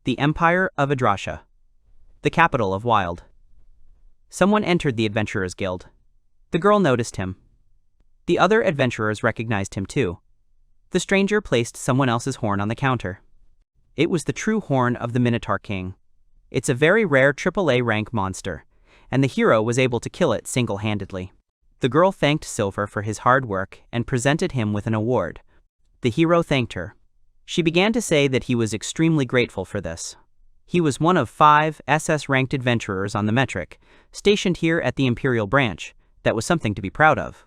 The Empire of Edrasia, the capital of Wild. Someone entered the Adventurers Guild. The girl noticed him. The other adventurers recognized him too. The stranger placed someone else's horn on the counter. It was the true horn of the Minotaur King. It's a very rare AAA rank monster, and the hero was able to kill it single-handedly. The girl thanked Silver for his hard work and presented him with an award. The hero thanked her. She began to say that he was extremely grateful for this. He was one of 5 SS-ranked adventurers on the metric, stationed here at the Imperial branch. That was something to be proud of.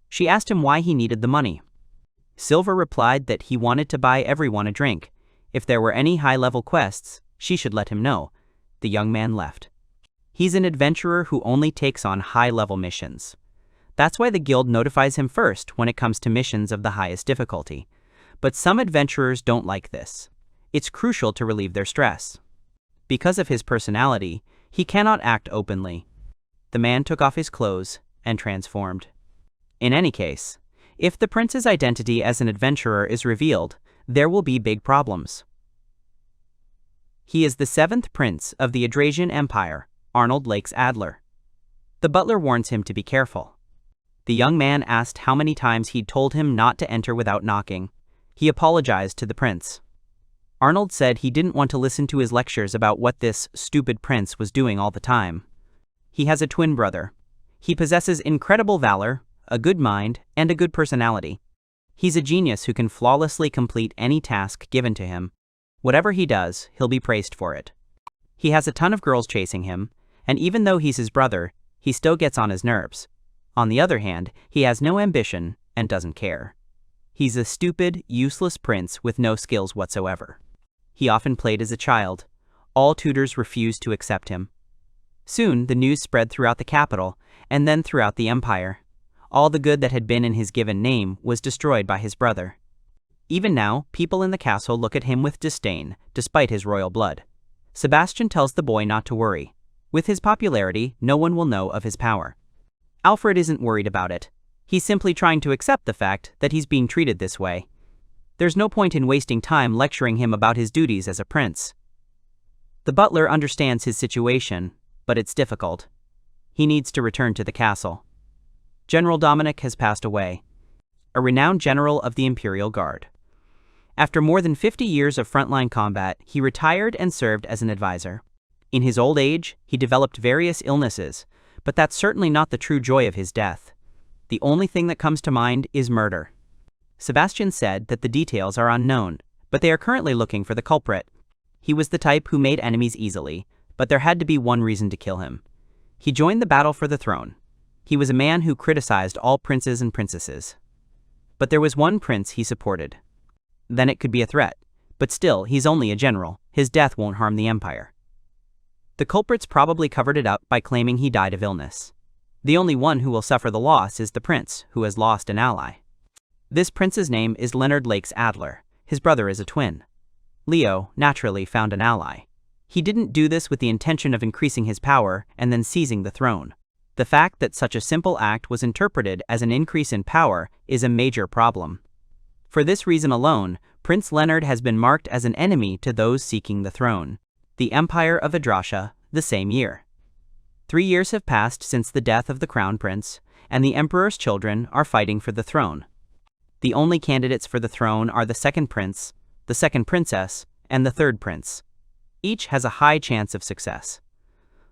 She asked him why he needed the money. Silver replied that he wanted to buy everyone a drink. If there were any high-level quests, she should let him know. The young man left. He's an adventurer who only takes on high-level missions. That's why the guild notifies him first when it comes to missions of the highest difficulty. But some adventurers don't like this. It's crucial to relieve their stress. Because of his personality, he cannot act openly. The man took off his clothes and transformed. In any case, if the prince's identity as an adventurer is revealed, there will be big problems. He is the 7th prince of the Edrasian Empire, Arnold Lakes Adler. The butler warns him to be careful. The young man asked how many times he'd told him not to enter without knocking. He apologized to the prince. Arnold said he didn't want to listen to his lectures about what this stupid prince was doing all the time. He has a twin brother. He possesses incredible valor, a good mind, and a good personality. He's a genius who can flawlessly complete any task given to him. Whatever he does, he'll be praised for it. He has a ton of girls chasing him, and even though he's his brother, he still gets on his nerves. On the other hand, he has no ambition and doesn't care. He's a stupid, useless prince with no skills whatsoever. He often played as a child. All tutors refused to accept him. Soon, the news spread throughout the capital, and then throughout the empire. All the good that had been in his given name was destroyed by his brother. Even now, people in the castle look at him with disdain, despite his royal blood. Sebastian tells the boy not to worry. With his popularity, no one will know of his power. Alfred isn't worried about it. He's simply trying to accept the fact that he's being treated this way. There's no point in wasting time lecturing him about his duties as a prince. The butler understands his situation, but it's difficult. He needs to return to the castle. General Dominic has passed away, a renowned general of the Imperial Guard. After more than 50 years of frontline combat, he retired and served as an advisor. In his old age, he developed various illnesses, but that's certainly not the true joy of his death. The only thing that comes to mind is murder. Sebastian said that the details are unknown, but they are currently looking for the culprit. He was the type who made enemies easily, but there had to be one reason to kill him. He joined the battle for the throne. He was a man who criticized all princes and princesses. But there was one prince he supported. Then it could be a threat, but still, he's only a general. His death won't harm the empire. The culprits probably covered it up by claiming he died of illness. The only one who will suffer the loss is the prince, who has lost an ally. This prince's name is Arnold Lakes Adler. His brother is a twin. Leo, naturally, found an ally. He didn't do this with the intention of increasing his power and then seizing the throne. The fact that such a simple act was interpreted as an increase in power is a major problem. For this reason alone, Prince Leonard has been marked as an enemy to those seeking the throne. The Empire of Edrasia, the same year. 3 years have passed since the death of the crown prince, and the emperor's children are fighting for the throne. The only candidates for the throne are the second prince, the second princess, and the third prince. Each has a high chance of success.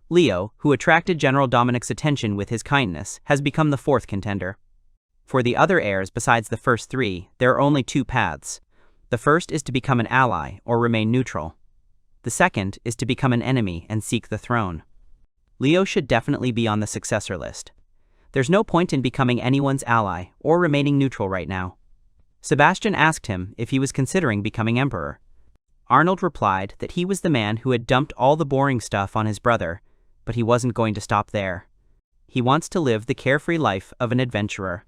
Leo, who attracted General Dominic's attention with his kindness, has become the 4th contender. For the other heirs besides the first 3, there are only 2 paths. The first is to become an ally or remain neutral. The second is to become an enemy and seek the throne. Leo should definitely be on the successor list. There's no point in becoming anyone's ally or remaining neutral right now. Sebastian asked him if he was considering becoming emperor. Arnold replied that he was the man who had dumped all the boring stuff on his brother, but he wasn't going to stop there. He wants to live the carefree life of an adventurer.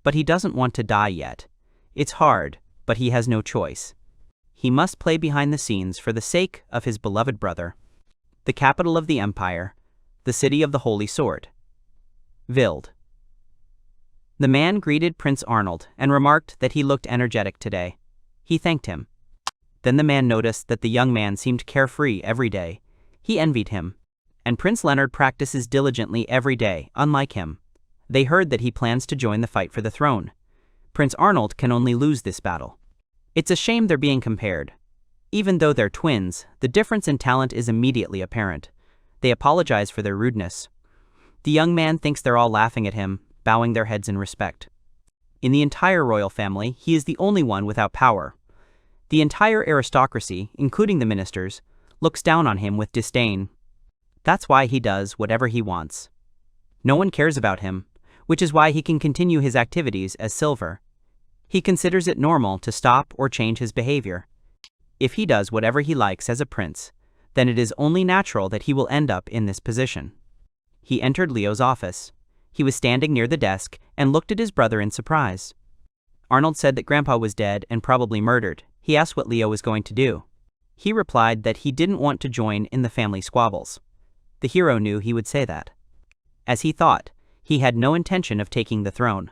But he doesn't want to die yet. It's hard, but he has no choice. He must play behind the scenes for the sake of his beloved brother. The capital of the empire, the city of the Holy Sword. Vild. The man greeted Prince Arnold and remarked that he looked energetic today. He thanked him. Then the man noticed that the young man seemed carefree every day. He envied him. And Prince Leonard practices diligently every day, unlike him. They heard that he plans to join the fight for the throne. Prince Arnold can only lose this battle. It's a shame they're being compared. Even though they're twins, the difference in talent is immediately apparent. They apologize for their rudeness. The young man thinks they're all laughing at him, bowing their heads in respect. In the entire royal family, he is the only one without power. The entire aristocracy, including the ministers, looks down on him with disdain. That's why he does whatever he wants. No one cares about him, which is why he can continue his activities as Silver. He considers it normal to stop or change his behavior. If he does whatever he likes as a prince, then it is only natural that he will end up in this position. He entered Leo's office. He was standing near the desk and looked at his brother in surprise. Arnold said that Grandpa was dead and probably murdered. He asked what Leo was going to do. He replied that he didn't want to join in the family squabbles. The hero knew he would say that. As he thought, he had no intention of taking the throne.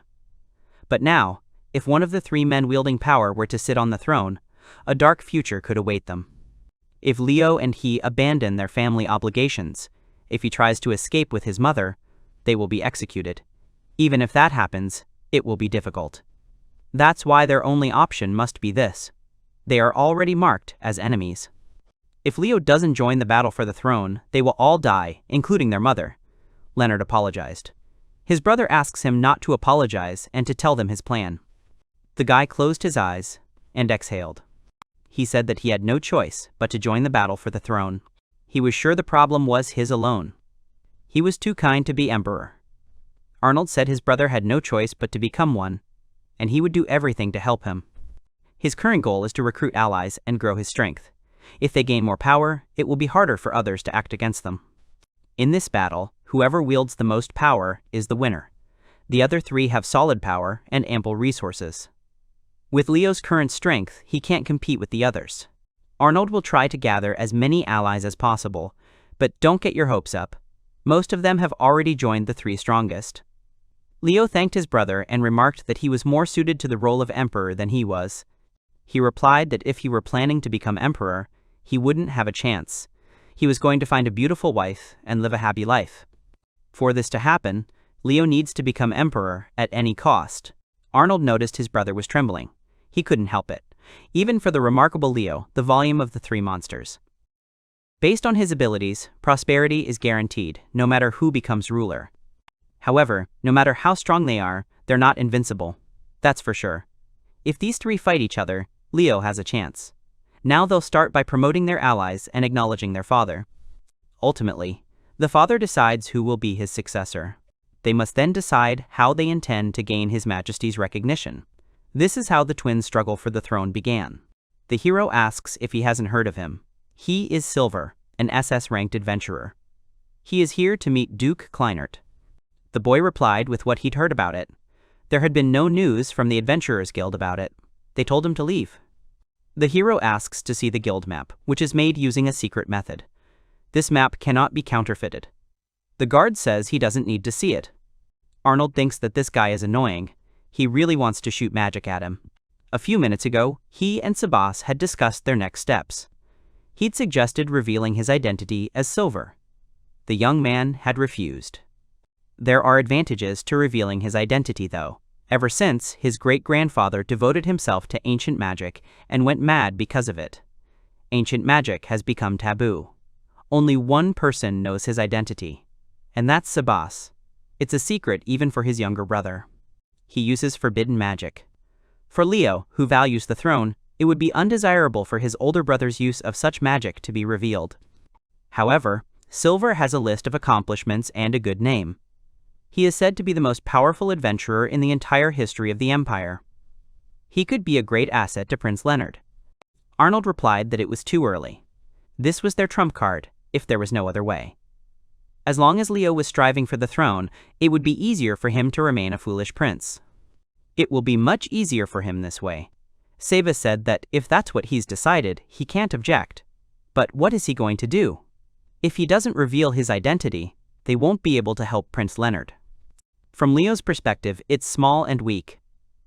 But now, if one of the three men wielding power were to sit on the throne, a dark future could await them. If Leo and he abandon their family obligations, if he tries to escape with his mother, they will be executed. Even if that happens, it will be difficult. That's why their only option must be this. They are already marked as enemies. If Leo doesn't join the battle for the throne, they will all die, including their mother. Leonard apologized. His brother asks him not to apologize and to tell them his plan. The guy closed his eyes and exhaled. He said that he had no choice but to join the battle for the throne. He was sure the problem was his alone. He was too kind to be emperor. Arnold said his brother had no choice but to become one, and he would do everything to help him. His current goal is to recruit allies and grow his strength. If they gain more power, it will be harder for others to act against them. In this battle, whoever wields the most power is the winner. The other three have solid power and ample resources. With Leo's current strength, he can't compete with the others. Arnold will try to gather as many allies as possible, but don't get your hopes up. Most of them have already joined the three strongest. Leo thanked his brother and remarked that he was more suited to the role of emperor than he was. He replied that if he were planning to become emperor, he wouldn't have a chance. He was going to find a beautiful wife and live a happy life. For this to happen, Leo needs to become emperor at any cost. Arnold noticed his brother was trembling. He couldn't help it. Even for the remarkable Leo, the volume of the three monsters. Based on his abilities, prosperity is guaranteed, no matter who becomes ruler. However, no matter how strong they are, they're not invincible. That's for sure. If these three fight each other, Leo has a chance. Now they'll start by promoting their allies and acknowledging their father. Ultimately, the father decides who will be his successor. They must then decide how they intend to gain His Majesty's recognition. This is how the twins' struggle for the throne began. The hero asks if he hasn't heard of him. He is Silver, an SS-ranked adventurer. He is here to meet Duke Kleinert. The boy replied with what he'd heard about it. There had been no news from the Adventurers Guild about it. They told him to leave. The hero asks to see the guild map, which is made using a secret method. This map cannot be counterfeited. The guard says he doesn't need to see it. Arnold thinks that this guy is annoying. He really wants to shoot magic at him. A few minutes ago, he and Sabas had discussed their next steps. He'd suggested revealing his identity as Silver. The young man had refused. There are advantages to revealing his identity, though. Ever since, his great-grandfather devoted himself to ancient magic and went mad because of it. Ancient magic has become taboo. Only one person knows his identity, and that's Sabas. It's a secret even for his younger brother. He uses forbidden magic. For Leo, who values the throne, it would be undesirable for his older brother's use of such magic to be revealed. However, Silver has a list of accomplishments and a good name. He is said to be the most powerful adventurer in the entire history of the Empire. He could be a great asset to Prince Leonard. Arnold replied that it was too early. This was their trump card, if there was no other way. As long as Leo was striving for the throne, it would be easier for him to remain a foolish prince. It will be much easier for him this way. Seba said that if that's what he's decided, he can't object. But what is he going to do? If he doesn't reveal his identity, they won't be able to help Prince Leonard. From Leo's perspective, it's small and weak.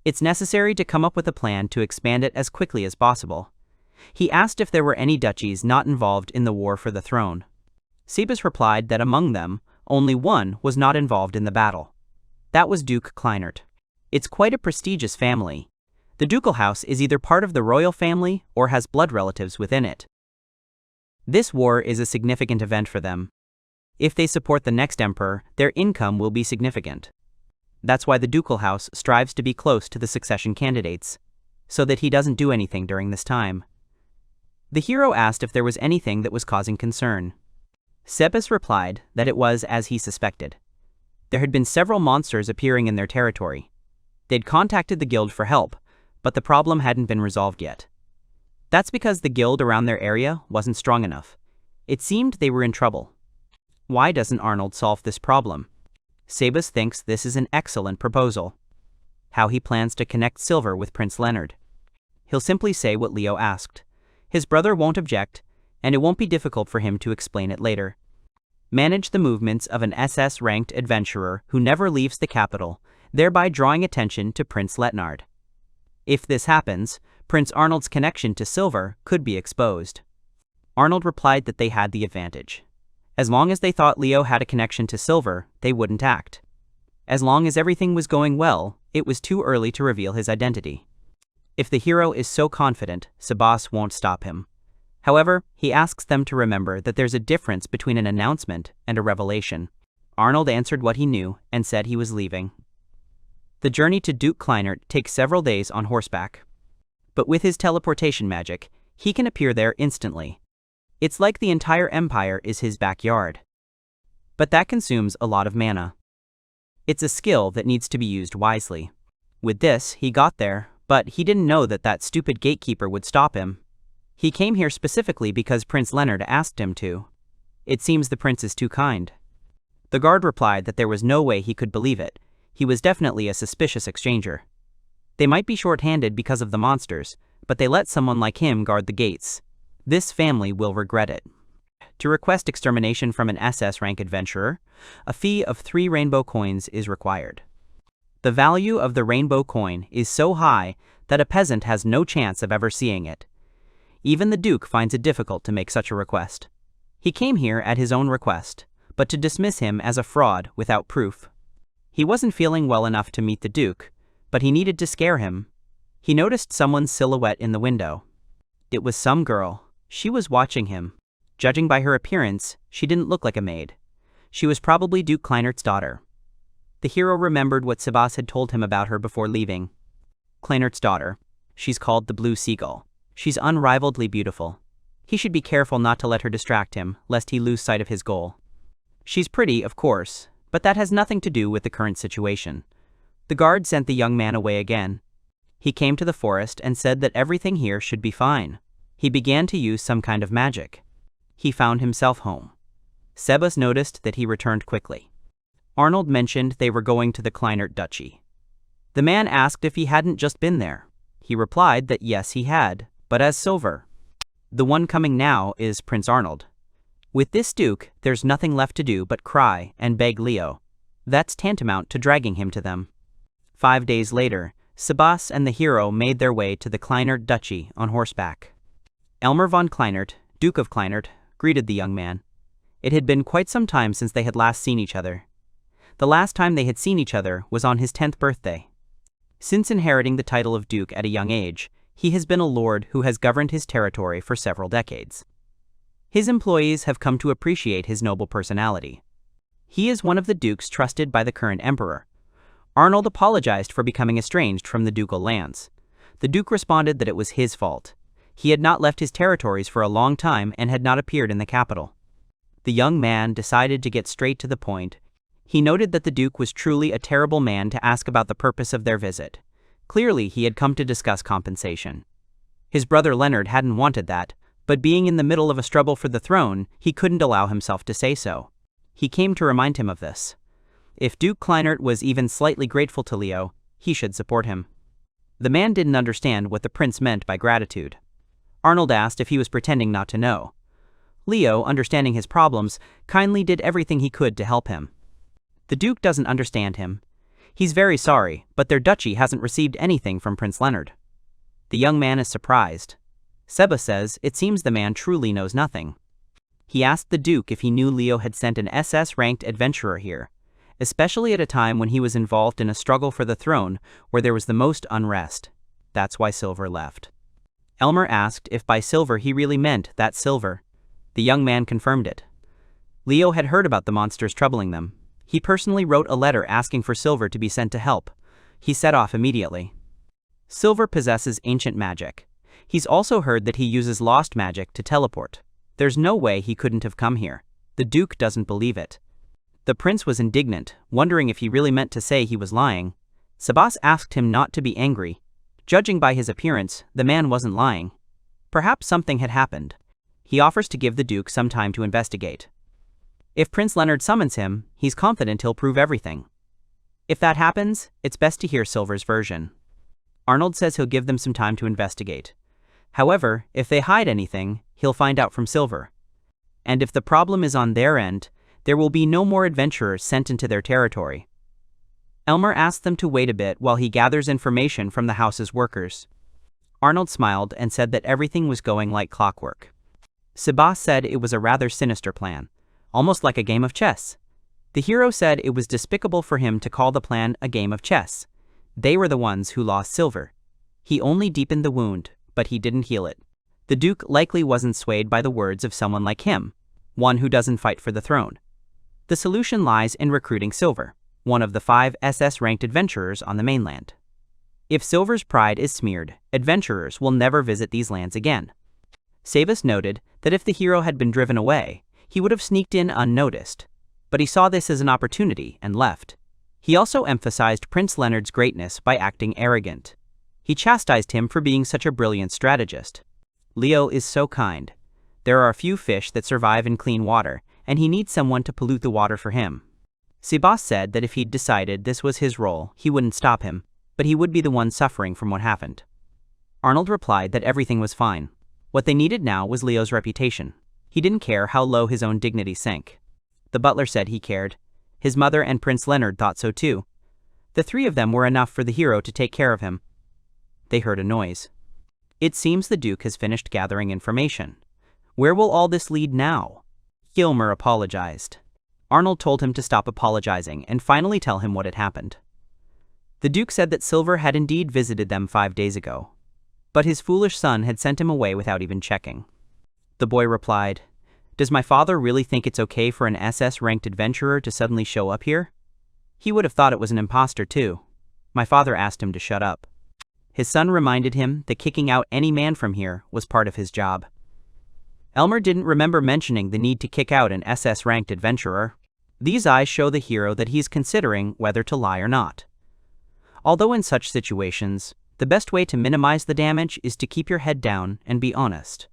It's necessary to come up with a plan to expand it as quickly as possible. He asked if there were any duchies not involved in the war for the throne. Sebas replied that among them, only one was not involved in the battle. That was Duke Kleinert. It's quite a prestigious family. The ducal house is either part of the royal family or has blood relatives within it. This war is a significant event for them. If they support the next emperor, their income will be significant. That's why the ducal house strives to be close to the succession candidates, so that he doesn't do anything during this time. The hero asked if there was anything that was causing concern. Sebas replied that it was as he suspected. There had been several monsters appearing in their territory. They'd contacted the guild for help, but the problem hadn't been resolved yet. That's because the guild around their area wasn't strong enough. It seemed they were in trouble. Why doesn't Arnold solve this problem? Sebas thinks this is an excellent proposal. How he plans to connect Silver with Prince Leonard. He'll simply say what Leo asked. His brother won't object, and it won't be difficult for him to explain it later. Manage the movements of an SS-ranked adventurer who never leaves the capital, thereby drawing attention to Prince Leonard. If this happens, Prince Arnold's connection to Silver could be exposed. Arnold replied that they had the advantage. As long as they thought Leo had a connection to Silver, they wouldn't act. As long as everything was going well, it was too early to reveal his identity. If the hero is so confident, Sebas won't stop him. However, he asks them to remember that there's a difference between an announcement and a revelation. Arnold answered what he knew and said he was leaving. The journey to Duke Kleinert takes several days on horseback. But with his teleportation magic, he can appear there instantly. It's like the entire empire is his backyard. But that consumes a lot of mana. It's a skill that needs to be used wisely. With this, he got there, but he didn't know that that stupid gatekeeper would stop him. He came here specifically because Prince Leonard asked him to. It seems the prince is too kind. The guard replied that there was no way he could believe it. He was definitely a suspicious exchanger. They might be short-handed because of the monsters, but they let someone like him guard the gates. This family will regret it. To request extermination from an SS rank adventurer, a fee of 3 rainbow coins is required. The value of the rainbow coin is so high that a peasant has no chance of ever seeing it. Even the Duke finds it difficult to make such a request. He came here at his own request, but to dismiss him as a fraud without proof. He wasn't feeling well enough to meet the Duke, but he needed to scare him. He noticed someone's silhouette in the window. It was some girl. She was watching him. Judging by her appearance, she didn't look like a maid. She was probably Duke Kleinert's daughter. The hero remembered what Sebas had told him about her before leaving. Kleinert's daughter. She's called the Blue Seagull. She's unrivaledly beautiful. He should be careful not to let her distract him, lest he lose sight of his goal. She's pretty, of course, but that has nothing to do with the current situation. The guard sent the young man away again. He came to the forest and said that everything here should be fine. He began to use some kind of magic. He found himself home. Sebas noticed that he returned quickly. Arnold mentioned they were going to the Kleinert duchy. The man asked if he hadn't just been there. He replied that yes he had, but as Silver. The one coming now is Prince Arnold. With this Duke, there's nothing left to do but cry and beg Leo. That's tantamount to dragging him to them. 5 days later, Sebas and the hero made their way to the Kleinert duchy on horseback. Elmer von Kleinert, Duke of Kleinert, greeted the young man. It had been quite some time since they had last seen each other. The last time they had seen each other was on his 10th birthday. Since inheriting the title of Duke at a young age, he has been a lord who has governed his territory for several decades. His employees have come to appreciate his noble personality. He is one of the dukes trusted by the current emperor. Arnold apologized for becoming estranged from the ducal lands. The Duke responded that it was his fault. He had not left his territories for a long time and had not appeared in the capital. The young man decided to get straight to the point. He noted that the Duke was truly a terrible man to ask about the purpose of their visit. Clearly, he had come to discuss compensation. His brother Leonard hadn't wanted that, but being in the middle of a struggle for the throne, he couldn't allow himself to say so. He came to remind him of this. If Duke Kleinert was even slightly grateful to Leo, he should support him. The man didn't understand what the prince meant by gratitude. Arnold asked if he was pretending not to know. Leo, understanding his problems, kindly did everything he could to help him. The Duke doesn't understand him. He's very sorry, but their duchy hasn't received anything from Prince Leonard. The young man is surprised. Seba says it seems the man truly knows nothing. He asked the Duke if he knew Leo had sent an SS-ranked adventurer here, especially at a time when he was involved in a struggle for the throne where there was the most unrest. That's why Silver left. Elmer asked if by Silver he really meant that Silver. The young man confirmed it. Leo had heard about the monsters troubling them. He personally wrote a letter asking for Silver to be sent to help. He set off immediately. Silver possesses ancient magic. He's also heard that he uses lost magic to teleport. There's no way he couldn't have come here. The Duke doesn't believe it. The prince was indignant, wondering if he really meant to say he was lying. Sebas asked him not to be angry. Judging by his appearance, the man wasn't lying. Perhaps something had happened. He offers to give the Duke some time to investigate. If Prince Leonard summons him, he's confident he'll prove everything. If that happens, it's best to hear Silver's version. Arnold says he'll give them some time to investigate. However, if they hide anything, he'll find out from Silver. And if the problem is on their end, there will be no more adventurers sent into their territory. Elmer asks them to wait a bit while he gathers information from the house's workers. Arnold smiled and said that everything was going like clockwork. Sebas said it was a rather sinister plan, almost like a game of chess. The hero said it was despicable for him to call the plan a game of chess. They were the ones who lost Silver. He only deepened the wound, but he didn't heal it. The Duke likely wasn't swayed by the words of someone like him, one who doesn't fight for the throne. The solution lies in recruiting Silver, one of the 5 SS-ranked adventurers on the mainland. If Silver's pride is smeared, adventurers will never visit these lands again. Sebas noted that if the hero had been driven away, he would have sneaked in unnoticed, but he saw this as an opportunity and left. He also emphasized Prince Leonard's greatness by acting arrogant. He chastised him for being such a brilliant strategist. Leo is so kind. There are a few fish that survive in clean water, and he needs someone to pollute the water for him. Sebas said that if he'd decided this was his role, he wouldn't stop him, but he would be the one suffering from what happened. Arnold replied that everything was fine. What they needed now was Leo's reputation. He didn't care how low his own dignity sank. The butler said he cared. His mother and Prince Leonard thought so too. The 3 of them were enough for the hero to take care of him. They heard a noise. It seems the Duke has finished gathering information. Where will all this lead now? Elmer apologized. Arnold told him to stop apologizing and finally tell him what had happened. The Duke said that Silver had indeed visited them 5 days ago, but his foolish son had sent him away without even checking. The boy replied, "Does my father really think it's okay for an SS-ranked adventurer to suddenly show up here? He would have thought it was an imposter too. My father asked him to shut up." His son reminded him that kicking out any man from here was part of his job. Elmer didn't remember mentioning the need to kick out an SS-ranked adventurer. These eyes show the hero that he's considering whether to lie or not. Although in such situations, the best way to minimize the damage is to keep your head down and be honest.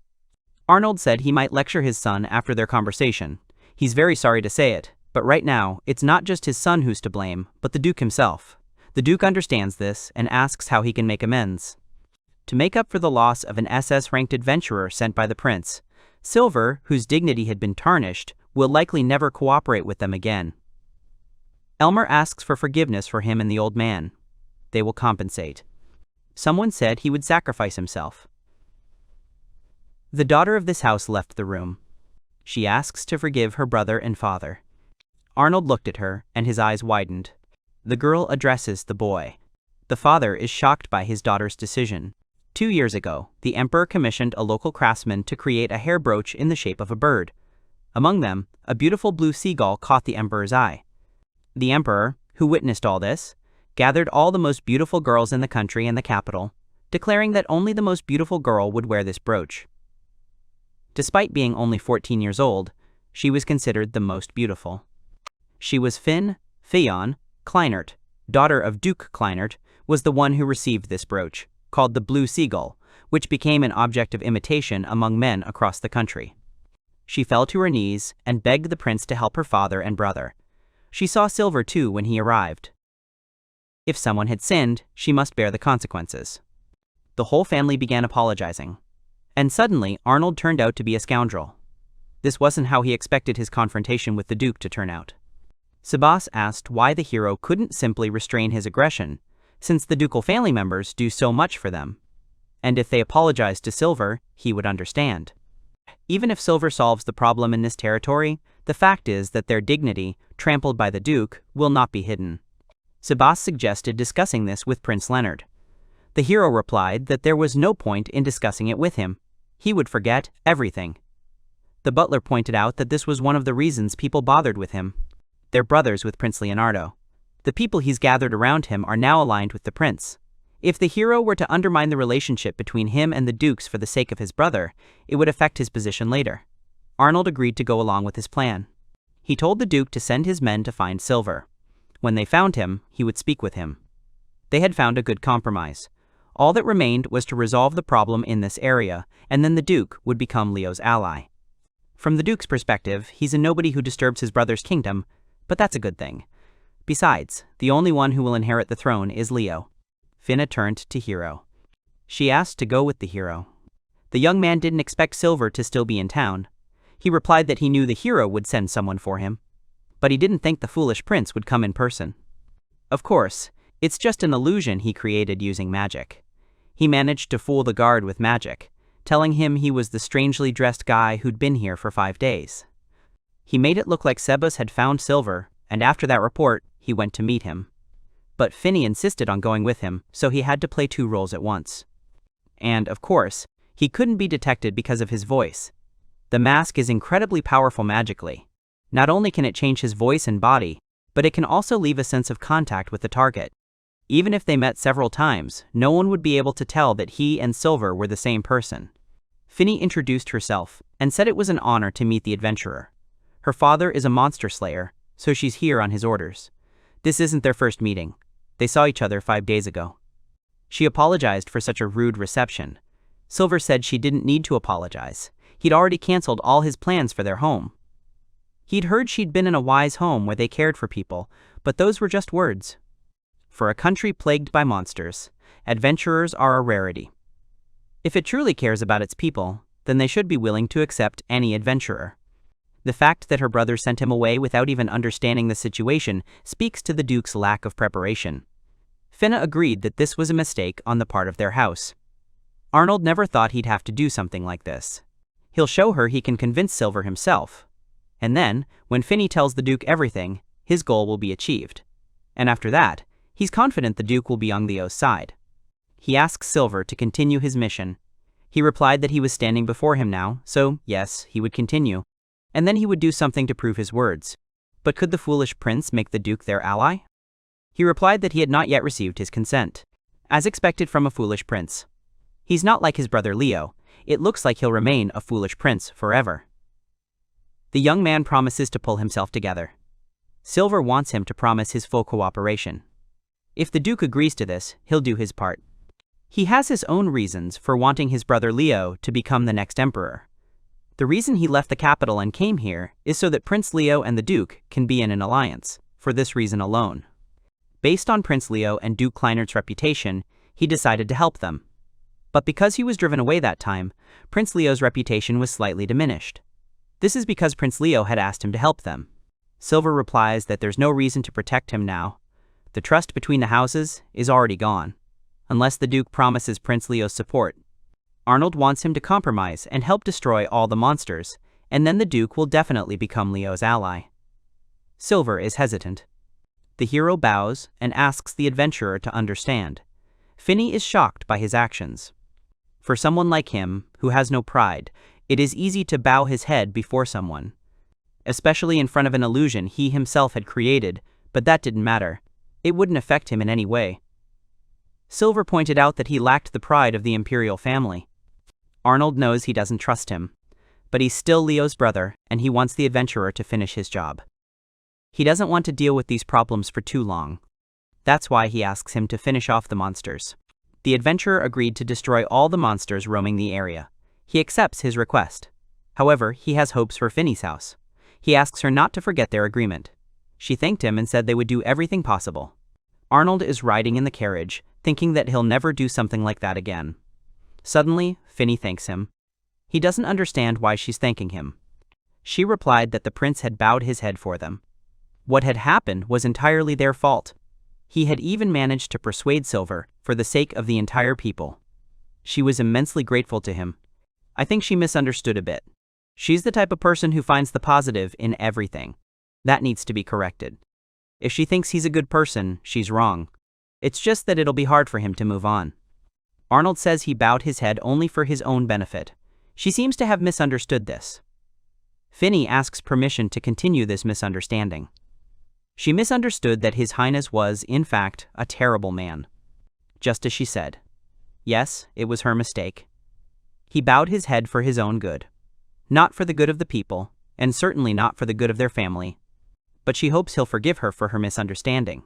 Arnold said he might lecture his son after their conversation. He's very sorry to say it, but right now, it's not just his son who's to blame, but the Duke himself. The Duke understands this and asks how he can make amends. To make up for the loss of an SS-ranked adventurer sent by the prince, Silver, whose dignity had been tarnished, will likely never cooperate with them again. Elmer asks for forgiveness for him and the old man. They will compensate. Someone said he would sacrifice himself. The daughter of this house left the room. She asks to forgive her brother and father. Arnold looked at her, and his eyes widened. The girl addresses the boy. The father is shocked by his daughter's decision. 2 years ago, the emperor commissioned a local craftsman to create a hair brooch in the shape of a bird. Among them, a beautiful blue seagull caught the emperor's eye. The emperor, who witnessed all this, gathered all the most beautiful girls in the country and the capital, declaring that only the most beautiful girl would wear this brooch. Despite being only 14 years old, she was considered the most beautiful. She was Fionn Kleinert, daughter of Duke Kleinert, was the one who received this brooch, called the Blue Seagull, which became an object of imitation among men across the country. She fell to her knees and begged the prince to help her father and brother. She saw Silver too when he arrived. If someone had sinned, she must bear the consequences. The whole family began apologizing. And suddenly, Arnold turned out to be a scoundrel. This wasn't how he expected his confrontation with the Duke to turn out. Sebas asked why the hero couldn't simply restrain his aggression, since the ducal family members do so much for them. and if they apologized to Silver, he would understand. Even if Silver solves the problem in this territory, the fact is that their dignity, trampled by the Duke, will not be hidden. Sebas suggested discussing this with Prince Leonard. The hero replied that there was no point in discussing it with him. He would forget everything. The butler pointed out that this was one of the reasons people bothered with him. They're brothers with Prince Leonardo. The people he's gathered around him are now aligned with the prince. If the hero were to undermine the relationship between him and the Dukes for the sake of his brother, it would affect his position later. Arnold agreed to go along with his plan. He told the Duke to send his men to find Silver. When they found him, he would speak with him. They had found a good compromise. All that remained was to resolve the problem in this area, and then the Duke would become Leo's ally. From the Duke's perspective, he's a nobody who disturbs his brother's kingdom, but that's a good thing. Besides, the only one who will inherit the throne is Leo. Finna turned to Hero. She asked to go with the hero. The young man didn't expect Silver to still be in town. He replied that he knew the hero would send someone for him, but he didn't think the foolish prince would come in person. Of course, it's just an illusion he created using magic. He managed to fool the guard with magic, telling him he was the strangely dressed guy who'd been here for 5 days. He made it look like Sebas had found Silver, and after that report, he went to meet him. But Finny insisted on going with him, so he had to play 2 roles at once. And, of course, he couldn't be detected because of his voice. The mask is incredibly powerful magically. Not only can it change his voice and body, but it can also leave a sense of contact with the target. Even if they met several times, no one would be able to tell that he and Silver were the same person. Finny introduced herself, and said it was an honor to meet the adventurer. Her father is a monster slayer, so she's here on his orders. This isn't their first meeting. They saw each other 5 days ago. She apologized for such a rude reception. Silver said she didn't need to apologize. He'd already canceled all his plans for their home. He'd heard she'd been in a wise home where they cared for people, but those were just words. For a country plagued by monsters, adventurers are a rarity. If it truly cares about its people, then they should be willing to accept any adventurer. The fact that her brother sent him away without even understanding the situation speaks to the Duke's lack of preparation. Finna agreed that this was a mistake on the part of their house. Arnold never thought he'd have to do something like this. He'll show her he can convince Silver himself. And then, when Finny tells the Duke everything, his goal will be achieved. And after that, he's confident the Duke will be on Leo's side. He asks Silver to continue his mission. He replied that he was standing before him now, so yes, he would continue. And then he would do something to prove his words. But could the foolish prince make the Duke their ally? He replied that he had not yet received his consent. As expected from a foolish prince. He's not like his brother Leo. It looks like he'll remain a foolish prince forever. The young man promises to pull himself together. Silver wants him to promise his full cooperation. If the Duke agrees to this, he'll do his part. He has his own reasons for wanting his brother Leo to become the next emperor. The reason he left the capital and came here is so that Prince Leo and the Duke can be in an alliance, for this reason alone. Based on Prince Leo and Duke Kleinert's reputation, he decided to help them. But because he was driven away that time, Prince Leo's reputation was slightly diminished. This is because Prince Leo had asked him to help them. Silver replies that there's no reason to protect him now. The trust between the houses is already gone, unless the Duke promises Prince Leo's support. Arnold wants him to compromise and help destroy all the monsters, and then the Duke will definitely become Leo's ally. Silver is hesitant. The hero bows and asks the adventurer to understand. Finny is shocked by his actions. For someone like him, who has no pride, it is easy to bow his head before someone. Especially in front of an illusion he himself had created, but that didn't matter. It wouldn't affect him in any way. Silver pointed out that he lacked the pride of the imperial family. Arnold knows he doesn't trust him, but he's still Leo's brother, and he wants the adventurer to finish his job. He doesn't want to deal with these problems for too long. That's why he asks him to finish off the monsters. The adventurer agreed to destroy all the monsters roaming the area. He accepts his request. However, he has hopes for Finny's house. He asks her not to forget their agreement. She thanked him and said they would do everything possible. Arnold is riding in the carriage, thinking that he'll never do something like that again. Suddenly, Finny thanks him. He doesn't understand why she's thanking him. She replied that the prince had bowed his head for them. What had happened was entirely their fault. He had even managed to persuade Silver for the sake of the entire people. She was immensely grateful to him. I think she misunderstood a bit. She's the type of person who finds the positive in everything. That needs to be corrected. If she thinks he's a good person, she's wrong. It's just that it'll be hard for him to move on. Arnold says he bowed his head only for his own benefit. She seems to have misunderstood this. Finny asks permission to continue this misunderstanding. She misunderstood that His Highness was, in fact, a terrible man. Just as she said. Yes, it was her mistake. He bowed his head for his own good. Not for the good of the people, and certainly not for the good of their family. But she hopes he'll forgive her for her misunderstanding.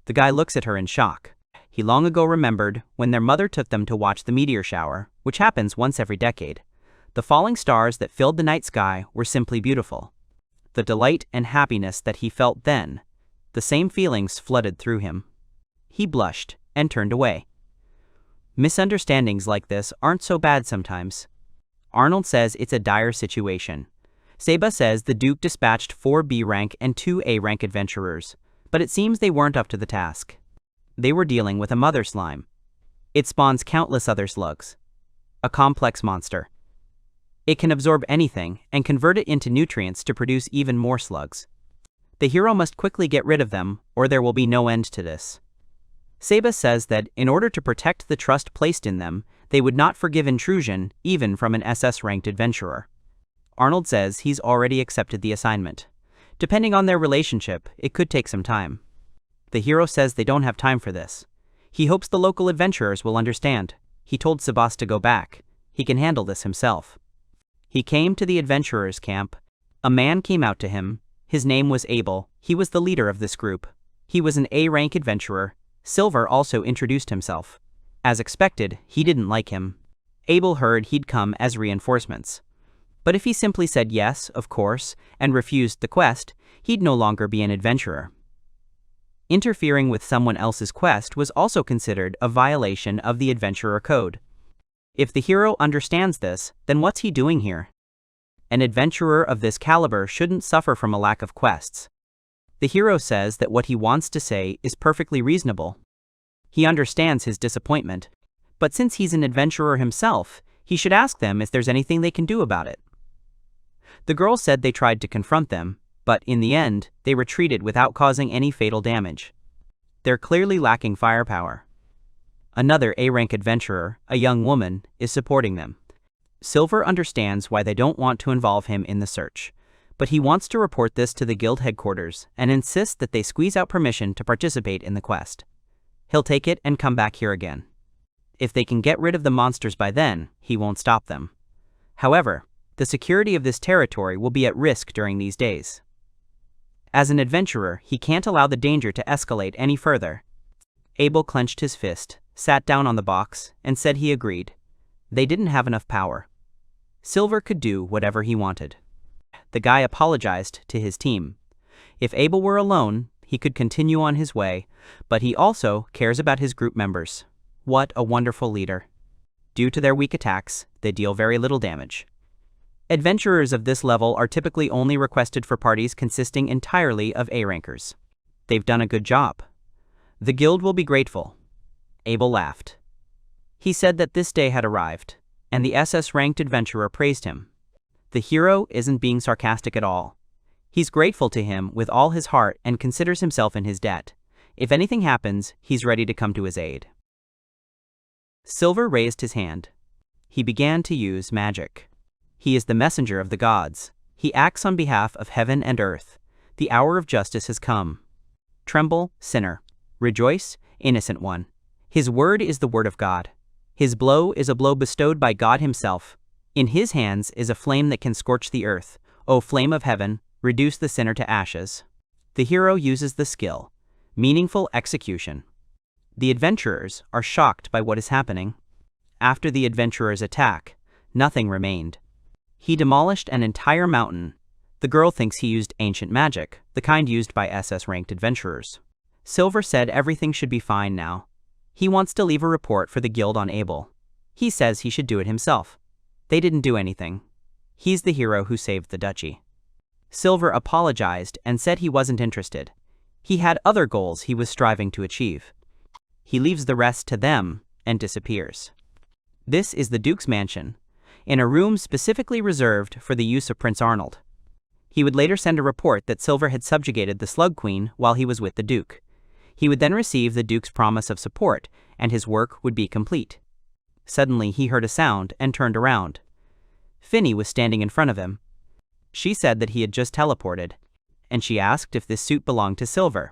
The guy looks at her in shock. He long ago remembered when their mother took them to watch the meteor shower, which happens once every decade. The falling stars that filled the night sky were simply beautiful. The delight and happiness that he felt then, the same feelings flooded through him. He blushed and turned away. Misunderstandings like this aren't so bad sometimes. Arnold says it's a dire situation. Seba says the Duke dispatched 4 B rank and 2 A rank adventurers, but it seems they weren't up to the task. They were dealing with a mother slime. It spawns countless other slugs. A complex monster. It can absorb anything and convert it into nutrients to produce even more slugs. The hero must quickly get rid of them, or there will be no end to this. Seba says that in order to protect the trust placed in them, they would not forgive intrusion even from an SS-ranked adventurer. Arnold says he's already accepted the assignment. Depending on their relationship, it could take some time. The hero says they don't have time for this. He hopes the local adventurers will understand. He told Sebas to go back. He can handle this himself. He came to the adventurers' camp. A man came out to him. His name was Abel. He was the leader of this group. He was an A-rank adventurer. Silver also introduced himself. As expected, he didn't like him. Abel heard he'd come as reinforcements. But if he simply said yes, of course, and refused the quest, he'd no longer be an adventurer. Interfering with someone else's quest was also considered a violation of the adventurer code. If the hero understands this, then what's he doing here? An adventurer of this caliber shouldn't suffer from a lack of quests. The hero says that what he wants to say is perfectly reasonable. He understands his disappointment, but since he's an adventurer himself, he should ask them if there's anything they can do about it. The girl said they tried to confront them, but in the end, they retreated without causing any fatal damage. They're clearly lacking firepower. Another A-rank adventurer, a young woman, is supporting them. Silver understands why they don't want to involve him in the search, but he wants to report this to the guild headquarters and insists that they squeeze out permission to participate in the quest. He'll take it and come back here again. If they can get rid of the monsters by then, he won't stop them. However, the security of this territory will be at risk during these days. As an adventurer, he can't allow the danger to escalate any further. Abel clenched his fist, sat down on the box, and said he agreed. They didn't have enough power. Silver could do whatever he wanted. The guy apologized to his team. If Abel were alone, he could continue on his way, but he also cares about his group members. What a wonderful leader. Due to their weak attacks, they deal very little damage. Adventurers of this level are typically only requested for parties consisting entirely of A-rankers. They've done a good job. The guild will be grateful. Abel laughed. He said that this day had arrived, and the SS-ranked adventurer praised him. The hero isn't being sarcastic at all. He's grateful to him with all his heart and considers himself in his debt. If anything happens, he's ready to come to his aid. Silver raised his hand. He began to use magic. He is the messenger of the gods. He acts on behalf of heaven and earth. The hour of justice has come. Tremble, sinner. Rejoice, innocent one. His word is the word of God. His blow is a blow bestowed by God himself. In his hands is a flame that can scorch the earth. O flame of heaven, reduce the sinner to ashes. The hero uses the skill. Meaningful execution. The adventurers are shocked by what is happening. After the adventurers' attack, nothing remained. He demolished an entire mountain. The girl thinks he used ancient magic, the kind used by SS-ranked adventurers. Silver said everything should be fine now. He wants to leave a report for the guild on Abel. He says he should do it himself. They didn't do anything. He's the hero who saved the duchy. Silver apologized and said he wasn't interested. He had other goals he was striving to achieve. He leaves the rest to them and disappears. This is the Duke's mansion, in a room specifically reserved for the use of Prince Arnold. He would later send a report that Silver had subjugated the Slug Queen while he was with the Duke. He would then receive the Duke's promise of support, and his work would be complete. Suddenly he heard a sound and turned around. Finny was standing in front of him. She said that he had just teleported, and she asked if this suit belonged to Silver.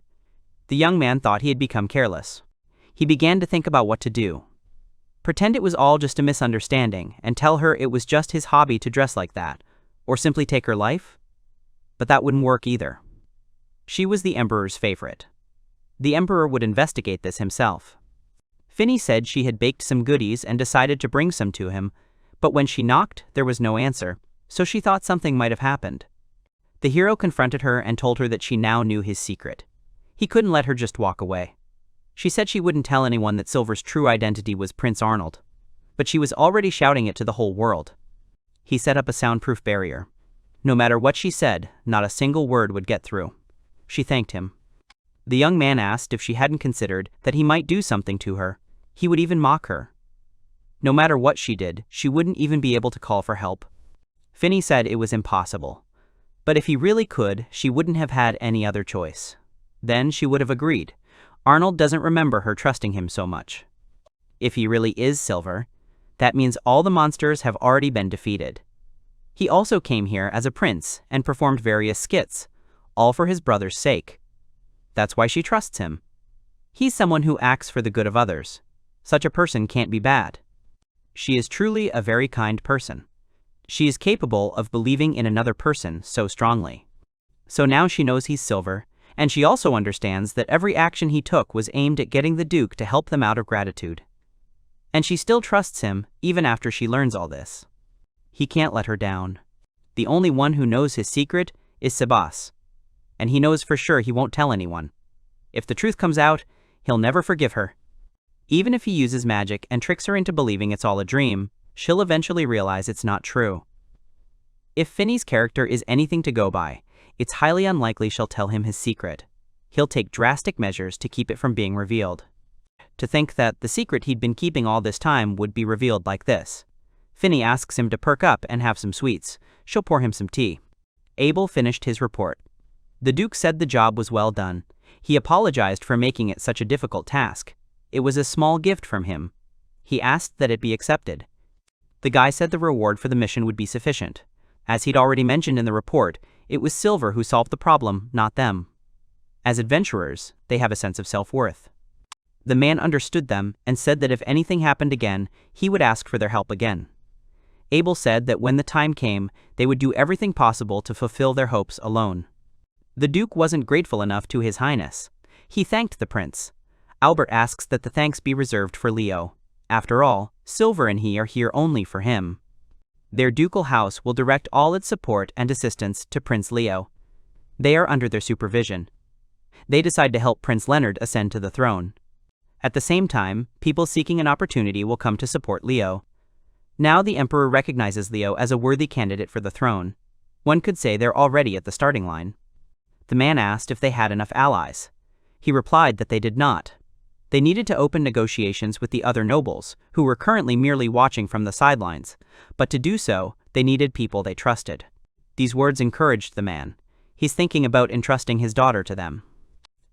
The young man thought he had become careless. He began to think about what to do. Pretend it was all just a misunderstanding and tell her it was just his hobby to dress like that, or simply take her life? But that wouldn't work either. She was the Emperor's favorite. The Emperor would investigate this himself. Finny said she had baked some goodies and decided to bring some to him, but when she knocked, there was no answer, so she thought something might have happened. The hero confronted her and told her that she now knew his secret. He couldn't let her just walk away. She said she wouldn't tell anyone that Silver's true identity was Prince Arnold, but she was already shouting it to the whole world. He set up a soundproof barrier. No matter what she said, not a single word would get through. She thanked him. The young man asked if she hadn't considered that he might do something to her. He would even mock her. No matter what she did, she wouldn't even be able to call for help. Finny said it was impossible. But if he really could, she wouldn't have had any other choice. Then she would have agreed. Arnold doesn't remember her trusting him so much. If he really is Silver, that means all the monsters have already been defeated. He also came here as a prince and performed various skits, all for his brother's sake. That's why she trusts him. He's someone who acts for the good of others. Such a person can't be bad. She is truly a very kind person. She is capable of believing in another person so strongly. So now she knows he's Silver, and she also understands that every action he took was aimed at getting the Duke to help them out of gratitude. And she still trusts him even after she learns all this. He can't let her down. The only one who knows his secret is Sebas. And he knows for sure he won't tell anyone. If the truth comes out, he'll never forgive her. Even if he uses magic and tricks her into believing it's all a dream, she'll eventually realize it's not true. If Finny's character is anything to go by, it's highly unlikely she'll tell him his secret. He'll take drastic measures to keep it from being revealed. To think that the secret he'd been keeping all this time would be revealed like this. Finny asks him to perk up and have some sweets. She'll pour him some tea. Abel finished his report. The Duke said the job was well done. He apologized for making it such a difficult task. It was a small gift from him. He asked that it be accepted. The guy said the reward for the mission would be sufficient. As he'd already mentioned in the report, it was Silver who solved the problem, not them. As adventurers, they have a sense of self-worth. The man understood them and said that if anything happened again, he would ask for their help again. Abel said that when the time came, they would do everything possible to fulfill their hopes alone. The Duke wasn't grateful enough to His Highness. He thanked the prince. Albert asks that the thanks be reserved for Leo. After all, Silver and he are here only for him. Their ducal house will direct all its support and assistance to Prince Leo. They are under their supervision. They decide to help Prince Leonard ascend to the throne. At the same time, people seeking an opportunity will come to support Leo. Now the Emperor recognizes Leo as a worthy candidate for the throne. One could say they're already at the starting line. The man asked if they had enough allies. He replied that they did not. They needed to open negotiations with the other nobles, who were currently merely watching from the sidelines, but to do so, they needed people they trusted. These words encouraged the man. He's thinking about entrusting his daughter to them.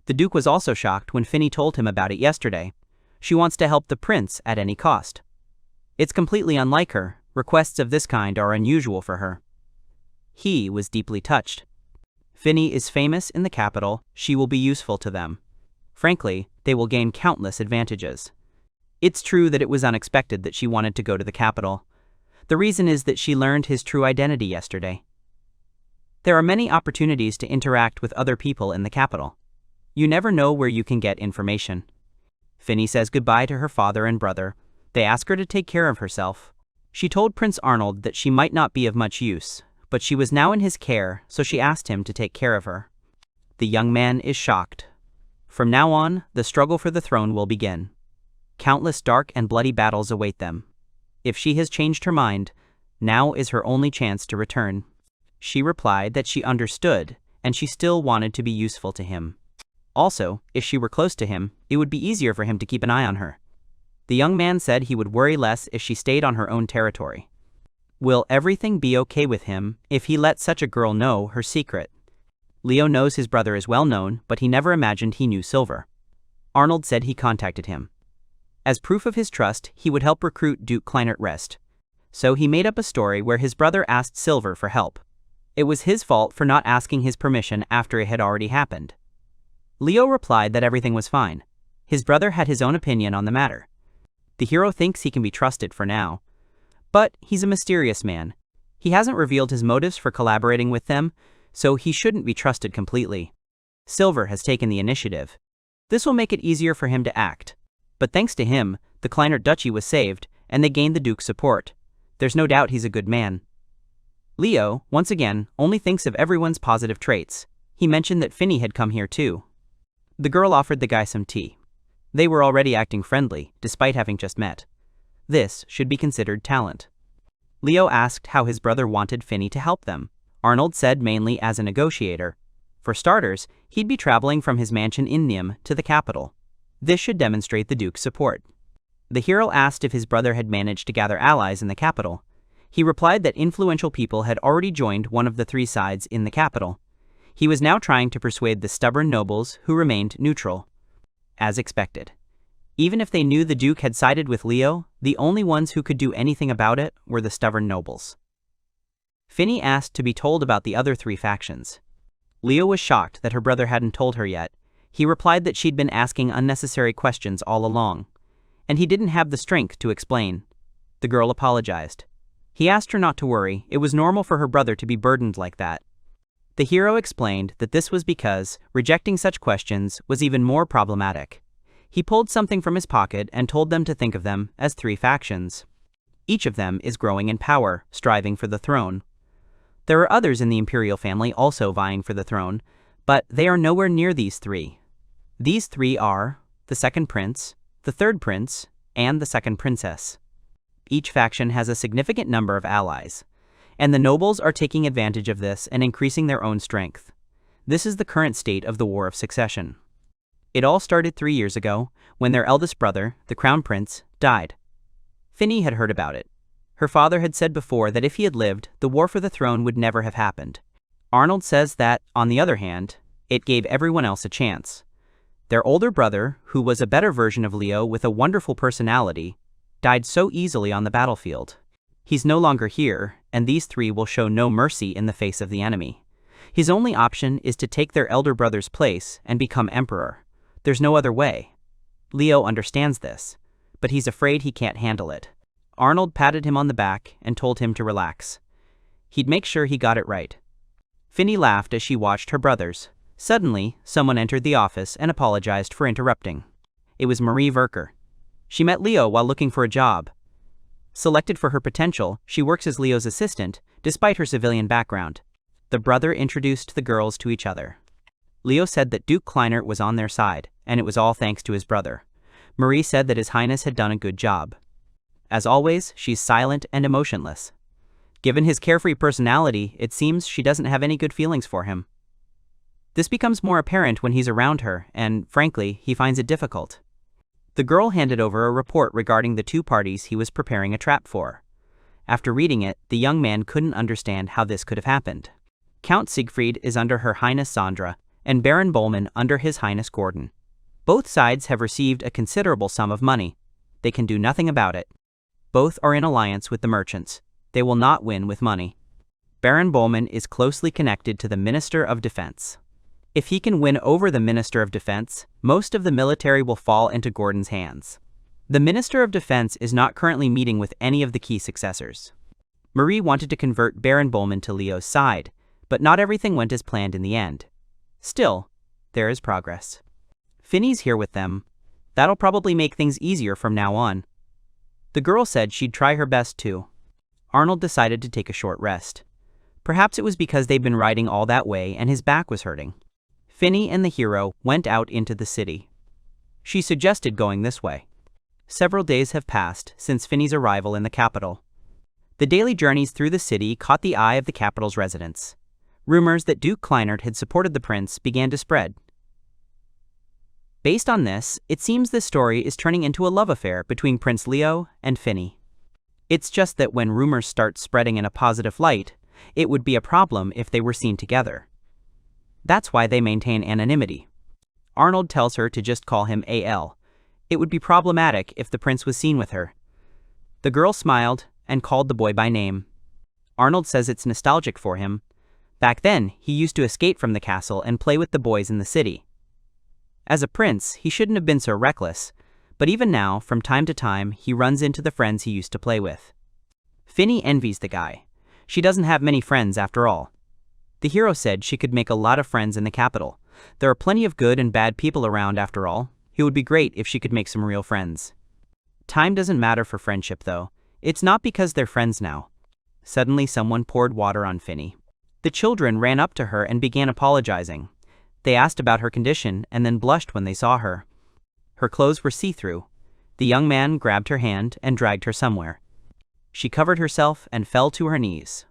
The Duke was also shocked when Finny told him about it yesterday. She wants to help the prince at any cost. It's completely unlike her. Requests of this kind are unusual for her. He was deeply touched. Finny is famous in the capital. She will be useful to them. Frankly, they will gain countless advantages. It's true that it was unexpected that she wanted to go to the capital. The reason is that she learned his true identity yesterday. There are many opportunities to interact with other people in the capital. You never know where you can get information. Finny says goodbye to her father and brother. They ask her to take care of herself. She told Prince Arnold that she might not be of much use, but she was now in his care, so she asked him to take care of her. The young man is shocked. From now on, the struggle for the throne will begin. Countless dark and bloody battles await them. If she has changed her mind, now is her only chance to return. She replied that she understood, and she still wanted to be useful to him. Also, if she were close to him, it would be easier for him to keep an eye on her. The young man said he would worry less if she stayed on her own territory. Will everything be okay with him if he lets such a girl know her secret? Leo knows his brother is well known, but he never imagined he knew Silver. Arnold said he contacted him. As proof of his trust, he would help recruit Duke Kleinert Rest. So he made up a story where his brother asked Silver for help. It was his fault for not asking his permission after it had already happened. Leo replied that everything was fine. His brother had his own opinion on the matter. The hero thinks he can be trusted for now. But he's a mysterious man. He hasn't revealed his motives for collaborating with them, so he shouldn't be trusted completely. Silver has taken the initiative. This will make it easier for him to act. But thanks to him, the Kleinert Duchy was saved, and they gained the Duke's support. There's no doubt he's a good man. Leo, once again, only thinks of everyone's positive traits. He mentioned that Finny had come here too. The girl offered the guy some tea. They were already acting friendly, despite having just met. This should be considered talent. Leo asked how his brother wanted Finny to help them. Arnold said mainly as a negotiator. For starters, he'd be traveling from his mansion in Nîmes to the capital. This should demonstrate the Duke's support. The hero asked if his brother had managed to gather allies in the capital. He replied that influential people had already joined one of the three sides in the capital. He was now trying to persuade the stubborn nobles who remained neutral. As expected. Even if they knew the Duke had sided with Leo, the only ones who could do anything about it were the stubborn nobles. Finny asked to be told about the other three factions. Leo was shocked that her brother hadn't told her yet. He replied that she'd been asking unnecessary questions all along, and he didn't have the strength to explain. The girl apologized. He asked her not to worry, it was normal for her brother to be burdened like that. The hero explained that this was because rejecting such questions was even more problematic. He pulled something from his pocket and told them to think of them as three factions. Each of them is growing in power, striving for the throne. There are others in the imperial family also vying for the throne, but they are nowhere near these three. These three are the second prince, the third prince, and the second princess. Each faction has a significant number of allies, and the nobles are taking advantage of this and increasing their own strength. This is the current state of the War of Succession. It all started 3 years ago, when their eldest brother, the crown prince, died. Finny had heard about it. Her father had said before that if he had lived, the war for the throne would never have happened. Arnold says that, on the other hand, it gave everyone else a chance. Their older brother, who was a better version of Leo with a wonderful personality, died so easily on the battlefield. He's no longer here, and these three will show no mercy in the face of the enemy. His only option is to take their elder brother's place and become emperor. There's no other way. Leo understands this, but he's afraid he can't handle it. Arnold patted him on the back and told him to relax. He'd make sure he got it right. Finny laughed as she watched her brothers. Suddenly, someone entered the office and apologized for interrupting. It was Marie Verker. She met Leo while looking for a job. Selected for her potential, she works as Leo's assistant, despite her civilian background. The brother introduced the girls to each other. Leo said that Duke Kleinert was on their side, and it was all thanks to his brother. Marie said that His Highness had done a good job. As always, she's silent and emotionless. Given his carefree personality, it seems she doesn't have any good feelings for him. This becomes more apparent when he's around her, and, frankly, he finds it difficult. The girl handed over a report regarding the two parties he was preparing a trap for. After reading it, the young man couldn't understand how this could have happened. Count Siegfried is under Her Highness Sandra, and Baron Bowman under His Highness Gordon. Both sides have received a considerable sum of money. They can do nothing about it. Both are in alliance with the merchants. They will not win with money. Baron Bowman is closely connected to the Minister of Defense. If he can win over the Minister of Defense, most of the military will fall into Gordon's hands. The Minister of Defense is not currently meeting with any of the key successors. Marie wanted to convert Baron Bowman to Leo's side, but not everything went as planned in the end. Still, there is progress. Finny's here with them. That'll probably make things easier from now on. The girl said she'd try her best too. Arnold decided to take a short rest. Perhaps it was because they'd been riding all that way and his back was hurting. Finny and the hero went out into the city. She suggested going this way. Several days have passed since Finny's arrival in the capital. The daily journeys through the city caught the eye of the capital's residents. Rumors that Duke Kleinert had supported the prince began to spread. Based on this, it seems this story is turning into a love affair between Prince Leo and Finny. It's just that when rumors start spreading in a positive light, it would be a problem if they were seen together. That's why they maintain anonymity. Arnold tells her to just call him AL. It would be problematic if the prince was seen with her. The girl smiled and called the boy by name. Arnold says it's nostalgic for him. Back then, he used to escape from the castle and play with the boys in the city. As a prince, he shouldn't have been so reckless, but even now, from time to time, he runs into the friends he used to play with. Finny envies the guy. She doesn't have many friends after all. The hero said she could make a lot of friends in the capital. There are plenty of good and bad people around after all. It would be great if she could make some real friends. Time doesn't matter for friendship though. It's not because they're friends now. Suddenly someone poured water on Finny. The children ran up to her and began apologizing. They asked about her condition and then blushed when they saw her. Her clothes were see-through. The young man grabbed her hand and dragged her somewhere. She covered herself and fell to her knees.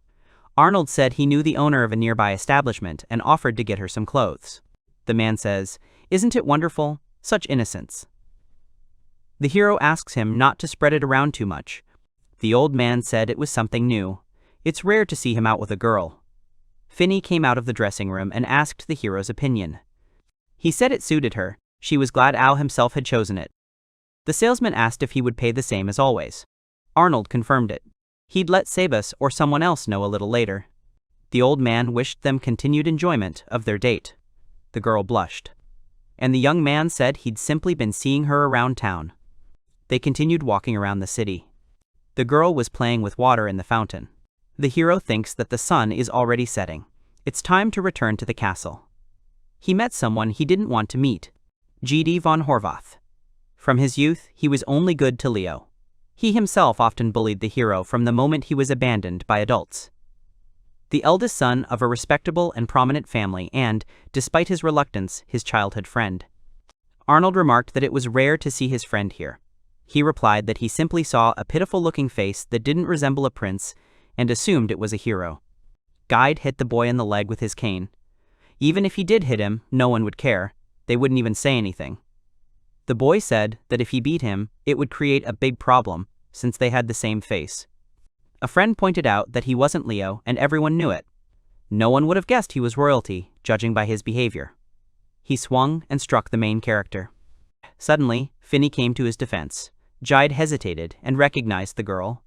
Arnold said he knew the owner of a nearby establishment and offered to get her some clothes. The man says, "Isn't it wonderful? Such innocence." The hero asks him not to spread it around too much. The old man said it was something new. It's rare to see him out with a girl. Finny came out of the dressing room and asked the hero's opinion. He said it suited her. She was glad Al himself had chosen it. The salesman asked if he would pay the same as always. Arnold confirmed it. He'd let Sabas or someone else know a little later. The old man wished them continued enjoyment of their date. The girl blushed. And the young man said he'd simply been seeing her around town. They continued walking around the city. The girl was playing with water in the fountain. The hero thinks that the sun is already setting. It's time to return to the castle. He met someone he didn't want to meet. G.D. von Horvath. From his youth, he was only good to Leo. He himself often bullied the hero from the moment he was abandoned by adults. The eldest son of a respectable and prominent family and, despite his reluctance, his childhood friend. Arnold remarked that it was rare to see his friend here. He replied that he simply saw a pitiful-looking face that didn't resemble a prince and assumed it was a hero. Guide hit the boy in the leg with his cane. Even if he did hit him, no one would care. They wouldn't even say anything. The boy said that if he beat him, it would create a big problem, since they had the same face. A friend pointed out that he wasn't Leo, and everyone knew it. No one would have guessed he was royalty, judging by his behavior. He swung and struck the main character. Suddenly, Finny came to his defense. Jide hesitated and recognized the girl.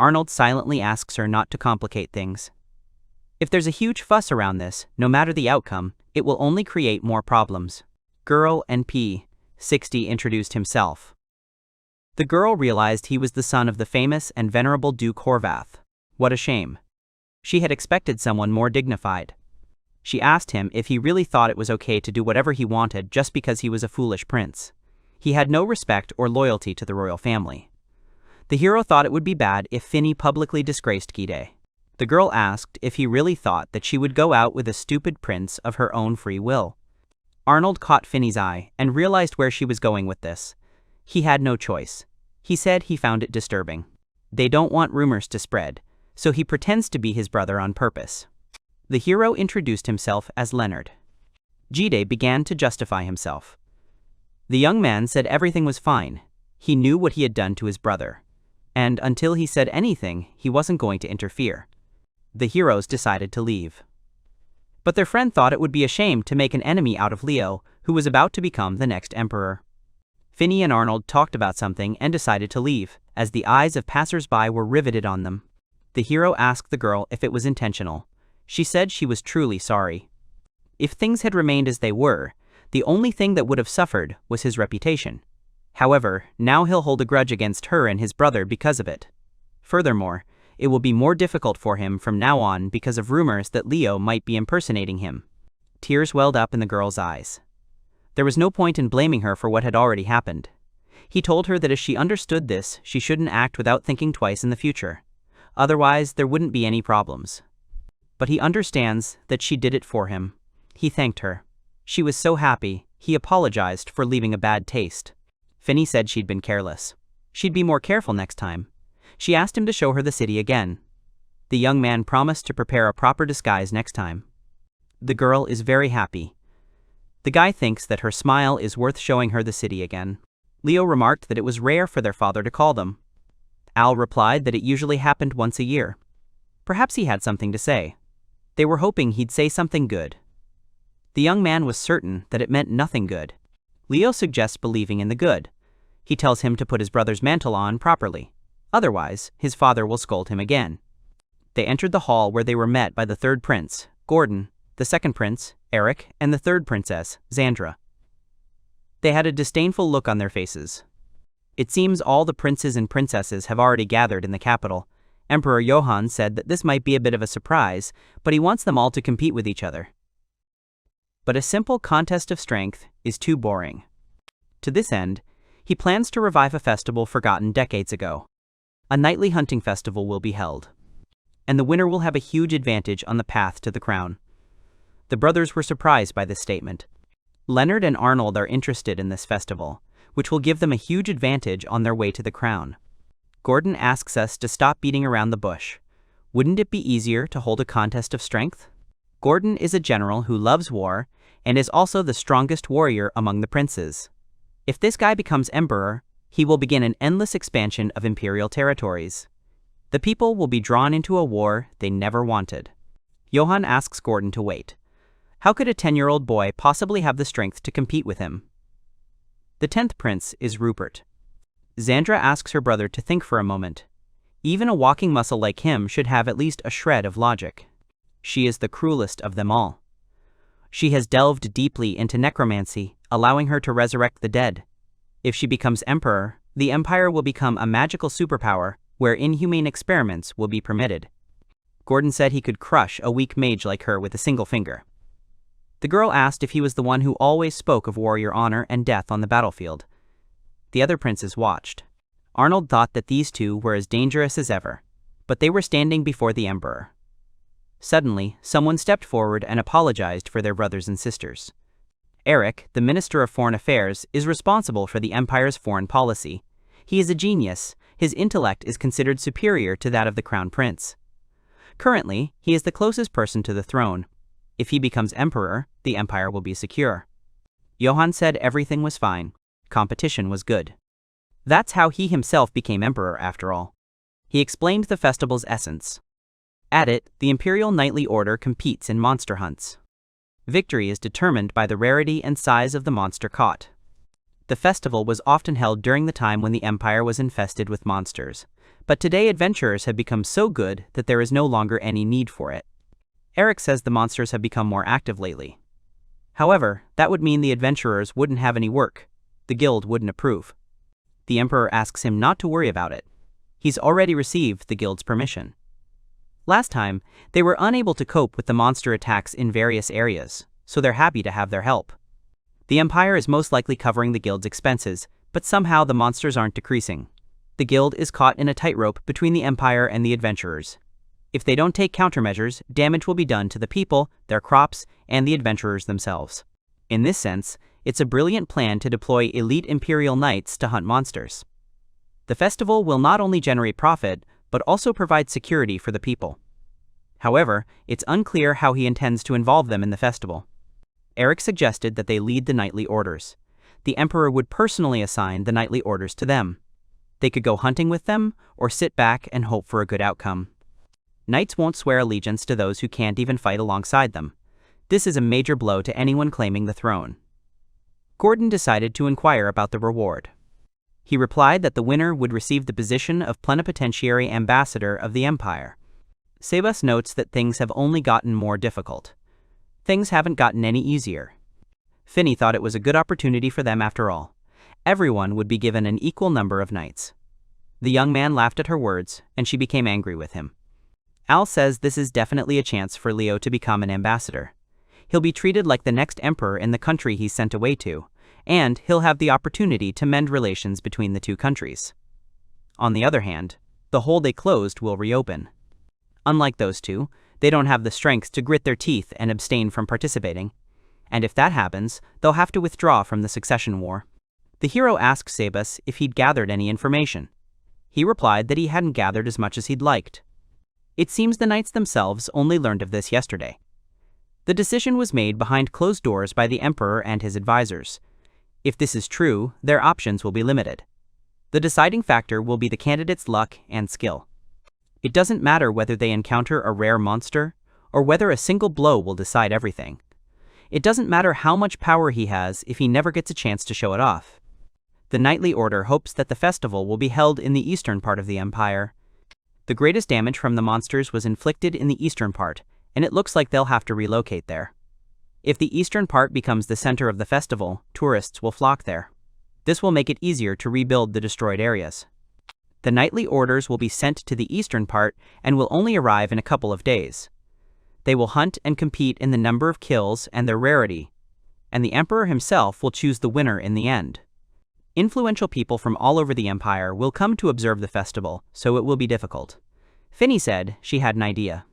Arnold silently asks her not to complicate things. If there's a huge fuss around this, no matter the outcome, it will only create more problems. Girl and P60 introduced himself. The girl realized he was the son of the famous and venerable Duke Horvath. What a shame. She had expected someone more dignified. She asked him if he really thought it was okay to do whatever he wanted just because he was a foolish prince. He had no respect or loyalty to the royal family. The hero thought it would be bad if Finny publicly disgraced Kage. The girl asked if he really thought that she would go out with a stupid prince of her own free will. Arnold caught Finny's eye and realized where she was going with this. He had no choice. He said he found it disturbing. They don't want rumors to spread, so he pretends to be his brother on purpose. The hero introduced himself as Leonard. Jide began to justify himself. The young man said everything was fine. He knew what he had done to his brother. And until he said anything, he wasn't going to interfere. The heroes decided to leave. But their friend thought it would be a shame to make an enemy out of Leo, who was about to become the next emperor. Finny and Arnold talked about something and decided to leave, as the eyes of passers-by were riveted on them. The hero asked the girl if it was intentional. She said she was truly sorry. If things had remained as they were, the only thing that would have suffered was his reputation. However, now he'll hold a grudge against her and his brother because of it. Furthermore, it will be more difficult for him from now on because of rumors that Leo might be impersonating him. Tears welled up in the girl's eyes. There was no point in blaming her for what had already happened. He told her that if she understood this, she shouldn't act without thinking twice in the future. Otherwise, there wouldn't be any problems. But he understands that she did it for him. He thanked her. She was so happy, he apologized for leaving a bad taste. Finny said she'd been careless. She'd be more careful next time. She asked him to show her the city again. The young man promised to prepare a proper disguise next time. The girl is very happy. The guy thinks that her smile is worth showing her the city again. Leo remarked that it was rare for their father to call them. Al replied that it usually happened once a year. Perhaps he had something to say. They were hoping he'd say something good. The young man was certain that it meant nothing good. Leo suggests believing in the good. He tells him to put his brother's mantle on properly. Otherwise, his father will scold him again. They entered the hall where they were met by the third prince, Gordon, the second prince, Eric, and the third princess, Xandra. They had a disdainful look on their faces. It seems all the princes and princesses have already gathered in the capital. Emperor Johann said that this might be a bit of a surprise, but he wants them all to compete with each other. But a simple contest of strength is too boring. To this end, he plans to revive a festival forgotten decades ago. A nightly hunting festival will be held, and the winner will have a huge advantage on the path to the crown. The brothers were surprised by this statement. Leonard and Arnold are interested in this festival, which will give them a huge advantage on their way to the crown. Gordon asks us to stop beating around the bush. Wouldn't it be easier to hold a contest of strength? Gordon is a general who loves war and is also the strongest warrior among the princes. If this guy becomes emperor, he will begin an endless expansion of imperial territories. The people will be drawn into a war they never wanted. Johann asks Gordon to wait. How could a 10-year-old boy possibly have the strength to compete with him? The 10th prince is Rupert. Xandra asks her brother to think for a moment. Even a walking muscle like him should have at least a shred of logic. She is the cruelest of them all. She has delved deeply into necromancy, allowing her to resurrect the dead. If she becomes emperor, the empire will become a magical superpower where inhumane experiments will be permitted. Gordon said he could crush a weak mage like her with a single finger. The girl asked if he was the one who always spoke of warrior honor and death on the battlefield. The other princes watched. Arnold thought that these two were as dangerous as ever, but they were standing before the emperor. Suddenly, someone stepped forward and apologized for their brothers and sisters. Eric, the Minister of Foreign Affairs, is responsible for the empire's foreign policy. He is a genius. His intellect is considered superior to that of the crown prince. Currently, he is the closest person to the throne. If he becomes emperor, the empire will be secure. Johann said everything was fine. Competition was good. That's how he himself became emperor, after all. He explained the festival's essence. At it, the Imperial Knightly Order competes in monster hunts. Victory is determined by the rarity and size of the monster caught. The festival was often held during the time when the Empire was infested with monsters, but today adventurers have become so good that there is no longer any need for it. Eric says the monsters have become more active lately. However, that would mean the adventurers wouldn't have any work. The guild wouldn't approve. The Emperor asks him not to worry about it. He's already received the guild's permission. Last time, they were unable to cope with the monster attacks in various areas, so they're happy to have their help. The Empire is most likely covering the guild's expenses, but somehow the monsters aren't decreasing. The guild is caught in a tightrope between the Empire and the adventurers. If they don't take countermeasures, damage will be done to the people, their crops, and the adventurers themselves. In this sense, it's a brilliant plan to deploy elite Imperial Knights to hunt monsters. The festival will not only generate profit, but also provide security for the people. However, it's unclear how he intends to involve them in the festival. Eric suggested that they lead the knightly orders. The Emperor would personally assign the knightly orders to them. They could go hunting with them, or sit back and hope for a good outcome. Knights won't swear allegiance to those who can't even fight alongside them. This is a major blow to anyone claiming the throne. Gordon decided to inquire about the reward. He replied that the winner would receive the position of plenipotentiary ambassador of the Empire. Sebas notes that things have only gotten more difficult. Things haven't gotten any easier. Finney thought it was a good opportunity for them after all. Everyone would be given an equal number of knights. The young man laughed at her words, and she became angry with him. Al says this is definitely a chance for Leo to become an ambassador. He'll be treated like the next emperor in the country he's sent away to, and he'll have the opportunity to mend relations between the two countries. On the other hand, the hole they closed will reopen. Unlike those two, they don't have the strength to grit their teeth and abstain from participating. And if that happens, they'll have to withdraw from the succession war. The hero asked Sebas if he'd gathered any information. He replied that he hadn't gathered as much as he'd liked. It seems the knights themselves only learned of this yesterday. The decision was made behind closed doors by the emperor and his advisors. If this is true, their options will be limited. The deciding factor will be the candidate's luck and skill. It doesn't matter whether they encounter a rare monster, or whether a single blow will decide everything. It doesn't matter how much power he has if he never gets a chance to show it off. The Knightly Order hopes that the festival will be held in the eastern part of the empire. The greatest damage from the monsters was inflicted in the eastern part, and it looks like they'll have to relocate there. If the eastern part becomes the center of the festival, tourists will flock there. This will make it easier to rebuild the destroyed areas. The Knightly Orders will be sent to the eastern part and will only arrive in a couple of days. They will hunt and compete in the number of kills and their rarity, and the Emperor himself will choose the winner in the end. Influential people from all over the Empire will come to observe the festival, so it will be difficult. Finny said she had an idea.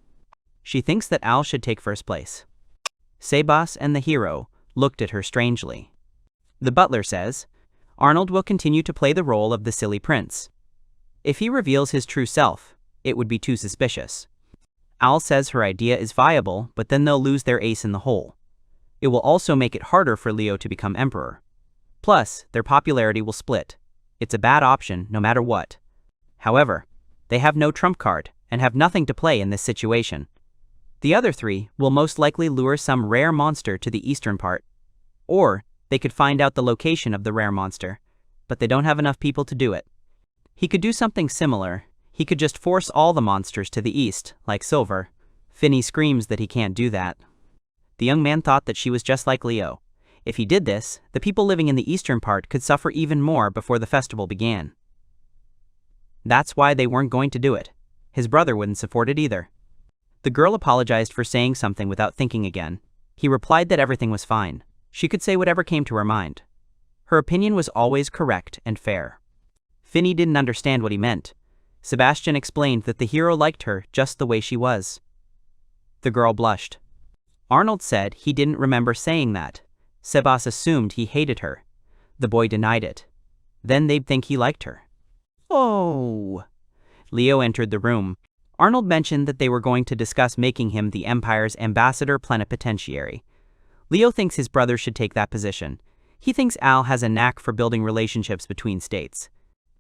She thinks that Al should take first place. Sebas and the hero looked at her strangely. The butler says, Arnold will continue to play the role of the silly prince. If he reveals his true self, it would be too suspicious. Al says her idea is viable, but then they'll lose their ace in the hole. It will also make it harder for Leo to become emperor. Plus, their popularity will split. It's a bad option no matter what. However, they have no trump card and have nothing to play in this situation. The other three will most likely lure some rare monster to the eastern part. Or, they could find out the location of the rare monster, but they don't have enough people to do it. He could do something similar. He could just force all the monsters to the east, like Silver. Finny screams that he can't do that. The young man thought that she was just like Leo. If he did this, the people living in the eastern part could suffer even more before the festival began. That's why they weren't going to do it. His brother wouldn't support it either. The girl apologized for saying something without thinking again. He replied that everything was fine. She could say whatever came to her mind. Her opinion was always correct and fair. Finny didn't understand what he meant. Sebastian explained that the hero liked her just the way she was. The girl blushed. Arnold said he didn't remember saying that. Sebas assumed he hated her. The boy denied it. Then they'd think he liked her. Oh! Leo entered the room. Arnold mentioned that they were going to discuss making him the Empire's ambassador plenipotentiary. Leo thinks his brother should take that position. He thinks Al has a knack for building relationships between states.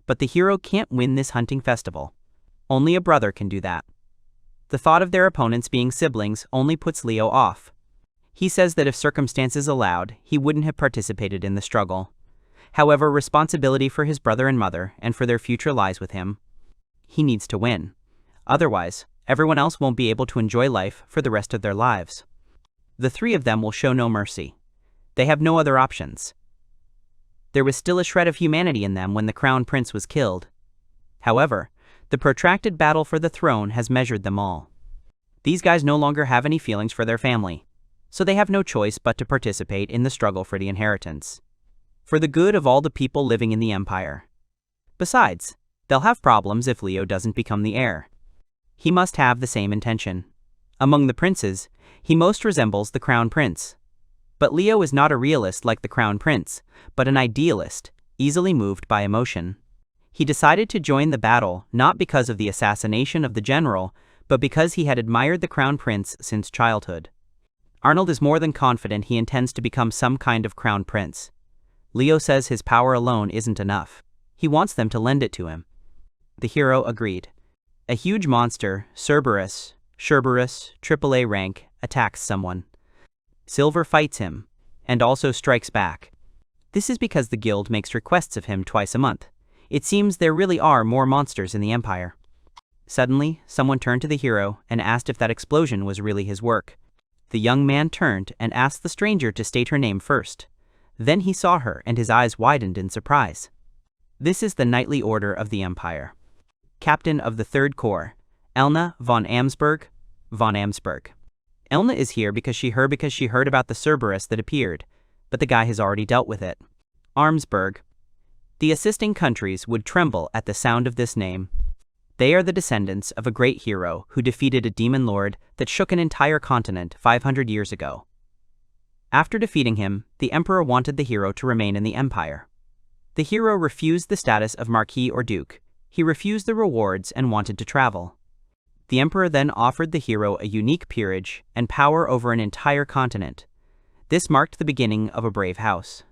But the hero can't win this hunting festival. Only a brother can do that. The thought of their opponents being siblings only puts Leo off. He says that if circumstances allowed, he wouldn't have participated in the struggle. However, responsibility for his brother and mother and for their future lies with him. He needs to win. Otherwise, everyone else won't be able to enjoy life for the rest of their lives. The three of them will show no mercy. They have no other options. There was still a shred of humanity in them when the crown prince was killed. However, the protracted battle for the throne has measured them all. These guys no longer have any feelings for their family, so they have no choice but to participate in the struggle for the inheritance. For the good of all the people living in the empire. Besides, they'll have problems if Leo doesn't become the heir. He must have the same intention. Among the princes, he most resembles the crown prince. But Leo is not a realist like the crown prince, but an idealist, easily moved by emotion. He decided to join the battle not because of the assassination of the general, but because he had admired the crown prince since childhood. Arnold is more than confident he intends to become some kind of crown prince. Leo says his power alone isn't enough. He wants them to lend it to him. The hero agreed. A huge monster, Cerberus, AAA rank, attacks someone. Silver fights him, and also strikes back. This is because the guild makes requests of him twice a month. It seems there really are more monsters in the Empire. Suddenly, someone turned to the hero and asked if that explosion was really his work. The young man turned and asked the stranger to state her name first. Then he saw her and his eyes widened in surprise. This is the Knightly Order of the Empire. Captain of the 3rd Corps, Elna von Amsberg. Elna is here because she heard about the Cerberus that appeared, but the guy has already dealt with it. Armsburg. The assisting countries would tremble at the sound of this name. They are the descendants of a great hero who defeated a demon lord that shook an entire continent 500 years ago. After defeating him, the emperor wanted the hero to remain in the empire. The hero refused the status of marquis or duke. He refused the rewards and wanted to travel. The emperor then offered the hero a unique peerage and power over an entire continent. This marked the beginning of a brave house.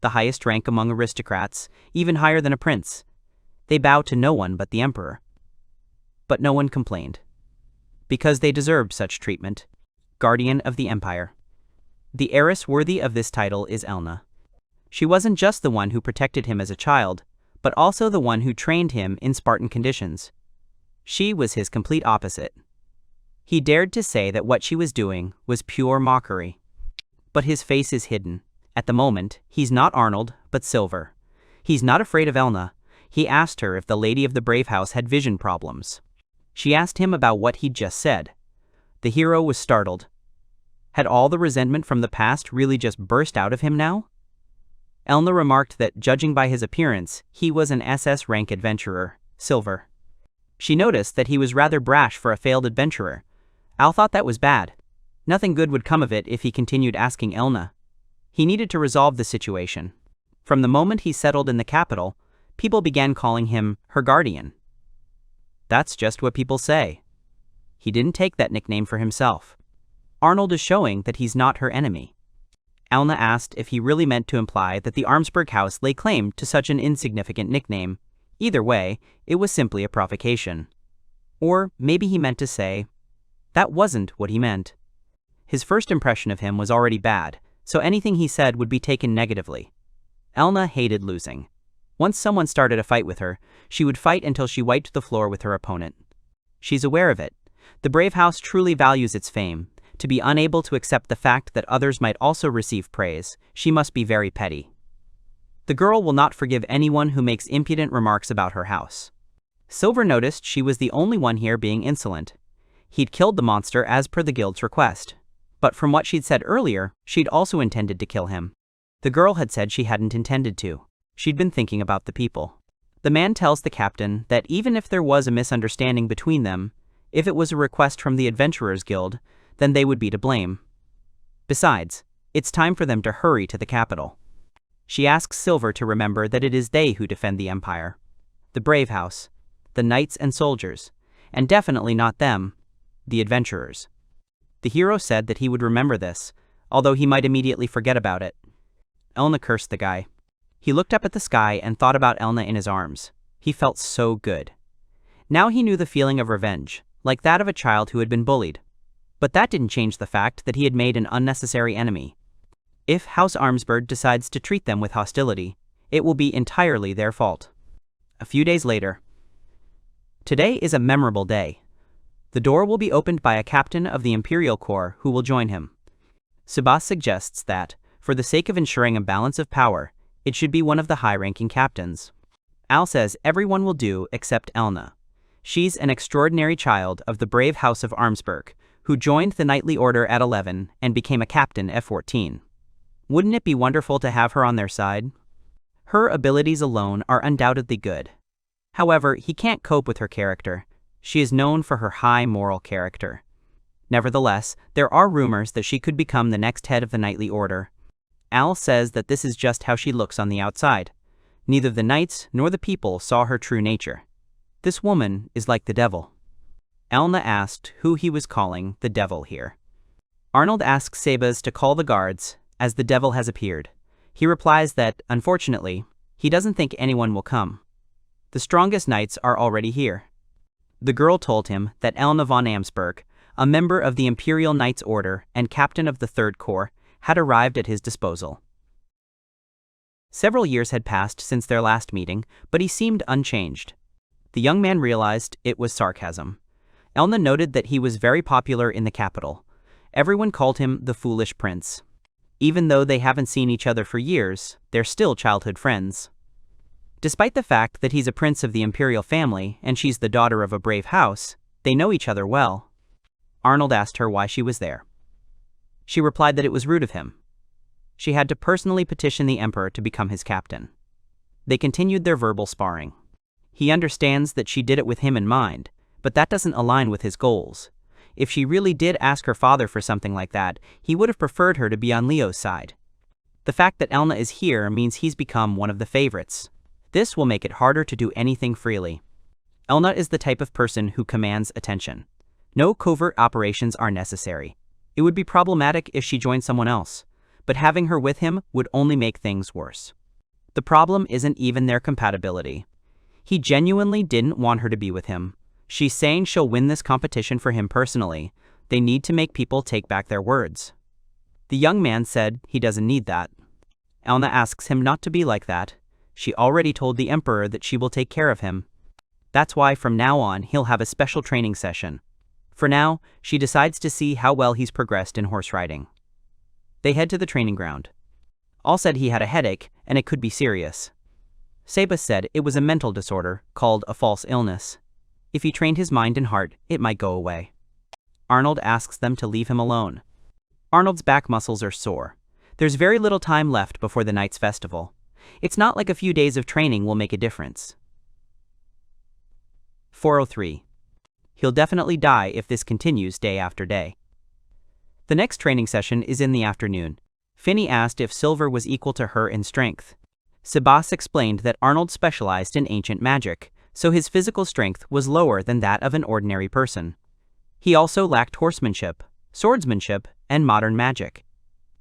The highest rank among aristocrats, even higher than a prince. They bow to no one but the emperor. But no one complained. Because they deserved such treatment. Guardian of the Empire. The heiress worthy of this title is Elna. She wasn't just the one who protected him as a child, but also the one who trained him in Spartan conditions. She was his complete opposite. He dared to say that what she was doing was pure mockery. But his face is hidden. At the moment, he's not Arnold, but Silver. He's not afraid of Elna. He asked her if the lady of the brave house had vision problems. She asked him about what he'd just said. The hero was startled. Had all the resentment from the past really just burst out of him now? Elna remarked that, judging by his appearance, he was an SS rank adventurer, Silver. She noticed that he was rather brash for a failed adventurer. Al thought that was bad. Nothing good would come of it if he continued asking Elna. He needed to resolve the situation. From the moment he settled in the capital, people began calling him her guardian. That's just what people say. He didn't take that nickname for himself. Arnold is showing that he's not her enemy. Elna asked if he really meant to imply that the Armsburg house lay claim to such an insignificant nickname. Either way, it was simply a provocation. Or maybe he meant to say, that wasn't what he meant. His first impression of him was already bad, so anything he said would be taken negatively. Elna hated losing. Once someone started a fight with her, she would fight until she wiped the floor with her opponent. She's aware of it. The brave house truly values its fame. To be unable to accept the fact that others might also receive praise, she must be very petty. The girl will not forgive anyone who makes impudent remarks about her house. Silver noticed she was the only one here being insolent. He'd killed the monster as per the guild's request. But from what she'd said earlier, she'd also intended to kill him. The girl had said she hadn't intended to. She'd been thinking about the people. The man tells the captain that even if there was a misunderstanding between them, if it was a request from the Adventurers Guild, then they would be to blame. Besides, it's time for them to hurry to the capital. She asks Silver to remember that it is they who defend the Empire. The brave house, the knights and soldiers, and definitely not them, the adventurers. The hero said that he would remember this, although he might immediately forget about it. Elna cursed the guy. He looked up at the sky and thought about Elna in his arms. He felt so good. Now he knew the feeling of revenge, like that of a child who had been bullied. But that didn't change the fact that he had made an unnecessary enemy. If House Armsburg decides to treat them with hostility, it will be entirely their fault. A few days later. Today is a memorable day. The door will be opened by a captain of the Imperial Corps who will join him. Subas suggests that, for the sake of ensuring a balance of power, it should be one of the high-ranking captains. Al says everyone will do except Elna. She's an extraordinary child of the brave House of Armsburg, who joined the Knightly Order at 11 and became a captain at 14. Wouldn't it be wonderful to have her on their side? Her abilities alone are undoubtedly good. However, he can't cope with her character. She is known for her high moral character. Nevertheless, there are rumors that she could become the next head of the Knightly Order. Al says that this is just how she looks on the outside. Neither the knights nor the people saw her true nature. This woman is like the devil. Elna asked who he was calling the devil here. Arnold asks Sebas to call the guards, as the devil has appeared. He replies that, unfortunately, he doesn't think anyone will come. The strongest knights are already here. The girl told him that Elna von Amsberg, a member of the Imperial Knights Order and captain of the Third Corps, had arrived at his disposal. Several years had passed since their last meeting, but he seemed unchanged. The young man realized it was sarcasm. Elna noted that he was very popular in the capital. Everyone called him the Foolish Prince. Even though they haven't seen each other for years, they're still childhood friends. Despite the fact that he's a prince of the imperial family and she's the daughter of a brave house, they know each other well. Arnold asked her why she was there. She replied that it was rude of him. She had to personally petition the emperor to become his captain. They continued their verbal sparring. He understands that she did it with him in mind, but that doesn't align with his goals. If she really did ask her father for something like that, he would have preferred her to be on Leo's side. The fact that Elna is here means he's become one of the favorites. This will make it harder to do anything freely. Elna is the type of person who commands attention. No covert operations are necessary. It would be problematic if she joined someone else, but having her with him would only make things worse. The problem isn't even their compatibility. He genuinely didn't want her to be with him. She's saying she'll win this competition for him personally. They need to make people take back their words. The young man said he doesn't need that. Elna asks him not to be like that. She already told the emperor that she will take care of him. That's why from now on he'll have a special training session. For now, she decides to see how well he's progressed in horse riding. They head to the training ground. All said he had a headache, and it could be serious. Sebas said it was a mental disorder, called a false illness. If he trained his mind and heart, it might go away. Arnold asks them to leave him alone. Arnold's back muscles are sore. There's very little time left before the night's festival. It's not like a few days of training will make a difference. 403. He'll definitely die if this continues day after day. The next training session is in the afternoon. Finny asked if Silver was equal to her in strength. Sebas explained that Arnold specialized in ancient magic, so his physical strength was lower than that of an ordinary person. He also lacked horsemanship, swordsmanship, and modern magic.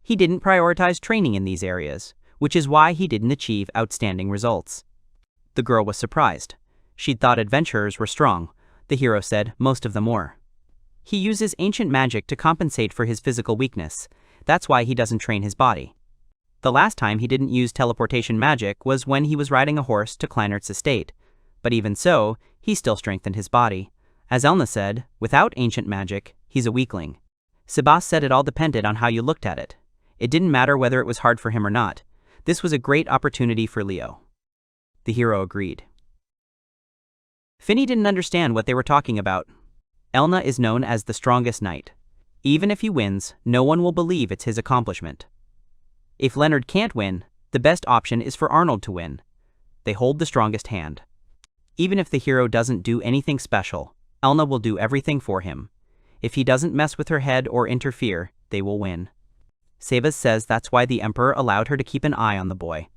He didn't prioritize training in these areas, which is why he didn't achieve outstanding results. The girl was surprised. She'd thought adventurers were strong. The hero said most of them were. He uses ancient magic to compensate for his physical weakness. That's why he doesn't train his body. The last time he didn't use teleportation magic was when he was riding a horse to Kleinert's estate. But even so, he still strengthened his body. As Elna said, without ancient magic, he's a weakling. Sebas said it all depended on how you looked at it. It didn't matter whether it was hard for him or not. This was a great opportunity for Leo. The hero agreed. Finny didn't understand what they were talking about. Elna is known as the strongest knight. Even if he wins, no one will believe it's his accomplishment. If Leonard can't win, the best option is for Arnold to win. They hold the strongest hand. Even if the hero doesn't do anything special, Elna will do everything for him. If he doesn't mess with her head or interfere, they will win. Sebas says that's why the emperor allowed her to keep an eye on the boy.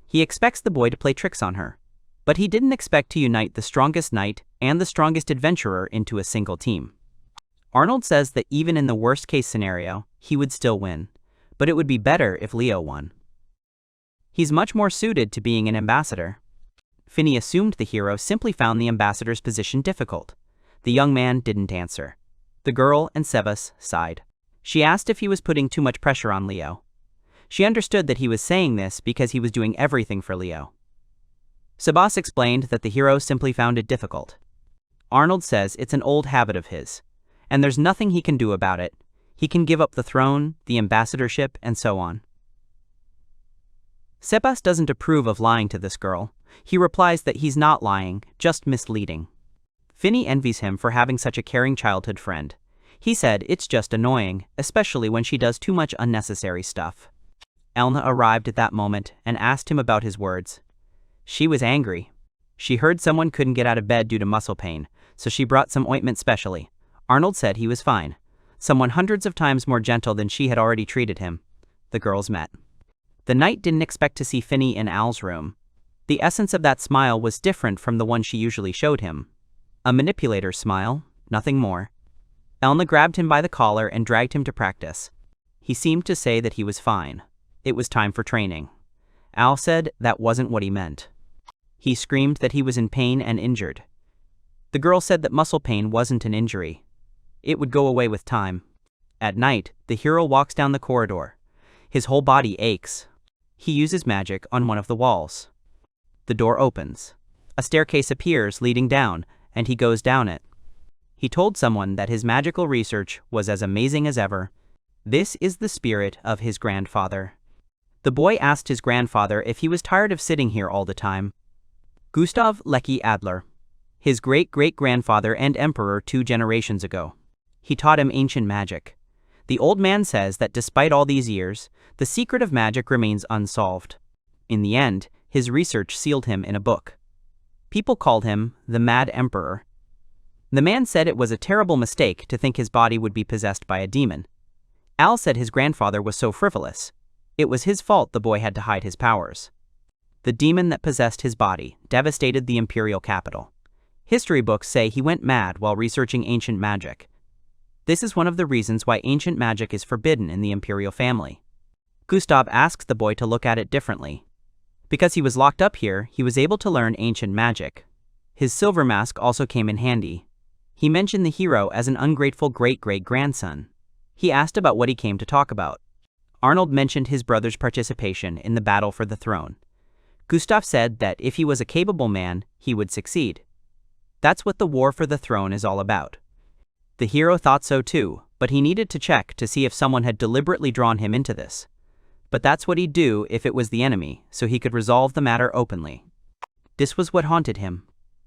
He expects the boy to play tricks on her. But he didn't expect to unite the strongest knight and the strongest adventurer into a single team. Arnold says that even in the worst-case scenario, he would still win, but it would be better if Leo won. He's much more suited to being an ambassador. Finny assumed the hero simply found the ambassador's position difficult. The young man didn't answer. The girl and Sebas sighed. She asked if he was putting too much pressure on Leo. She understood that he was saying this because he was doing everything for Leo. Sebas explained that the hero simply found it difficult. Arnold says it's an old habit of his, and there's nothing he can do about it. He can give up the throne, the ambassadorship, and so on. Sebas doesn't approve of lying to this girl. He replies that he's not lying, just misleading. Finny envies him for having such a caring childhood friend. He said it's just annoying, especially when she does too much unnecessary stuff. Elna arrived at that moment and asked him about his words. She was angry. She heard someone couldn't get out of bed due to muscle pain, so she brought some ointment specially. Arnold said he was fine. Someone hundreds of times more gentle than she had already treated him. The girls met. The knight didn't expect to see Finny in Al's room. The essence of that smile was different from the one she usually showed him. A manipulator's smile, nothing more. Elna grabbed him by the collar and dragged him to practice. He seemed to say that he was fine. It was time for training. Al said that wasn't what he meant. He screamed that he was in pain and injured. The girl said that muscle pain wasn't an injury. It would go away with time. At night, the hero walks down the corridor. His whole body aches. He uses magic on one of the walls. The door opens. A staircase appears leading down, and he goes down it. He told someone that his magical research was as amazing as ever. This is the spirit of his grandfather. The boy asked his grandfather if he was tired of sitting here all the time. Gustav Lakes Adler, his great-great-grandfather and emperor 2 generations ago. He taught him ancient magic. The old man says that despite all these years, the secret of magic remains unsolved. In the end, his research sealed him in a book. People called him the Mad Emperor. The man said it was a terrible mistake to think his body would be possessed by a demon. Al said his grandfather was so frivolous. It was his fault the boy had to hide his powers. The demon that possessed his body devastated the imperial capital. History books say he went mad while researching ancient magic. This is one of the reasons why ancient magic is forbidden in the imperial family. Gustav asks the boy to look at it differently. Because he was locked up here, he was able to learn ancient magic. His silver mask also came in handy. He mentioned the hero as an ungrateful great-great-grandson. He asked about what he came to talk about. Arnold mentioned his brother's participation in the battle for the throne. Gustav said that if he was a capable man, he would succeed. That's what the war for the throne is all about. The hero thought so too, but he needed to check to see if someone had deliberately drawn him into this. But that's what he'd do if it was the enemy, so he could resolve the matter openly. This was what haunted him.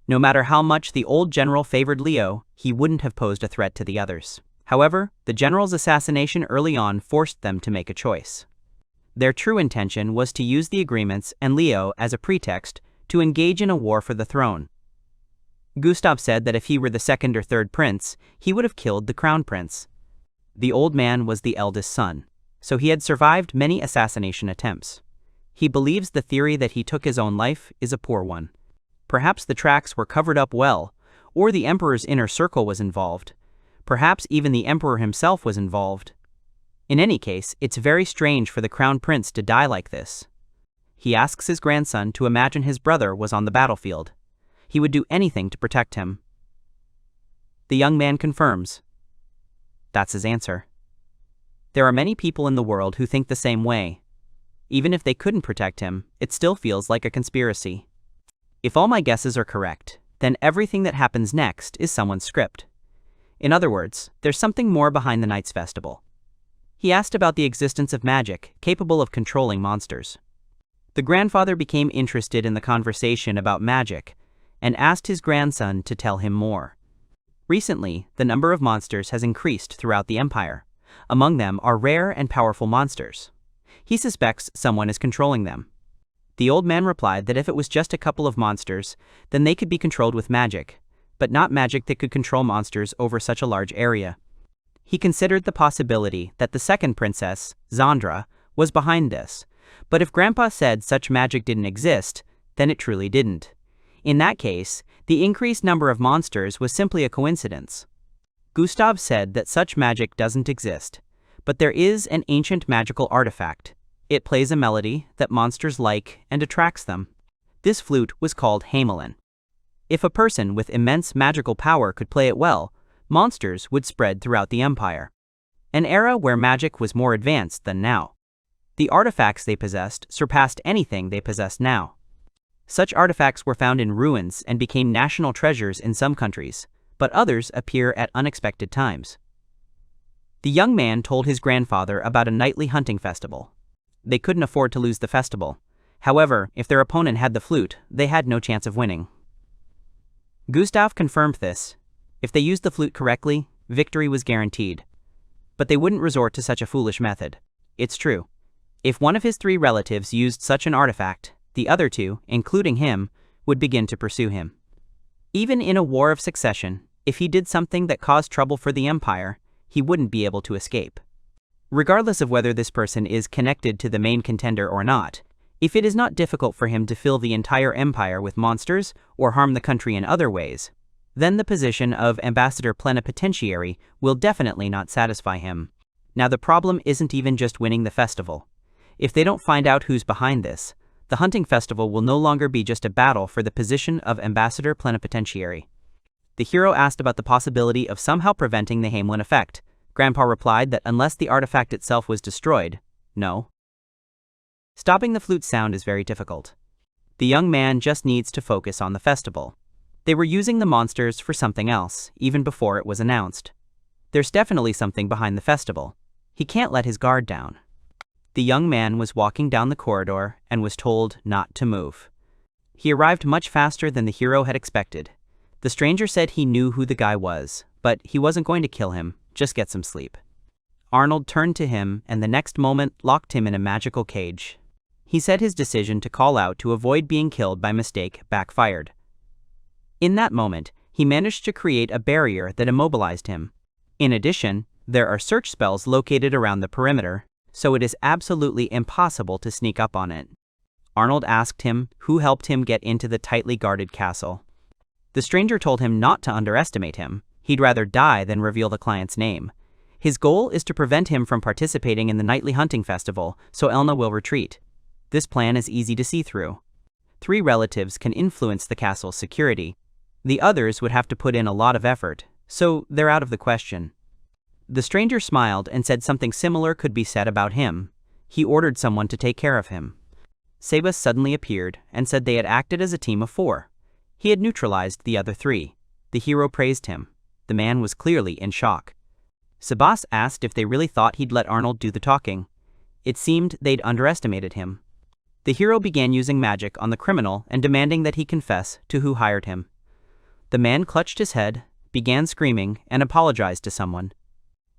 No matter how much the old general favored Leo, he wouldn't have posed a threat to the others. However, the general's assassination early on forced them to make a choice. Their true intention was to use the agreements and Leo as a pretext to engage in a war for the throne. Gustav said that if he were the second or third prince, he would have killed the crown prince. The old man was the eldest son, so he had survived many assassination attempts. He believes the theory that he took his own life is a poor one. Perhaps the tracks were covered up well, or the emperor's inner circle was involved. Perhaps even the emperor himself was involved. In any case, it's very strange for the crown prince to die like this. He asks his grandson to imagine his brother was on the battlefield. He would do anything to protect him. The young man confirms. That's his answer. There are many people in the world who think the same way. Even if they couldn't protect him, it still feels like a conspiracy. If all my guesses are correct, then everything that happens next is someone's script. In other words, there's something more behind the Knight's Festival. He asked about the existence of magic capable of controlling monsters. The grandfather became interested in the conversation about magic and asked his grandson to tell him more. Recently, the number of monsters has increased throughout the empire. Among them are rare and powerful monsters. He suspects someone is controlling them. The old man replied that if it was just a couple of monsters, then they could be controlled with magic, but not magic that could control monsters over such a large area. He considered the possibility that the second princess, Zandra, was behind this, but if Grandpa said such magic didn't exist, then it truly didn't. In that case, the increased number of monsters was simply a coincidence. Gustav said that such magic doesn't exist, but there is an ancient magical artifact. It plays a melody that monsters like and attracts them. This flute was called Hamelin. If a person with immense magical power could play it well, monsters would spread throughout the empire. An era where magic was more advanced than now. The artifacts they possessed surpassed anything they possess now. Such artifacts were found in ruins and became national treasures in some countries, but others appear at unexpected times. The young man told his grandfather about a nightly hunting festival. They couldn't afford to lose the festival. However, if their opponent had the flute, they had no chance of winning. Gustav confirmed this. If they used the flute correctly, victory was guaranteed. But they wouldn't resort to such a foolish method. It's true. If one of his 3 relatives used such an artifact, the other 2, including him, would begin to pursue him. Even in a war of succession, if he did something that caused trouble for the empire, he wouldn't be able to escape. Regardless of whether this person is connected to the main contender or not, if it is not difficult for him to fill the entire empire with monsters or harm the country in other ways, then the position of ambassador plenipotentiary will definitely not satisfy him. Now the problem isn't even just winning the festival. If they don't find out who's behind this, the hunting festival will no longer be just a battle for the position of ambassador plenipotentiary. The hero asked about the possibility of somehow preventing the Hamelin effect. Grandpa replied that unless the artifact itself was destroyed, no. Stopping the flute sound is very difficult. The young man just needs to focus on the festival. They were using the monsters for something else, even before it was announced. There's definitely something behind the festival. He can't let his guard down. The young man was walking down the corridor and was told not to move. He arrived much faster than the hero had expected. The stranger said he knew who the guy was, but he wasn't going to kill him, just get some sleep. Arnold turned to him and the next moment locked him in a magical cage. He said his decision to call out to avoid being killed by mistake backfired. In that moment, he managed to create a barrier that immobilized him. In addition, there are search spells located around the perimeter, so it is absolutely impossible to sneak up on it. Arnold asked him who helped him get into the tightly guarded castle. The stranger told him not to underestimate him. He'd rather die than reveal the client's name. His goal is to prevent him from participating in the nightly hunting festival, so Elna will retreat. This plan is easy to see through. 3 relatives can influence the castle's security. The others would have to put in a lot of effort, so they're out of the question. The stranger smiled and said something similar could be said about him. He ordered someone to take care of him. Sebas suddenly appeared and said they had acted as a team of 4. He had neutralized the other 3. The hero praised him. The man was clearly in shock. Sebas asked if they really thought he'd let Arnold do the talking. It seemed they'd underestimated him. The hero began using magic on the criminal and demanding that he confess to who hired him. The man clutched his head, began screaming, and apologized to someone.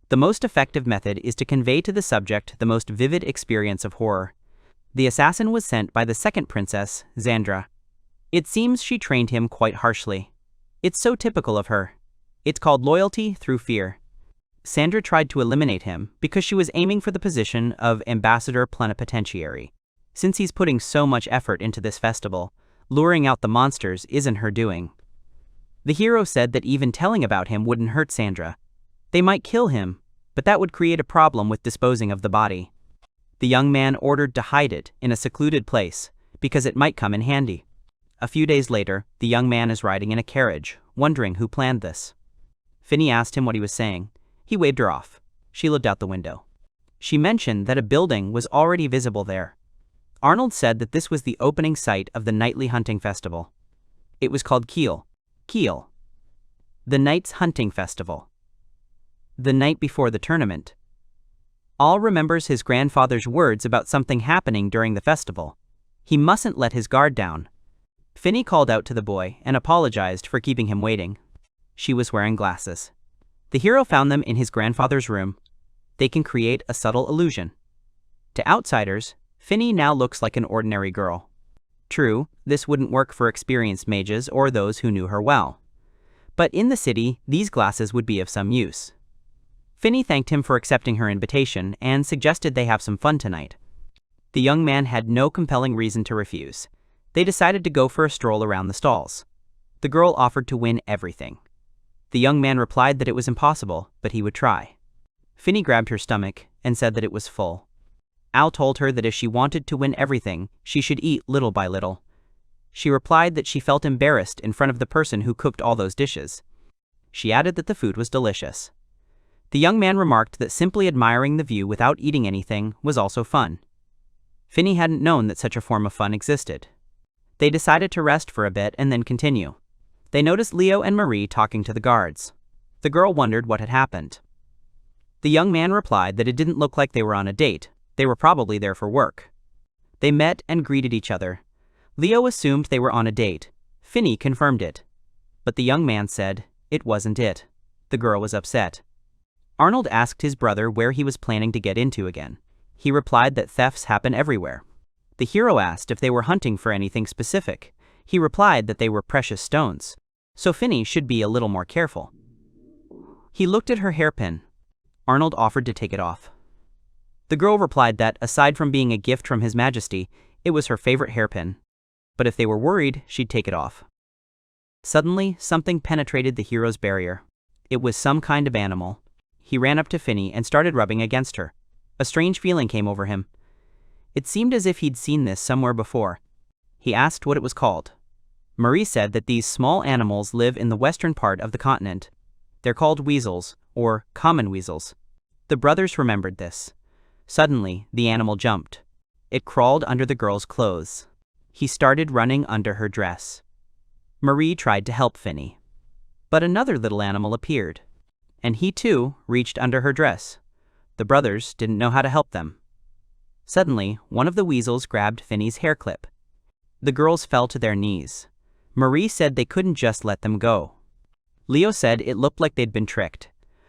The most effective method is to convey to the subject the most vivid experience of horror. The assassin was sent by the second princess, Xandra. It seems she trained him quite harshly. It's so typical of her. It's called loyalty through fear. Sandra tried to eliminate him because she was aiming for the position of ambassador plenipotentiary. Since he's putting so much effort into this festival, luring out the monsters isn't her doing. The hero said that even telling about him wouldn't hurt Sandra. They might kill him, but that would create a problem with disposing of the body. The young man ordered to hide it in a secluded place, because it might come in handy. A few days later, the young man is riding in a carriage, wondering who planned this. Finny asked him what he was saying. He waved her off. She looked out the window. She mentioned that a building was already visible there. Arnold said that this was the opening site of the nightly hunting festival. It was called Kiel. The Night's Hunting Festival. The night before the tournament. All remembers his grandfather's words about something happening during the festival. He mustn't let his guard down. Finny called out to the boy and apologized for keeping him waiting. She was wearing glasses. The hero found them in his grandfather's room. They can create a subtle illusion. To outsiders, Finny now looks like an ordinary girl. True, this wouldn't work for experienced mages or those who knew her well. But in the city, these glasses would be of some use. Finny thanked him for accepting her invitation and suggested they have some fun tonight. The young man had no compelling reason to refuse. They decided to go for a stroll around the stalls. The girl offered to win everything. The young man replied that it was impossible, but he would try. Finny grabbed her stomach and said that it was full. Al told her that if she wanted to win everything, she should eat little by little. She replied that she felt embarrassed in front of the person who cooked all those dishes. She added that the food was delicious. The young man remarked that simply admiring the view without eating anything was also fun. Finny hadn't known that such a form of fun existed. They decided to rest for a bit and then continue. They noticed Leo and Marie talking to the guards. The girl wondered what had happened. The young man replied that it didn't look like they were on a date. They were probably there for work. They met and greeted each other. Leo assumed they were on a date. Finny confirmed it. But the young man said it wasn't it. The girl was upset. Arnold asked his brother where he was planning to get into again. He replied that thefts happen everywhere. The hero asked if they were hunting for anything specific. He replied that they were precious stones. So Finny should be a little more careful. He looked at her hairpin. Arnold offered to take it off. The girl replied that, aside from being a gift from His Majesty, it was her favorite hairpin. But if they were worried, she'd take it off. Suddenly, something penetrated the hero's barrier. It was some kind of animal. He ran up to Finny and started rubbing against her. A strange feeling came over him. It seemed as if he'd seen this somewhere before. He asked what it was called. Marie said that these small animals live in the western part of the continent. They're called weasels, or common weasels. The brothers remembered this. Suddenly, the animal jumped. It crawled under the girl's clothes. He started running under her dress. Marie tried to help Finny. But another little animal appeared. And he too reached under her dress. The brothers didn't know how to help them. Suddenly, one of the weasels grabbed Finny's hair clip. The girls fell to their knees. Marie said they couldn't just let them go. Leo said it looked like they'd been tricked.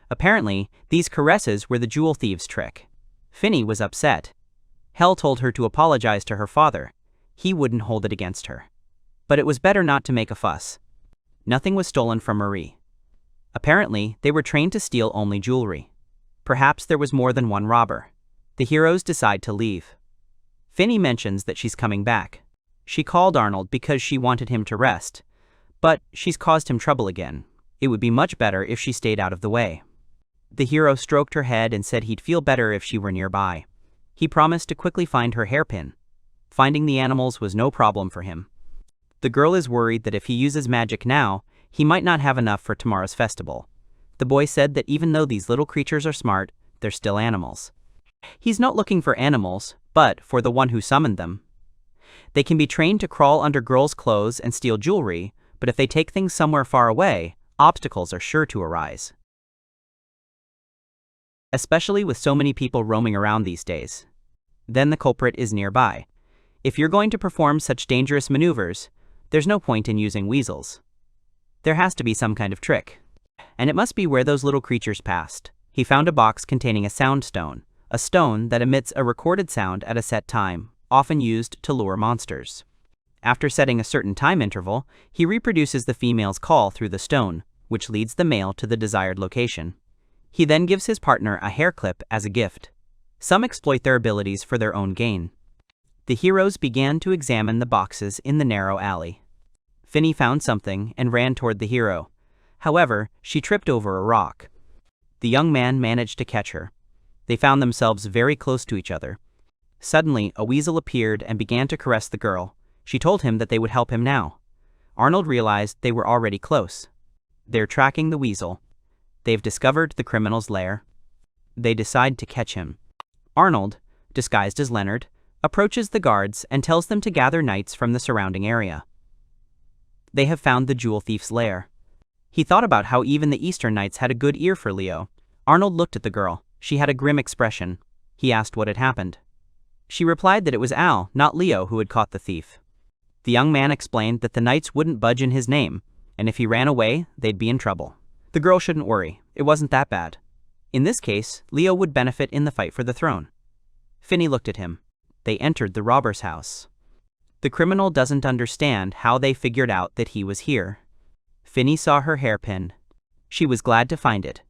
Apparently, these caresses were the jewel thieves' trick. Finny was upset. Hel told her to apologize to her father. He wouldn't hold it against her. But it was better not to make a fuss. Nothing was stolen from Marie. Apparently, they were trained to steal only jewelry. Perhaps there was more than one robber. The heroes decide to leave. Finny mentions that she's coming back. She called Arnold because she wanted him to rest. But she's caused him trouble again. It would be much better if she stayed out of the way. The hero stroked her head and said he'd feel better if she were nearby. He promised to quickly find her hairpin. Finding the animals was no problem for him. The girl is worried that if he uses magic now, he might not have enough for tomorrow's festival. The boy said that even though these little creatures are smart, they're still animals. He's not looking for animals, but for the one who summoned them. They can be trained to crawl under girls' clothes and steal jewelry, but if they take things somewhere far away, obstacles are sure to arise. Especially with so many people roaming around these days. Then the culprit is nearby. If you're going to perform such dangerous maneuvers, there's no point in using weasels. There has to be some kind of trick. And it must be where those little creatures passed. He found a box containing a sound stone, a stone that emits a recorded sound at a set time, often used to lure monsters. After setting a certain time interval, he reproduces the female's call through the stone, which leads the male to the desired location. He then gives his partner a hair clip as a gift. Some exploit their abilities for their own gain. The heroes began to examine the boxes in the narrow alley. Finny found something and ran toward the hero. However, she tripped over a rock. The young man managed to catch her. They found themselves very close to each other. Suddenly, a weasel appeared and began to caress the girl. She told him that they would help him now. Arnold realized they were already close. They're tracking the weasel. They've discovered the criminal's lair. They decide to catch him. Arnold, disguised as Leonard, approaches the guards and tells them to gather knights from the surrounding area. They have found the jewel thief's lair. He thought about how even the Eastern Knights had a good ear for Leo. Arnold looked at the girl. She had a grim expression. He asked what had happened. She replied that it was Al, not Leo, who had caught the thief. The young man explained that the knights wouldn't budge in his name, and if he ran away, they'd be in trouble. The girl shouldn't worry. It wasn't that bad. In this case, Leo would benefit in the fight for the throne. Finny looked at him. They entered the robber's house. The criminal doesn't understand how they figured out that he was here. Finny saw her hairpin. She was glad to find it.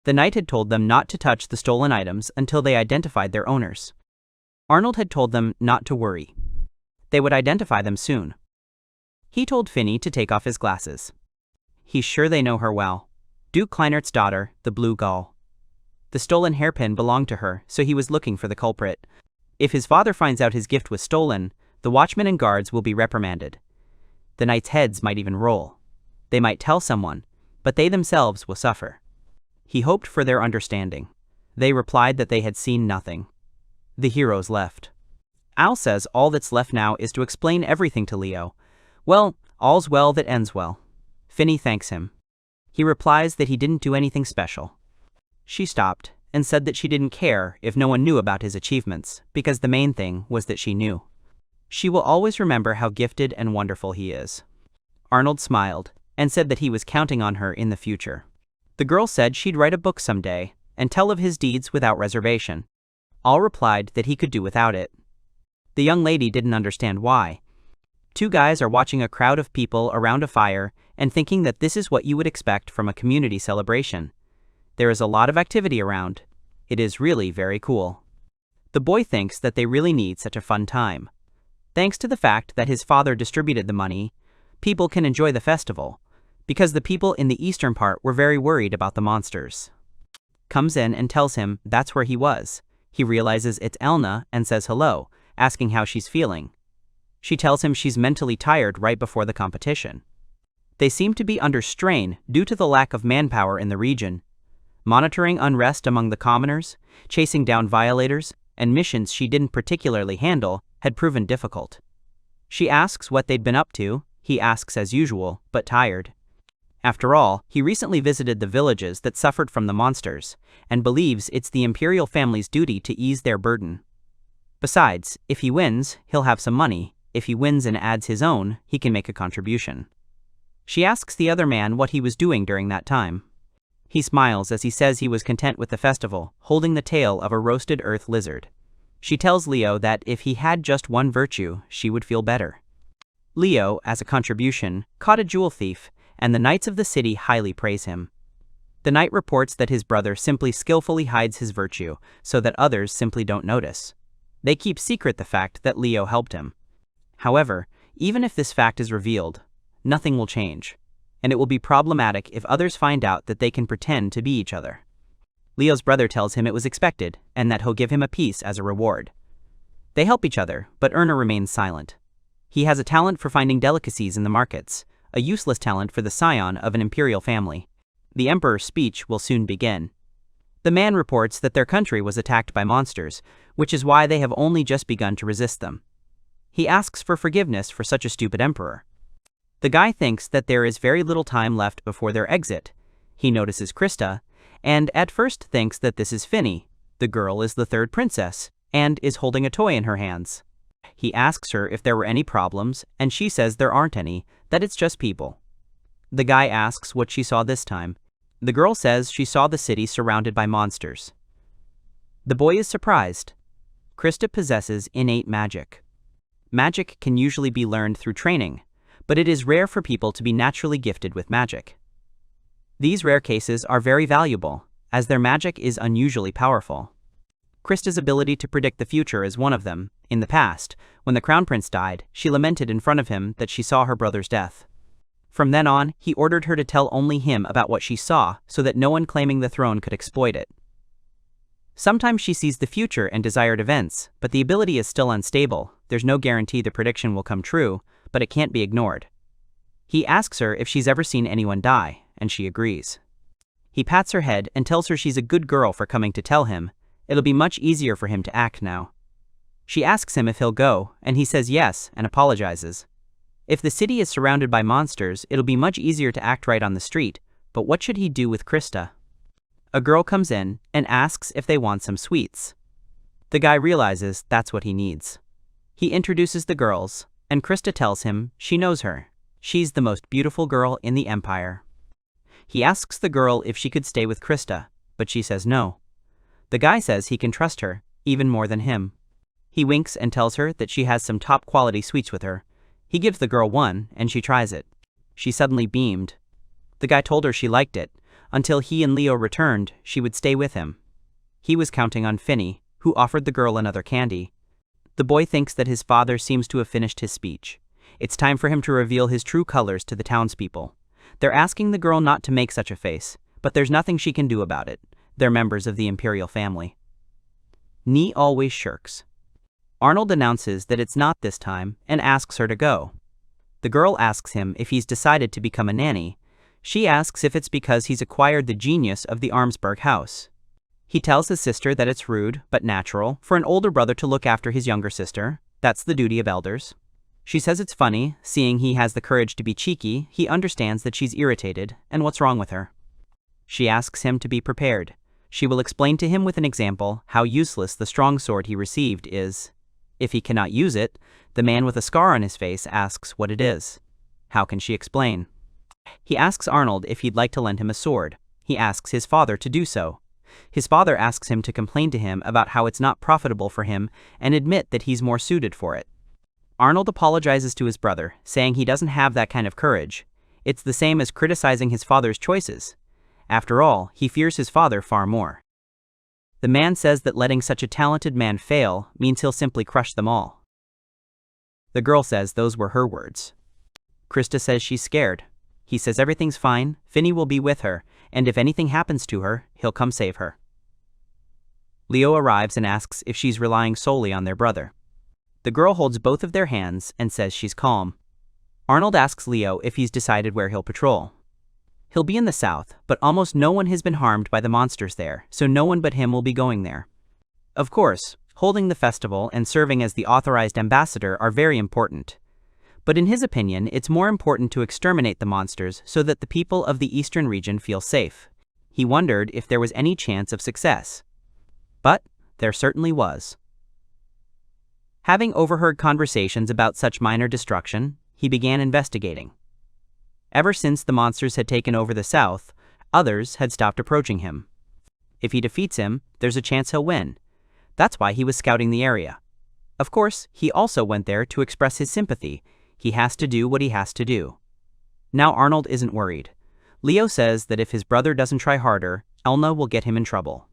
The knight had told them not to touch the stolen items until they identified their owners. Arnold had told them not to worry. They would identify them soon. He told Finny to take off his glasses. He's sure they know her well. Duke Kleinert's daughter, the Blue Gull. The stolen hairpin belonged to her, so he was looking for the culprit. If his father finds out his gift was stolen, the watchmen and guards will be reprimanded. The knights' heads might even roll. They might tell someone, but they themselves will suffer. He hoped for their understanding. They replied that they had seen nothing. The heroes left. Al says all that's left now is to explain everything to Leo. Well, all's well that ends well. Finny thanks him. He replies that he didn't do anything special. She stopped and said that she didn't care if no one knew about his achievements, because the main thing was that she knew. She will always remember how gifted and wonderful he is. Arnold smiled and said that he was counting on her in the future. The girl said she'd write a book someday and tell of his deeds without reservation. Al replied that he could do without it. The young lady didn't understand why. Two guys are watching a crowd of people around a fire and thinking that this is what you would expect from a community celebration. There is a lot of activity around. It is really very cool. The boy thinks that they really need such a fun time. Thanks to the fact that his father distributed the money, people can enjoy the festival, because the people in the eastern part were very worried about the monsters. Comes in and tells him that's where he was. He realizes it's Elna and says hello, asking how she's feeling. She tells him she's mentally tired right before the competition. They seem to be under strain due to the lack of manpower in the region. Monitoring unrest among the commoners, chasing down violators, and missions she didn't particularly handle had proven difficult. She asks what they'd been up to. He asks as usual, but tired. After all, he recently visited the villages that suffered from the monsters, and believes it's the imperial family's duty to ease their burden. Besides, if he wins, he'll have some money. If he wins and adds his own, he can make a contribution. She asks the other man what he was doing during that time. He smiles as he says he was content with the festival, holding the tail of a roasted earth lizard. She tells Leo that if he had just one virtue, she would feel better. Leo, as a contribution, caught a jewel thief, and the knights of the city highly praise him. The knight reports that his brother simply skillfully hides his virtue, so that others simply don't notice. They keep secret the fact that Leo helped him. However, even if this fact is revealed, nothing will change. and it will be problematic if others find out that they can pretend to be each other. Leo's brother tells him it was expected, and that he'll give him a piece as a reward. They help each other, but Erna remains silent. He has a talent for finding delicacies in the markets, a useless talent for the scion of an imperial family. The emperor's speech will soon begin. The man reports that their country was attacked by monsters, which is why they have only just begun to resist them. He asks for forgiveness for such a stupid emperor. The guy thinks that there is very little time left before their exit. He notices Krista, and at first thinks that this is Finny. The girl is the third princess, and is holding a toy in her hands. He asks her if there were any problems, and she says there aren't any, that it's just people. The guy asks what she saw this time. The girl says she saw the city surrounded by monsters. The boy is surprised. Krista possesses innate magic. Magic can usually be learned through training, but it is rare for people to be naturally gifted with magic. These rare cases are very valuable, as their magic is unusually powerful. Krista's ability to predict the future is one of them. In the past, when the crown prince died, she lamented in front of him that she saw her brother's death. From then on, he ordered her to tell only him about what she saw so that no one claiming the throne could exploit it. Sometimes she sees the future and desired events, but the ability is still unstable. There's no guarantee the prediction will come true, but it can't be ignored. He asks her if she's ever seen anyone die, and she agrees. He pats her head and tells her she's a good girl for coming to tell him. It'll be much easier for him to act now. She asks him if he'll go, and he says yes and apologizes. If the city is surrounded by monsters, it'll be much easier to act right on the street, but what should he do with Krista? A girl comes in and asks if they want some sweets. The guy realizes that's what he needs. He introduces the girls, and Krista tells him she knows her. She's the most beautiful girl in the empire. He asks the girl if she could stay with Krista, but she says no. The guy says he can trust her, even more than him. He winks and tells her that she has some top-quality sweets with her. He gives the girl one, and she tries it. She suddenly beamed. The guy told her she liked it. Until he and Leo returned, she would stay with him. He was counting on Finny, who offered the girl another candy. The boy thinks that his father seems to have finished his speech. It's time for him to reveal his true colors to the townspeople. They're asking the girl not to make such a face, but there's nothing she can do about it. They're members of the imperial family. Ni always shirks. Arnold announces that it's not this time and asks her to go. The girl asks him if he's decided to become a nanny. She asks if it's because he's acquired the genius of the Armsburg house. He tells his sister that it's rude, but natural, for an older brother to look after his younger sister. That's the duty of elders. She says it's funny, seeing he has the courage to be cheeky. He understands that she's irritated, and what's wrong with her. She asks him to be prepared. She will explain to him with an example how useless the strong sword he received is. If he cannot use it, the man with a scar on his face asks what it is. How can she explain? He asks Arnold if he'd like to lend him a sword. He asks his father to do so. His father asks him to complain to him about how it's not profitable for him and admit that he's more suited for it. Arnold apologizes to his brother, saying he doesn't have that kind of courage. It's the same as criticizing his father's choices. After all, he fears his father far more. The man says that letting such a talented man fail means he'll simply crush them all. The girl says those were her words. Krista says she's scared. He says everything's fine, Finny will be with her, and if anything happens to her, he'll come save her. Leo arrives and asks if she's relying solely on their brother. The girl holds both of their hands and says she's calm. Arnold asks Leo if he's decided where he'll patrol. He'll be in the south, but almost no one has been harmed by the monsters there, so no one but him will be going there. Of course, holding the festival and serving as the authorized ambassador are very important. But in his opinion, it's more important to exterminate the monsters so that the people of the eastern region feel safe. He wondered if there was any chance of success. But there certainly was. Having overheard conversations about such minor destruction, he began investigating. Ever since the monsters had taken over the south, others had stopped approaching him. If he defeats him, there's a chance he'll win. That's why he was scouting the area. Of course, he also went there to express his sympathy. He has to do what he has to do. Now Arnold isn't worried. Leo says that if his brother doesn't try harder, Elna will get him in trouble.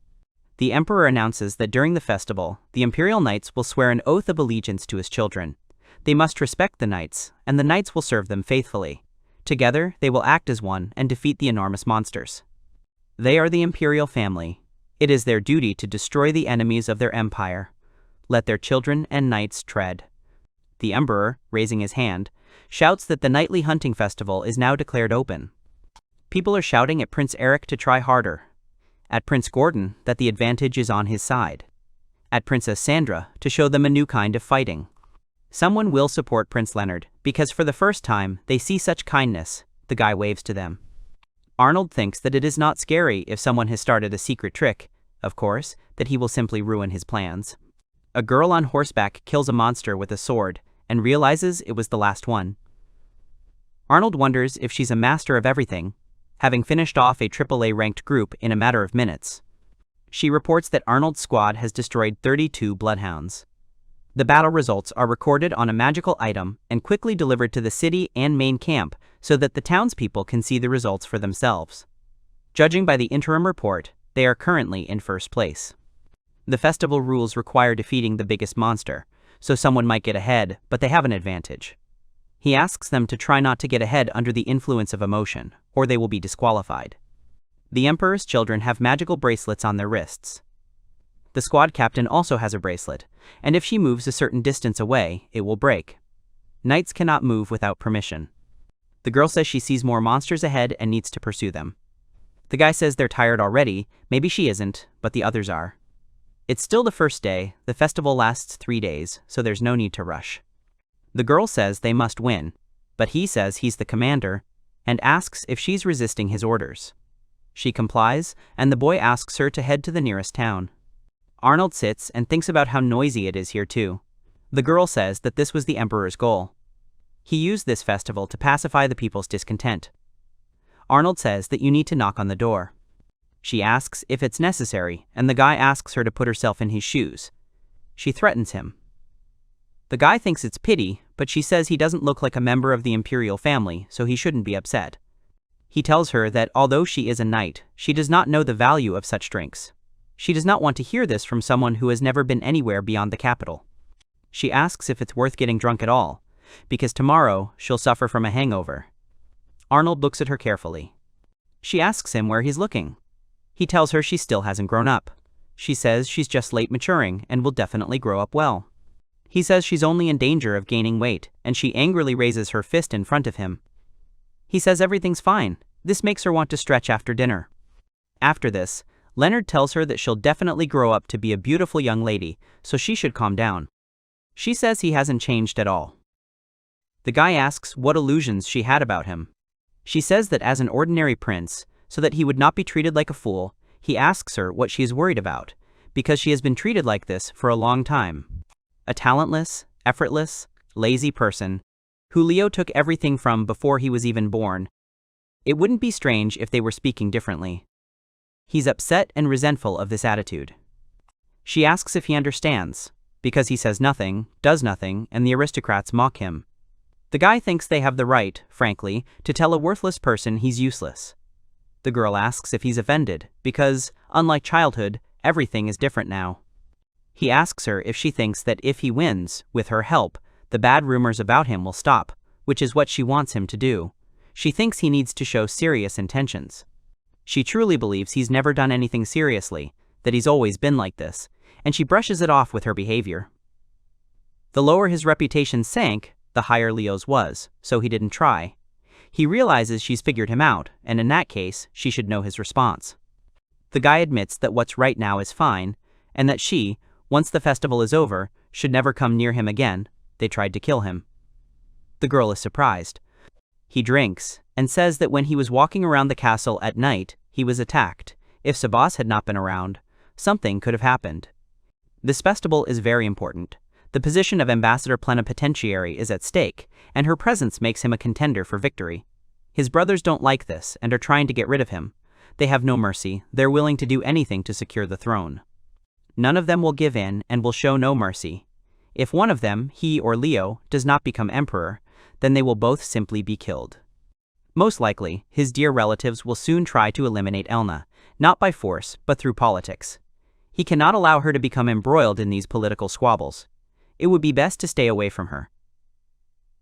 The emperor announces that during the festival, the imperial knights will swear an oath of allegiance to his children. They must respect the knights, and the knights will serve them faithfully. Together, they will act as one and defeat the enormous monsters. They are the imperial family. It is their duty to destroy the enemies of their empire. Let their children and knights tread. The emperor, raising his hand, shouts that the nightly hunting festival is now declared open. People are shouting at Prince Eric to try harder. At Prince Gordon that the advantage is on his side. At Princess Sandra to show them a new kind of fighting. Someone will support Prince Leonard, because for the first time they see such kindness. The guy waves to them. Arnold thinks that it is not scary if someone has started a secret trick, of course, that he will simply ruin his plans. A girl on horseback kills a monster with a sword, and realizes it was the last one. Arnold wonders if she's a master of everything, having finished off a AAA ranked group in a matter of minutes. She reports that Arnold's squad has destroyed 32 bloodhounds. The battle results are recorded on a magical item and quickly delivered to the city and main camp so that the townspeople can see the results for themselves. Judging by the interim report, they are currently in first place. The festival rules require defeating the biggest monster, so someone might get ahead, but they have an advantage. He asks them to try not to get ahead under the influence of emotion, or they will be disqualified. The Emperor's children have magical bracelets on their wrists. The squad captain also has a bracelet, and if she moves a certain distance away, it will break. Knights cannot move without permission. The girl says she sees more monsters ahead and needs to pursue them. The guy says they're tired already, maybe she isn't, but the others are. It's still the first day, the festival lasts 3 days, so there's no need to rush. The girl says they must win, but he says he's the commander, and asks if she's resisting his orders. She complies, and the boy asks her to head to the nearest town. Arnold sits and thinks about how noisy it is here too. The girl says that this was the Emperor's goal. He used this festival to pacify the people's discontent. Arnold says that you need to knock on the door. She asks if it's necessary, and the guy asks her to put herself in his shoes. She threatens him. The guy thinks it's pity, but she says he doesn't look like a member of the imperial family, so he shouldn't be upset. He tells her that although she is a knight, she does not know the value of such drinks. She does not want to hear this from someone who has never been anywhere beyond the capital. She asks if it's worth getting drunk at all, because tomorrow she'll suffer from a hangover. Arnold looks at her carefully. She asks him where he's looking. He tells her she still hasn't grown up. She says she's just late maturing and will definitely grow up well. He says she's only in danger of gaining weight, and she angrily raises her fist in front of him. He says everything's fine. This makes her want to stretch after dinner. After this, Leonard tells her that she'll definitely grow up to be a beautiful young lady, so she should calm down. She says he hasn't changed at all. The guy asks what illusions she had about him. She says that as an ordinary prince, so that he would not be treated like a fool, he asks her what she is worried about, because she has been treated like this for a long time. A talentless, effortless, lazy person, who Leo took everything from before he was even born. It wouldn't be strange if they were speaking differently. He's upset and resentful of this attitude. She asks if he understands, because he says nothing, does nothing, and the aristocrats mock him. The guy thinks they have the right, frankly, to tell a worthless person he's useless. The girl asks if he's offended, because, unlike childhood, everything is different now. He asks her if she thinks that if he wins, with her help, the bad rumors about him will stop, which is what she wants him to do. She thinks he needs to show serious intentions. She truly believes he's never done anything seriously, that he's always been like this, and she brushes it off with her behavior. The lower his reputation sank, the higher Leo's was, so he didn't try. He realizes she's figured him out, and in that case, she should know his response. The guy admits that what's right now is fine, and that she, once the festival is over, should never come near him again. They tried to kill him. The girl is surprised. He drinks, and says that when he was walking around the castle at night, he was attacked. If Sabas had not been around, something could have happened. This festival is very important. The position of ambassador plenipotentiary is at stake, and her presence makes him a contender for victory. His brothers don't like this and are trying to get rid of him. They have no mercy, they're willing to do anything to secure the throne. None of them will give in and will show no mercy. If one of them, he or Leo, does not become emperor, then they will both simply be killed. Most likely, his dear relatives will soon try to eliminate Elna, not by force, but through politics. He cannot allow her to become embroiled in these political squabbles. It would be best to stay away from her.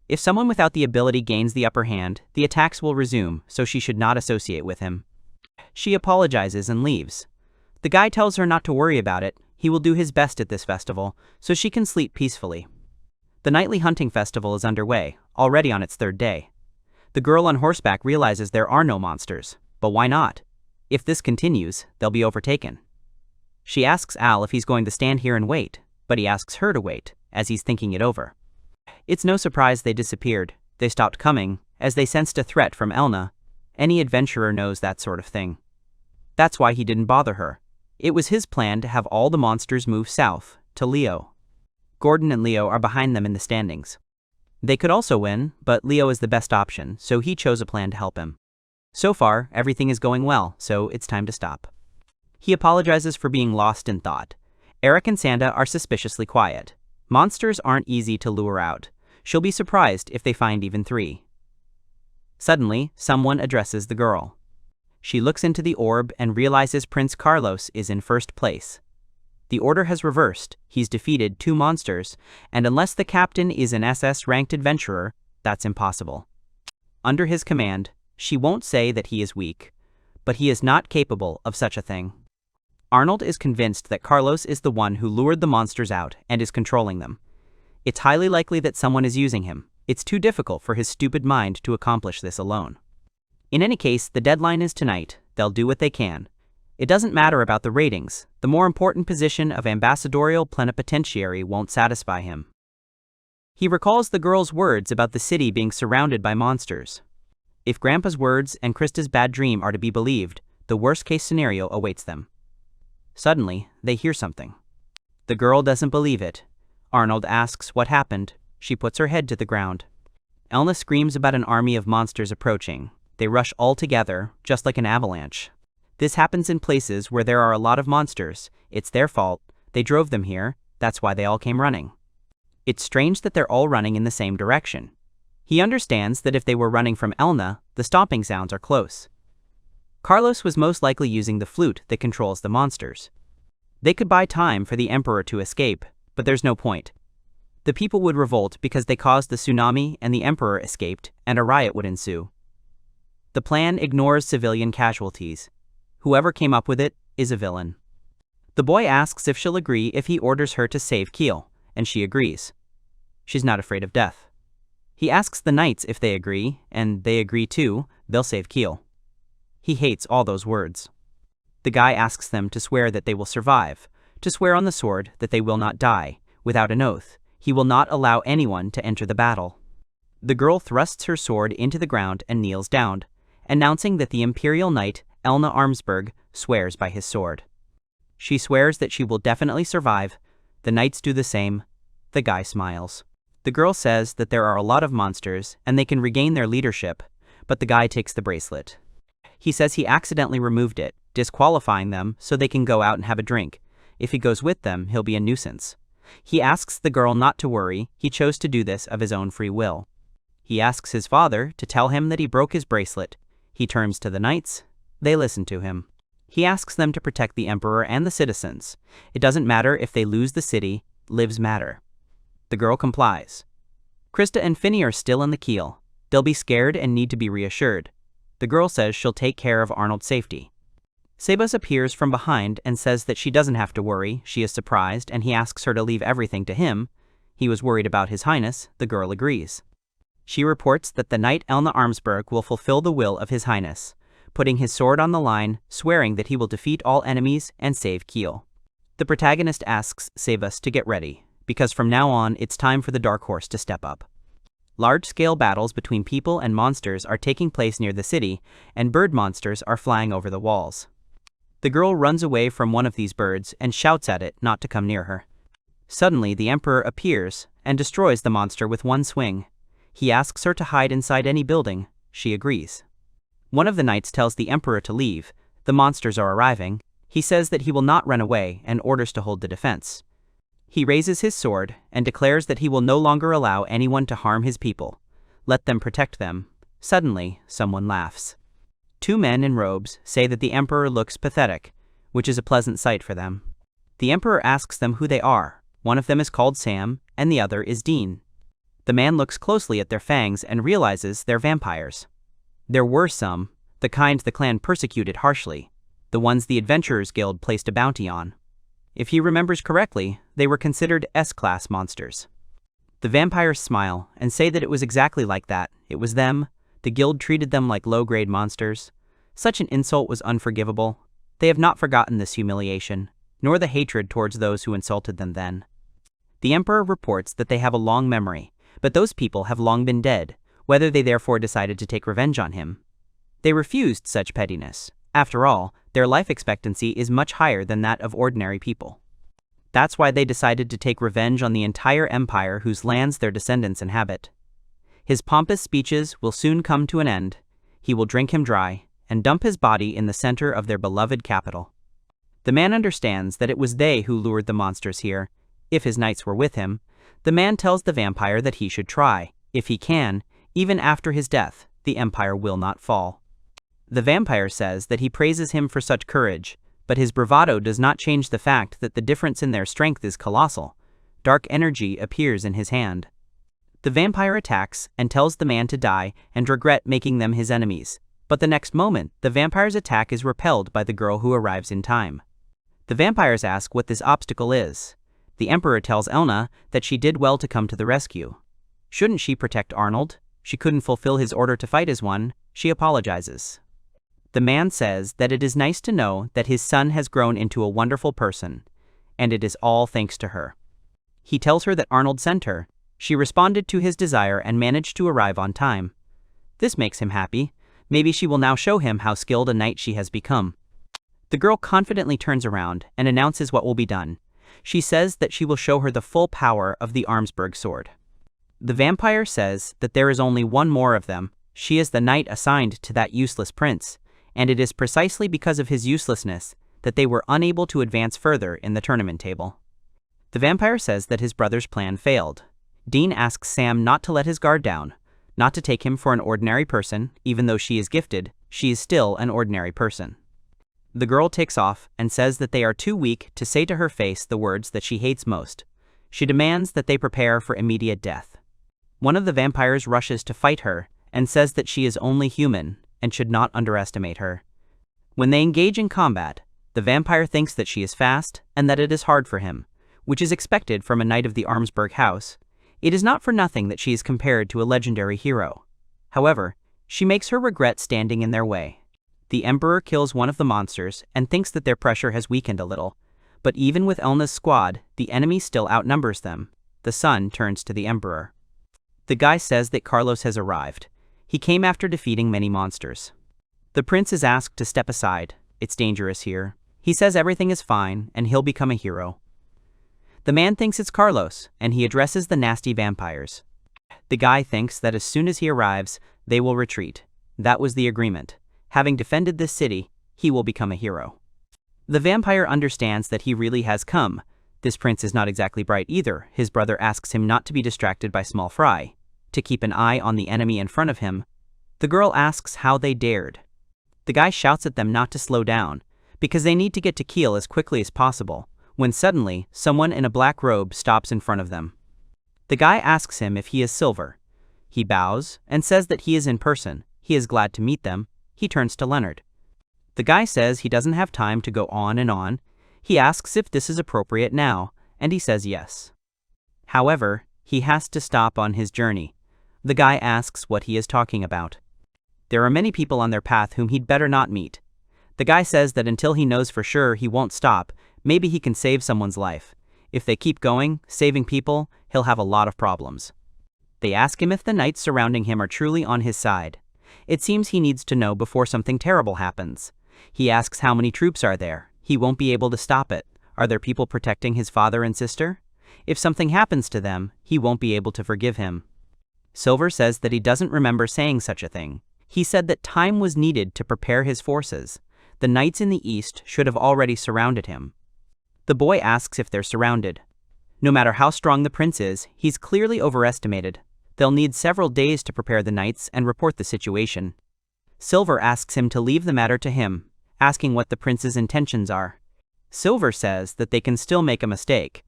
If someone without the ability gains the upper hand, the attacks will resume, so she should not associate with him. She apologizes and leaves. The guy tells her not to worry about it, he will do his best at this festival, so she can sleep peacefully. The nightly hunting festival is underway, already on its third day. The girl on horseback realizes there are no monsters, but why not? If this continues, they'll be overtaken. She asks Al if he's going to stand here and wait, but he asks her to wait, as he's thinking it over. It's no surprise they disappeared. They stopped coming, as they sensed a threat from Elna. Any adventurer knows that sort of thing. That's why he didn't bother her. It was his plan to have all the monsters move south, to Leo. Gordon and Leo are behind them in the standings. They could also win, but Leo is the best option, so he chose a plan to help him. So far, everything is going well, so it's time to stop. He apologizes for being lost in thought. Eric and Sanda are suspiciously quiet. Monsters aren't easy to lure out. She'll be surprised if they find even 3. Suddenly, someone addresses the girl. She looks into the orb and realizes Prince Carlos is in first place. The order has reversed, he's defeated 2 monsters, and unless the captain is an SS-ranked adventurer, that's impossible. Under his command, she won't say that he is weak, but he is not capable of such a thing. Arnold is convinced that Carlos is the one who lured the monsters out and is controlling them. It's highly likely that someone is using him. It's too difficult for his stupid mind to accomplish this alone. In any case, the deadline is tonight. They'll do what they can. It doesn't matter about the ratings. The more important position of ambassadorial plenipotentiary won't satisfy him. He recalls the girl's words about the city being surrounded by monsters. If Grandpa's words and Krista's bad dream are to be believed, the worst-case scenario awaits them. Suddenly, they hear something. The girl doesn't believe it. Arnold asks what happened. She puts her head to the ground. Elna screams about an army of monsters approaching. They rush all together, just like an avalanche. This happens in places where there are a lot of monsters. It's their fault. They drove them here. That's why they all came running. It's strange that they're all running in the same direction. He understands that if they were running from Elna, the stomping sounds are close. Carlos was most likely using the flute that controls the monsters. They could buy time for the Emperor to escape, but there's no point. The people would revolt because they caused the tsunami and the Emperor escaped, and a riot would ensue. The plan ignores civilian casualties. Whoever came up with it is a villain. The boy asks if she'll agree if he orders her to save Kiel, and she agrees. She's not afraid of death. He asks the knights if they agree, and they agree too. They'll save Kiel. He hates all those words. The guy asks them to swear that they will survive, to swear on the sword that they will not die. Without an oath, he will not allow anyone to enter the battle. The girl thrusts her sword into the ground and kneels down, announcing that the Imperial Knight, Elna Armsburg, swears by his sword. She swears that she will definitely survive. The knights do the same. The guy smiles. The girl says that there are a lot of monsters and they can regain their leadership, but the guy takes the bracelet. He says he accidentally removed it, disqualifying them so they can go out and have a drink. If he goes with them, he'll be a nuisance. He asks the girl not to worry. He chose to do this of his own free will. He asks his father to tell him that he broke his bracelet. He turns to the knights. They listen to him. He asks them to protect the Emperor and the citizens. It doesn't matter if they lose the city. Lives matter. The girl complies. Krista and Finny are still in the keel. They'll be scared and need to be reassured. The girl says she'll take care of Arnold's safety. Sebas appears from behind and says that she doesn't have to worry. She is surprised, and he asks her to leave everything to him. He was worried about His Highness. The girl agrees. She reports that the knight Elna Armsburg will fulfill the will of His Highness, putting his sword on the line, swearing that he will defeat all enemies and save Kiel. The protagonist asks Sebas to get ready, because from now on it's time for the Dark Horse to step up. Large-scale battles between people and monsters are taking place near the city, and bird monsters are flying over the walls. The girl runs away from one of these birds and shouts at it not to come near her. Suddenly, the Emperor appears and destroys the monster with one swing. He asks her to hide inside any building. She agrees. One of the knights tells the Emperor to leave. The monsters are arriving. He says that he will not run away and orders to hold the defense. He raises his sword and declares that he will no longer allow anyone to harm his people. Let them protect them. Suddenly, someone laughs. 2 men in robes say that the Emperor looks pathetic, which is a pleasant sight for them. The Emperor asks them who they are. One of them is called Sam, and the other is Dean. The man looks closely at their fangs and realizes they're vampires. There were some, the kind the clan persecuted harshly, the ones the Adventurers Guild placed a bounty on. If he remembers correctly, they were considered S-class monsters. The vampires smile and say that it was exactly like that. It was them. The guild treated them like low-grade monsters. Such an insult was unforgivable. They have not forgotten this humiliation, nor the hatred towards those who insulted them then. The Emperor reports that they have a long memory, but those people have long been dead, whether they therefore decided to take revenge on him. They refused such pettiness. After all, their life expectancy is much higher than that of ordinary people. That's why they decided to take revenge on the entire empire whose lands their descendants inhabit. His pompous speeches will soon come to an end. He will drink him dry and dump his body in the center of their beloved capital. The man understands that it was they who lured the monsters here. If his knights were with him, the man tells the vampire that he should try. If he can, even after his death, the empire will not fall. The vampire says that he praises him for such courage, but his bravado does not change the fact that the difference in their strength is colossal. Dark energy appears in his hand. The vampire attacks and tells the man to die and regret making them his enemies, but the next moment, the vampire's attack is repelled by the girl who arrives in time. The vampires ask what this obstacle is. The Emperor tells Elna that she did well to come to the rescue. Shouldn't she protect Arnold? She couldn't fulfill his order to fight as one. She apologizes. The man says that it is nice to know that his son has grown into a wonderful person, and it is all thanks to her. He tells her that Arnold sent her. She responded to his desire and managed to arrive on time. This makes him happy. Maybe she will now show him how skilled a knight she has become. The girl confidently turns around and announces what will be done. She says that she will show her the full power of the Armsburg sword. The vampire says that there is only one more of them. She is the knight assigned to that useless prince, and it is precisely because of his uselessness that they were unable to advance further in the tournament table. The vampire says that his brother's plan failed. Dean asks Sam not to let his guard down, not to take him for an ordinary person. Even though she is gifted, she is still an ordinary person. The girl takes off and says that they are too weak to say to her face the words that she hates most. She demands that they prepare for immediate death. One of the vampires rushes to fight her and says that she is only human and should not underestimate her. When they engage in combat, the vampire thinks that she is fast and that it is hard for him, which is expected from a knight of the Armsburg house. It is not for nothing that she is compared to a legendary hero. However, she makes her regret standing in their way. The Emperor kills one of the monsters and thinks that their pressure has weakened a little, but even with Elna's squad, the enemy still outnumbers them. The son turns to the Emperor. The guy says that Carlos has arrived. He came after defeating many monsters. The prince is asked to step aside. It's dangerous here. He says everything is fine and he'll become a hero. The man thinks it's Carlos, and he addresses the nasty vampires. The guy thinks that as soon as he arrives, they will retreat. That was the agreement. Having defended this city, he will become a hero. The vampire understands that he really has come. This prince is not exactly bright either. His brother asks him not to be distracted by small fry, to keep an eye on the enemy in front of him. The girl asks how they dared. The guy shouts at them not to slow down, because they need to get to Kiel as quickly as possible, when suddenly, someone in a black robe stops in front of them. The guy asks him if he is Silver. He bows and says that he is in person. He is glad to meet them. He turns to Leonard. The guy says he doesn't have time to go on and on. He asks if this is appropriate now, and he says yes. However, he has to stop on his journey. The guy asks what he is talking about. There are many people on their path whom he'd better not meet. The guy says that until he knows for sure he won't stop, maybe he can save someone's life. If they keep going, saving people, he'll have a lot of problems. They ask him if the knights surrounding him are truly on his side. It seems he needs to know before something terrible happens. He asks how many troops are there. He won't be able to stop it. Are there people protecting his father and sister? If something happens to them, he won't be able to forgive him. Silver says that he doesn't remember saying such a thing. He said that time was needed to prepare his forces. The knights in the east should have already surrounded him. The boy asks if they're surrounded. No matter how strong the prince is, he's clearly overestimated. They'll need several days to prepare the knights and report the situation. Silver asks him to leave the matter to him, asking what the prince's intentions are. Silver says that they can still make a mistake.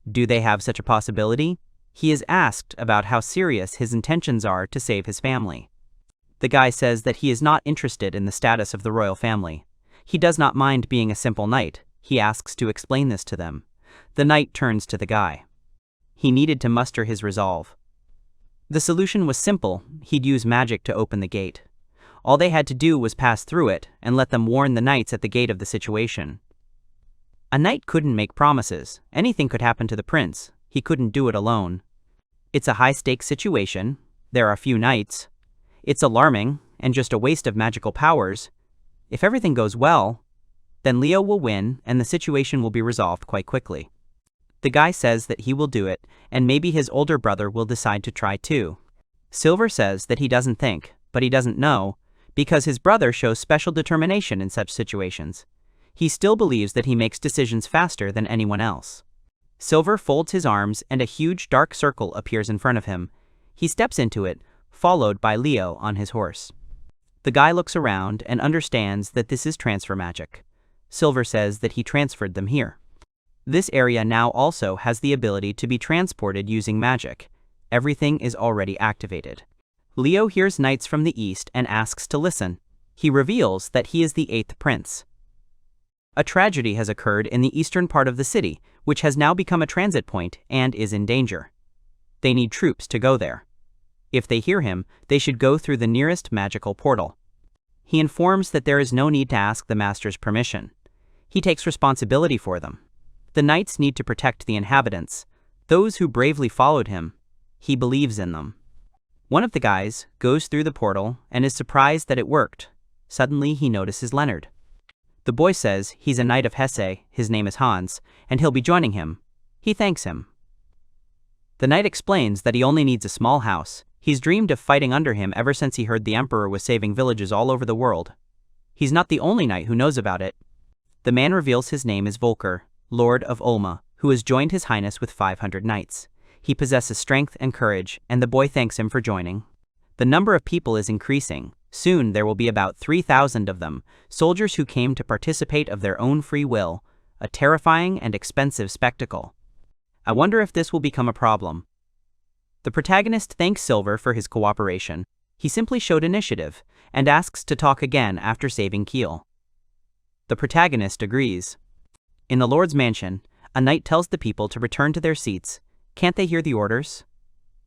Do they have such a possibility? He is asked about how serious his intentions are to save his family. The guy says that he is not interested in the status of the royal family. He does not mind being a simple knight. He asks to explain this to them. The knight turns to the guy. He needed to muster his resolve. The solution was simple. He'd use magic to open the gate. All they had to do was pass through it and let them warn the knights at the gate of the situation. A knight couldn't make promises. Anything could happen to the prince. He couldn't do it alone. It's a high-stakes situation. There are few knights. It's alarming and just a waste of magical powers. If everything goes well, then Leo will win and the situation will be resolved quite quickly. The guy says that he will do it, and maybe his older brother will decide to try too. Silver says that he doesn't think, but he doesn't know, because his brother shows special determination in such situations. He still believes that he makes decisions faster than anyone else. Silver folds his arms and a huge dark circle appears in front of him. He steps into it, followed by Leo on his horse. The guy looks around and understands that this is transfer magic. Silver says that he transferred them here. This area now also has the ability to be transported using magic. Everything is already activated. Leo hears knights from the east and asks to listen. He reveals that he is the 8th prince. A tragedy has occurred in the eastern part of the city, which has now become a transit point and is in danger. They need troops to go there. If they hear him, they should go through the nearest magical portal. He informs that there is no need to ask the master's permission. He takes responsibility for them. The knights need to protect the inhabitants, those who bravely followed him. He believes in them. One of the guys goes through the portal and is surprised that it worked. Suddenly he notices Leonard. The boy says he's a knight of Hesse, his name is Hans, and he'll be joining him. He thanks him. The knight explains that he only needs a small house. He's dreamed of fighting under him ever since he heard the emperor was saving villages all over the world. He's not the only knight who knows about it. The man reveals his name is Volker, Lord of Ulma, who has joined his highness with 500 knights. He possesses strength and courage, and the boy thanks him for joining. The number of people is increasing. Soon there will be about 3,000 of them, soldiers who came to participate of their own free will, a terrifying and expensive spectacle. I wonder if this will become a problem. The protagonist thanks Silver for his cooperation. He simply showed initiative, and asks to talk again after saving Kiel. The protagonist agrees. In the Lord's mansion, a knight tells the people to return to their seats. Can't they hear the orders?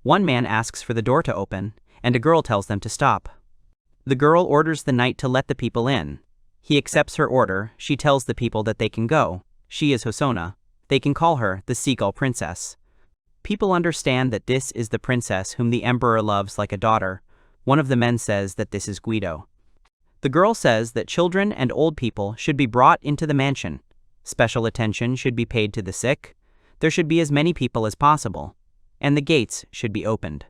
One man asks for the door to open, and a girl tells them to stop. The girl orders the knight to let the people in. He accepts her order. She tells the people that they can go. She is Hosono. They can call her the Seagull Princess. People understand that this is the princess whom the emperor loves like a daughter. One of the men says that this is Guido. The girl says that children and old people should be brought into the mansion. Special attention should be paid to the sick. There should be as many people as possible. And the gates should be opened.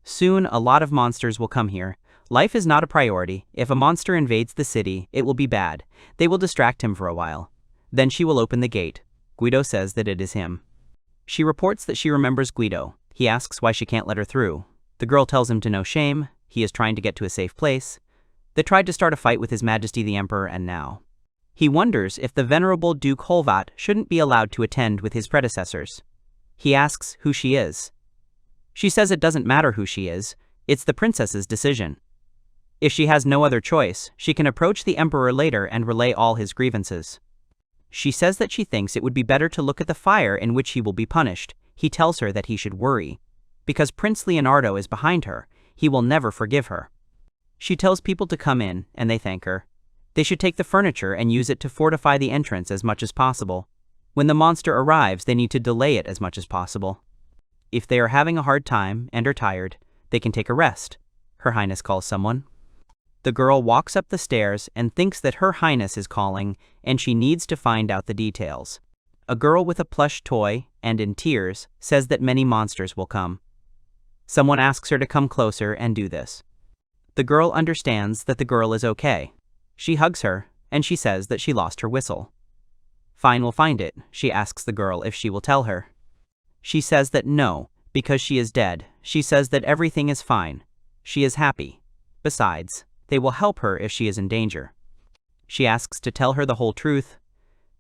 Soon a lot of monsters will come here. Life is not a priority. If a monster invades the city, it will be bad. They will distract him for a while. Then she will open the gate. Guido says that it is him. She reports that she remembers Guido. He asks why she can't let her through. The girl tells him to no shame. He is trying to get to a safe place. They tried to start a fight with His Majesty the Emperor and now. He wonders if the venerable Duke Holvat shouldn't be allowed to attend with his predecessors. He asks who she is. She says it doesn't matter who she is. It's the princess's decision. If she has no other choice, she can approach the emperor later and relay all his grievances. She says that she thinks it would be better to look at the fire in which he will be punished. He tells her that he should worry. Because Prince Leonardo is behind her, he will never forgive her. She tells people to come in, and they thank her. They should take the furniture and use it to fortify the entrance as much as possible. When the monster arrives, they need to delay it as much as possible. If they are having a hard time and are tired, they can take a rest. Her Highness calls someone. The girl walks up the stairs and thinks that Her Highness is calling, and she needs to find out the details. A girl with a plush toy, and in tears, says that many monsters will come. Someone asks her to come closer and do this. The girl understands that the girl is okay. She hugs her, and she says that she lost her whistle. Fine will find it. She asks the girl if she will tell her. She says that no, because she is dead. She says that everything is fine. She is happy. Besides, they will help her if she is in danger. She asks to tell her the whole truth,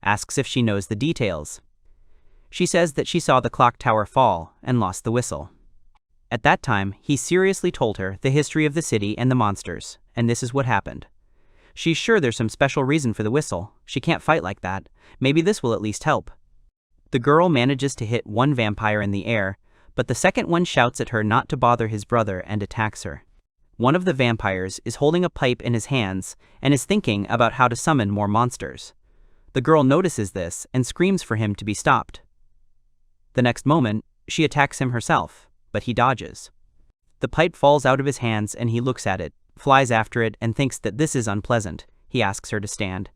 asks if she knows the details. She says that she saw the clock tower fall and lost the whistle. At that time, he seriously told her the history of the city and the monsters, and this is what happened. She's sure there's some special reason for the whistle. She can't fight like that. Maybe this will at least help. The girl manages to hit one vampire in the air, but the second one shouts at her not to bother his brother and attacks her. One of the vampires is holding a pipe in his hands and is thinking about how to summon more monsters. The girl notices this and screams for him to be stopped. The next moment, she attacks him herself, but he dodges. The pipe falls out of his hands and he looks at it, flies after it, and thinks that this is unpleasant. He asks her to stand.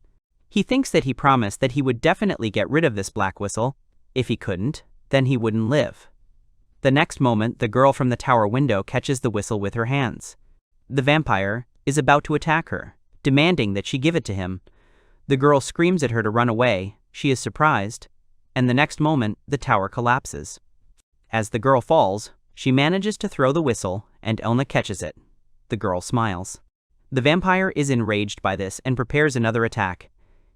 He thinks that he promised that he would definitely get rid of this black whistle. If he couldn't, then he wouldn't live. The next moment, the girl from the tower window catches the whistle with her hands. The vampire is about to attack her, demanding that she give it to him. The girl screams at her to run away. She is surprised, and the next moment, the tower collapses. As the girl falls, she manages to throw the whistle, and Elna catches it. The girl smiles. The vampire is enraged by this and prepares another attack.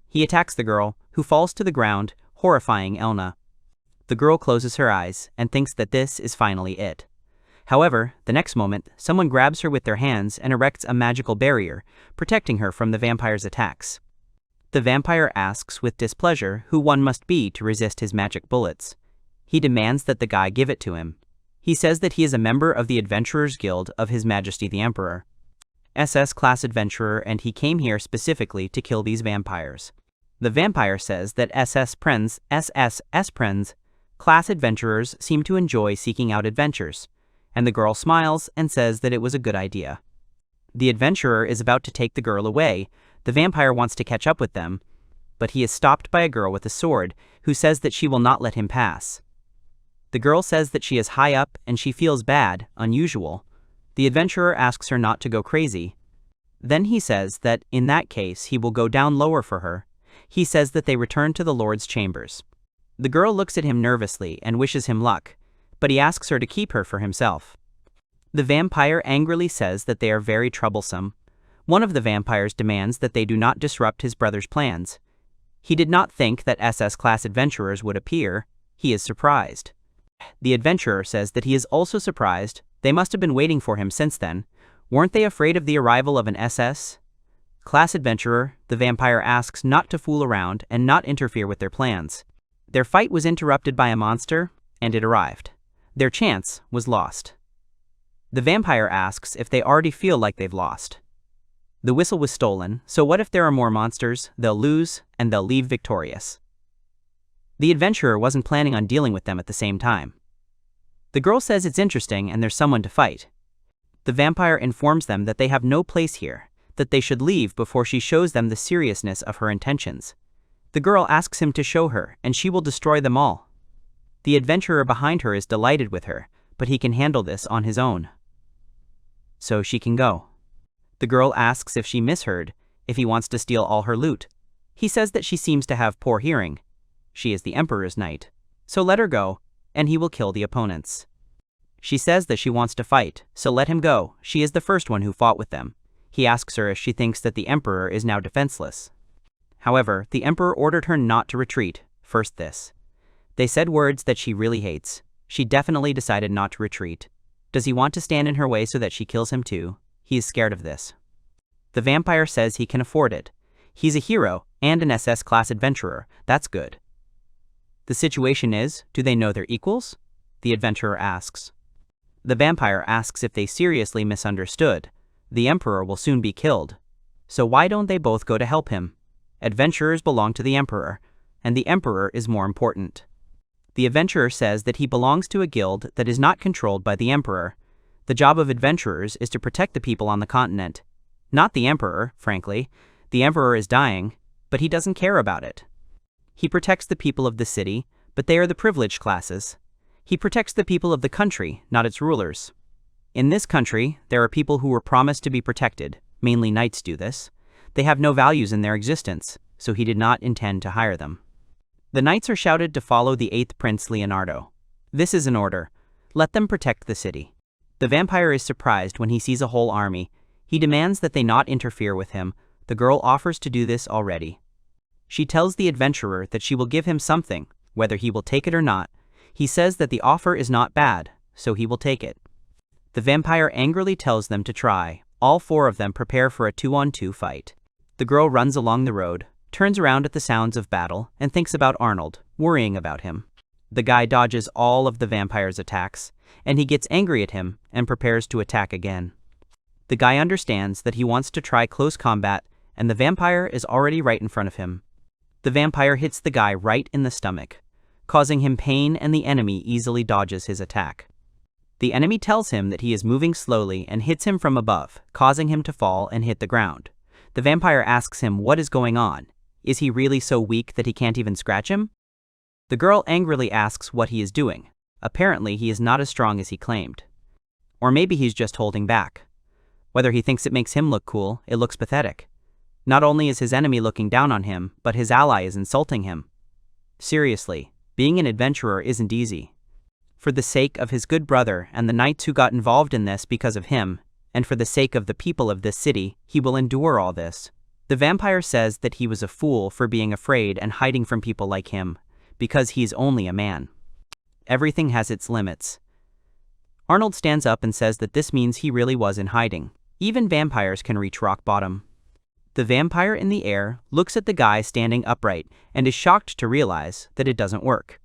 He attacks the girl, who falls to the ground, horrifying Elna. The girl closes her eyes and thinks that this is finally it. However, the next moment, someone grabs her with their hands and erects a magical barrier, protecting her from the vampire's attacks. The vampire asks with displeasure who one must be to resist his magic bullets. He demands that the guy give it to him. He says that he is a member of the Adventurers Guild of His Majesty the Emperor. SS class adventurer, and he came here specifically to kill these vampires. The vampire says that SS Prens class adventurers seem to enjoy seeking out adventures, and the girl smiles and says that it was a good idea. The adventurer is about to take the girl away. The vampire wants to catch up with them, but he is stopped by a girl with a sword who says that she will not let him pass. The girl says that she is high up and she feels bad, unusual. The adventurer asks her not to go crazy. Then he says that, in that case, he will go down lower for her. He says that they return to the Lord's chambers. The girl looks at him nervously and wishes him luck, but he asks her to keep her for himself. The vampire angrily says that they are very troublesome. One of the vampires demands that they do not disrupt his brother's plans. He did not think that SS-class adventurers would appear. He is surprised. The adventurer says that he is also surprised. They must have been waiting for him since then. Weren't they afraid of the arrival of an SS? Class adventurer, the vampire asks not to fool around and not interfere with their plans. Their fight was interrupted by a monster, and it arrived. Their chance was lost. The vampire asks if they already feel like they've lost. The whistle was stolen, so what if there are more monsters? They'll lose, and they'll leave victorious. The adventurer wasn't planning on dealing with them at the same time. The girl says it's interesting and there's someone to fight. The vampire informs them that they have no place here, that they should leave before she shows them the seriousness of her intentions. The girl asks him to show her, and she will destroy them all. The adventurer behind her is delighted with her, but he can handle this on his own. So she can go. The girl asks if she misheard, if he wants to steal all her loot. He says that she seems to have poor hearing. She is the Emperor's knight. So let her go, and he will kill the opponents. She says that she wants to fight, so let him go. She is the first one who fought with them. He asks her if she thinks that the Emperor is now defenseless. However, the Emperor ordered her not to retreat. First this. They said words that she really hates. She definitely decided not to retreat. Does he want to stand in her way so that she kills him too? He is scared of this. The vampire says he can afford it. He's a hero and an SS-class adventurer. That's good. The situation is, do they know they're equals? The adventurer asks. The vampire asks if they seriously misunderstood. The Emperor will soon be killed. So why don't they both go to help him? Adventurers belong to the Emperor, and the Emperor is more important. The adventurer says that he belongs to a guild that is not controlled by the Emperor. The job of adventurers is to protect the people on the continent. Not the Emperor, frankly. The Emperor is dying, but he doesn't care about it. He protects the people of the city, but they are the privileged classes. He protects the people of the country, not its rulers. In this country, there are people who were promised to be protected. Mainly knights do this. They have no values in their existence, so he did not intend to hire them. The knights are shouted to follow the 8th Prince Leonardo. This is an order. Let them protect the city. The vampire is surprised when he sees a whole army. He demands that they not interfere with him. The girl offers to do this already. She tells the adventurer that she will give him something, whether he will take it or not. He says that the offer is not bad, so he will take it. The vampire angrily tells them to try. All four of them prepare for a 2-on-2 fight. The girl runs along the road, turns around at the sounds of battle, and thinks about Arnold, worrying about him. The guy dodges all of the vampire's attacks, and he gets angry at him and prepares to attack again. The guy understands that he wants to try close combat, and the vampire is already right in front of him. The vampire hits the guy right in the stomach, causing him pain, and the enemy easily dodges his attack. The enemy tells him that he is moving slowly and hits him from above, causing him to fall and hit the ground. The vampire asks him what is going on. Is he really so weak that he can't even scratch him? The girl angrily asks what he is doing. Apparently he is not as strong as he claimed. Or maybe he's just holding back. Whether he thinks it makes him look cool, it looks pathetic. Not only is his enemy looking down on him, but his ally is insulting him. Seriously, being an adventurer isn't easy. For the sake of his good brother and the knights who got involved in this because of him, and for the sake of the people of this city, he will endure all this. The vampire says that he was a fool for being afraid and hiding from people like him, because he's only a man. Everything has its limits. Arnold stands up and says that this means he really was in hiding. Even vampires can reach rock bottom. The vampire in the air looks at the guy standing upright and is shocked to realize that it doesn't work.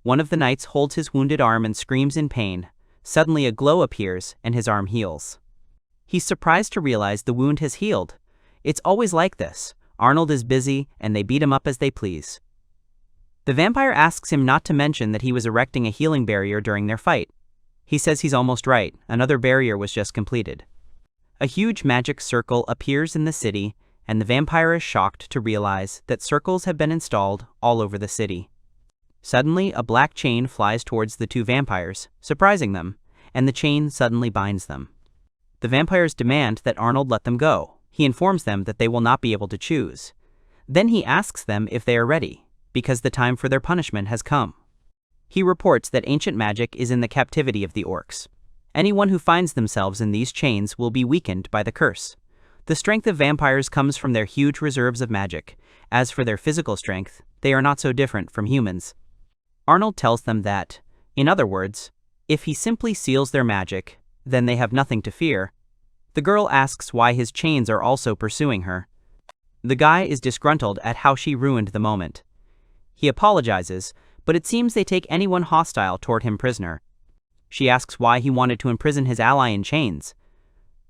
One of the knights holds his wounded arm and screams in pain. Suddenly a glow appears and his arm heals. He's surprised to realize the wound has healed. It's always like this. Arnold is busy and they beat him up as they please. The vampire asks him not to mention that he was erecting a healing barrier during their fight. He says he's almost right. Another barrier was just completed. A huge magic circle appears in the city, and the vampire is shocked to realize that circles have been installed all over the city. Suddenly, a black chain flies towards the two vampires, surprising them, and the chain suddenly binds them. The vampires demand that Arnold let them go. He informs them that they will not be able to choose. Then he asks them if they are ready, because the time for their punishment has come. He reports that ancient magic is in the captivity of the orcs. Anyone who finds themselves in these chains will be weakened by the curse. The strength of vampires comes from their huge reserves of magic. As for their physical strength, they are not so different from humans. Arnold tells them that, in other words, if he simply seals their magic, then they have nothing to fear. The girl asks why his chains are also pursuing her. The guy is disgruntled at how she ruined the moment. He apologizes, but it seems they take anyone hostile toward him prisoner. She asks why he wanted to imprison his ally in chains.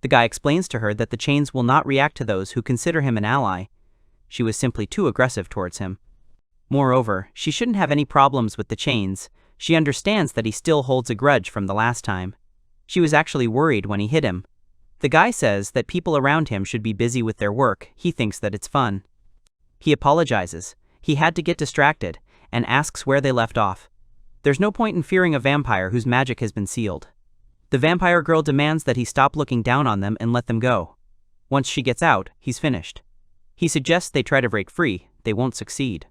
The guy explains to her that the chains will not react to those who consider him an ally. She was simply too aggressive towards him. Moreover, she shouldn't have any problems with the chains. She understands that he still holds a grudge from the last time. She was actually worried when he hit him. The guy says that people around him should be busy with their work. He thinks that it's fun. He apologizes. He had to get distracted, and asks where they left off. There's no point in fearing a vampire whose magic has been sealed. The vampire girl demands that he stop looking down on them and let them go. Once she gets out, he's finished. He suggests they try to break free. They won't succeed.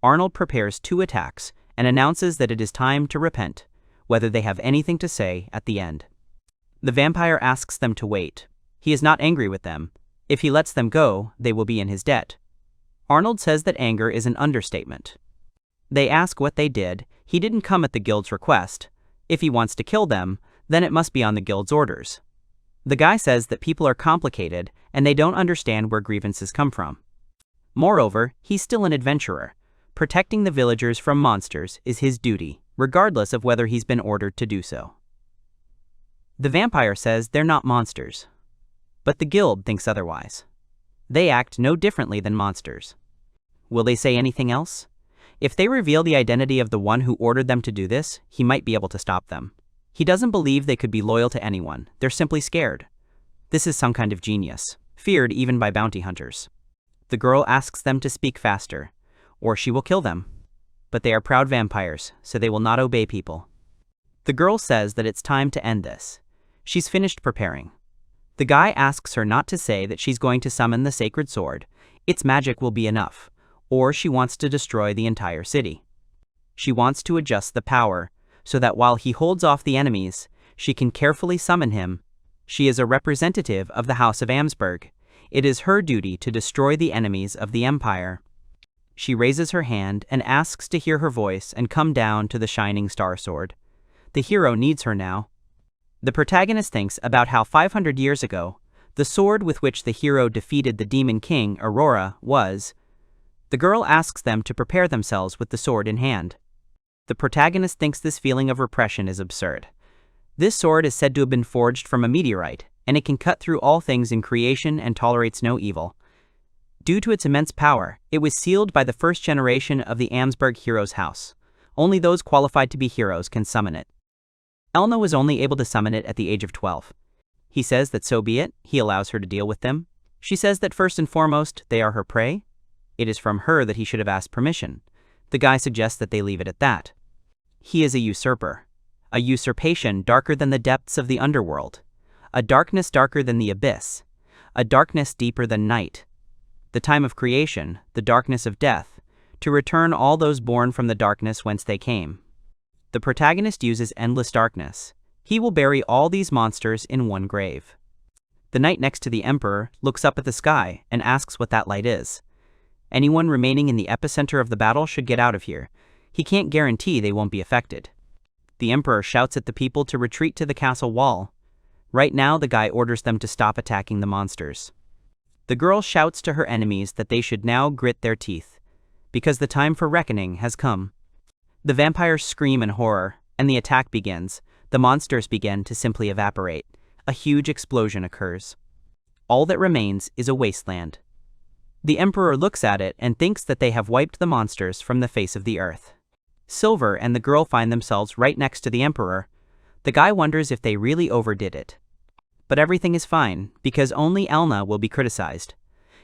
Arnold prepares 2 attacks and announces that it is time to repent, whether they have anything to say at the end. The vampire asks them to wait. He is not angry with them. If he lets them go, they will be in his debt. Arnold says that anger is an understatement. They ask what they did. He didn't come at the guild's request. If he wants to kill them, then it must be on the guild's orders. The guy says that people are complicated and they don't understand where grievances come from. Moreover, he's still an adventurer. Protecting the villagers from monsters is his duty, regardless of whether he's been ordered to do so. The vampire says they're not monsters. But the guild thinks otherwise. They act no differently than monsters. Will they say anything else? If they reveal the identity of the one who ordered them to do this, he might be able to stop them. He doesn't believe they could be loyal to anyone. They're simply scared. This is some kind of genius, feared even by bounty hunters. The girl asks them to speak faster, or she will kill them. But they are proud vampires, so they will not obey people. The girl says that it's time to end this. She's finished preparing. The guy asks her not to say that she's going to summon the sacred sword. Its magic will be enough. Or she wants to destroy the entire city. She wants to adjust the power, so that while he holds off the enemies, she can carefully summon him. She is a representative of the House of Amsberg. It is her duty to destroy the enemies of the Empire. She raises her hand and asks to hear her voice and come down to the shining star sword. The hero needs her now. The protagonist thinks about how 500 years ago, the sword with which the hero defeated the demon king, Aurora, was. The girl asks them to prepare themselves with the sword in hand. The protagonist thinks this feeling of repression is absurd. This sword is said to have been forged from a meteorite, and it can cut through all things in creation and tolerates no evil. Due to its immense power, it was sealed by the first generation of the Amsberg hero's house. Only those qualified to be heroes can summon it. Elna was only able to summon it at the age of 12. He says that so be it, he allows her to deal with them. She says that first and foremost, they are her prey. It is from her that he should have asked permission. The guy suggests that they leave it at that. He is a usurper. A usurpation darker than the depths of the underworld. A darkness darker than the abyss. A darkness deeper than night. The time of creation, the darkness of death, to return all those born from the darkness whence they came. The protagonist uses endless darkness. He will bury all these monsters in one grave. The knight next to the emperor looks up at the sky and asks what that light is. Anyone remaining in the epicenter of the battle should get out of here. He can't guarantee they won't be affected. The emperor shouts at the people to retreat to the castle wall. Right now, the guy orders them to stop attacking the monsters. The girl shouts to her enemies that they should now grit their teeth, because the time for reckoning has come. The vampires scream in horror, and the attack begins. The monsters begin to simply evaporate. A huge explosion occurs. All that remains is a wasteland. The emperor looks at it and thinks that they have wiped the monsters from the face of the earth. Silver and the girl find themselves right next to the emperor. The guy wonders if they really overdid it. But everything is fine, because only Elna will be criticized.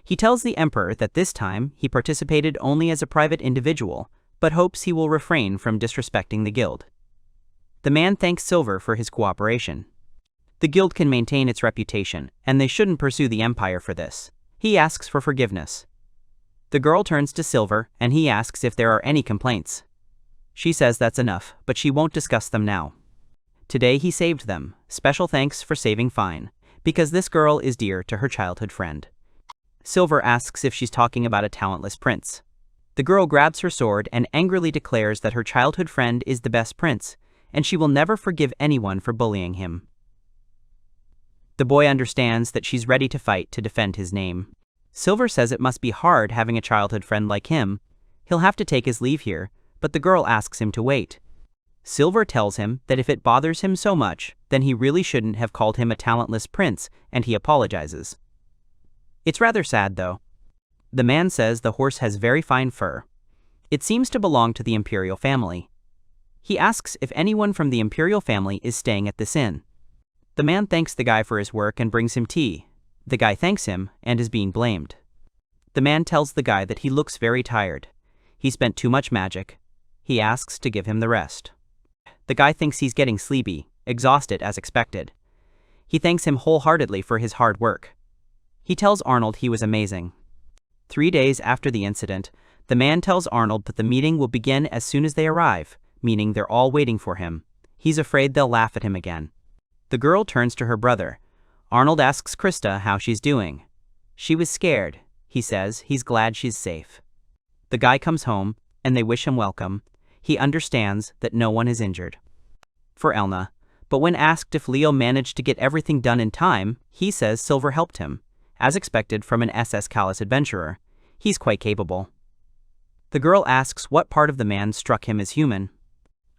He tells the emperor that this time he participated only as a private individual, but hopes he will refrain from disrespecting the guild. The man thanks Silver for his cooperation. The guild can maintain its reputation, and they shouldn't pursue the empire for this. He asks for forgiveness. The girl turns to Silver, and he asks if there are any complaints. She says that's enough, but she won't discuss them now. Today he saved them. Special thanks for saving Fine, because this girl is dear to her childhood friend. Silver asks if she's talking about a talentless prince. The girl grabs her sword and angrily declares that her childhood friend is the best prince, and she will never forgive anyone for bullying him. The boy understands that she's ready to fight to defend his name. Silver says it must be hard having a childhood friend like him. He'll have to take his leave here, but the girl asks him to wait. Silver tells him that if it bothers him so much, then he really shouldn't have called him a talentless prince, and he apologizes. It's rather sad, though. The man says the horse has very fine fur. It seems to belong to the imperial family. He asks if anyone from the imperial family is staying at this inn. The man thanks the guy for his work and brings him tea. The guy thanks him and is being blamed. The man tells the guy that he looks very tired. He spent too much magic. He asks to give him the rest. The guy thinks he's getting sleepy, exhausted as expected. He thanks him wholeheartedly for his hard work. He tells Arnold he was amazing. 3 days after the incident, the man tells Arnold that the meeting will begin as soon as they arrive, meaning they're all waiting for him. He's afraid they'll laugh at him again. The girl turns to her brother. Arnold asks Krista how she's doing. She was scared. He says he's glad she's safe. The guy comes home, and they wish him welcome. He understands that no one is injured. For Elna, but when asked if Leo managed to get everything done in time, he says Silver helped him. As expected from an SS Callus adventurer, he's quite capable. The girl asks what part of the man struck him as human.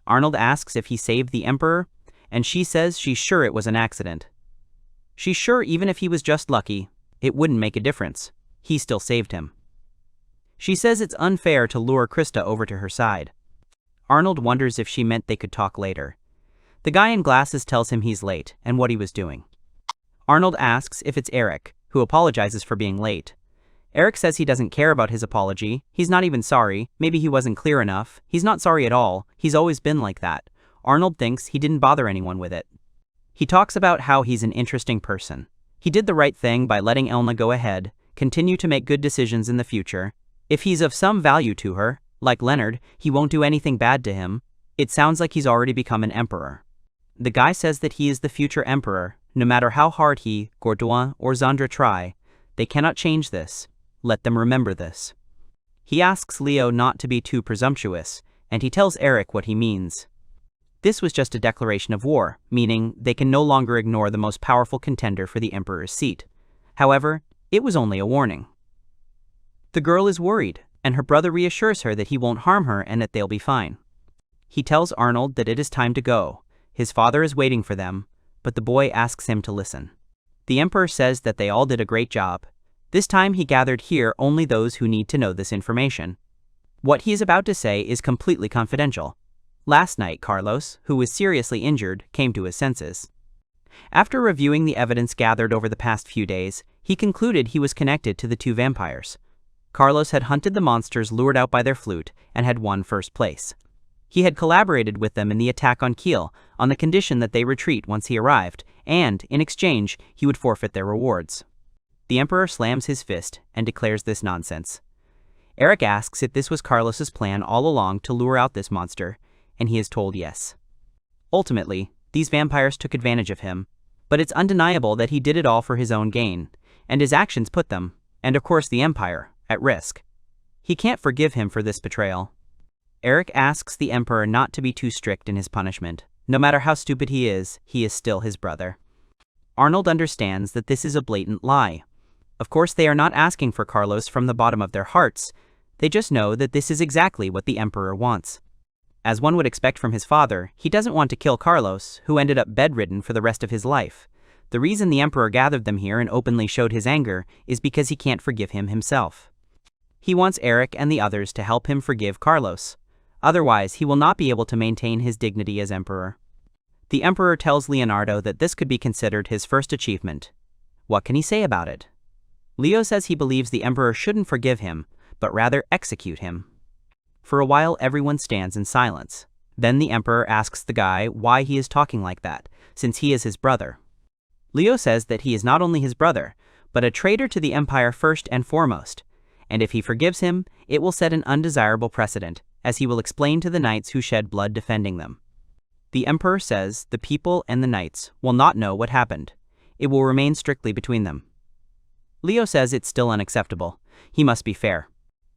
Arnold asks if he saved the Emperor, and she says she's sure it was an accident. She's sure even if he was just lucky, it wouldn't make a difference. He still saved him. She says it's unfair to lure Krista over to her side. Arnold wonders if she meant they could talk later. The guy in glasses tells him he's late and what he was doing. Arnold asks if it's Eric, who apologizes for being late. Eric says he doesn't care about his apology. He's not even sorry. Maybe he wasn't clear enough. He's not sorry at all. He's always been like that. Arnold thinks he didn't bother anyone with it. He talks about how he's an interesting person. He did the right thing by letting Elna go ahead, continue to make good decisions in the future. If he's of some value to her, like Leonard, he won't do anything bad to him. It sounds like he's already become an emperor. The guy says that he is the future emperor. No matter how hard he, Gourdouin, or Zandra try, they cannot change this. Let them remember this. He asks Leo not to be too presumptuous, and he tells Eric what he means. This was just a declaration of war, meaning they can no longer ignore the most powerful contender for the Emperor's seat. However, it was only a warning. The girl is worried, and her brother reassures her that he won't harm her and that they'll be fine. He tells Arnold that it is time to go. His father is waiting for them, but the boy asks him to listen. The Emperor says that they all did a great job. This time he gathered here only those who need to know this information. What he is about to say is completely confidential. Last night, Carlos, who was seriously injured, came to his senses. After reviewing the evidence gathered over the past few days, he concluded he was connected to the two vampires. Carlos had hunted the monsters lured out by their flute and had won first place. He had collaborated with them in the attack on Kiel on the condition that they retreat once he arrived, and, in exchange, he would forfeit their rewards. The Emperor slams his fist and declares this nonsense. Eric asks if this was Carlos's plan all along to lure out this monster, and he is told yes. Ultimately, these vampires took advantage of him, but it's undeniable that he did it all for his own gain, and his actions put them, and of course the Empire, at risk. He can't forgive him for this betrayal. Eric asks the Emperor not to be too strict in his punishment. No matter how stupid he is still his brother. Arnold understands that this is a blatant lie. Of course, they are not asking for Carlos from the bottom of their hearts. They just know that this is exactly what the Emperor wants. As one would expect from his father, he doesn't want to kill Carlos, who ended up bedridden for the rest of his life. The reason the Emperor gathered them here and openly showed his anger is because he can't forgive him himself. He wants Eric and the others to help him forgive Carlos. Otherwise, he will not be able to maintain his dignity as Emperor. The Emperor tells Leonardo that this could be considered his first achievement. What can he say about it? Leo says he believes the Emperor shouldn't forgive him, but rather execute him. For a while, everyone stands in silence. Then the Emperor asks the guy why he is talking like that, since he is his brother. Leo says that he is not only his brother, but a traitor to the Empire first and foremost, and if he forgives him, it will set an undesirable precedent, as he will explain to the knights who shed blood defending them. The Emperor says the people and the knights will not know what happened. It will remain strictly between them. Leo says it's still unacceptable. He must be fair.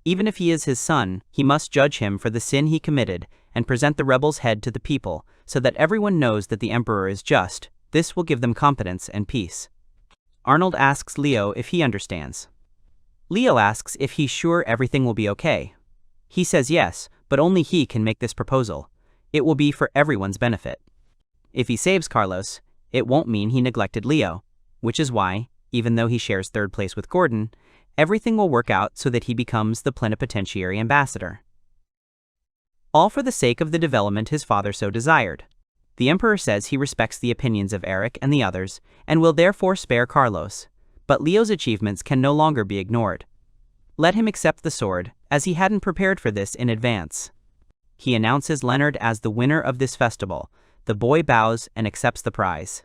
Even if he is his son, he must judge him for the sin he committed and present the rebel's head to the people so that everyone knows that the Emperor is just. This will give them confidence and peace. Arnold asks Leo if he understands. Leo asks if he's sure everything will be okay. He says yes, but only he can make this proposal. It will be for everyone's benefit. If he saves Carlos, it won't mean he neglected Leo, which is why, even though he shares third place with Gordon, everything will work out so that he becomes the plenipotentiary ambassador. All for the sake of the development his father so desired. The Emperor says he respects the opinions of Eric and the others, and will therefore spare Carlos, but Leo's achievements can no longer be ignored. Let him accept the sword, as he hadn't prepared for this in advance. He announces Leonard as the winner of this festival. The boy bows and accepts the prize.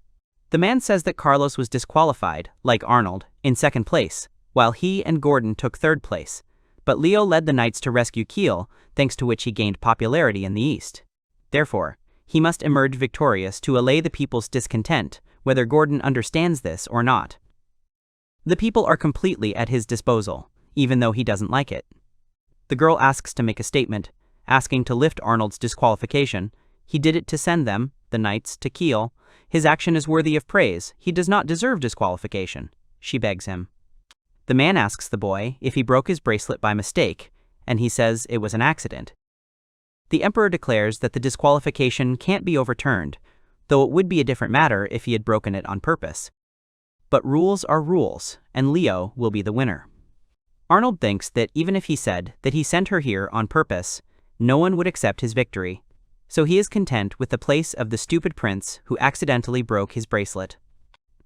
The man says that Carlos was disqualified, like Arnold, in second place, while he and Gordon took third place. But Leo led the knights to rescue Kiel, thanks to which he gained popularity in the east. Therefore, he must emerge victorious to allay the people's discontent, whether Gordon understands this or not. The people are completely at his disposal, even though he doesn't like it. The girl asks to make a statement, asking to lift Arnold's disqualification. He did it to send them, the knights, to Kiel. His action is worthy of praise. He does not deserve disqualification. She begs him. The man asks the boy if he broke his bracelet by mistake, and he says it was an accident. The Emperor declares that the disqualification can't be overturned, though it would be a different matter if he had broken it on purpose. But rules are rules, and Leo will be the winner. Arnold thinks that even if he said that he sent her here on purpose, no one would accept his victory, so he is content with the place of the stupid prince who accidentally broke his bracelet.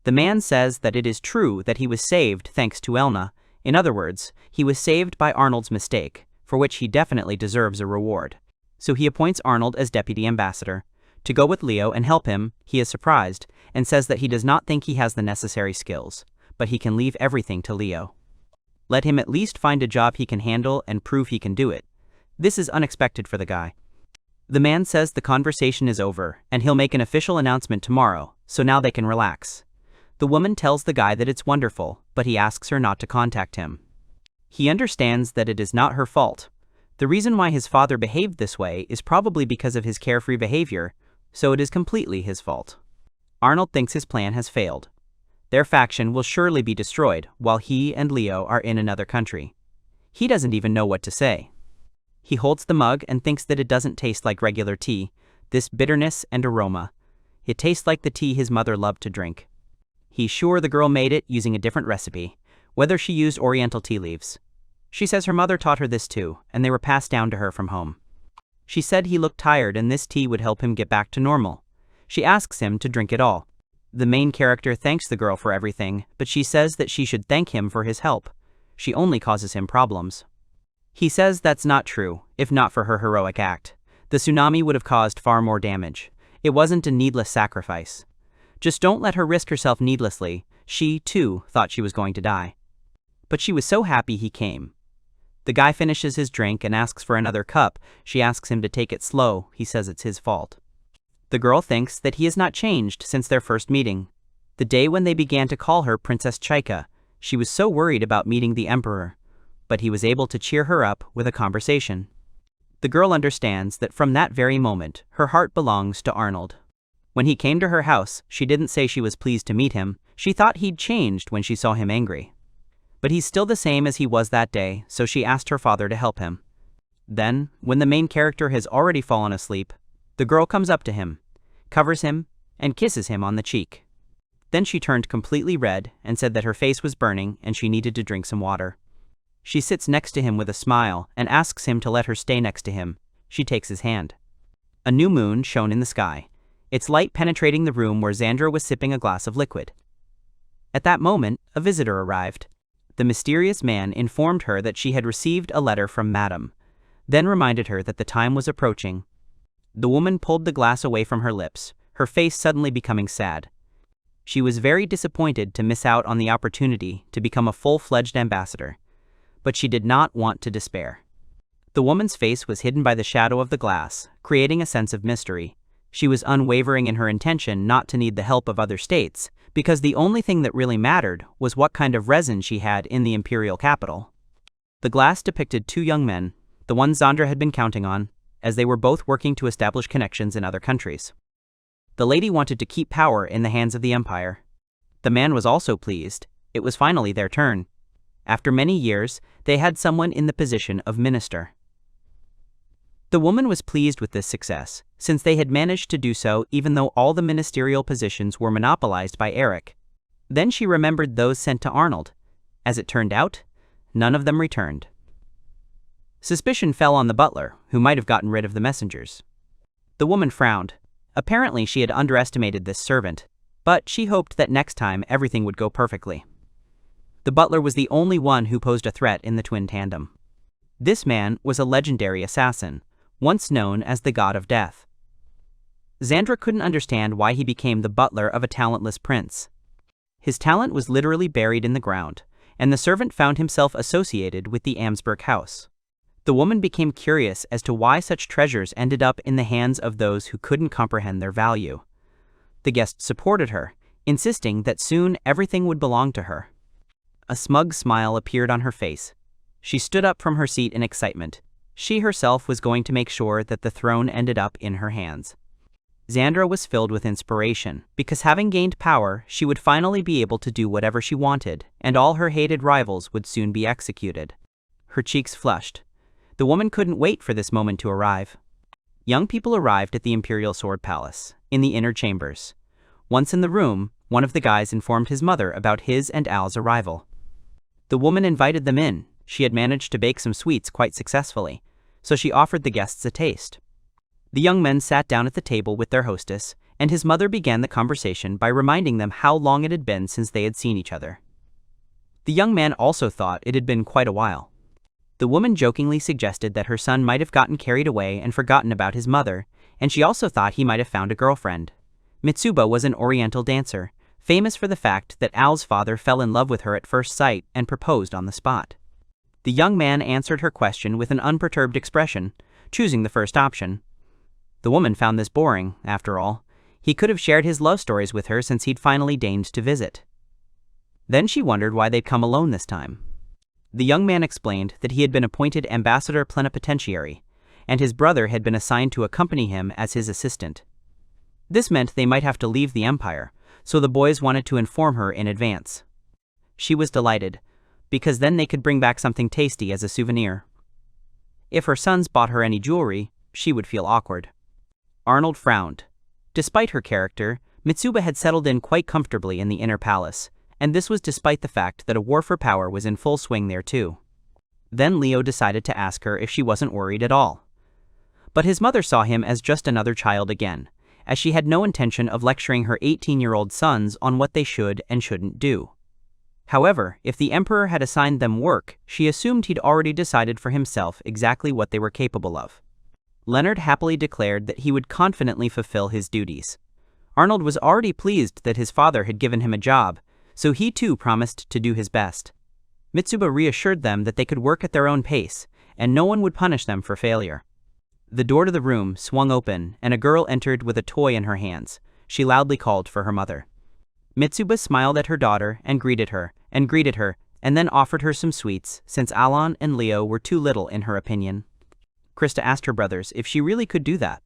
The man says that it is true that he was saved thanks to Elna. In other words, he was saved by Arnold's mistake, for which he definitely deserves a reward. So he appoints Arnold as deputy ambassador. To go with Leo and help him, he is surprised, and says that he does not think he has the necessary skills, but he can leave everything to Leo. Let him at least find a job he can handle and prove he can do it. This is unexpected for the guy. The man says the conversation is over, and he'll make an official announcement tomorrow, so now they can relax. The woman tells the guy that it's wonderful, but he asks her not to contact him. He understands that it is not her fault. The reason why his father behaved this way is probably because of his carefree behavior, so it is completely his fault. Arnold thinks his plan has failed. Their faction will surely be destroyed while he and Leo are in another country. He doesn't even know what to say. He holds the mug and thinks that it doesn't taste like regular tea, this bitterness and aroma. It tastes like the tea his mother loved to drink. He's sure the girl made it using a different recipe, whether she used oriental tea leaves. She says her mother taught her this too, and they were passed down to her from home. She said he looked tired and this tea would help him get back to normal. She asks him to drink it all. The main character thanks the girl for everything, but she says that she should thank him for his help. She only causes him problems. He says that's not true, if not for her heroic act. The tsunami would have caused far more damage. It wasn't a needless sacrifice. Just don't let her risk herself needlessly. She, too, thought she was going to die. But she was so happy he came. The guy finishes his drink and asks for another cup. She asks him to take it slow. He says it's his fault. The girl thinks that he has not changed since their first meeting. The day when they began to call her Princess Chaika, she was so worried about meeting the Emperor. But he was able to cheer her up with a conversation. The girl understands that from that very moment, her heart belongs to Arnold. When he came to her house, she didn't say she was pleased to meet him. She thought he'd changed when she saw him angry. But he's still the same as he was that day, so she asked her father to help him. Then, when the main character has already fallen asleep, the girl comes up to him, covers him, and kisses him on the cheek. Then she turned completely red and said that her face was burning and she needed to drink some water. She sits next to him with a smile and asks him to let her stay next to him. She takes his hand. A new moon shone in the sky, its light penetrating the room where Xandra was sipping a glass of liquid. At that moment, a visitor arrived. The mysterious man informed her that she had received a letter from Madame, then reminded her that the time was approaching. The woman pulled the glass away from her lips, her face suddenly becoming sad. She was very disappointed to miss out on the opportunity to become a full-fledged ambassador, but she did not want to despair. The woman's face was hidden by the shadow of the glass, creating a sense of mystery. She was unwavering in her intention not to need the help of other states, because the only thing that really mattered was what kind of resin she had in the imperial capital. The glass depicted two young men, the ones Xandra had been counting on, as they were both working to establish connections in other countries. The lady wanted to keep power in the hands of the empire. The man was also pleased. It was finally their turn. After many years, they had someone in the position of minister. The woman was pleased with this success, since they had managed to do so even though all the ministerial positions were monopolized by Eric. Then she remembered those sent to Arnold. As it turned out, none of them returned. Suspicion fell on the butler, who might have gotten rid of the messengers. The woman frowned. Apparently she had underestimated this servant, but she hoped that next time everything would go perfectly. The butler was the only one who posed a threat in the twin tandem. This man was a legendary assassin, once known as the God of Death. Xandra couldn't understand why he became the butler of a talentless prince. His talent was literally buried in the ground, and the servant found himself associated with the Amsberg house. The woman became curious as to why such treasures ended up in the hands of those who couldn't comprehend their value. The guest supported her, insisting that soon everything would belong to her. A smug smile appeared on her face. She stood up from her seat in excitement. She herself was going to make sure that the throne ended up in her hands. Xandra was filled with inspiration, because having gained power, she would finally be able to do whatever she wanted, and all her hated rivals would soon be executed. Her cheeks flushed. The woman couldn't wait for this moment to arrive. Young people arrived at the Imperial Sword Palace, in the inner chambers. Once in the room, one of the guys informed his mother about his and Al's arrival. The woman invited them in. She had managed to bake some sweets quite successfully, so she offered the guests a taste. The young men sat down at the table with their hostess, and his mother began the conversation by reminding them how long it had been since they had seen each other. The young man also thought it had been quite a while. The woman jokingly suggested that her son might have gotten carried away and forgotten about his mother, and she also thought he might have found a girlfriend. Mitsuba was an oriental dancer, famous for the fact that Al's father fell in love with her at first sight and proposed on the spot. The young man answered her question with an unperturbed expression, choosing the first option. The woman found this boring, after all. He could have shared his love stories with her since he'd finally deigned to visit. Then she wondered why they'd come alone this time. The young man explained that he had been appointed ambassador plenipotentiary, and his brother had been assigned to accompany him as his assistant. This meant they might have to leave the empire, so the boys wanted to inform her in advance. She was delighted, because then they could bring back something tasty as a souvenir. If her sons bought her any jewelry, she would feel awkward. Arnold frowned. Despite her character, Mitsuba had settled in quite comfortably in the inner palace, and this was despite the fact that a war for power was in full swing there too. Then Leo decided to ask her if she wasn't worried at all. But his mother saw him as just another child again, as she had no intention of lecturing her 18-year-old sons on what they should and shouldn't do. However, if the emperor had assigned them work, she assumed he'd already decided for himself exactly what they were capable of. Leonard happily declared that he would confidently fulfill his duties. Arnold was already pleased that his father had given him a job, so he too promised to do his best. Mitsuba reassured them that they could work at their own pace, and no one would punish them for failure. The door to the room swung open, and a girl entered with a toy in her hands. She loudly called for her mother. Mitsuba smiled at her daughter and greeted her, and then offered her some sweets, since Alon and Leo were too little in her opinion. Krista asked her brothers if she really could do that.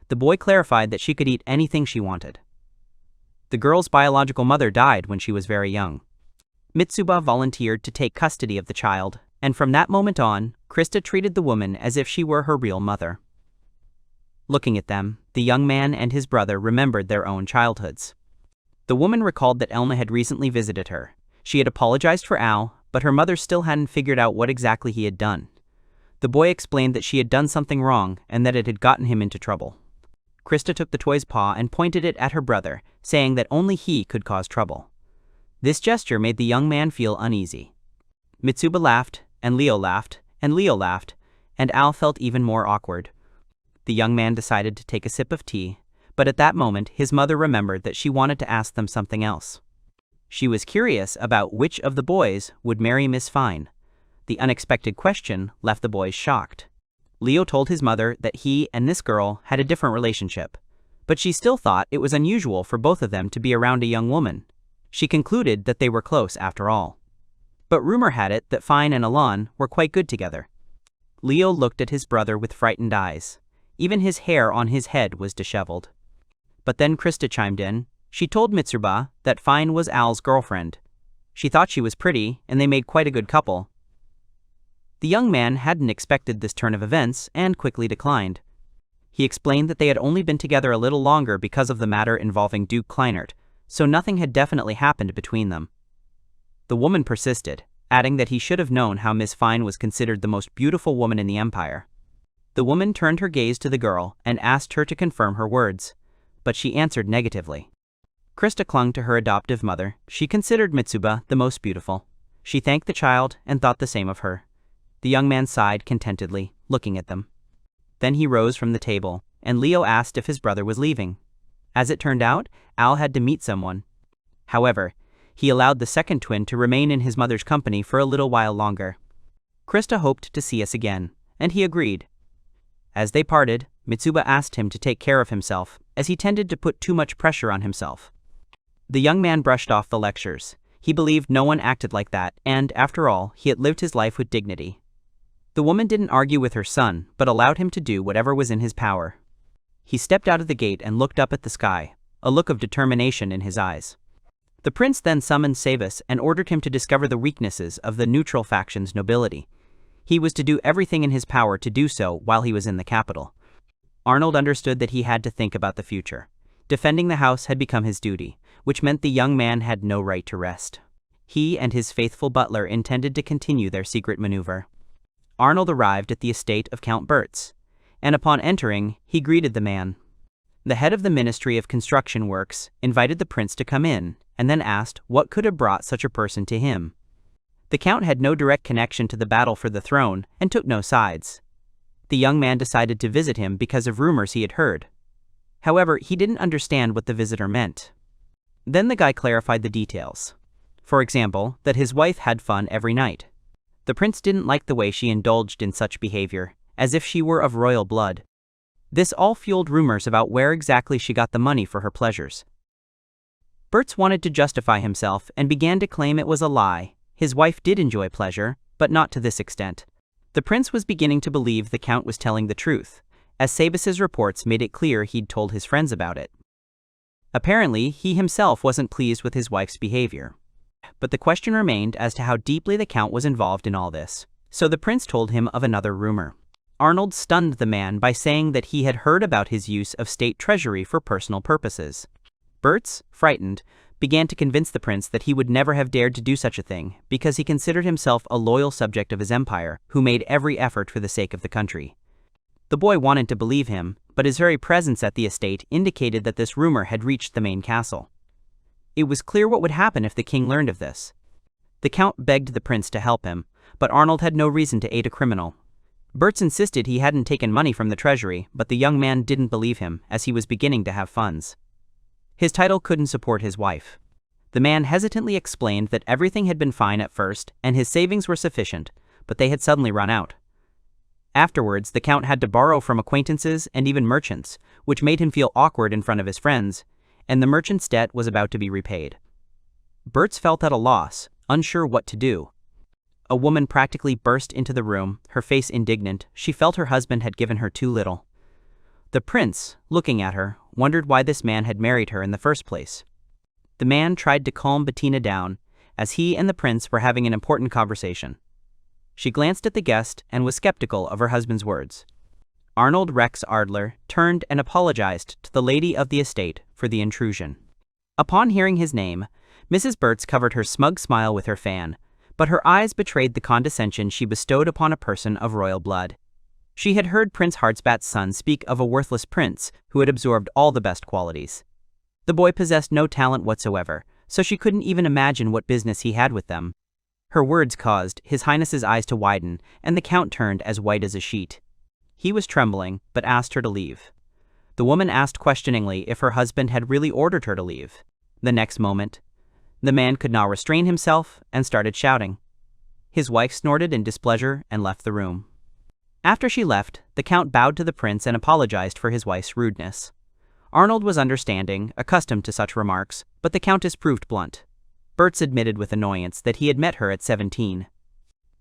The boy clarified that she could eat anything she wanted. The girl's biological mother died when she was very young. Mitsuba volunteered to take custody of the child, and from that moment on, Krista treated the woman as if she were her real mother. Looking at them, the young man and his brother remembered their own childhoods. The woman recalled that Elma had recently visited her. She had apologized for Al, but her mother still hadn't figured out what exactly he had done. The boy explained that she had done something wrong and that it had gotten him into trouble. Krista took the toy's paw and pointed it at her brother, saying that only he could cause trouble. This gesture made the young man feel uneasy. Mitsuba laughed, and Leo laughed, and Leo laughed, and Al felt even more awkward. The young man decided to take a sip of tea, but at that moment his mother remembered that she wanted to ask them something else. She was curious about which of the boys would marry Miss Fine. The unexpected question left the boys shocked. Leo told his mother that he and this girl had a different relationship, but she still thought it was unusual for both of them to be around a young woman. She concluded that they were close after all. But rumor had it that Fine and Alon were quite good together. Leo looked at his brother with frightened eyes. Even his hair on his head was disheveled. But then Krista chimed in. She told Mitsuba that Fine was Al's girlfriend. She thought she was pretty, and they made quite a good couple. The young man hadn't expected this turn of events and quickly declined. He explained that they had only been together a little longer because of the matter involving Duke Kleinert, so nothing had definitely happened between them. The woman persisted, adding that he should have known how Miss Fine was considered the most beautiful woman in the empire. The woman turned her gaze to the girl and asked her to confirm her words, but she answered negatively. Krista clung to her adoptive mother. She considered Mitsuba the most beautiful. She thanked the child and thought the same of her. The young man sighed contentedly, looking at them. Then he rose from the table, and Leo asked if his brother was leaving. As it turned out, Al had to meet someone. However, he allowed the second twin to remain in his mother's company for a little while longer. Krista hoped to see us again, and he agreed. As they parted, Mitsuba asked him to take care of himself, as he tended to put too much pressure on himself. The young man brushed off the lectures. He believed no one acted like that, and, after all, he had lived his life with dignity. The woman didn't argue with her son, but allowed him to do whatever was in his power. He stepped out of the gate and looked up at the sky, a look of determination in his eyes. The prince then summoned Savas and ordered him to discover the weaknesses of the neutral faction's nobility. He was to do everything in his power to do so while he was in the capital. Arnold understood that he had to think about the future. Defending the house had become his duty, which meant the young man had no right to rest. He and his faithful butler intended to continue their secret maneuver. Arnold arrived at the estate of Count Bertz, and upon entering, he greeted the man. The head of the Ministry of Construction Works invited the prince to come in, and then asked what could have brought such a person to him. The count had no direct connection to the battle for the throne and took no sides. The young man decided to visit him because of rumors he had heard. However, he didn't understand what the visitor meant. Then the guy clarified the details. For example, that his wife had fun every night. The prince didn't like the way she indulged in such behavior, as if she were of royal blood. This all fueled rumors about where exactly she got the money for her pleasures. Bertz wanted to justify himself and began to claim it was a lie. His wife did enjoy pleasure, but not to this extent. The prince was beginning to believe the count was telling the truth, as Sabus's reports made it clear he'd told his friends about it. Apparently, he himself wasn't pleased with his wife's behavior. But the question remained as to how deeply the count was involved in all this. So the prince told him of another rumor. Arnold stunned the man by saying that he had heard about his use of state treasury for personal purposes. Bertz, frightened, began to convince the prince that he would never have dared to do such a thing because he considered himself a loyal subject of his empire who made every effort for the sake of the country. The boy wanted to believe him, but his very presence at the estate indicated that this rumor had reached the main castle. It was clear what would happen if the king learned of this. The count begged the prince to help him, but Arnold had no reason to aid a criminal. Bertz insisted he hadn't taken money from the treasury, but the young man didn't believe him, as he was beginning to have funds. His title couldn't support his wife. The man hesitantly explained that everything had been fine at first and his savings were sufficient, but they had suddenly run out. Afterwards, the count had to borrow from acquaintances and even merchants, which made him feel awkward in front of his friends, and the merchant's debt was about to be repaid. Bertz felt at a loss, unsure what to do. A woman practically burst into the room, her face indignant. She felt her husband had given her too little. The prince, looking at her, wondered why this man had married her in the first place. The man tried to calm Bettina down, as he and the prince were having an important conversation. She glanced at the guest and was skeptical of her husband's words. Arnold Lakes Adler turned and apologized to the lady of the estate for the intrusion. Upon hearing his name, Mrs. Bertz covered her smug smile with her fan, but her eyes betrayed the condescension she bestowed upon a person of royal blood. She had heard Prince Hardsbat's son speak of a worthless prince who had absorbed all the best qualities. The boy possessed no talent whatsoever, so she couldn't even imagine what business he had with them. Her words caused His Highness's eyes to widen, and the count turned as white as a sheet. He was trembling, but asked her to leave. The woman asked questioningly if her husband had really ordered her to leave. The next moment, the man could not restrain himself and started shouting. His wife snorted in displeasure and left the room. After she left, the count bowed to the prince and apologized for his wife's rudeness. Arnold was understanding, accustomed to such remarks, but the countess proved blunt. Bertz admitted with annoyance that he had met her at 17.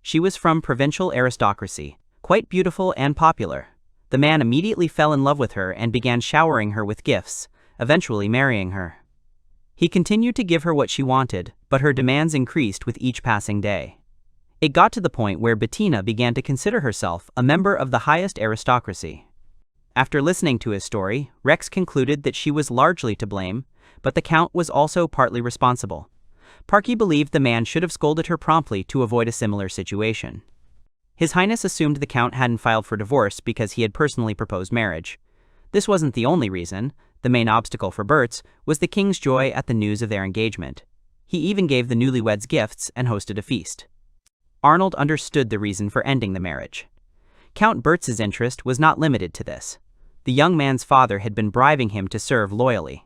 She was from provincial aristocracy, quite beautiful and popular. The man immediately fell in love with her and began showering her with gifts, eventually marrying her. He continued to give her what she wanted, but her demands increased with each passing day. It got to the point where Bettina began to consider herself a member of the highest aristocracy. After listening to his story, Rex concluded that she was largely to blame, but the count was also partly responsible. Parky believed the man should have scolded her promptly to avoid a similar situation. His Highness assumed the count hadn't filed for divorce because he had personally proposed marriage. This wasn't the only reason. The main obstacle for Bertz was the king's joy at the news of their engagement. He even gave the newlyweds gifts and hosted a feast. Arnold understood the reason for ending the marriage. Count Bertz's interest was not limited to this. The young man's father had been bribing him to serve loyally.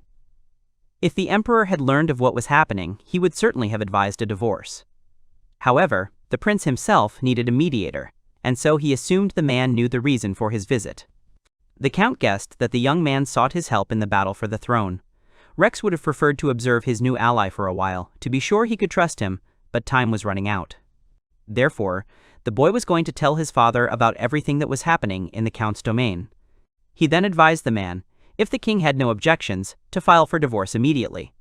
If the emperor had learned of what was happening, he would certainly have advised a divorce. However, the prince himself needed a mediator, and so he assumed the man knew the reason for his visit. The count guessed that the young man sought his help in the battle for the throne. Rex would have preferred to observe his new ally for a while, to be sure he could trust him, but time was running out. Therefore, the boy was going to tell his father about everything that was happening in the count's domain. He then advised the man, if the king had no objections, to file for divorce immediately.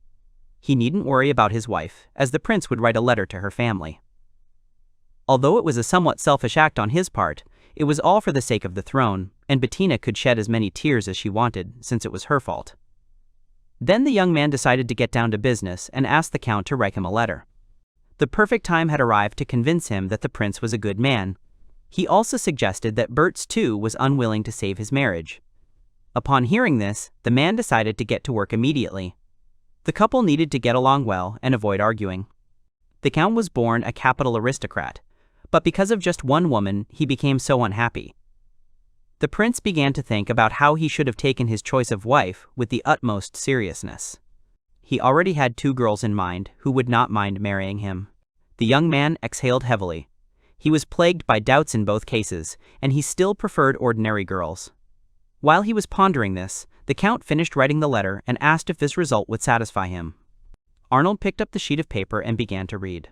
He needn't worry about his wife, as the prince would write a letter to her family. Although it was a somewhat selfish act on his part, it was all for the sake of the throne, and Bettina could shed as many tears as she wanted, since it was her fault. Then the young man decided to get down to business and asked the count to write him a letter. The perfect time had arrived to convince him that the prince was a good man. He also suggested that Bertz too was unwilling to save his marriage. Upon hearing this, the man decided to get to work immediately. The couple needed to get along well and avoid arguing. The count was born a capital aristocrat, but because of just one woman, he became so unhappy. The prince began to think about how he should have taken his choice of wife with the utmost seriousness. He already had 2 girls in mind who would not mind marrying him. The young man exhaled heavily. He was plagued by doubts in both cases, and he still preferred ordinary girls. While he was pondering this, the count finished writing the letter and asked if this result would satisfy him. Arnold picked up the sheet of paper and began to read.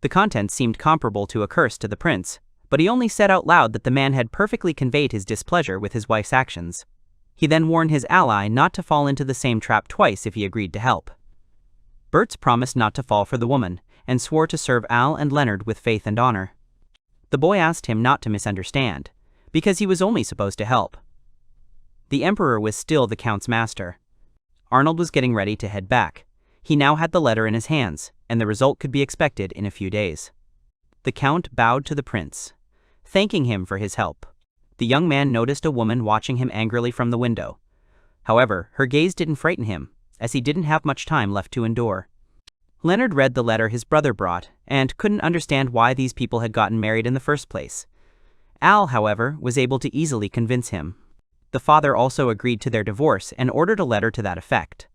The contents seemed comparable to a curse to the prince, but he only said out loud that the man had perfectly conveyed his displeasure with his wife's actions. He then warned his ally not to fall into the same trap twice if he agreed to help. Bertz promised not to fall for the woman, and swore to serve Al and Leonard with faith and honor. The boy asked him not to misunderstand, because he was only supposed to help. The Emperor was still the Count's master. Arnold was getting ready to head back. He now had the letter in his hands, and the result could be expected in a few days. The Count bowed to the prince, thanking him for his help. The young man noticed a woman watching him angrily from the window. However, her gaze didn't frighten him, as he didn't have much time left to endure. Leonard read the letter his brother brought, and couldn't understand why these people had gotten married in the first place. Al, however, was able to easily convince him. The father also agreed to their divorce and ordered a letter to that effect.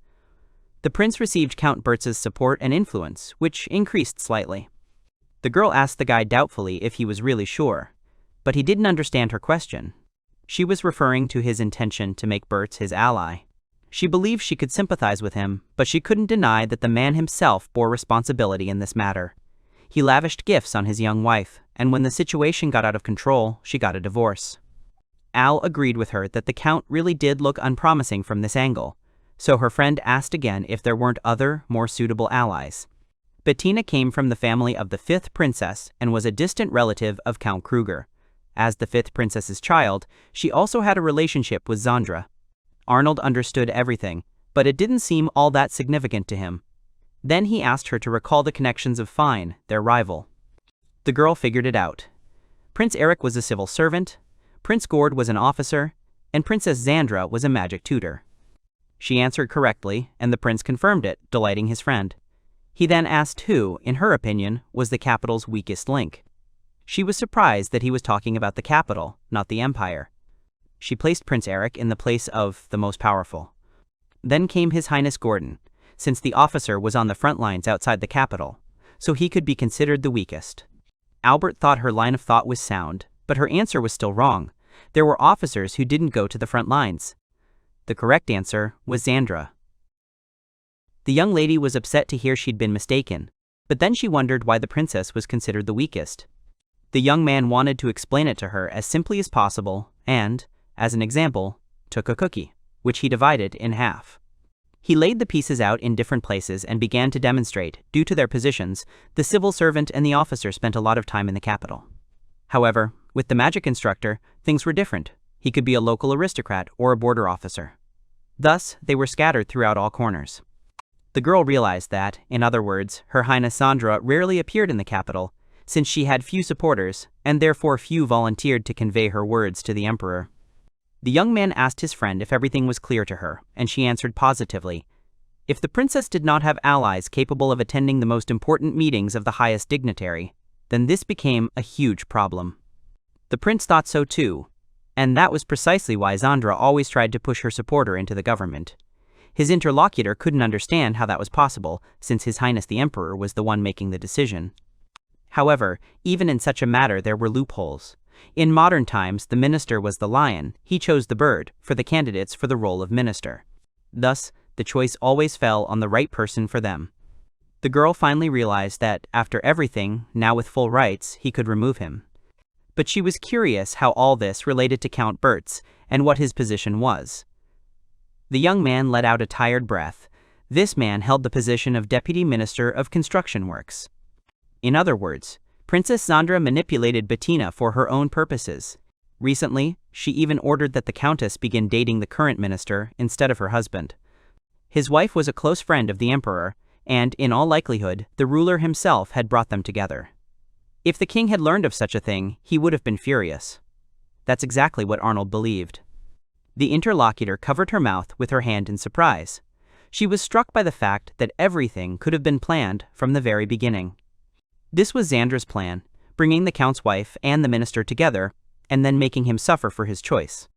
The prince received Count Bertz's support and influence, which increased slightly. The girl asked the guy doubtfully if he was really sure, but he didn't understand her question. She was referring to his intention to make Bertz his ally. She believed she could sympathize with him, but she couldn't deny that the man himself bore responsibility in this matter. He lavished gifts on his young wife, and when the situation got out of control, she got a divorce. Al agreed with her that the Count really did look unpromising from this angle, so her friend asked again if there weren't other, more suitable allies. Bettina came from the family of the 5th princess and was a distant relative of Count Kruger. As the 5th princess's child, she also had a relationship with Zandra. Arnold understood everything, but it didn't seem all that significant to him. Then he asked her to recall the connections of Fine, their rival. The girl figured it out. Prince Eric was a civil servant, Prince Gord was an officer, and Princess Zandra was a magic tutor. She answered correctly, and the prince confirmed it, delighting his friend. He then asked who, in her opinion, was the capital's weakest link. She was surprised that he was talking about the capital, not the empire. She placed Prince Eric in the place of the most powerful. Then came His Highness Gordon, since the officer was on the front lines outside the capital, so he could be considered the weakest. Albert thought her line of thought was sound, but her answer was still wrong. There were officers who didn't go to the front lines. The correct answer was Zandra. The young lady was upset to hear she'd been mistaken, but then she wondered why the princess was considered the weakest. The young man wanted to explain it to her as simply as possible and, as an example, took a cookie, which he divided in half. He laid the pieces out in different places and began to demonstrate. Due to their positions, the civil servant and the officer spent a lot of time in the capital. However, with the magic instructor, things were different. He could be a local aristocrat or a border officer. Thus, they were scattered throughout all corners. The girl realized that, in other words, Her Highness Zandra rarely appeared in the capital, since she had few supporters, and therefore few volunteered to convey her words to the emperor. The young man asked his friend if everything was clear to her, and she answered positively. If the princess did not have allies capable of attending the most important meetings of the highest dignitary, then this became a huge problem. The prince thought so too, and that was precisely why Zandra always tried to push her supporter into the government. His interlocutor couldn't understand how that was possible, since His Highness the Emperor was the one making the decision. However, even in such a matter there were loopholes. In modern times, the minister was the lion, he chose the bird, for the candidates for the role of minister. Thus, the choice always fell on the right person for them. The girl finally realized that, after everything, now with full rights, he could remove him. But she was curious how all this related to Count Bertz, and what his position was. The young man let out a tired breath. This man held the position of Deputy Minister of Construction Works. In other words, Princess Zandra manipulated Bettina for her own purposes. Recently, she even ordered that the Countess begin dating the current minister instead of her husband. His wife was a close friend of the Emperor, and, in all likelihood, the ruler himself had brought them together. If the king had learned of such a thing, he would have been furious. That's exactly what Arnold believed. The interlocutor covered her mouth with her hand in surprise. She was struck by the fact that everything could have been planned from the very beginning. This was Zandra's plan, bringing the count's wife and the minister together, and then making him suffer for his choice.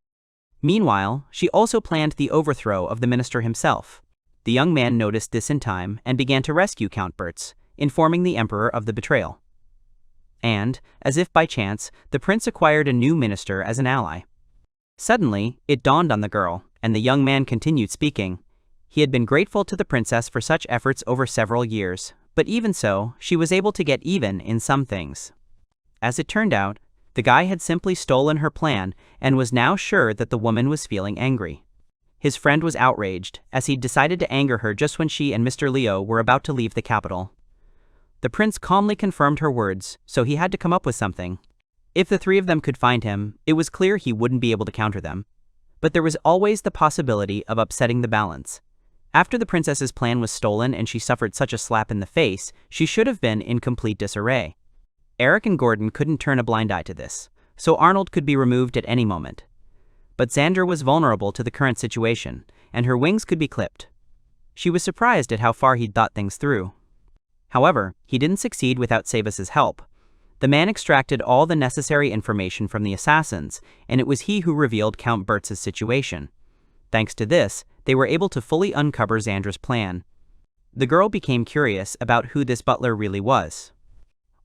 Meanwhile, she also planned the overthrow of the minister himself. The young man noticed this in time and began to rescue Count Bertz, informing the emperor of the betrayal. And, as if by chance, the prince acquired a new minister as an ally. Suddenly, it dawned on the girl, and the young man continued speaking. He had been grateful to the princess for such efforts over several years, But even so, she was able to get even in some things. As it turned out, the guy had simply stolen her plan and was now sure that the woman was feeling angry. His friend was outraged, as he'd decided to anger her just when she and Mr. Leo were about to leave the capital. The prince calmly confirmed her words, so he had to come up with something. If the three of them could find him, it was clear he wouldn't be able to counter them. But there was always the possibility of upsetting the balance. After the princess's plan was stolen and she suffered such a slap in the face, she should have been in complete disarray. Eric and Gordon couldn't turn a blind eye to this, so Arnold could be removed at any moment. But Xandra was vulnerable to the current situation, and her wings could be clipped. She was surprised at how far he'd thought things through. However, he didn't succeed without Sabas's help. The man extracted all the necessary information from the assassins, and it was he who revealed Count Bertz's situation. Thanks to this, they were able to fully uncover Xandra's plan. The girl became curious about who this butler really was.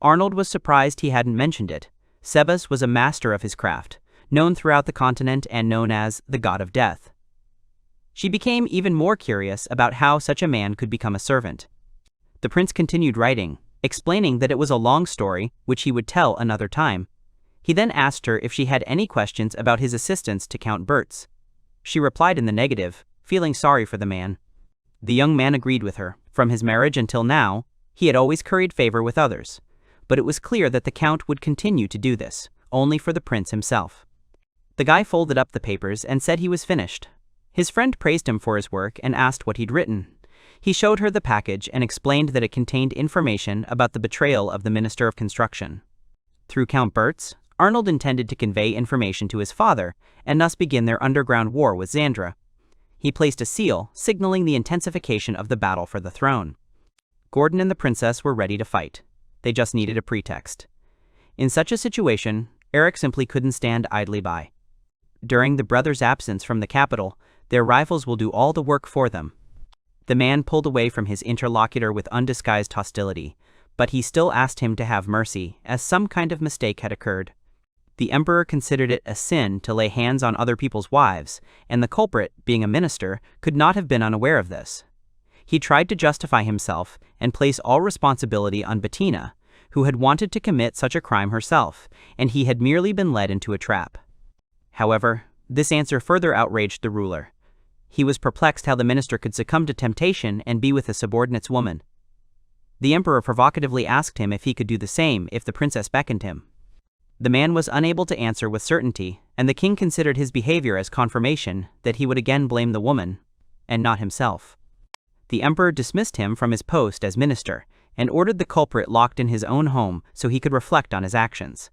Arnold was surprised he hadn't mentioned it. Sebas was a master of his craft, known throughout the continent and known as the God of Death. She became even more curious about how such a man could become a servant. The prince continued writing, explaining that it was a long story which he would tell another time. He then asked her if she had any questions about his assistance to Count Bertz. She replied in the negative, feeling sorry for the man. The young man agreed with her. From his marriage until now, he had always curried favor with others. But it was clear that the count would continue to do this, only for the prince himself. The guy folded up the papers and said he was finished. His friend praised him for his work and asked what he'd written. He showed her the package and explained that it contained information about the betrayal of the Minister of Construction. Through Count Bertz, Arnold intended to convey information to his father and thus begin their underground war with Xandra. He placed a seal, signaling the intensification of the battle for the throne. Gordon and the princess were ready to fight. They just needed a pretext. In such a situation, Eric simply couldn't stand idly by. During the brothers' absence from the capital, their rivals will do all the work for them. The man pulled away from his interlocutor with undisguised hostility, but he still asked him to have mercy, as some kind of mistake had occurred. The emperor considered it a sin to lay hands on other people's wives, and the culprit, being a minister, could not have been unaware of this. He tried to justify himself and place all responsibility on Bettina, who had wanted to commit such a crime herself, and he had merely been led into a trap. However, this answer further outraged the ruler. He was perplexed how the minister could succumb to temptation and be with a subordinate's woman. The emperor provocatively asked him if he could do the same if the princess beckoned him. The man was unable to answer with certainty, and the king considered his behavior as confirmation that he would again blame the woman, and not himself. The emperor dismissed him from his post as minister, and ordered the culprit locked in his own home so he could reflect on his actions.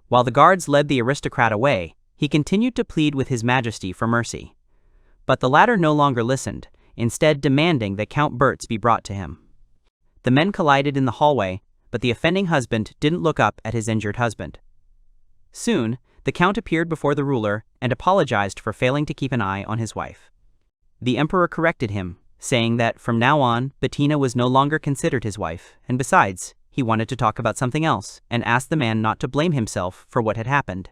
While the guards led the aristocrat away, he continued to plead with his majesty for mercy. But the latter no longer listened, instead demanding that Count Bertz be brought to him. The men collided in the hallway, but the offending husband didn't look up at his injured husband. Soon, the count appeared before the ruler and apologized for failing to keep an eye on his wife. The emperor corrected him, saying that from now on, Bettina was no longer considered his wife, and besides, he wanted to talk about something else, and asked the man not to blame himself for what had happened.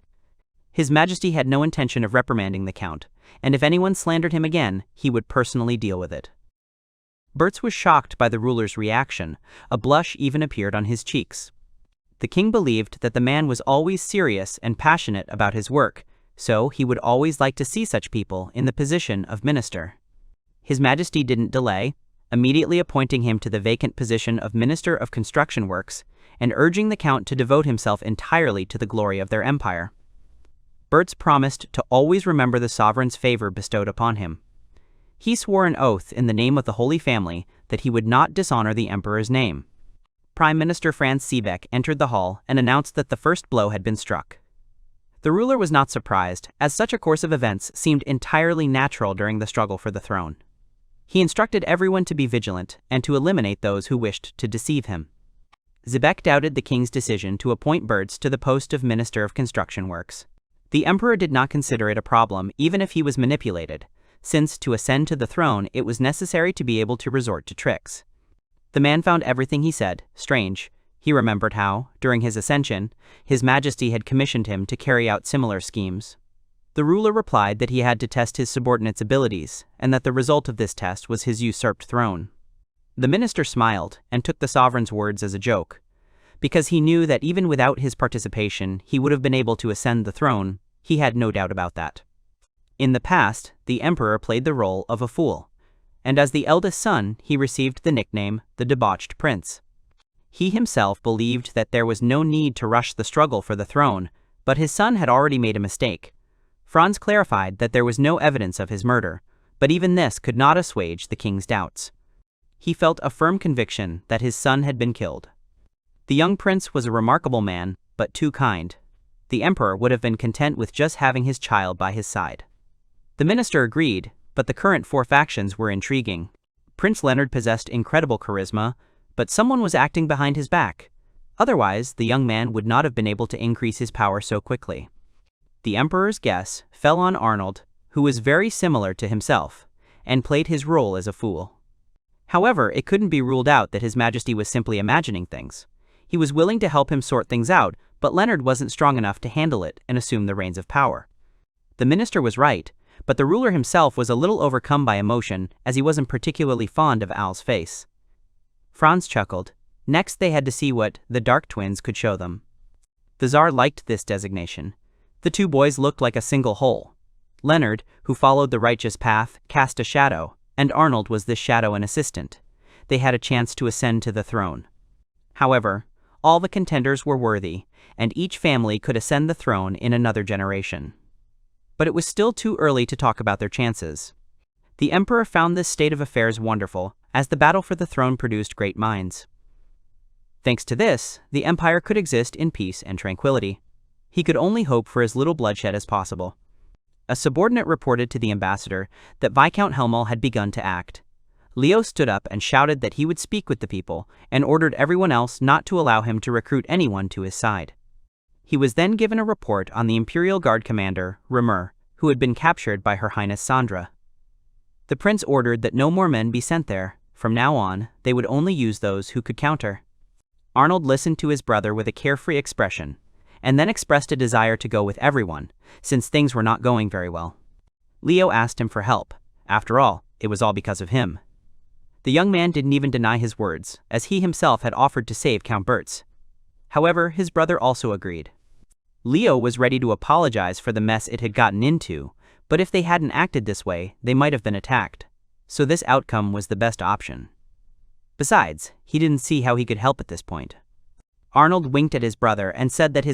His Majesty had no intention of reprimanding the count, and if anyone slandered him again, he would personally deal with it. Bertz was shocked by the ruler's reaction. A blush even appeared on his cheeks. The king believed that the man was always serious and passionate about his work, so he would always like to see such people in the position of minister. His Majesty didn't delay, immediately appointing him to the vacant position of Minister of Construction Works, and urging the count to devote himself entirely to the glory of their empire. Bertz promised to always remember the sovereign's favor bestowed upon him. He swore an oath in the name of the Holy Family that he would not dishonor the emperor's name. Prime Minister Franz Seebeck entered the hall and announced that the first blow had been struck. The ruler was not surprised, as such a course of events seemed entirely natural during the struggle for the throne. He instructed everyone to be vigilant and to eliminate those who wished to deceive him. Seebeck doubted the king's decision to appoint Bertz to the post of Minister of Construction Works. The emperor did not consider it a problem even if he was manipulated, since to ascend to the throne it was necessary to be able to resort to tricks. The man found everything he said strange. He remembered how, during his ascension, His Majesty had commissioned him to carry out similar schemes. The ruler replied that he had to test his subordinate's abilities, and that the result of this test was his usurped throne. The minister smiled and took the sovereign's words as a joke, because he knew that even without his participation he would have been able to ascend the throne. He had no doubt about that. In the past, the emperor played the role of a fool, and as the eldest son he received the nickname the debauched prince. He himself believed that there was no need to rush the struggle for the throne, but his son had already made a mistake. Franz clarified that there was no evidence of his murder, but even this could not assuage the king's doubts. He felt a firm conviction that his son had been killed. The young prince was a remarkable man, but too kind. The emperor would have been content with just having his child by his side. The minister agreed, but the current 4 factions were intriguing. Prince Leonard possessed incredible charisma, but someone was acting behind his back. Otherwise, the young man would not have been able to increase his power so quickly. The emperor's guess fell on Arnold, who was very similar to himself, and played his role as a fool. However, it couldn't be ruled out that His Majesty was simply imagining things. He was willing to help him sort things out, but Leonard wasn't strong enough to handle it and assume the reins of power. The minister was right, but the ruler himself was a little overcome by emotion as he wasn't particularly fond of Al's face. Franz chuckled. Next they had to see what the Dark Twins could show them. The Tsar liked this designation. The 2 boys looked like a single whole. Leonard, who followed the righteous path, cast a shadow, and Arnold was this shadow an assistant. They had a chance to ascend to the throne. However, all the contenders were worthy, and each family could ascend the throne in another generation. But it was still too early to talk about their chances. The emperor found this state of affairs wonderful, as the battle for the throne produced great minds. Thanks to this, the empire could exist in peace and tranquility. He could only hope for as little bloodshed as possible. A subordinate reported to the ambassador that Viscount Helmel had begun to act. Leo stood up and shouted that he would speak with the people, and ordered everyone else not to allow him to recruit anyone to his side. He was then given a report on the Imperial Guard commander, Remer, who had been captured by Her Highness Sandra. The prince ordered that no more men be sent there. From now on, they would only use those who could counter. Arnold listened to his brother with a carefree expression, and then expressed a desire to go with everyone, since things were not going very well. Leo asked him for help. After all, it was all because of him. The young man didn't even deny his words, as he himself had offered to save Count Bertz. However, his brother also agreed. Leo was ready to apologize for the mess it had gotten into, but if they hadn't acted this way, they might have been attacked. So this outcome was the best option. Besides, he didn't see how he could help at this point. Arnold winked at his brother and said that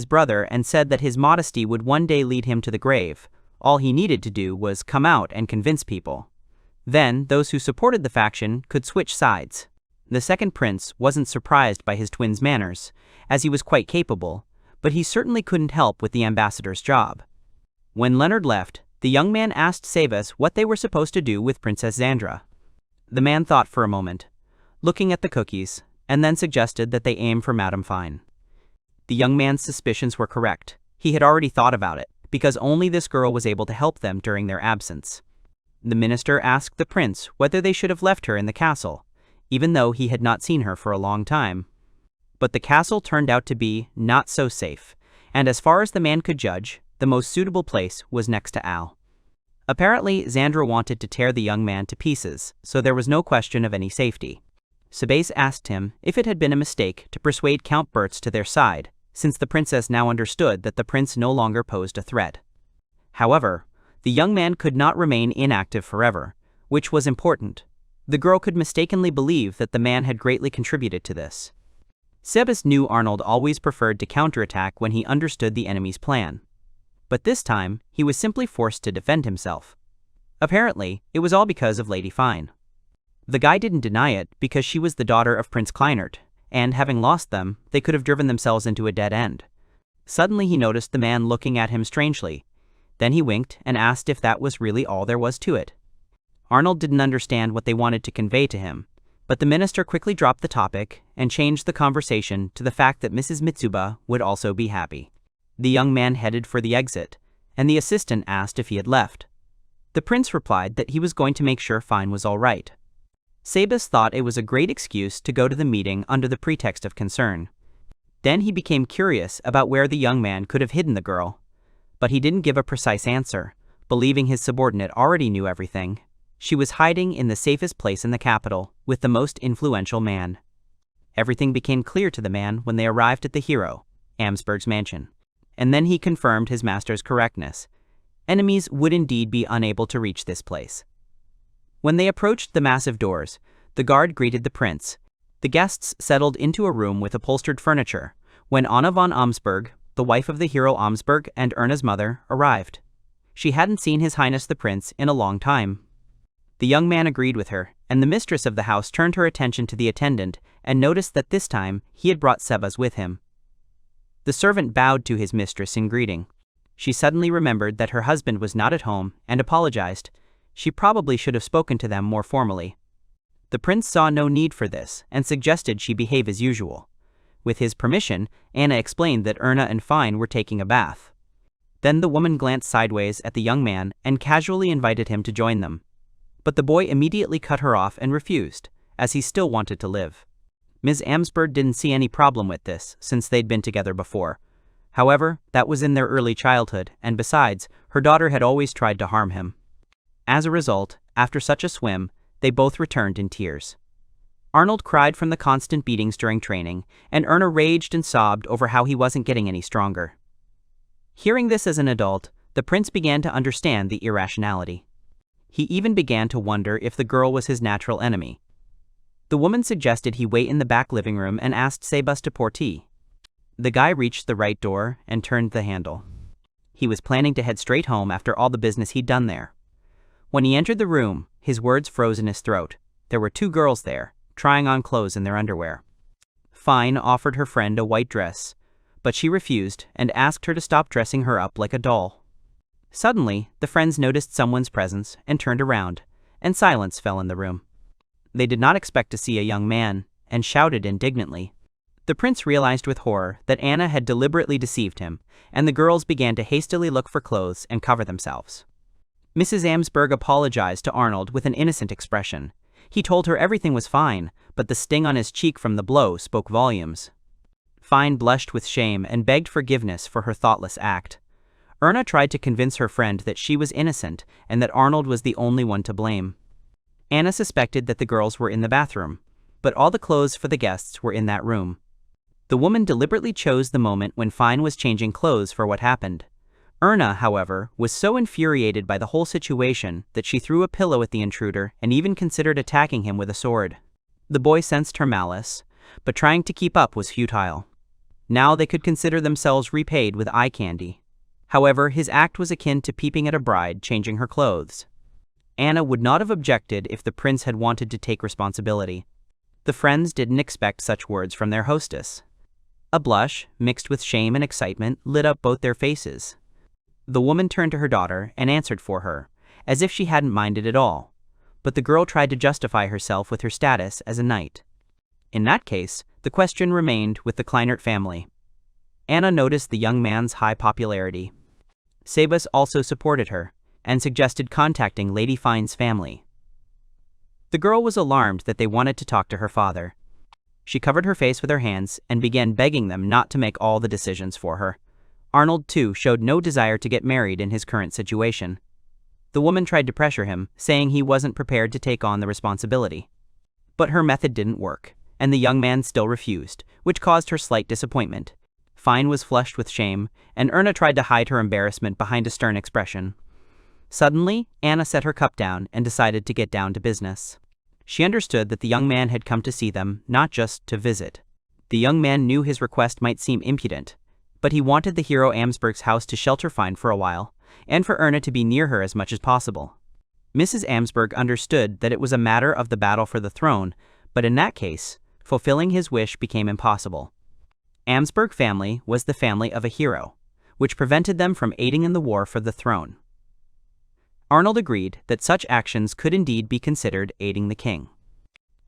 his modesty would one day lead him to the grave. All he needed to do was come out and convince people. Then, those who supported the faction could switch sides. The second prince wasn't surprised by his twin's manners, as he was quite capable, but he certainly couldn't help with the ambassador's job. When Leonard left, the young man asked Sabas what they were supposed to do with Princess Xandra. The man thought for a moment, looking at the cookies, and then suggested that they aim for Madame Fine. The young man's suspicions were correct. He had already thought about it, because only this girl was able to help them during their absence. The minister asked the prince whether they should have left her in the castle, even though he had not seen her for a long time. But the castle turned out to be not so safe, and as far as the man could judge, the most suitable place was next to Al. Apparently, Xandra wanted to tear the young man to pieces, so there was no question of any safety. Sabas asked him if it had been a mistake to persuade Count Bertz to their side, since the princess now understood that the prince no longer posed a threat. However, the young man could not remain inactive forever, which was important. The girl could mistakenly believe that the man had greatly contributed to this. Sabas knew Arnold always preferred to counterattack when he understood the enemy's plan. But this time, he was simply forced to defend himself. Apparently, it was all because of Lady Fine. The guy didn't deny it because she was the daughter of Prince Kleinert, and having lost them, they could have driven themselves into a dead end. Suddenly he noticed the man looking at him strangely. Then he winked and asked if that was really all there was to it. Arnold didn't understand what they wanted to convey to him, but the minister quickly dropped the topic and changed the conversation to the fact that Mrs. Mitsuba would also be happy. The young man headed for the exit, and the assistant asked if he had left. The prince replied that he was going to make sure Fine was all right. Sabas thought it was a great excuse to go to the meeting under the pretext of concern. Then he became curious about where the young man could have hidden the girl. But he didn't give a precise answer, believing his subordinate already knew everything. She was hiding in the safest place in the capital, with the most influential man. Everything became clear to the man when they arrived at the hero, Amsberg's mansion. And then he confirmed his master's correctness. Enemies would indeed be unable to reach this place. When they approached the massive doors, the guard greeted the prince. The guests settled into a room with upholstered furniture, when Anna von Amsberg, the wife of the hero Amsberg and Erna's mother, arrived. She hadn't seen His Highness the Prince in a long time. The young man agreed with her, and the mistress of the house turned her attention to the attendant and noticed that this time he had brought Sebas with him. The servant bowed to his mistress in greeting. She suddenly remembered that her husband was not at home and apologized. She probably should have spoken to them more formally. The prince saw no need for this and suggested she behave as usual. With his permission, Anna explained that Erna and Fine were taking a bath. Then the woman glanced sideways at the young man and casually invited him to join them. But the boy immediately cut her off and refused, as he still wanted to live. Ms. Amsberg didn't see any problem with this, since they'd been together before. However, that was in their early childhood, and besides, her daughter had always tried to harm him. As a result, after such a swim, they both returned in tears. Arnold cried from the constant beatings during training, and Erna raged and sobbed over how he wasn't getting any stronger. Hearing this as an adult, the prince began to understand the irrationality. He even began to wonder if the girl was his natural enemy. The woman suggested he wait in the back living room and asked Sebas to pour tea. The guy reached the right door and turned the handle. He was planning to head straight home after all the business he'd done there. When he entered the room, his words froze in his throat. There were two girls there, trying on clothes in their underwear. Fine offered her friend a white dress, but she refused and asked her to stop dressing her up like a doll. Suddenly, the friends noticed someone's presence and turned around, and silence fell in the room. They did not expect to see a young man, and shouted indignantly. The prince realized with horror that Anna had deliberately deceived him, and the girls began to hastily look for clothes and cover themselves. Mrs. Amsberg apologized to Arnold with an innocent expression. He told her everything was fine, but the sting on his cheek from the blow spoke volumes. Fine blushed with shame and begged forgiveness for her thoughtless act. Erna tried to convince her friend that she was innocent and that Arnold was the only one to blame. Anna suspected that the girls were in the bathroom, but all the clothes for the guests were in that room. The woman deliberately chose the moment when Fine was changing clothes for what happened. Erna, however, was so infuriated by the whole situation that she threw a pillow at the intruder and even considered attacking him with a sword. The boy sensed her malice, but trying to keep up was futile. Now they could consider themselves repaid with eye candy. However, his act was akin to peeping at a bride changing her clothes. Anna would not have objected if the prince had wanted to take responsibility. The friends didn't expect such words from their hostess. A blush, mixed with shame and excitement, lit up both their faces. The woman turned to her daughter and answered for her, as if she hadn't minded at all. But the girl tried to justify herself with her status as a knight. In that case, the question remained with the Kleinert family. Anna noticed the young man's high popularity. Sebas also supported her, and suggested contacting Lady Fine's family. The girl was alarmed that they wanted to talk to her father. She covered her face with her hands and began begging them not to make all the decisions for her. Arnold, too, showed no desire to get married in his current situation. The woman tried to pressure him, saying he wasn't prepared to take on the responsibility. But her method didn't work, and the young man still refused, which caused her slight disappointment. Fine was flushed with shame, and Erna tried to hide her embarrassment behind a stern expression. Suddenly, Anna set her cup down and decided to get down to business. She understood that the young man had come to see them, not just to visit. The young man knew his request might seem impudent, but he wanted the hero Amsberg's house to shelter Fine for a while, and for Erna to be near her as much as possible. Mrs. Amsberg understood that it was a matter of the battle for the throne, but in that case, fulfilling his wish became impossible. Amsberg family was the family of a hero, which prevented them from aiding in the war for the throne. Arnold agreed that such actions could indeed be considered aiding the king.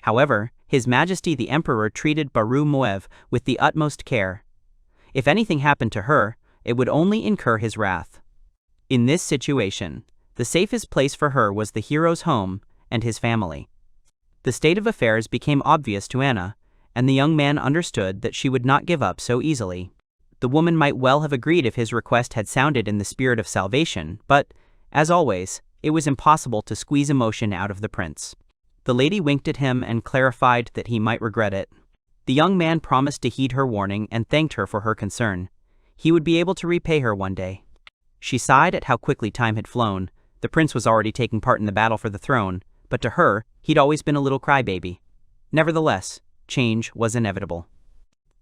However, His Majesty the Emperor treated Baru Moev with the utmost care. If anything happened to her, it would only incur his wrath. In this situation, the safest place for her was the hero's home and his family. The state of affairs became obvious to Anna, and the young man understood that she would not give up so easily. The woman might well have agreed if his request had sounded in the spirit of salvation, but, as always, it was impossible to squeeze emotion out of the prince. The lady winked at him and clarified that he might regret it. The young man promised to heed her warning and thanked her for her concern. He would be able to repay her one day. She sighed at how quickly time had flown. The prince was already taking part in the battle for the throne, but to her, he'd always been a little crybaby. Nevertheless, change was inevitable.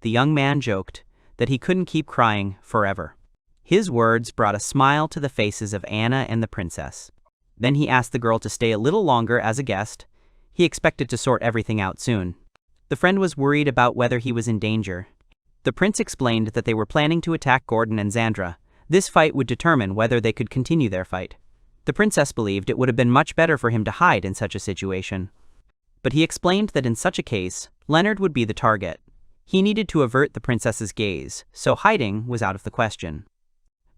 The young man joked that he couldn't keep crying forever. His words brought a smile to the faces of Anna and the princess. Then he asked the girl to stay a little longer as a guest. He expected to sort everything out soon. The friend was worried about whether he was in danger. The prince explained that they were planning to attack Gordon and Xandra. This fight would determine whether they could continue their fight. The princess believed it would have been much better for him to hide in such a situation. But he explained that in such a case, Leonard would be the target. He needed to avert the princess's gaze, so hiding was out of the question.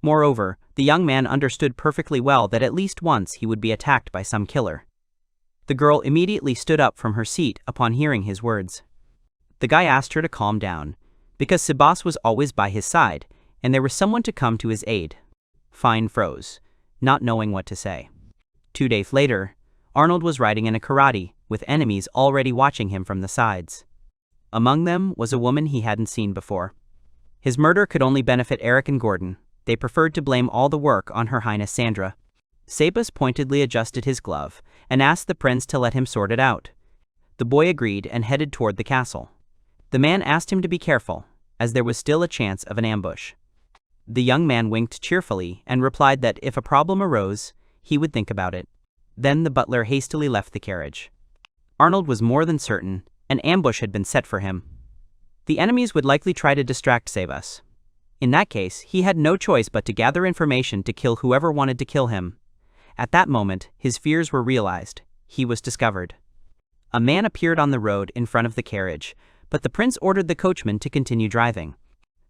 Moreover, the young man understood perfectly well that at least once he would be attacked by some killer. The girl immediately stood up from her seat upon hearing his words. The guy asked her to calm down, because Sibas was always by his side, and there was someone to come to his aid. Fine froze, not knowing what to say. 2 days later, Arnold was riding in a karate, with enemies already watching him from the sides. Among them was a woman he hadn't seen before. His murder could only benefit Eric and Gordon. They preferred to blame all the work on Her Highness Sandra. Sibas pointedly adjusted his glove and asked the prince to let him sort it out. The boy agreed and headed toward the castle. The man asked him to be careful, as there was still a chance of an ambush. The young man winked cheerfully and replied that if a problem arose, he would think about it. Then the butler hastily left the carriage. Arnold was more than certain an ambush had been set for him. The enemies would likely try to distract Sibas. In that case, he had no choice but to gather information to kill whoever wanted to kill him. At that moment, his fears were realized. He was discovered. A man appeared on the road in front of the carriage, but the prince ordered the coachman to continue driving.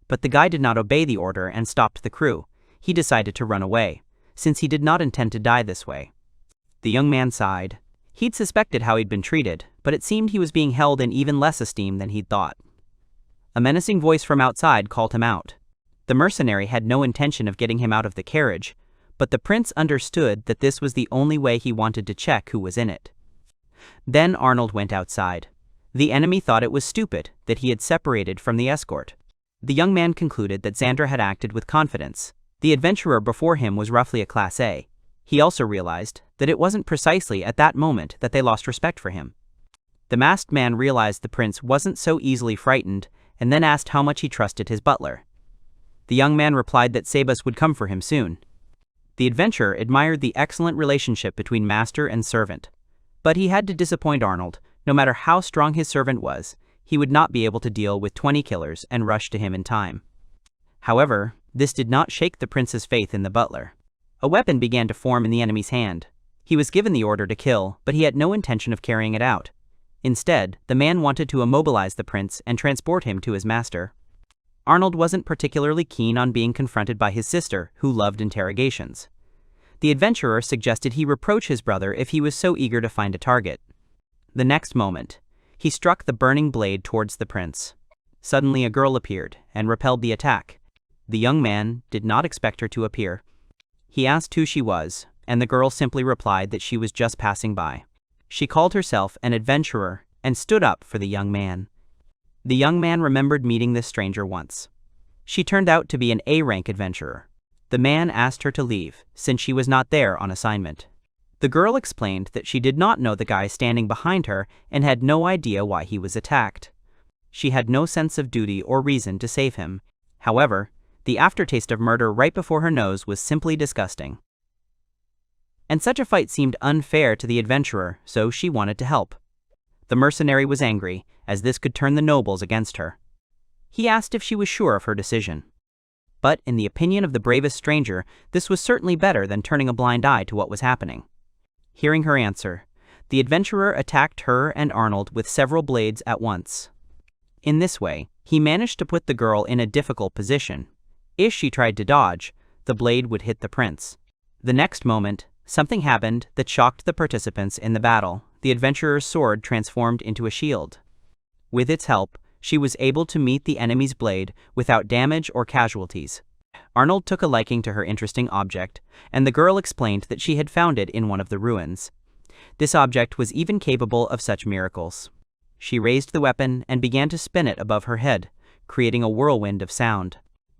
But the guy did not obey the order and stopped the crew. He decided to run away, since he did not intend to die this way. The young man sighed. He'd suspected how he'd been treated, but it seemed he was being held in even less esteem than he'd thought. A menacing voice from outside called him out. The mercenary had no intention of getting him out of the carriage, but the prince understood that this was the only way he wanted to check who was in it. Then Arnold went outside. The enemy thought it was stupid that he had separated from the escort. The young man concluded that Xandra had acted with confidence. The adventurer before him was roughly a Class A. He also realized that it wasn't precisely at that moment that they lost respect for him. The masked man realized the prince wasn't so easily frightened and then asked how much he trusted his butler. The young man replied that Sibas would come for him soon. The adventurer admired the excellent relationship between master and servant. But he had to disappoint Arnold. No matter how strong his servant was, he would not be able to deal with 20 killers and rush to him in time. However, this did not shake the prince's faith in the butler. A weapon began to form in the enemy's hand. He was given the order to kill, but he had no intention of carrying it out. Instead, the man wanted to immobilize the prince and transport him to his master. Arnold wasn't particularly keen on being confronted by his sister, who loved interrogations. The adventurer suggested he reproach his brother if he was so eager to find a target. The next moment, he struck the burning blade towards the prince. Suddenly a girl appeared and repelled the attack. The young man did not expect her to appear. He asked who she was, and the girl simply replied that she was just passing by. She called herself an adventurer and stood up for the young man. The young man remembered meeting this stranger once. She turned out to be an A-rank adventurer. The man asked her to leave, since she was not there on assignment. The girl explained that she did not know the guy standing behind her and had no idea why he was attacked. She had no sense of duty or reason to save him. However, the aftertaste of murder right before her nose was simply disgusting. And such a fight seemed unfair to the adventurer, so she wanted to help. The mercenary was angry, as this could turn the nobles against her. He asked if she was sure of her decision. But in the opinion of the bravest stranger, this was certainly better than turning a blind eye to what was happening. Hearing her answer, the adventurer attacked her and Arnold with several blades at once. In this way, he managed to put the girl in a difficult position. If she tried to dodge, the blade would hit the prince. The next moment, something happened that shocked the participants in the battle. The adventurer's sword transformed into a shield. With its help, she was able to meet the enemy's blade without damage or casualties. Arnold took a liking to her interesting object, and the girl explained that she had found it in one of the ruins. This object was even capable of such miracles. She raised the weapon and began to spin it above her head, creating a whirlwind of sound.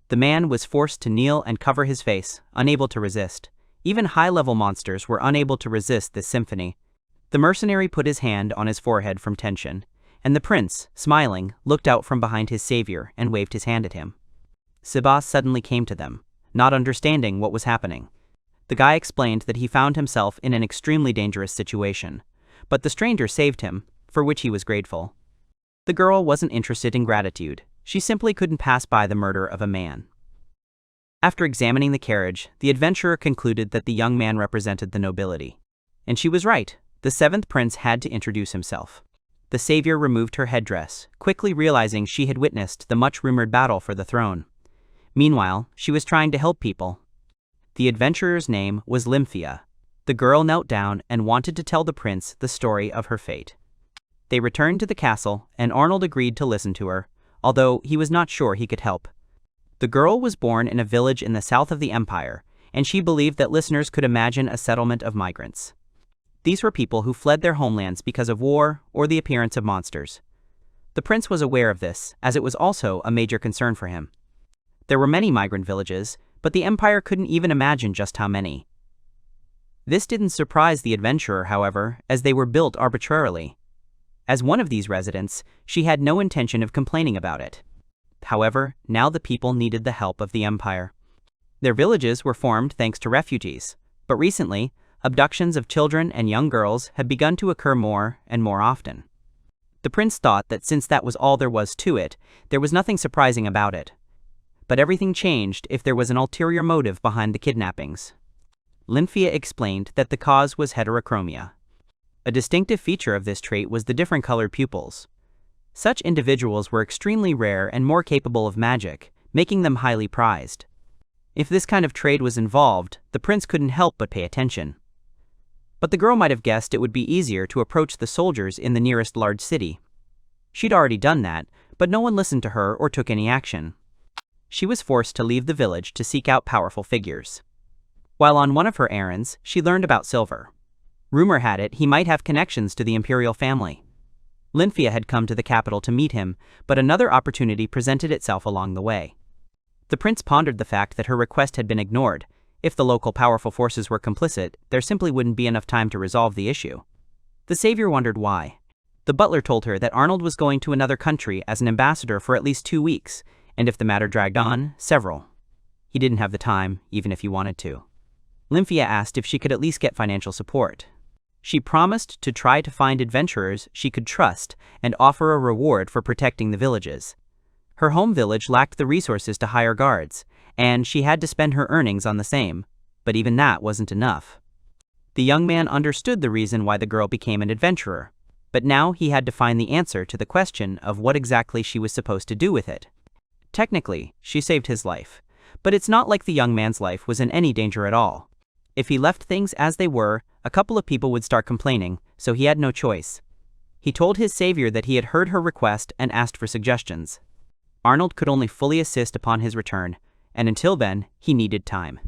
The man was forced to kneel and cover his face, unable to resist. Even high-level monsters were unable to resist this symphony. The mercenary put his hand on his forehead from tension, and the prince, smiling, looked out from behind his savior and waved his hand at him. Sibas suddenly came to them, not understanding what was happening. The guy explained that he found himself in an extremely dangerous situation, but the stranger saved him, for which he was grateful. The girl wasn't interested in gratitude. She simply couldn't pass by the murder of a man. After examining the carriage, the adventurer concluded that the young man represented the nobility. And she was right. The seventh prince had to introduce himself. The savior removed her headdress, quickly realizing she had witnessed the much-rumored battle for the throne. Meanwhile, she was trying to help people. The adventurer's name was Lymphia. The girl knelt down and wanted to tell the prince the story of her fate. They returned to the castle, and Arnold agreed to listen to her, although he was not sure he could help. The girl was born in a village in the south of the empire, and she believed that listeners could imagine a settlement of migrants. These were people who fled their homelands because of war or the appearance of monsters. The prince was aware of this, as it was also a major concern for him. There were many migrant villages, but the empire couldn't even imagine just how many. This didn't surprise the adventurer, however, as they were built arbitrarily. As one of these residents, she had no intention of complaining about it. However, now the people needed the help of the empire. Their villages were formed thanks to refugees, but recently, abductions of children and young girls had begun to occur more and more often. The prince thought that since that was all there was to it, there was nothing surprising about it. But everything changed if there was an ulterior motive behind the kidnappings. Lymphia explained that the cause was heterochromia. A distinctive feature of this trait was the different colored pupils. Such individuals were extremely rare and more capable of magic, making them highly prized. If this kind of trade was involved, the prince couldn't help but pay attention. But the girl might have guessed it would be easier to approach the soldiers in the nearest large city. She'd already done that, but no one listened to her or took any action. She was forced to leave the village to seek out powerful figures. While on one of her errands, she learned about Silver. Rumor had it he might have connections to the imperial family. Lymphia had come to the capital to meet him, but another opportunity presented itself along the way. The prince pondered the fact that her request had been ignored. If the local powerful forces were complicit, there simply wouldn't be enough time to resolve the issue. The savior wondered why. The butler told her that Arnold was going to another country as an ambassador for at least 2 weeks, and if the matter dragged on, several. He didn't have the time, even if he wanted to. Lymphia asked if she could at least get financial support. She promised to try to find adventurers she could trust and offer a reward for protecting the villages. Her home village lacked the resources to hire guards, and she had to spend her earnings on the same, but even that wasn't enough. The young man understood the reason why the girl became an adventurer, but now he had to find the answer to the question of what exactly she was supposed to do with it. Technically, she saved his life, but it's not like the young man's life was in any danger at all. If he left things as they were, a couple of people would start complaining, so he had no choice. He told his savior that he had heard her request and asked for suggestions. Arnold could only fully assist upon his return, and until then, he needed time.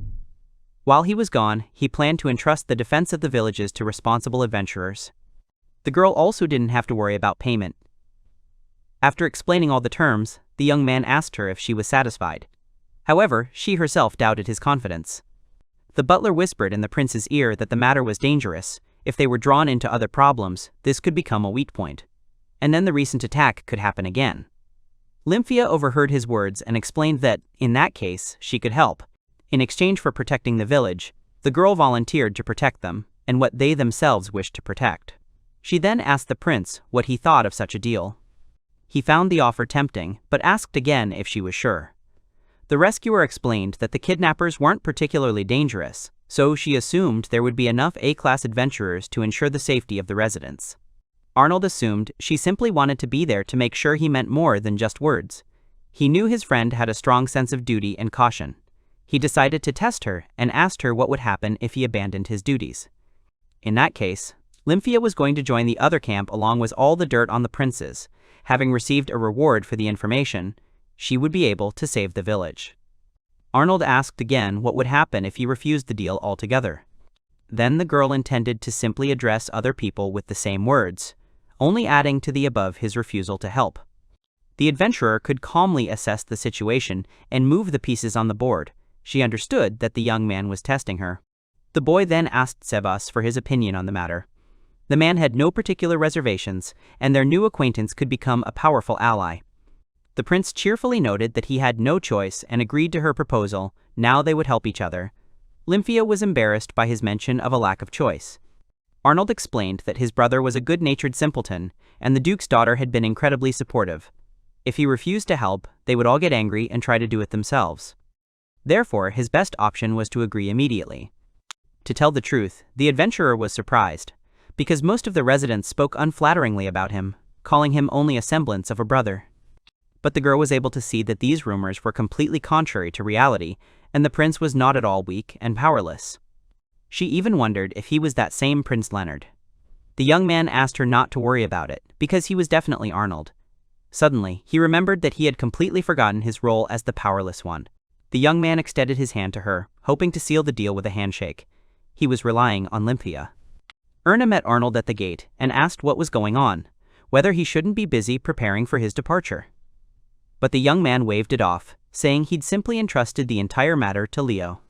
While he was gone, he planned to entrust the defense of the villages to responsible adventurers. The girl also didn't have to worry about payment. After explaining all the terms, the young man asked her if she was satisfied. However, she herself doubted his confidence. The butler whispered in the prince's ear that the matter was dangerous. If they were drawn into other problems, this could become a weak point. And then the recent attack could happen again. Lymphia overheard his words and explained that, in that case, she could help. In exchange for protecting the village, the girl volunteered to protect them, and what they themselves wished to protect. She then asked the prince what he thought of such a deal. He found the offer tempting, but asked again if she was sure. The rescuer explained that the kidnappers weren't particularly dangerous, so she assumed there would be enough A-class adventurers to ensure the safety of the residents. Arnold assumed she simply wanted to be there to make sure he meant more than just words. He knew his friend had a strong sense of duty and caution. He decided to test her and asked her what would happen if he abandoned his duties. In that case, Lymphia was going to join the other camp along with all the dirt on the princes. Having received a reward for the information, she would be able to save the village. Arnold asked again what would happen if he refused the deal altogether. Then the girl intended to simply address other people with the same words, only adding to the above his refusal to help. The adventurer could calmly assess the situation and move the pieces on the board. She understood that the young man was testing her. The boy then asked Sebas for his opinion on the matter. The man had no particular reservations, and their new acquaintance could become a powerful ally. The prince cheerfully noted that he had no choice and agreed to her proposal. Now they would help each other. Lymphia was embarrassed by his mention of a lack of choice. Arnold explained that his brother was a good-natured simpleton, and the duke's daughter had been incredibly supportive. If he refused to help, they would all get angry and try to do it themselves. Therefore, his best option was to agree immediately. To tell the truth, the adventurer was surprised, because most of the residents spoke unflatteringly about him, calling him only a semblance of a brother. But the girl was able to see that these rumors were completely contrary to reality, and the prince was not at all weak and powerless. She even wondered if he was that same Prince Leonard. The young man asked her not to worry about it, because he was definitely Arnold. Suddenly, he remembered that he had completely forgotten his role as the powerless one. The young man extended his hand to her, hoping to seal the deal with a handshake. He was relying on Lymphia. Erna met Arnold at the gate and asked what was going on, whether he shouldn't be busy preparing for his departure. But the young man waved it off, saying he'd simply entrusted the entire matter to Leo.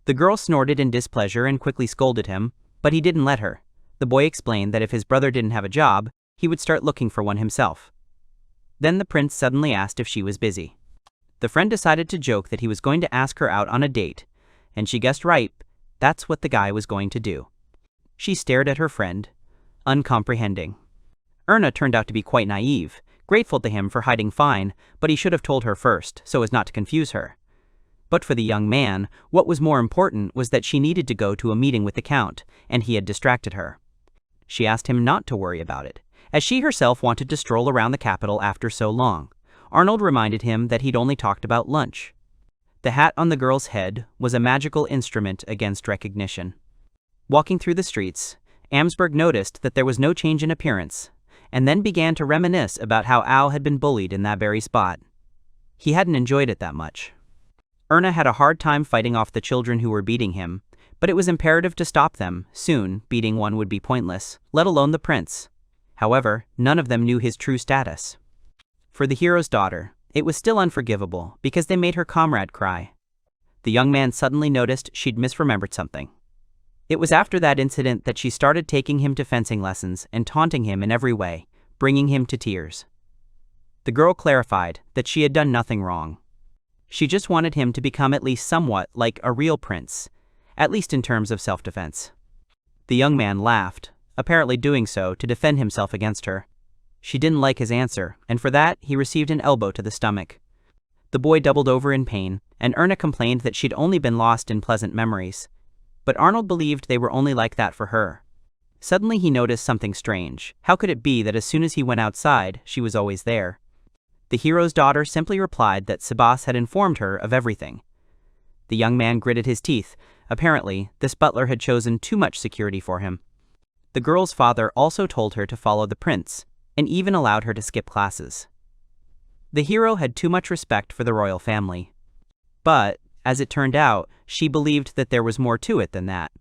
The girl snorted in displeasure and quickly scolded him, but he didn't let her. The boy explained that if his brother didn't have a job, he would start looking for one himself. Then the prince suddenly asked if she was busy. The friend decided to joke that he was going to ask her out on a date, and she guessed right, that's what the guy was going to do. She stared at her friend, uncomprehending. Erna turned out to be quite naive, grateful to him for hiding fine, but he should have told her first, so as not to confuse her. But for the young man, what was more important was that she needed to go to a meeting with the count, and he had distracted her. She asked him not to worry about it, as she herself wanted to stroll around the capital after so long. Arnold reminded him that he'd only talked about lunch. The hat on the girl's head was a magical instrument against recognition. Walking through the streets, Amsberg noticed that there was no change in appearance, and then began to reminisce about how Al had been bullied in that very spot. He hadn't enjoyed it that much. Erna had a hard time fighting off the children who were beating him, but it was imperative to stop them. Soon, beating one would be pointless, let alone the prince. However, none of them knew his true status. For the hero's daughter, it was still unforgivable because they made her comrade cry. The young man suddenly noticed she'd misremembered something. It was after that incident that she started taking him to fencing lessons and taunting him in every way, bringing him to tears. The girl clarified that she had done nothing wrong. She just wanted him to become at least somewhat like a real prince, at least in terms of self-defense. The young man laughed, apparently doing so to defend himself against her. She didn't like his answer, and for that, he received an elbow to the stomach. The boy doubled over in pain, and Erna complained that she'd only been lost in pleasant memories. But Arnold believed they were only like that for her. Suddenly he noticed something strange. How could it be that as soon as he went outside, she was always there? The hero's daughter simply replied that Sebas had informed her of everything. The young man gritted his teeth. Apparently, this butler had chosen too much security for him. The girl's father also told her to follow the prince, and even allowed her to skip classes. The hero had too much respect for the royal family. But, as it turned out, she believed that there was more to it than that.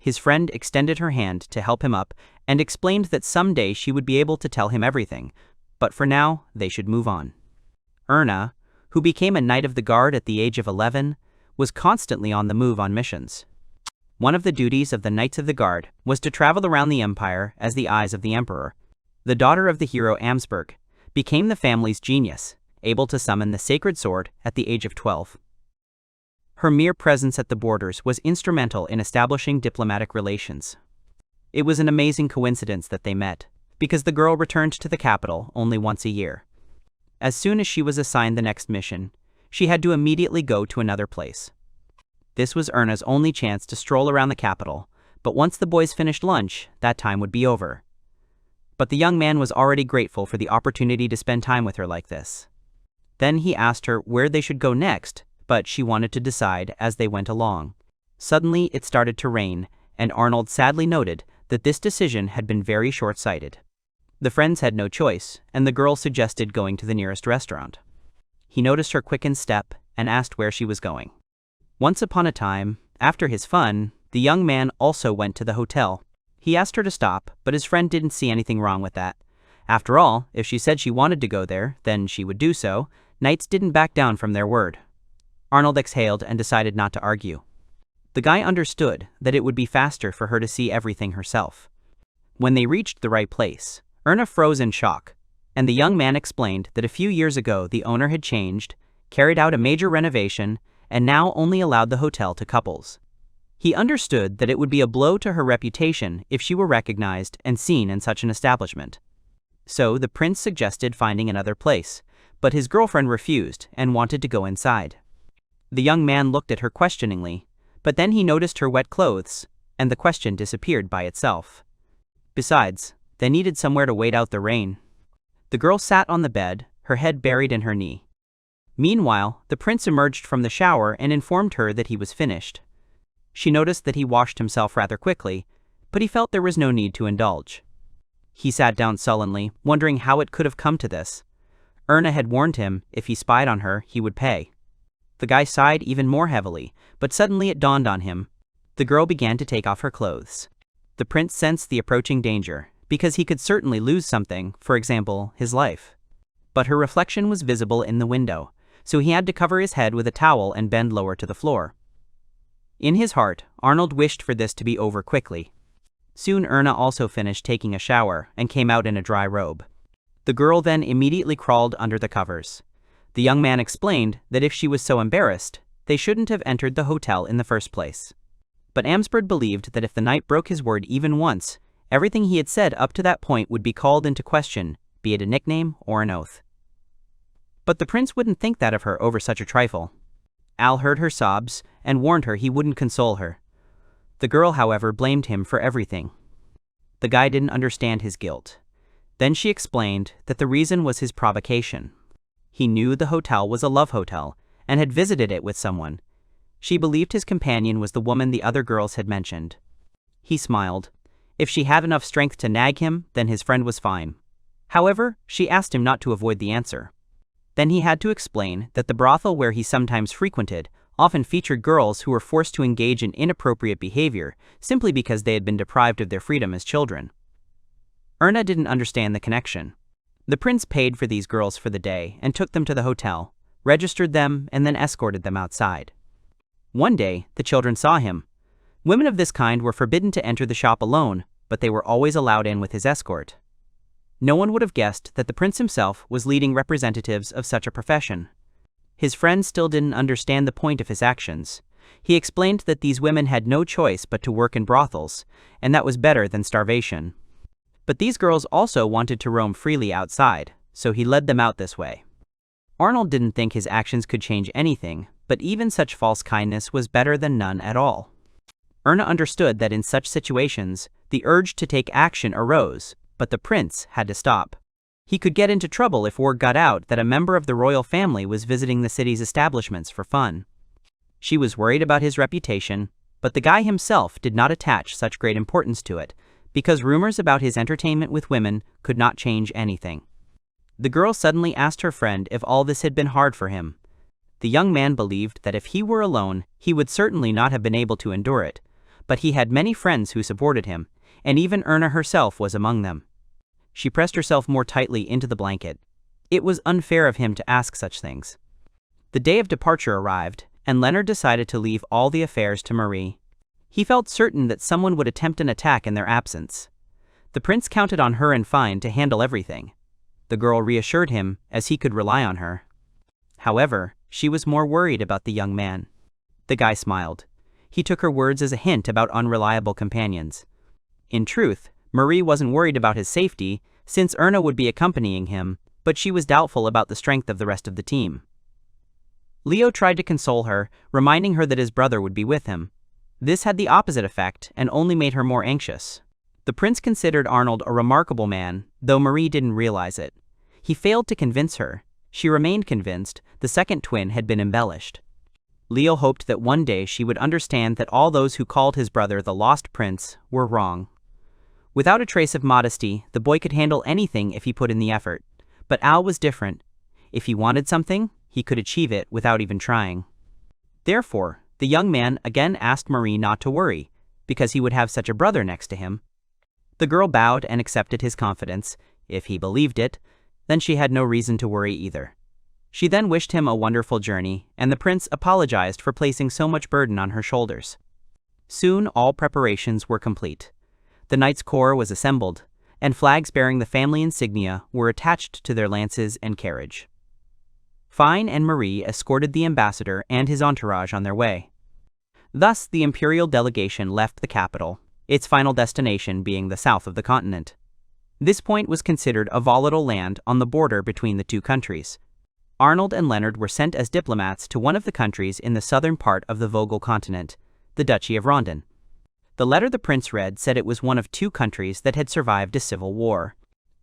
His friend extended her hand to help him up and explained that someday she would be able to tell him everything, but for now, they should move on. Erna, who became a Knight of the Guard at the age of 11, was constantly on the move on missions. One of the duties of the Knights of the Guard was to travel around the Empire as the eyes of the Emperor. The daughter of the hero Amsberg became the family's genius, able to summon the sacred sword at the age of 12. Her mere presence at the borders was instrumental in establishing diplomatic relations. It was an amazing coincidence that they met, because the girl returned to the capital only once a year. As soon as she was assigned the next mission, she had to immediately go to another place. This was Erna's only chance to stroll around the capital, but once the boys finished lunch, that time would be over. But the young man was already grateful for the opportunity to spend time with her like this. Then he asked her where they should go next, but she wanted to decide as they went along. Suddenly it started to rain, and Arnold sadly noted that this decision had been very short-sighted. The friends had no choice, and the girl suggested going to the nearest restaurant. He noticed her quickened step and asked where she was going. Once upon a time, after his fun, the young man also went to the hotel. He asked her to stop, but his friend didn't see anything wrong with that. After all, if she said she wanted to go there, then she would do so. Knights didn't back down from their word. Arnold exhaled and decided not to argue. The guy understood that it would be faster for her to see everything herself. When they reached the right place, Erna froze in shock, and the young man explained that a few years ago the owner had changed, carried out a major renovation, and now only allowed the hotel to couples. He understood that it would be a blow to her reputation if she were recognized and seen in such an establishment. So the prince suggested finding another place, but his girlfriend refused and wanted to go inside. The young man looked at her questioningly, but then he noticed her wet clothes, and the question disappeared by itself. Besides, they needed somewhere to wait out the rain. The girl sat on the bed, her head buried in her knee. Meanwhile, the prince emerged from the shower and informed her that he was finished. She noticed that he washed himself rather quickly, but he felt there was no need to indulge. He sat down sullenly, wondering how it could have come to this. Erna had warned him if he spied on her, he would pay. The guy sighed even more heavily, but suddenly it dawned on him. The girl began to take off her clothes. The prince sensed the approaching danger, because he could certainly lose something, for example, his life. But her reflection was visible in the window, so he had to cover his head with a towel and bend lower to the floor. In his heart, Arnold wished for this to be over quickly. Soon Erna also finished taking a shower and came out in a dry robe. The girl then immediately crawled under the covers. The young man explained that if she was so embarrassed, they shouldn't have entered the hotel in the first place. But Amsberg believed that if the knight broke his word even once, everything he had said up to that point would be called into question, be it a nickname or an oath. But the prince wouldn't think that of her over such a trifle. Al heard her sobs and warned her he wouldn't console her. The girl, however, blamed him for everything. The guy didn't understand his guilt. Then she explained that the reason was his provocation. He knew the hotel was a love hotel and had visited it with someone. She believed his companion was the woman the other girls had mentioned. He smiled. If she had enough strength to nag him, then his friend was fine. However, she asked him not to avoid the answer. Then he had to explain that the brothel where he sometimes frequented often featured girls who were forced to engage in inappropriate behavior simply because they had been deprived of their freedom as children. Erna didn't understand the connection. The prince paid for these girls for the day and took them to the hotel, registered them, and then escorted them outside. One day, the children saw him. Women of this kind were forbidden to enter the shop alone, but they were always allowed in with his escort. No one would have guessed that the prince himself was leading representatives of such a profession. His friends still didn't understand the point of his actions. He explained that these women had no choice but to work in brothels, and that was better than starvation. But these girls also wanted to roam freely outside, so he led them out this way. Arnold didn't think his actions could change anything, but even such false kindness was better than none at all. Erna understood that in such situations, the urge to take action arose, but the prince had to stop. He could get into trouble if word got out that a member of the royal family was visiting the city's establishments for fun. She was worried about his reputation, but the guy himself did not attach such great importance to it, because rumors about his entertainment with women could not change anything. The girl suddenly asked her friend if all this had been hard for him. The young man believed that if he were alone, he would certainly not have been able to endure it, but he had many friends who supported him, and even Erna herself was among them. She pressed herself more tightly into the blanket. It was unfair of him to ask such things. The day of departure arrived, and Leonard decided to leave all the affairs to Marie. He felt certain that someone would attempt an attack in their absence. The prince counted on her and Fine to handle everything. The girl reassured him, as he could rely on her. However, she was more worried about the young man. The guy smiled. He took her words as a hint about unreliable companions. In truth, Marie wasn't worried about his safety, since Erna would be accompanying him, but she was doubtful about the strength of the rest of the team. Leo tried to console her, reminding her that his brother would be with him. This had the opposite effect and only made her more anxious. The prince considered Arnold a remarkable man, though Marie didn't realize it. He failed to convince her. She remained convinced the second twin had been embellished. Leo hoped that one day she would understand that all those who called his brother the Lost Prince were wrong. Without a trace of modesty, the boy could handle anything if he put in the effort. But Al was different. If he wanted something, he could achieve it without even trying. Therefore, the young man again asked Marie not to worry, because he would have such a brother next to him. The girl bowed and accepted his confidence. If he believed it, then she had no reason to worry either. She then wished him a wonderful journey, and the prince apologized for placing so much burden on her shoulders. Soon all preparations were complete. The knight's corps was assembled, and flags bearing the family insignia were attached to their lances and carriage. Fine and Marie escorted the ambassador and his entourage on their way. Thus the imperial delegation left the capital, its final destination being the south of the continent. This point was considered a volatile land on the border between the two countries. Arnold and Leonard were sent as diplomats to one of the countries in the southern part of the Vogel continent, the Duchy of Rondon. The letter the prince read said it was one of two countries that had survived a civil war.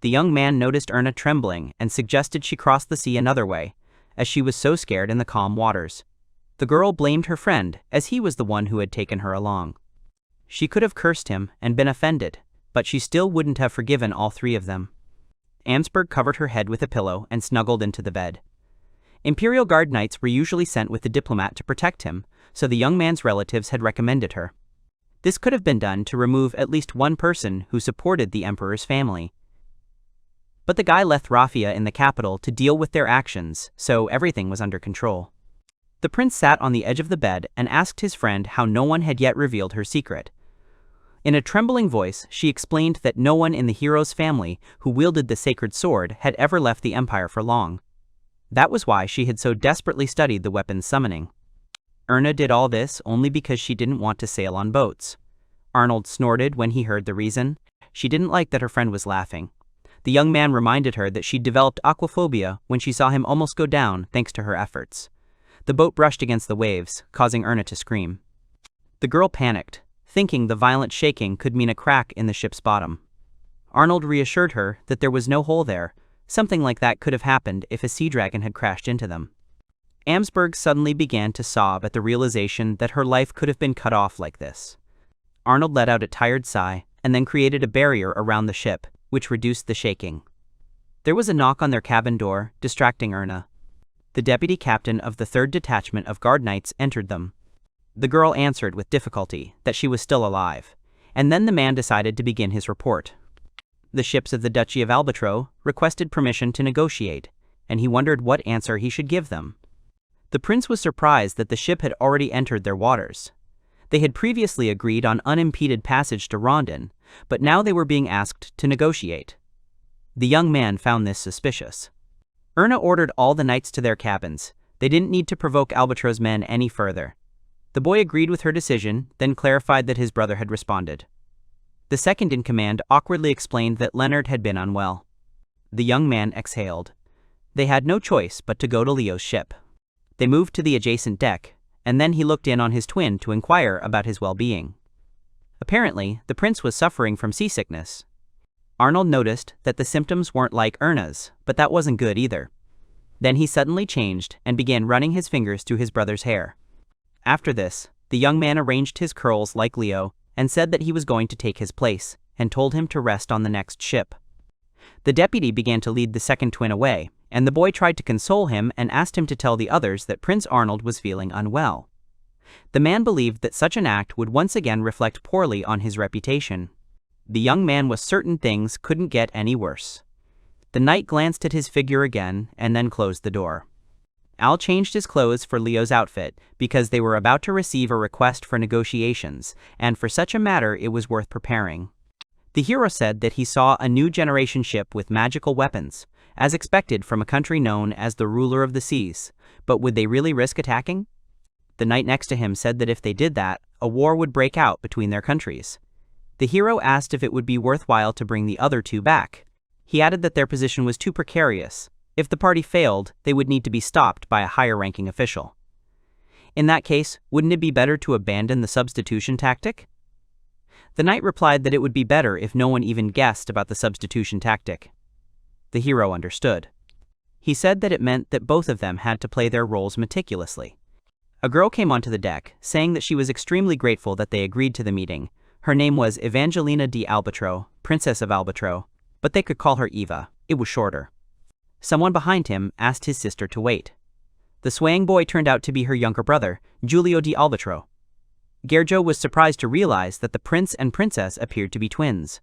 The young man noticed Erna trembling and suggested she cross the sea another way, as she was so scared in the calm waters. The girl blamed her friend, as he was the one who had taken her along. She could have cursed him and been offended, but she still wouldn't have forgiven all three of them. Amsberg covered her head with a pillow and snuggled into the bed. Imperial Guard knights were usually sent with the diplomat to protect him, so the young man's relatives had recommended her. This could have been done to remove at least one person who supported the emperor's family. But the guy left Raphia in the capital to deal with their actions, so everything was under control. The prince sat on the edge of the bed and asked his friend how no one had yet revealed her secret. In a trembling voice, she explained that no one in the hero's family who wielded the sacred sword had ever left the empire for long. That was why she had so desperately studied the weapon's summoning. Erna did all this only because she didn't want to sail on boats. Arnold snorted when he heard the reason. She didn't like that her friend was laughing. The young man reminded her that she'd developed aquaphobia when she saw him almost go down thanks to her efforts. The boat brushed against the waves, causing Erna to scream. The girl panicked, thinking the violent shaking could mean a crack in the ship's bottom. Arnold reassured her that there was no hole there. Something like that could have happened if a sea dragon had crashed into them. Amsberg suddenly began to sob at the realization that her life could have been cut off like this. Arnold let out a tired sigh and then created a barrier around the ship, which reduced the shaking. There was a knock on their cabin door, distracting Erna. The deputy captain of the 3rd Detachment of Guard Knights entered them. The girl answered with difficulty that she was still alive, and then the man decided to begin his report. The ships of the Duchy of Albatros requested permission to negotiate, and he wondered what answer he should give them. The prince was surprised that the ship had already entered their waters. They had previously agreed on unimpeded passage to Rondon, but now they were being asked to negotiate. The young man found this suspicious. Erna ordered all the knights to their cabins. They didn't need to provoke Albatros' men any further. The boy agreed with her decision, then clarified that his brother had responded. The second in command awkwardly explained that Leonard had been unwell. The young man exhaled. They had no choice but to go to Leo's ship. They moved to the adjacent deck, and then he looked in on his twin to inquire about his well-being. Apparently, the prince was suffering from seasickness. Arnold noticed that the symptoms weren't like Erna's, but that wasn't good either. Then he suddenly changed and began running his fingers through his brother's hair. After this, the young man arranged his curls like Leo and said that he was going to take his place, and told him to rest on the next ship. The deputy began to lead the second twin away, and the boy tried to console him and asked him to tell the others that Prince Arnold was feeling unwell. The man believed that such an act would once again reflect poorly on his reputation. The young man was certain things couldn't get any worse. The knight glanced at his figure again and then closed the door. Al changed his clothes for Leo's outfit because they were about to receive a request for negotiations, and for such a matter it was worth preparing. The hero said that he saw a new generation ship with magical weapons, as expected from a country known as the ruler of the seas, but would they really risk attacking? The knight next to him said that if they did that, a war would break out between their countries. The hero asked if it would be worthwhile to bring the other two back. He added that their position was too precarious. If the party failed, they would need to be stopped by a higher-ranking official. In that case, wouldn't it be better to abandon the substitution tactic? The knight replied that it would be better if no one even guessed about the substitution tactic. The hero understood. He said that it meant that both of them had to play their roles meticulously. A girl came onto the deck, saying that she was extremely grateful that they agreed to the meeting. Her name was Evangelina de Albatros, Princess of Albatros, but they could call her Eva. It was shorter. Someone behind him asked his sister to wait. The swaying boy turned out to be her younger brother, Giulio di Albatro. Gerjo was surprised to realize that the prince and princess appeared to be twins.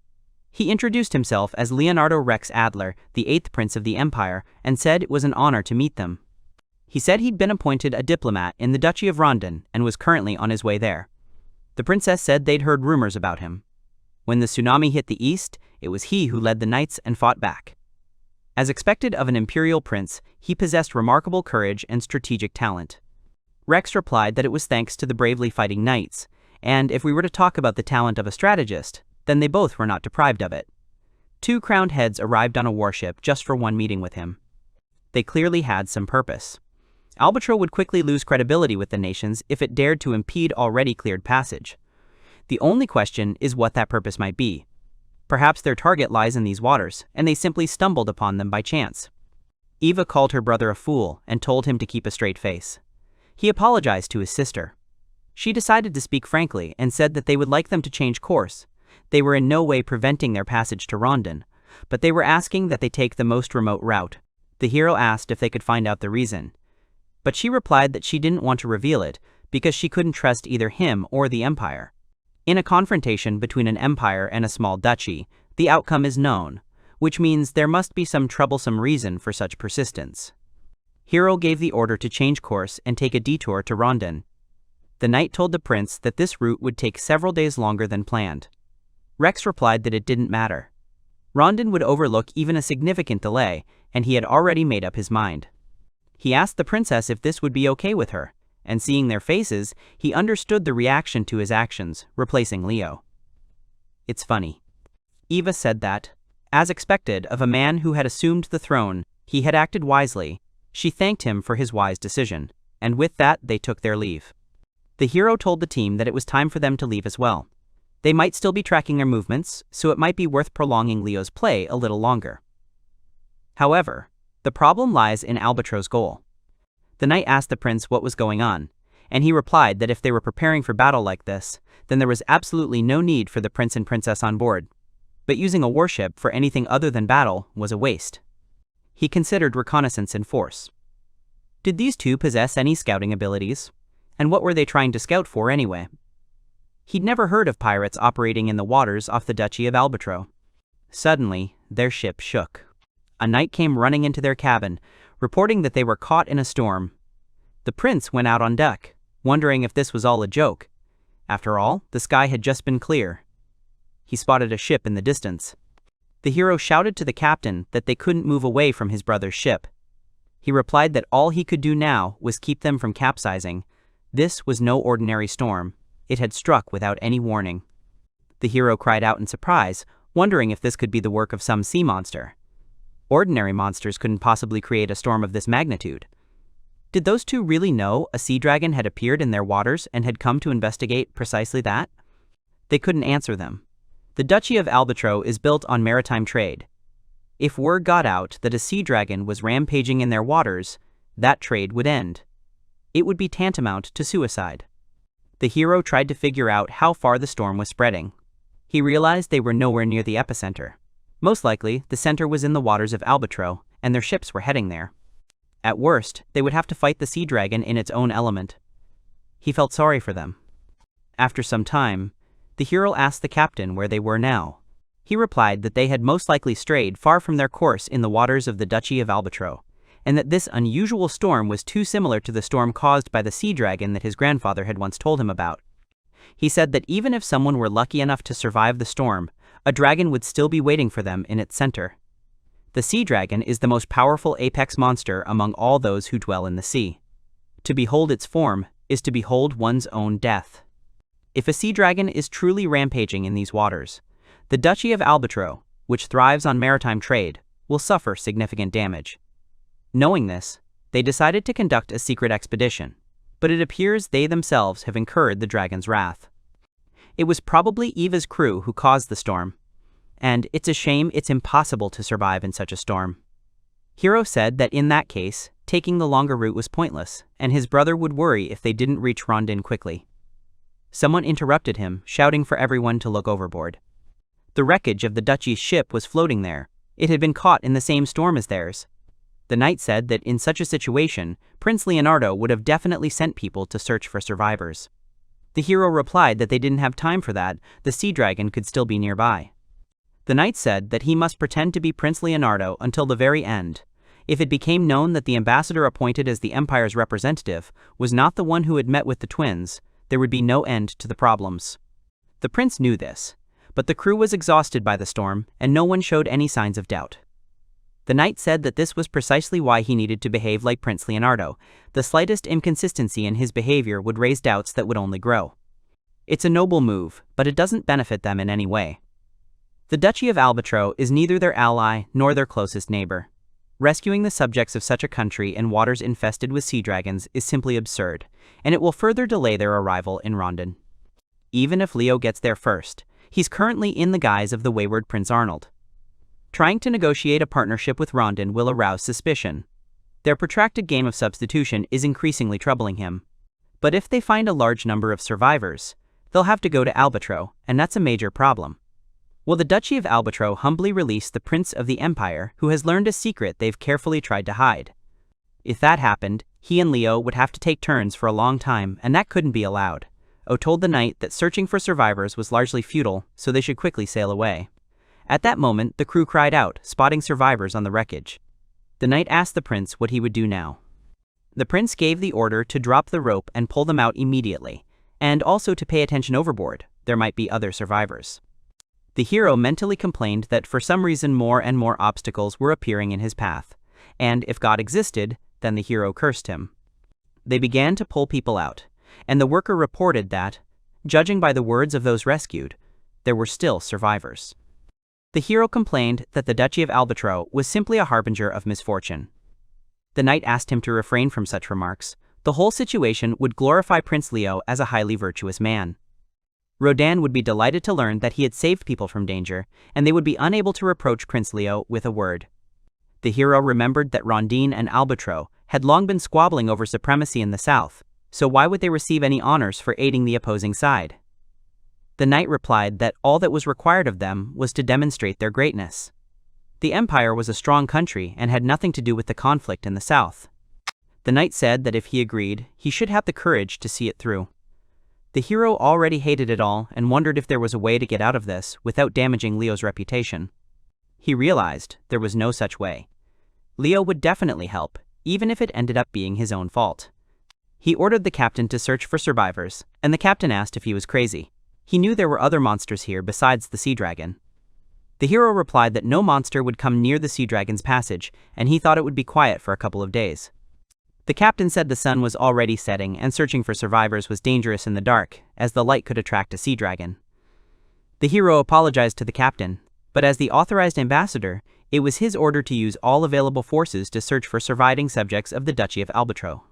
He introduced himself as Leonardo Rex Adler, the 8th prince of the empire, and said it was an honor to meet them. He said he'd been appointed a diplomat in the Duchy of Rondon and was currently on his way there. The princess said they'd heard rumors about him. When the tsunami hit the east, it was he who led the knights and fought back. As expected of an imperial prince, he possessed remarkable courage and strategic talent. Rex replied that it was thanks to the bravely fighting knights, and if we were to talk about the talent of a strategist, then they both were not deprived of it. 2 crowned heads arrived on a warship just for one meeting with him. They clearly had some purpose. Albatro would quickly lose credibility with the nations if it dared to impede already cleared passage. The only question is what that purpose might be. Perhaps their target lies in these waters, and they simply stumbled upon them by chance. Eva called her brother a fool and told him to keep a straight face. He apologized to his sister. She decided to speak frankly and said that they would like them to change course. They were in no way preventing their passage to Rondon, but they were asking that they take the most remote route. The hero asked if they could find out the reason, but she replied that she didn't want to reveal it because she couldn't trust either him or the empire. In a confrontation between an empire and a small duchy, the outcome is known, which means there must be some troublesome reason for such persistence. Hero gave the order to change course and take a detour to Rondon. The knight told the prince that this route would take several days longer than planned. Rex replied that it didn't matter. Rondon would overlook even a significant delay, and he had already made up his mind. He asked the princess if this would be okay with her, and seeing their faces, he understood the reaction to his actions, replacing Leo. It's funny. Eva said that, as expected of a man who had assumed the throne, he had acted wisely. She thanked him for his wise decision, and with that they took their leave. The hero told the team that it was time for them to leave as well. They might still be tracking their movements, so it might be worth prolonging Leo's play a little longer. However, the problem lies in Albatro's goal. The knight asked the prince what was going on, and he replied that if they were preparing for battle like this, then there was absolutely no need for the prince and princess on board. But using a warship for anything other than battle was a waste. He considered reconnaissance in force. Did these two possess any scouting abilities? And what were they trying to scout for anyway? He'd never heard of pirates operating in the waters off the Duchy of Albatro. Suddenly, their ship shook. A knight came running into their cabin, reporting that they were caught in a storm. The prince went out on deck, wondering if this was all a joke. After all, the sky had just been clear. He spotted a ship in the distance. The hero shouted to the captain that they couldn't move away from his brother's ship. He replied that all he could do now was keep them from capsizing. This was no ordinary storm. It had struck without any warning. The hero cried out in surprise, wondering if this could be the work of some sea monster. Ordinary monsters couldn't possibly create a storm of this magnitude. Did those two really know a sea dragon had appeared in their waters and had come to investigate precisely that? They couldn't answer them. The Duchy of Albatro is built on maritime trade. If word got out that a sea dragon was rampaging in their waters, that trade would end. It would be tantamount to suicide. The hero tried to figure out how far the storm was spreading. He realized they were nowhere near the epicenter. Most likely, the center was in the waters of Albatro, and their ships were heading there. At worst, they would have to fight the sea dragon in its own element. He felt sorry for them. After some time, the hero asked the captain where they were now. He replied that they had most likely strayed far from their course in the waters of the Duchy of Albatro, and that this unusual storm was too similar to the storm caused by the sea dragon that his grandfather had once told him about. He said that even if someone were lucky enough to survive the storm, a dragon would still be waiting for them in its center. The sea dragon is the most powerful apex monster among all those who dwell in the sea. To behold its form is to behold one's own death. If a sea dragon is truly rampaging in these waters, the Duchy of Albatro, which thrives on maritime trade, will suffer significant damage. Knowing this, they decided to conduct a secret expedition, but it appears they themselves have incurred the dragon's wrath. It was probably Eva's crew who caused the storm, and it's a shame it's impossible to survive in such a storm. Hero said that in that case, taking the longer route was pointless, and his brother would worry if they didn't reach Rondon quickly. Someone interrupted him, shouting for everyone to look overboard. The wreckage of the Duchy's ship was floating there. It had been caught in the same storm as theirs. The knight said that in such a situation, Prince Leonardo would have definitely sent people to search for survivors. The hero replied that they didn't have time for that, the sea dragon could still be nearby. The knight said that he must pretend to be Prince Leonardo until the very end. If it became known that the ambassador appointed as the Empire's representative was not the one who had met with the twins, there would be no end to the problems. The prince knew this, but the crew was exhausted by the storm, and no one showed any signs of doubt. The knight said that this was precisely why he needed to behave like Prince Leonardo. The slightest inconsistency in his behavior would raise doubts that would only grow. It's a noble move, but it doesn't benefit them in any way. The Duchy of Albitro is neither their ally nor their closest neighbor. Rescuing the subjects of such a country in waters infested with sea dragons is simply absurd, and it will further delay their arrival in Rondon. Even if Leo gets there first, he's currently in the guise of the wayward Prince Arnold. Trying to negotiate a partnership with Rondon will arouse suspicion. Their protracted game of substitution is increasingly troubling him. But if they find a large number of survivors, they'll have to go to Albitro, and that's a major problem. Will the Duchy of Albitro humbly release the Prince of the Empire who has learned a secret they've carefully tried to hide? If that happened, he and Leo would have to take turns for a long time, and that couldn't be allowed. O told the knight that searching for survivors was largely futile, so they should quickly sail away. At that moment, the crew cried out, spotting survivors on the wreckage. The knight asked the prince what he would do now. The prince gave the order to drop the rope and pull them out immediately, and also to pay attention overboard. There might be other survivors. The hero mentally complained that for some reason more and more obstacles were appearing in his path, and if God existed, then the hero cursed him. They began to pull people out, and the worker reported that, judging by the words of those rescued, there were still survivors. The hero complained that the Duchy of Albitro was simply a harbinger of misfortune. The knight asked him to refrain from such remarks. The whole situation would glorify Prince Leo as a highly virtuous man. Rodan would be delighted to learn that he had saved people from danger, and they would be unable to reproach Prince Leo with a word. The hero remembered that Rondine and Albitro had long been squabbling over supremacy in the south, so why would they receive any honors for aiding the opposing side? The knight replied that all that was required of them was to demonstrate their greatness. The empire was a strong country and had nothing to do with the conflict in the south. The knight said that if he agreed, he should have the courage to see it through. The hero already hated it all and wondered if there was a way to get out of this without damaging Leo's reputation. He realized there was no such way. Leo would definitely help, even if it ended up being his own fault. He ordered the captain to search for survivors, and the captain asked if he was crazy. He knew there were other monsters here besides the sea dragon. The hero replied that no monster would come near the sea dragon's passage, and he thought it would be quiet for a couple of days. The captain said the sun was already setting and searching for survivors was dangerous in the dark, as the light could attract a sea dragon. The hero apologized to the captain, but as the authorized ambassador, it was his order to use all available forces to search for surviving subjects of the Duchy of Albitro.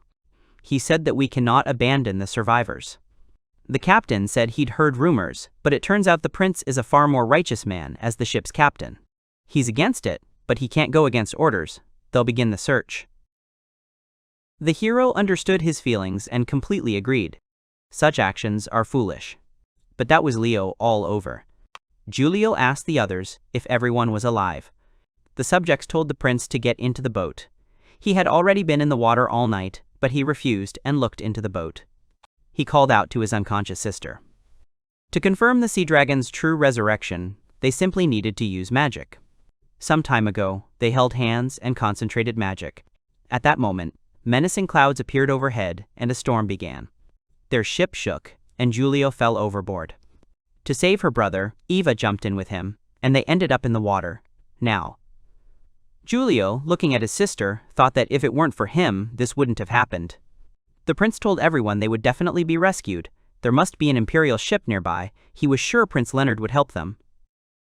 He said that we cannot abandon the survivors. The captain said he'd heard rumors, but it turns out the prince is a far more righteous man as the ship's captain. He's against it, but he can't go against orders. They'll begin the search. The hero understood his feelings and completely agreed. Such actions are foolish. But that was Leo all over. Giulio asked the others if everyone was alive. The subjects told the prince to get into the boat. He had already been in the water all night, but he refused and looked into the boat. He called out to his unconscious sister. To confirm the sea dragon's true resurrection, they simply needed to use magic. Some time ago, they held hands and concentrated magic. At that moment, menacing clouds appeared overhead and a storm began. Their ship shook, and Giulio fell overboard. To save her brother, Eva jumped in with him, and they ended up in the water. Now, Giulio, looking at his sister, thought that if it weren't for him, this wouldn't have happened. The prince told everyone they would definitely be rescued. There must be an imperial ship nearby. He was sure Prince Leonard would help them.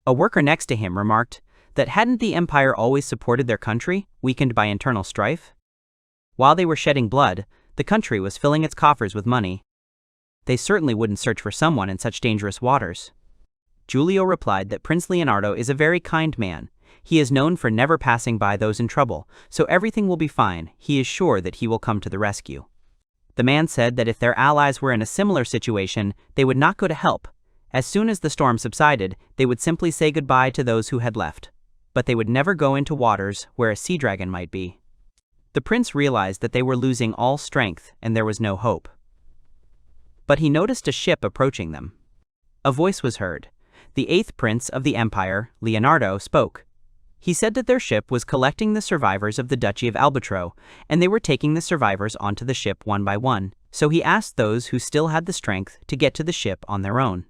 A worker next to him remarked that hadn't the empire always supported their country, weakened by internal strife? While they were shedding blood, the country was filling its coffers with money. They certainly wouldn't search for someone in such dangerous waters. Giulio replied that Prince Leonardo is a very kind man. He is known for never passing by those in trouble, so everything will be fine. He is sure that he will come to the rescue. The man said that if their allies were in a similar situation, they would not go to help. As soon as the storm subsided, they would simply say goodbye to those who had left. But they would never go into waters where a sea dragon might be. The prince realized that they were losing all strength and there was no hope. But he noticed a ship approaching them. A voice was heard. The 8th prince of the empire, Leonardo, spoke. He said that their ship was collecting the survivors of the Duchy of Albitro, and they were taking the survivors onto the ship one by one, so he asked those who still had the strength to get to the ship on their own.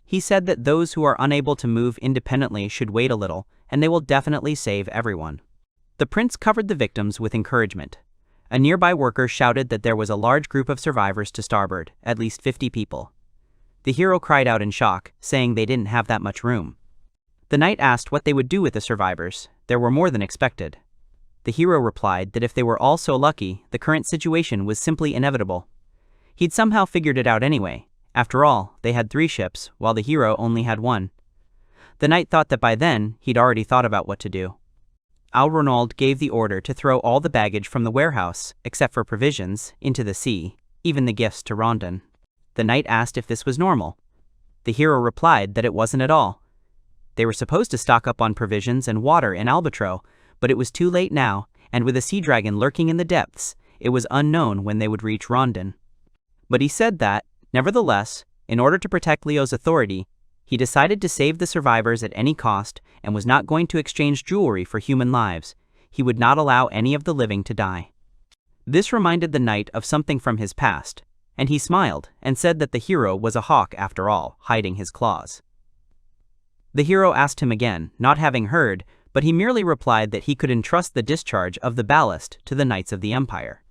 He said that those who are unable to move independently should wait a little, and they will definitely save everyone. The prince covered the victims with encouragement. A nearby worker shouted that there was a large group of survivors to starboard, at least 50 people. The hero cried out in shock, saying they didn't have that much room. The knight asked what they would do with the survivors. There were more than expected. The hero replied that if they were all so lucky, the current situation was simply inevitable. He'd somehow figured it out anyway. After all, they had 3 ships, while the hero only had 1. The knight thought that by then, he'd already thought about what to do. Ronald gave the order to throw all the baggage from the warehouse, except for provisions, into the sea, even the gifts to Rondon. The knight asked if this was normal. The hero replied that it wasn't at all. They were supposed to stock up on provisions and water in Albitro, but it was too late now, and with a sea dragon lurking in the depths, it was unknown when they would reach Rondon. But he said that, nevertheless, in order to protect Leo's authority, he decided to save the survivors at any cost and was not going to exchange jewelry for human lives. He would not allow any of the living to die. This reminded the knight of something from his past, and he smiled and said that the hero was a hawk after all, hiding his claws. The hero asked him again, not having heard, but he merely replied that he could entrust the discharge of the ballast to the Knights of the Empire.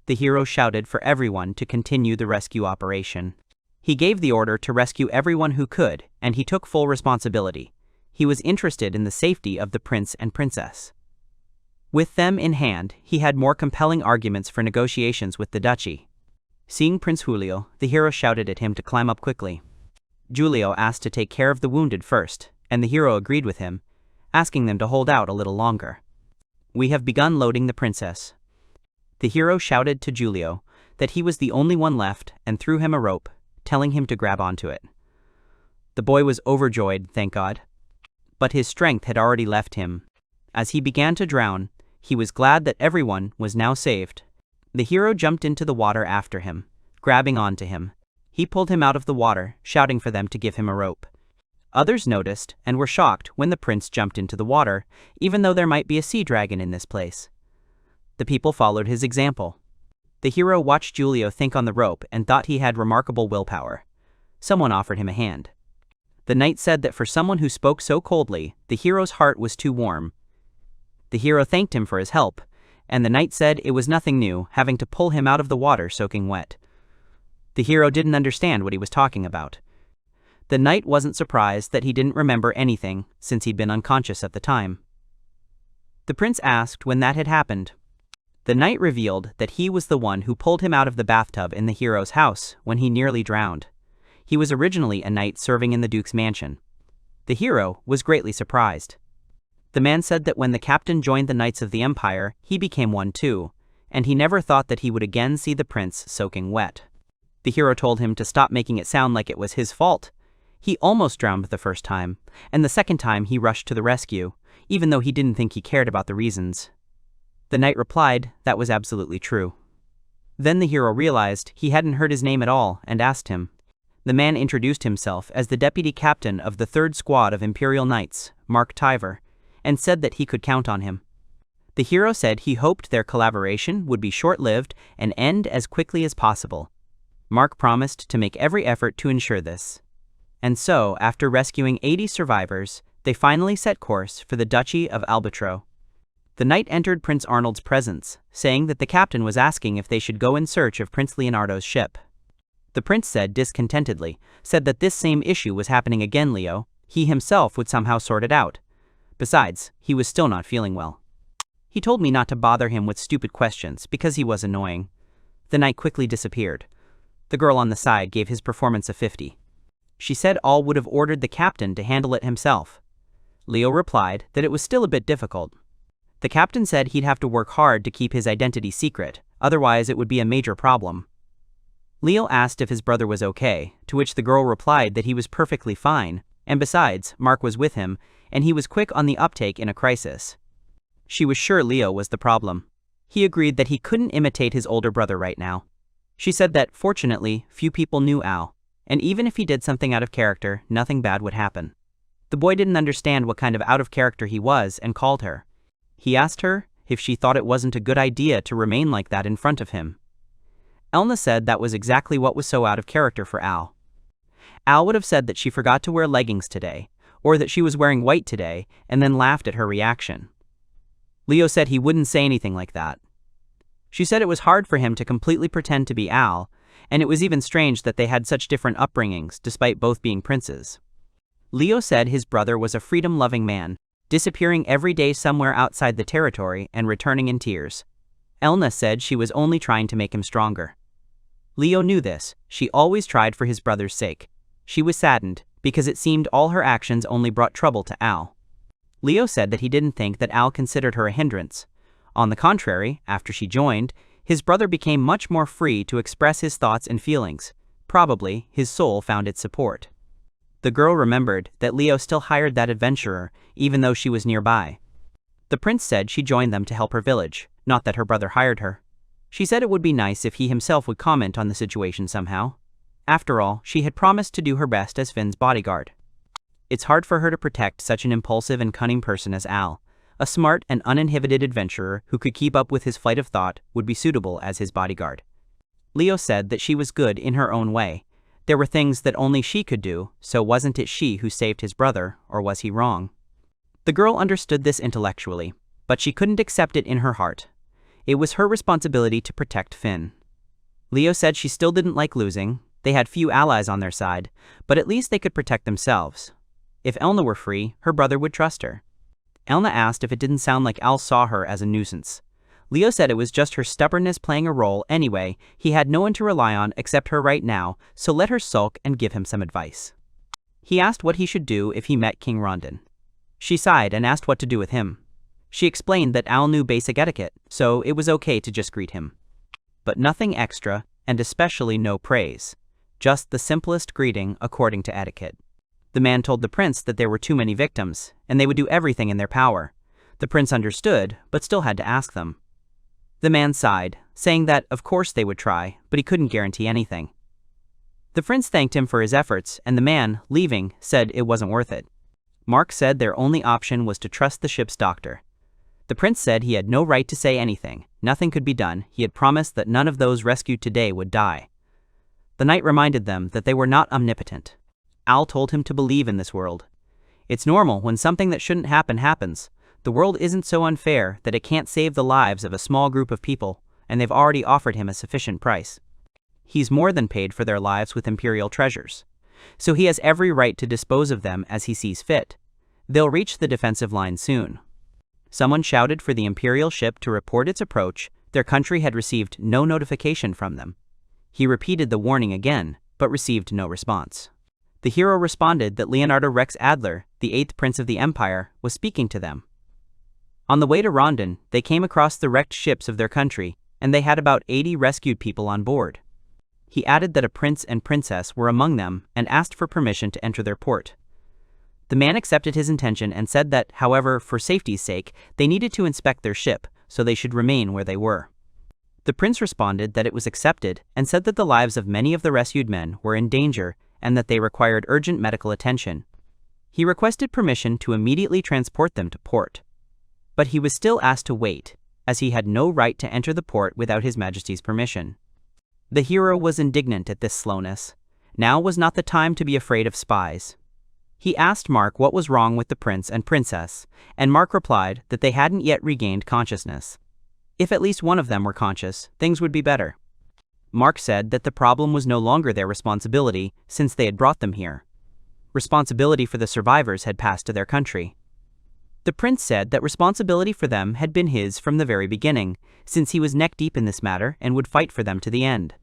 The hero shouted for everyone to continue the rescue operation. He gave the order to rescue everyone who could, and he took full responsibility. He was interested in the safety of the prince and princess. With them in hand, he had more compelling arguments for negotiations with the duchy. Seeing Prince Julio, the hero shouted at him to climb up quickly. Julio asked to take care of the wounded first, and the hero agreed with him, asking them to hold out a little longer. We have begun loading the princess. The hero shouted to Julio that he was the only one left and threw him a rope, telling him to grab onto it. The boy was overjoyed, thank God. But his strength had already left him. As he began to drown, he was glad that everyone was now saved. The hero jumped into the water after him, grabbing onto him. He pulled him out of the water, shouting for them to give him a rope. Others noticed and were shocked when the prince jumped into the water, even though there might be a sea dragon in this place. The people followed his example. The hero watched Julio think on the rope and thought he had remarkable willpower. Someone offered him a hand. The knight said that for someone who spoke so coldly, the hero's heart was too warm. The hero thanked him for his help, and the knight said it was nothing new, having to pull him out of the water soaking wet. The hero didn't understand what he was talking about. The knight wasn't surprised that he didn't remember anything, since he'd been unconscious at the time. The prince asked when that had happened. The knight revealed that he was the one who pulled him out of the bathtub in the hero's house when he nearly drowned. He was originally a knight serving in the duke's mansion. The hero was greatly surprised. The man said that when the captain joined the Knights of the Empire, he became one too, and he never thought that he would again see the prince soaking wet. The hero told him to stop making it sound like it was his fault. He almost drowned the first time, and the second time he rushed to the rescue, even though he didn't think he cared about the reasons. The knight replied that was absolutely true. Then the hero realized he hadn't heard his name at all and asked him. The man introduced himself as the deputy captain of the 3rd Squad of Imperial Knights, Mark Tiver, and said that he could count on him. The hero said he hoped their collaboration would be short-lived and end as quickly as possible. Mark promised to make every effort to ensure this. And so, after rescuing 80 survivors, they finally set course for the Duchy of Albitro. The knight entered Prince Arnold's presence, saying that the captain was asking if they should go in search of Prince Leonardo's ship. The prince said discontentedly, said that this same issue was happening again, Leo. He himself would somehow sort it out. Besides, he was still not feeling well. He told me not to bother him with stupid questions because he was annoying. The knight quickly disappeared. The girl on the side gave his performance a 50. She said all would have ordered the captain to handle it himself. Leo replied that it was still a bit difficult. The captain said he'd have to work hard to keep his identity secret, otherwise it would be a major problem. Leo asked if his brother was okay, to which the girl replied that he was perfectly fine, and besides, Mark was with him, and he was quick on the uptake in a crisis. She was sure Leo was the problem. He agreed that he couldn't imitate his older brother right now. She said that, fortunately, few people knew Al, and even if he did something out of character, nothing bad would happen. The boy didn't understand what kind of out of character he was and called her. He asked her if she thought it wasn't a good idea to remain like that in front of him. Elna said that was exactly what was so out of character for Al. Al would have said that she forgot to wear leggings today, or that she was wearing white today, and then laughed at her reaction. Leo said he wouldn't say anything like that. She said it was hard for him to completely pretend to be Al, and it was even strange that they had such different upbringings despite both being princes. Leo said his brother was a freedom-loving man, disappearing every day somewhere outside the territory and returning in tears. Elna said she was only trying to make him stronger. Leo knew this. She always tried for his brother's sake. She was saddened, because it seemed all her actions only brought trouble to Al. Leo said that he didn't think that Al considered her a hindrance. On the contrary, after she joined, his brother became much more free to express his thoughts and feelings. Probably, his soul found its support. The girl remembered that Leo still hired that adventurer, even though she was nearby. The prince said she joined them to help her village, not that her brother hired her. She said it would be nice if he himself would comment on the situation somehow. After all, she had promised to do her best as Finn's bodyguard. It's hard for her to protect such an impulsive and cunning person as Al. A smart and uninhibited adventurer who could keep up with his flight of thought would be suitable as his bodyguard. Leo said that she was good in her own way. There were things that only she could do, so wasn't it she who saved his brother, or was he wrong? The girl understood this intellectually, but she couldn't accept it in her heart. It was her responsibility to protect Finn. Leo said she still didn't like losing. They had few allies on their side, but at least they could protect themselves. If Elna were free, her brother would trust her. Elna asked if it didn't sound like Al saw her as a nuisance. Leo said it was just her stubbornness playing a role anyway. He had no one to rely on except her right now, so let her sulk and give him some advice. He asked what he should do if he met King Rondon. She sighed and asked what to do with him. She explained that Al knew basic etiquette, so it was okay to just greet him. But nothing extra, and especially no praise. Just the simplest greeting according to etiquette. The man told the prince that there were too many victims, and they would do everything in their power. The prince understood, but still had to ask them. The man sighed, saying that of course they would try, but he couldn't guarantee anything. The prince thanked him for his efforts, and the man, leaving, said it wasn't worth it. Mark said their only option was to trust the ship's doctor. The prince said he had no right to say anything, nothing could be done. He had promised that none of those rescued today would die. The knight reminded them that they were not omnipotent. Al told him to believe in this world. It's normal when something that shouldn't happen happens. The world isn't so unfair that it can't save the lives of a small group of people, and they've already offered him a sufficient price. He's more than paid for their lives with imperial treasures. So he has every right to dispose of them as he sees fit. They'll reach the defensive line soon. Someone shouted for the imperial ship to report its approach. Their country had received no notification from them. He repeated the warning again, but received no response. The hero responded that Leonardo Rex Adler, the 8th Prince of the Empire, was speaking to them. On the way to Rondon, they came across the wrecked ships of their country, and they had about 80 rescued people on board. He added that a prince and princess were among them and asked for permission to enter their port. The man accepted his intention and said that, however, for safety's sake, they needed to inspect their ship, so they should remain where they were. The prince responded that it was accepted and said that the lives of many of the rescued men were in danger and that they required urgent medical attention. He requested permission to immediately transport them to port. But he was still asked to wait, as he had no right to enter the port without His Majesty's permission. The hero was indignant at this slowness. Now was not the time to be afraid of spies. He asked Mark what was wrong with the prince and princess, and Mark replied that they hadn't yet regained consciousness. If at least one of them were conscious, things would be better. Mark said that the problem was no longer their responsibility since they had brought them here. Responsibility for the survivors had passed to their country. The prince said that responsibility for them had been his from the very beginning, since he was neck-deep in this matter and would fight for them to the end.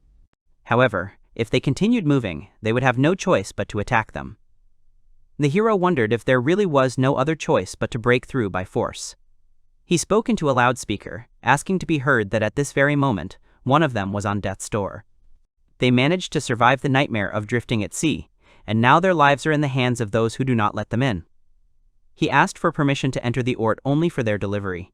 However, if they continued moving, they would have no choice but to attack them. The hero wondered if there really was no other choice but to break through by force. He spoke into a loudspeaker, asking to be heard that at this very moment, one of them was on death's door. They managed to survive the nightmare of drifting at sea, and now their lives are in the hands of those who do not let them in. He asked for permission to enter the port only for their delivery.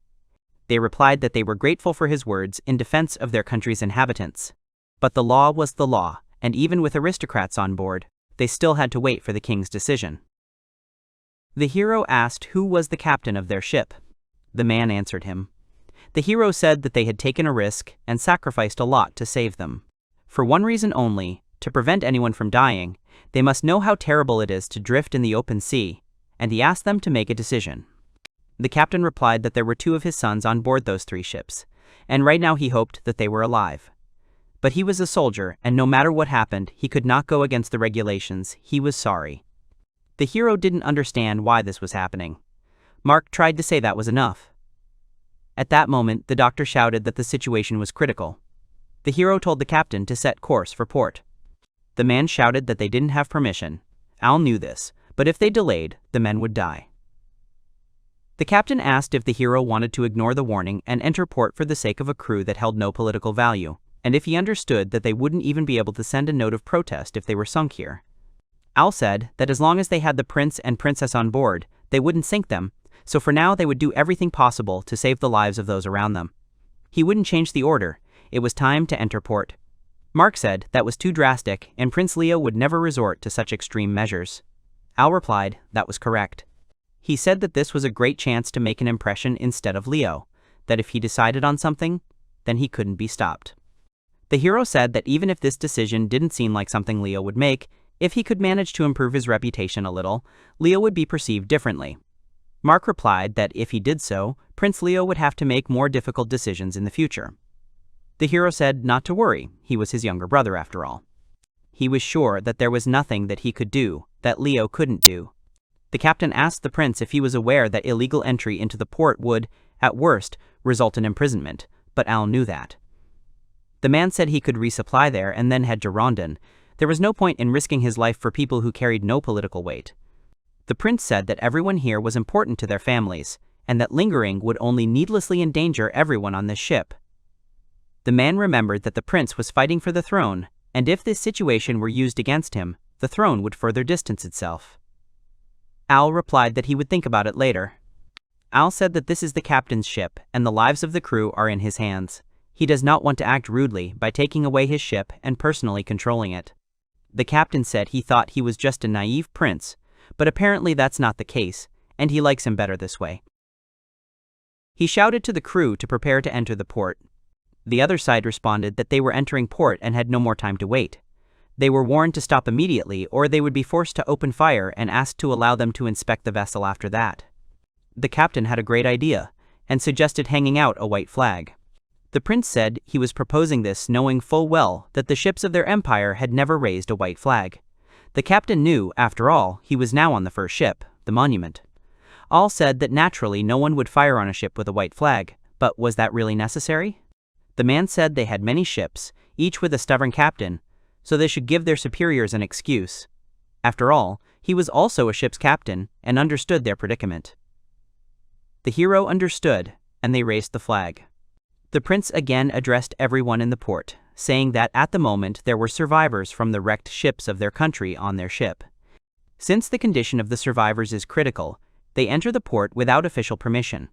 They replied that they were grateful for his words in defense of their country's inhabitants. But the law was the law, and even with aristocrats on board, they still had to wait for the king's decision. The hero asked who was the captain of their ship. The man answered him. The hero said that they had taken a risk and sacrificed a lot to save them. For one reason only, to prevent anyone from dying, they must know how terrible it is to drift in the open sea, and he asked them to make a decision. The captain replied that there were 2 of his sons on board those 3 ships, and right now he hoped that they were alive. But he was a soldier, and no matter what happened, he could not go against the regulations. He was sorry. The hero didn't understand why this was happening. Mark tried to say that was enough. At that moment, the doctor shouted that the situation was critical. The hero told the captain to set course for port. The man shouted that they didn't have permission. Al knew this, but if they delayed, the men would die. The captain asked if the hero wanted to ignore the warning and enter port for the sake of a crew that held no political value, and if he understood that they wouldn't even be able to send a note of protest if they were sunk here. Al said that as long as they had the prince and princess on board, they wouldn't sink them, so for now they would do everything possible to save the lives of those around them. He wouldn't change the order. It was time to enter port. Mark said that was too drastic and Prince Leo would never resort to such extreme measures. Al replied that was correct. He said that this was a great chance to make an impression instead of Leo, that if he decided on something, then he couldn't be stopped. The hero said that even if this decision didn't seem like something Leo would make, if he could manage to improve his reputation a little, Leo would be perceived differently. Mark replied that if he did so, Prince Leo would have to make more difficult decisions in the future. The hero said not to worry, he was his younger brother after all. He was sure that there was nothing that he could do that Leo couldn't do. The captain asked the prince if he was aware that illegal entry into the port would, at worst, result in imprisonment, but Al knew that. The man said he could resupply there and then head to Rondon. There was no point in risking his life for people who carried no political weight. The prince said that everyone here was important to their families, and that lingering would only needlessly endanger everyone on this ship. The man remembered that the prince was fighting for the throne, and if this situation were used against him, the throne would further distance itself. Al replied that he would think about it later. Al said that this is the captain's ship, and the lives of the crew are in his hands. He does not want to act rudely by taking away his ship and personally controlling it. The captain said he thought he was just a naive prince, but apparently that's not the case, and he likes him better this way. He shouted to the crew to prepare to enter the port. The other side responded that they were entering port and had no more time to wait. They were warned to stop immediately or they would be forced to open fire and asked to allow them to inspect the vessel after that. The captain had a great idea and suggested hanging out a white flag. The prince said he was proposing this knowing full well that the ships of their empire had never raised a white flag. The captain knew, after all, he was now on the first ship, the Monument. All said that naturally no one would fire on a ship with a white flag, but was that really necessary? The man said they had many ships, each with a stubborn captain, so they should give their superiors an excuse. After all, he was also a ship's captain and understood their predicament. The hero understood, and they raised the flag. The prince again addressed everyone in the port, saying that at the moment there were survivors from the wrecked ships of their country on their ship. Since the condition of the survivors is critical, they enter the port without official permission.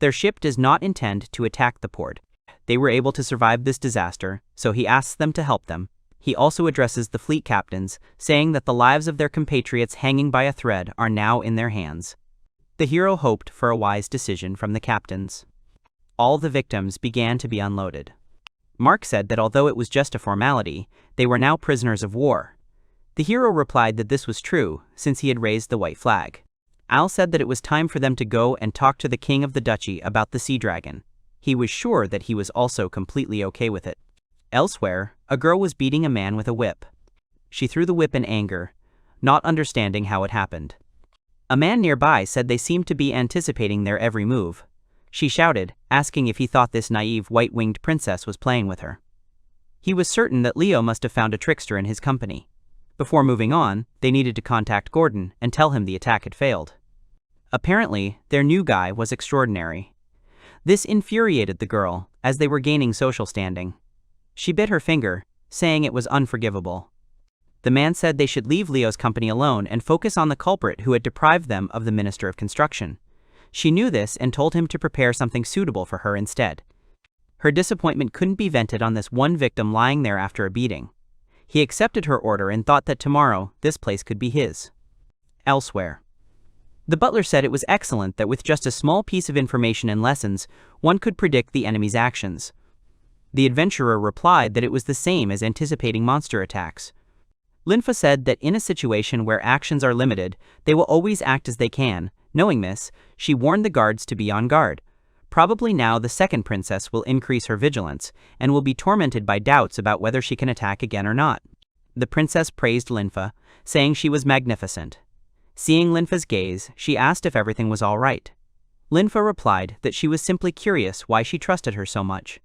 Their ship does not intend to attack the port. They were able to survive this disaster, so he asks them to help them. He also addresses the fleet captains, saying that the lives of their compatriots hanging by a thread are now in their hands. The hero hoped for a wise decision from the captains. All the victims began to be unloaded. Mark said that although it was just a formality, they were now prisoners of war. The hero replied that this was true, since he had raised the white flag. Al said that it was time for them to go and talk to the king of the duchy about the sea dragon. He was sure that he was also completely okay with it. Elsewhere, a girl was beating a man with a whip. She threw the whip in anger, not understanding how it happened. A man nearby said they seemed to be anticipating their every move. She shouted, asking if he thought this naive white-winged princess was playing with her. He was certain that Leo must have found a trickster in his company. Before moving on, they needed to contact Gordon and tell him the attack had failed. Apparently, their new guy was extraordinary. This infuriated the girl, as they were gaining social standing. She bit her finger, saying it was unforgivable. The man said they should leave Leo's company alone and focus on the culprit who had deprived them of the Minister of Construction. She knew this and told him to prepare something suitable for her instead. Her disappointment couldn't be vented on this one victim lying there after a beating. He accepted her order and thought that tomorrow, this place could be his. Elsewhere. The butler said it was excellent that with just a small piece of information and lessons, one could predict the enemy's actions. The adventurer replied that it was the same as anticipating monster attacks. Linfa said that in a situation where actions are limited, they will always act as they can. Knowing this, she warned the guards to be on guard. Probably now the second princess will increase her vigilance, and will be tormented by doubts about whether she can attack again or not. The princess praised Linfa, saying she was magnificent. Seeing Linfa's gaze, she asked if everything was all right. Linfa replied that she was simply curious why she trusted her so much.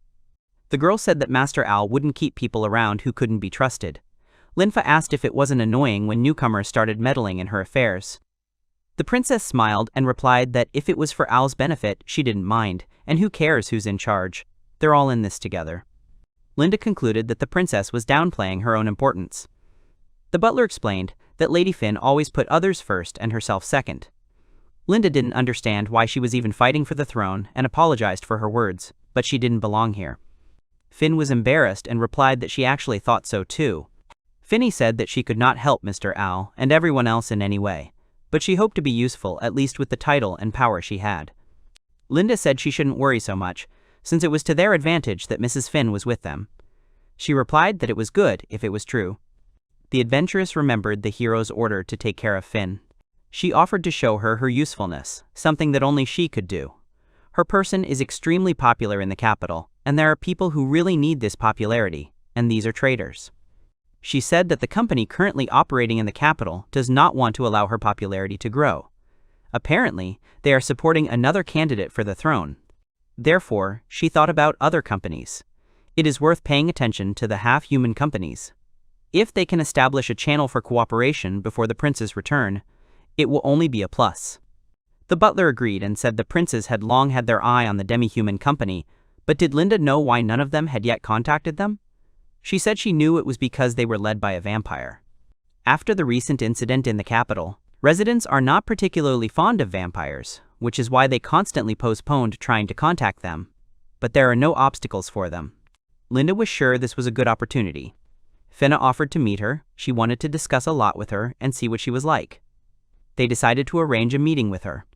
The girl said that Master Al wouldn't keep people around who couldn't be trusted. Linfa asked if it wasn't annoying when newcomers started meddling in her affairs. The princess smiled and replied that if it was for Al's benefit, she didn't mind, and who cares who's in charge? They're all in this together. Linda concluded that the princess was downplaying her own importance. The butler explained that Lady Finn always put others first and herself second. Linda didn't understand why she was even fighting for the throne and apologized for her words, but she didn't belong here. Finn was embarrassed and replied that she actually thought so too. Finny said that she could not help Mr. Al and everyone else in any way, but she hoped to be useful at least with the title and power she had. Linda said she shouldn't worry so much, since it was to their advantage that Mrs. Finn was with them. She replied that it was good if it was true. The adventuress remembered the hero's order to take care of Finn. She offered to show her usefulness, something that only she could do. Her person is extremely popular in the capital, and there are people who really need this popularity, and these are traitors. She said that the company currently operating in the capital does not want to allow her popularity to grow. Apparently, they are supporting another candidate for the throne. Therefore, she thought about other companies. It is worth paying attention to the half-human companies. If they can establish a channel for cooperation before the prince's return, it will only be a plus. The butler agreed and said the princes had long had their eye on the demi-human company, but did Linda know why none of them had yet contacted them? She said she knew it was because they were led by a vampire. After the recent incident in the capital, residents are not particularly fond of vampires, which is why they constantly postponed trying to contact them. But there are no obstacles for them. Linda was sure this was a good opportunity. Finna offered to meet her. She wanted to discuss a lot with her and see what she was like. They decided to arrange a meeting with her.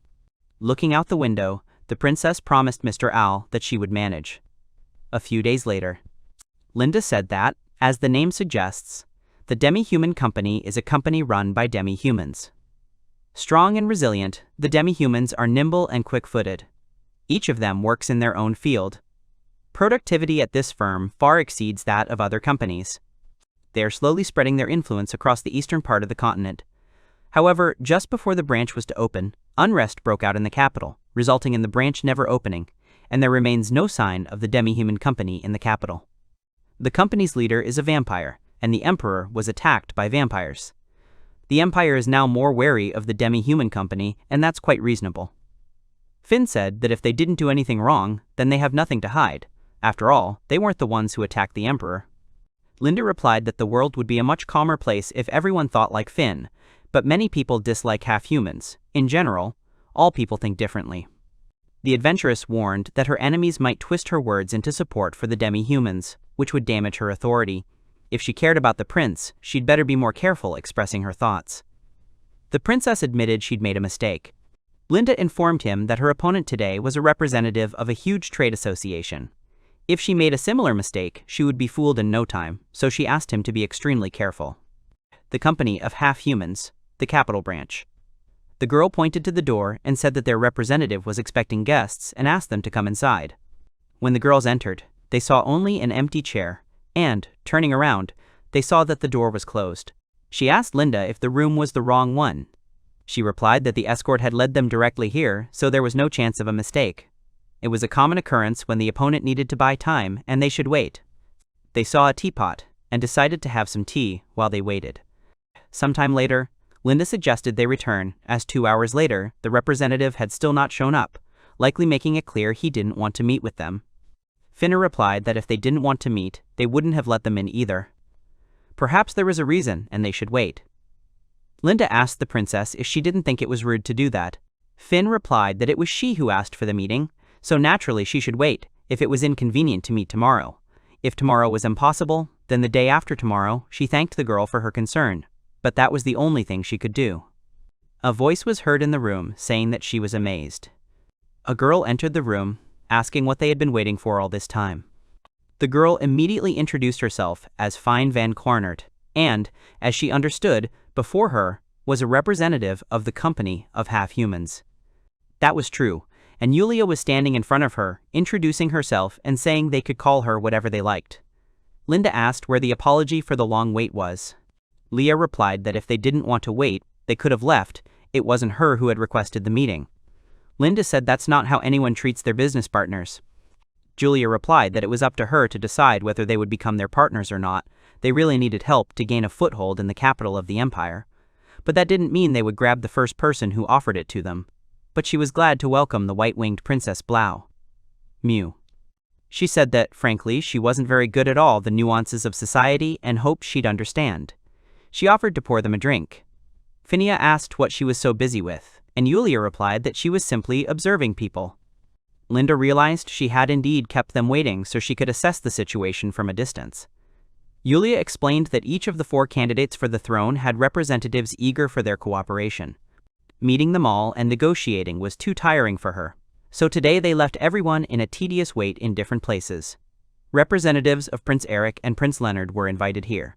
Looking out the window, the princess promised Mr. Al that she would manage. A few days later, Linda said that, as the name suggests, the demi-human company is a company run by demi-humans. Strong and resilient, the demi-humans are nimble and quick-footed. Each of them works in their own field. Productivity at this firm far exceeds that of other companies. They are slowly spreading their influence across the eastern part of the continent. However, just before the branch was to open, unrest broke out in the capital, resulting in the branch never opening, and there remains no sign of the demi-human company in the capital. The company's leader is a vampire, and the emperor was attacked by vampires. The empire is now more wary of the demi-human company, and that's quite reasonable. Finn said that if they didn't do anything wrong, then they have nothing to hide. After all, they weren't the ones who attacked the emperor. Linda replied that the world would be a much calmer place if everyone thought like Finn, but many people dislike half-humans. In general, all people think differently. The adventuress warned that her enemies might twist her words into support for the demi-humans, which would damage her authority. If she cared about the prince, she'd better be more careful expressing her thoughts. The princess admitted she'd made a mistake. Linda informed him that her opponent today was a representative of a huge trade association. If she made a similar mistake, she would be fooled in no time, so she asked him to be extremely careful. The company of half-humans, the capital branch. The girl pointed to the door and said that their representative was expecting guests and asked them to come inside. When the girls entered, they saw only an empty chair, and, turning around, they saw that the door was closed. She asked Linda if the room was the wrong one. She replied that the escort had led them directly here, so there was no chance of a mistake. It was a common occurrence when the opponent needed to buy time, and they should wait. They saw a teapot, and decided to have some tea while they waited. Sometime later, Linda suggested they return, as 2 hours later, the representative had still not shown up, likely making it clear he didn't want to meet with them. Finna replied that if they didn't want to meet, they wouldn't have let them in either. Perhaps there was a reason, and they should wait. Linda asked the princess if she didn't think it was rude to do that. Finn replied that it was she who asked for the meeting, so naturally she should wait, if it was inconvenient to meet tomorrow. If tomorrow was impossible, then the day after tomorrow. She thanked the girl for her concern, but that was the only thing she could do. A voice was heard in the room saying that she was amazed. A girl entered the room, asking what they had been waiting for all this time. The girl immediately introduced herself as Fine van Kleinert, and, as she understood, before her was a representative of the company of half-humans. That was true, and Yulia was standing in front of her, introducing herself and saying they could call her whatever they liked. Linda asked where the apology for the long wait was. Leah replied that if they didn't want to wait, they could have left. It wasn't her who had requested the meeting. Linda said that's not how anyone treats their business partners. Julia replied that it was up to her to decide whether they would become their partners or not. They really needed help to gain a foothold in the capital of the empire. But that didn't mean they would grab the first person who offered it to them. But she was glad to welcome the white-winged Princess Blau. Mew. She said that, frankly, she wasn't very good at all the nuances of society and hoped she'd understand. She offered to pour them a drink. Finia asked what she was so busy with, and Yulia replied that she was simply observing people. Linda realized she had indeed kept them waiting so she could assess the situation from a distance. Yulia explained that each of the 4 candidates for the throne had representatives eager for their cooperation. Meeting them all and negotiating was too tiring for her, so today they left everyone in a tedious wait in different places. Representatives of Prince Eric and Prince Leonard were invited here.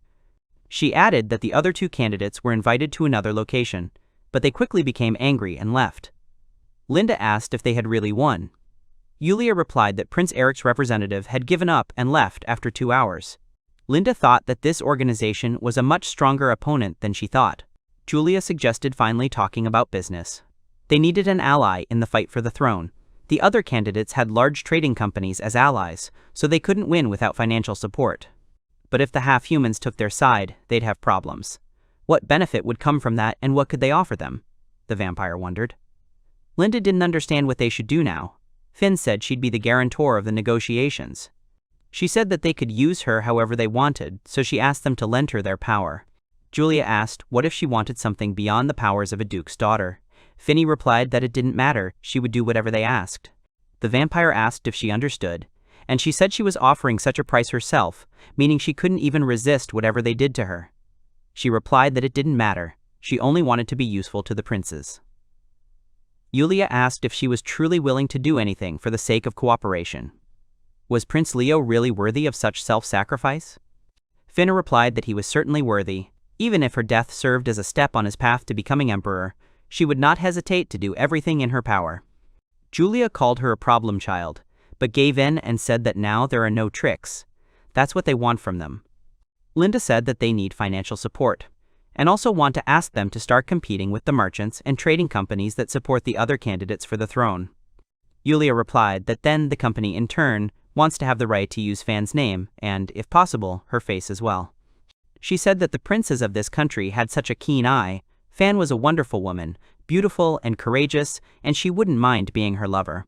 She added that the other 2 candidates were invited to another location, but they quickly became angry and left. Linda asked if they had really won. Yulia replied that Prince Eric's representative had given up and left after 2 hours. Linda thought that this organization was a much stronger opponent than she thought. Julia suggested finally talking about business. They needed an ally in the fight for the throne. The other candidates had large trading companies as allies, so they couldn't win without financial support. But if the half-humans took their side, they'd have problems. What benefit would come from that, and what could they offer them? The vampire wondered. Linda didn't understand what they should do now. Finn said she'd be the guarantor of the negotiations. She said that they could use her however they wanted, so she asked them to lend her their power. Julia asked what if she wanted something beyond the powers of a duke's daughter. Finny replied that it didn't matter, she would do whatever they asked. The vampire asked if she understood, and she said she was offering such a price herself, meaning she couldn't even resist whatever they did to her. She replied that it didn't matter, she only wanted to be useful to the princes. Yulia asked if she was truly willing to do anything for the sake of cooperation. Was Prince Leo really worthy of such self-sacrifice? Finna replied that he was certainly worthy. Even if her death served as a step on his path to becoming emperor, she would not hesitate to do everything in her power. Julia called her a problem child, but gave in and said that now there are no tricks. That's what they want from them. Linda said that they need financial support, and also want to ask them to start competing with the merchants and trading companies that support the other candidates for the throne. Yulia replied that then the company in turn wants to have the right to use Fan's name and, if possible, her face as well. She said that the princes of this country had such a keen eye. Fan was a wonderful woman, beautiful and courageous, and she wouldn't mind being her lover.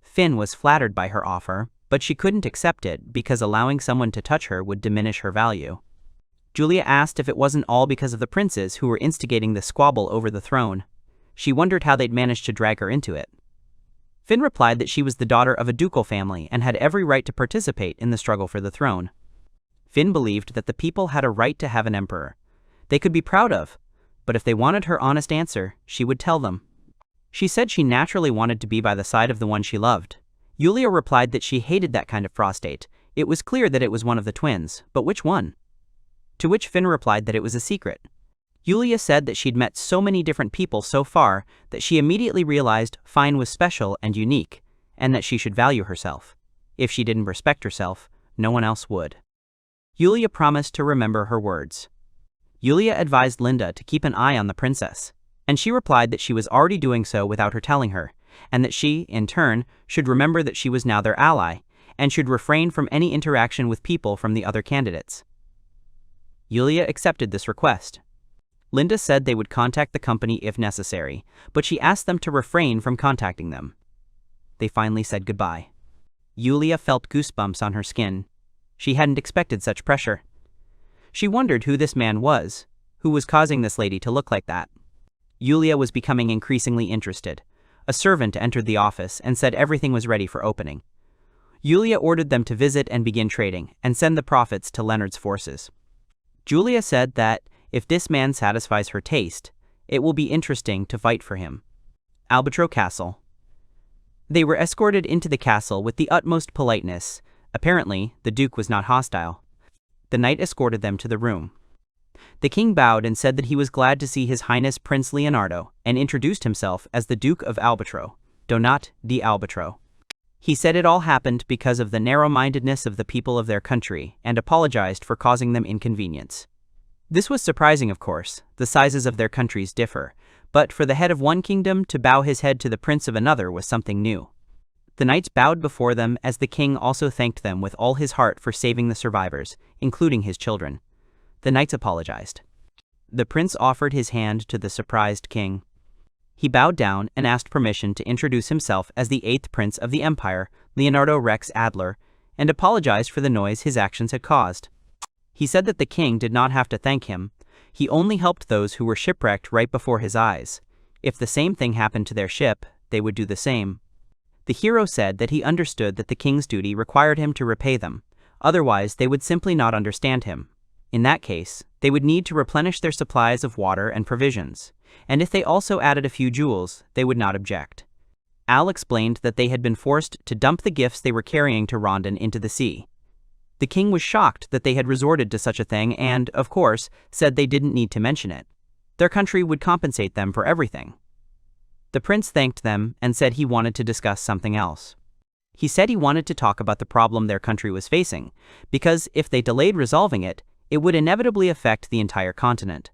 Finn was flattered by her offer, but she couldn't accept it because allowing someone to touch her would diminish her value. Julia asked if it wasn't all because of the princes who were instigating the squabble over the throne. She wondered how they'd managed to drag her into it. Finn replied that she was the daughter of a ducal family and had every right to participate in the struggle for the throne. Finn believed that the people had a right to have an emperor. They could be proud of, but if they wanted her honest answer, she would tell them. She said she naturally wanted to be by the side of the one she loved. Yulia replied that she hated that kind of prostate. It was clear that it was one of the twins, but which one? To which Finn replied that it was a secret. Yulia said that she'd met so many different people so far that she immediately realized Fine was special and unique, and that she should value herself. If she didn't respect herself, no one else would. Yulia promised to remember her words. Yulia advised Linda to keep an eye on the princess, and she replied that she was already doing so without her telling her, and that she, in turn, should remember that she was now their ally, and should refrain from any interaction with people from the other candidates. Yulia accepted this request. Linda said they would contact the company if necessary, but she asked them to refrain from contacting them. They finally said goodbye. Yulia felt goosebumps on her skin. She hadn't expected such pressure. She wondered who this man was, who was causing this lady to look like that. Yulia was becoming increasingly interested. A servant entered the office and said everything was ready for opening. Yulia ordered them to visit and begin trading, and send the profits to Leonard's forces. Julia said that, if this man satisfies her taste, it will be interesting to fight for him. Albitro Castle. They were escorted into the castle with the utmost politeness. Apparently, the Duke was not hostile. The knight escorted them to the room. The king bowed and said that he was glad to see His Highness Prince Leonardo, and introduced himself as the Duke of Albitro, Donat di Albitro. He said it all happened because of the narrow-mindedness of the people of their country, and apologized for causing them inconvenience. This was surprising, of course. The sizes of their countries differ, but for the head of one kingdom to bow his head to the prince of another was something new. The knights bowed before them as the king also thanked them with all his heart for saving the survivors, including his children. The knights apologized. The prince offered his hand to the surprised king. He bowed down and asked permission to introduce himself as the 8th prince of the empire, Leonardo Rex Adler, and apologized for the noise his actions had caused. He said that the king did not have to thank him. He only helped those who were shipwrecked right before his eyes. If the same thing happened to their ship, they would do the same. The hero said that he understood that the king's duty required him to repay them, otherwise they would simply not understand him. In that case, they would need to replenish their supplies of water and provisions, and if they also added a few jewels, they would not object. Al explained that they had been forced to dump the gifts they were carrying to Rondon into the sea. The king was shocked that they had resorted to such a thing and, of course, said they didn't need to mention it. Their country would compensate them for everything. The prince thanked them and said he wanted to discuss something else. He said he wanted to talk about the problem their country was facing, because if they delayed resolving it, it would inevitably affect the entire continent.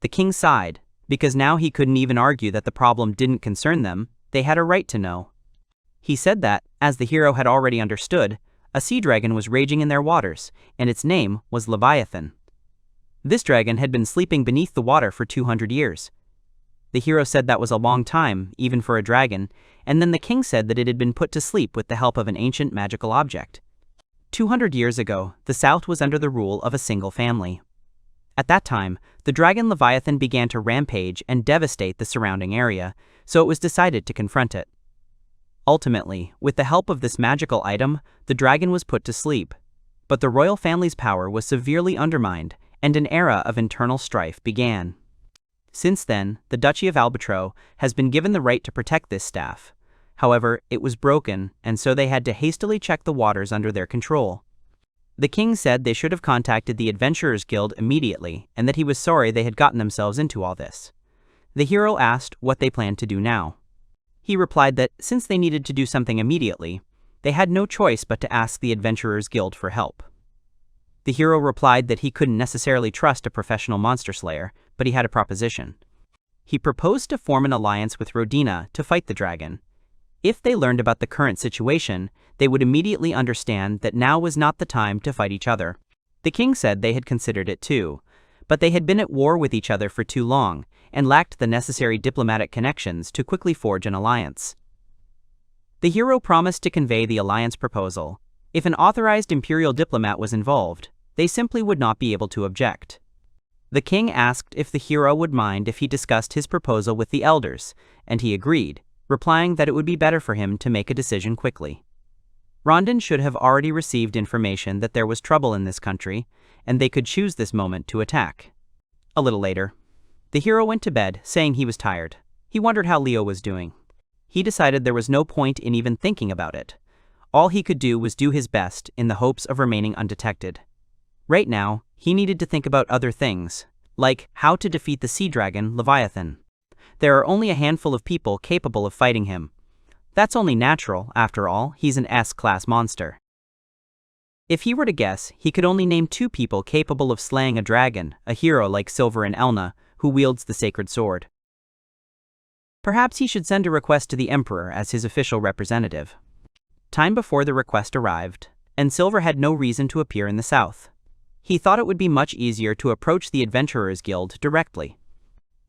The king sighed, because now he couldn't even argue that the problem didn't concern them. They had a right to know. He said that, as the hero had already understood, a sea dragon was raging in their waters, and its name was Leviathan. This dragon had been sleeping beneath the water for 200 years. The hero said that was a long time, even for a dragon, and then the king said that it had been put to sleep with the help of an ancient magical object. 200 years ago, the South was under the rule of a single family. At that time, the dragon Leviathan began to rampage and devastate the surrounding area, so it was decided to confront it. Ultimately, with the help of this magical item, the dragon was put to sleep. But the royal family's power was severely undermined, and an era of internal strife began. Since then, the Duchy of Albitro has been given the right to protect this staff. However, it was broken, and so they had to hastily check the waters under their control. The king said they should have contacted the Adventurers Guild immediately, and that he was sorry they had gotten themselves into all this. The hero asked what they planned to do now. He replied that, since they needed to do something immediately, they had no choice but to ask the Adventurers Guild for help. The hero replied that he couldn't necessarily trust a professional monster slayer, but he had a proposition. He proposed to form an alliance with Rodina to fight the dragon. If they learned about the current situation, they would immediately understand that now was not the time to fight each other. The king said they had considered it too, but they had been at war with each other for too long, and lacked the necessary diplomatic connections to quickly forge an alliance. The hero promised to convey the alliance proposal. If an authorized imperial diplomat was involved, they simply would not be able to object. The king asked if the hero would mind if he discussed his proposal with the elders, and he agreed, replying that it would be better for him to make a decision quickly. Rondon should have already received information that there was trouble in this country, and they could choose this moment to attack. A little later, the hero went to bed, saying he was tired. He wondered how Leo was doing. He decided there was no point in even thinking about it. All he could do was do his best in the hopes of remaining undetected. Right now, he needed to think about other things, like how to defeat the sea dragon, Leviathan. There are only a handful of people capable of fighting him. That's only natural, after all, he's an S-class monster. If he were to guess, he could only name 2 people capable of slaying a dragon, a hero like Silver and Elna, who wields the sacred sword. Perhaps he should send a request to the Emperor as his official representative. Time before the request arrived, and Silver had no reason to appear in the south. He thought it would be much easier to approach the Adventurers Guild directly.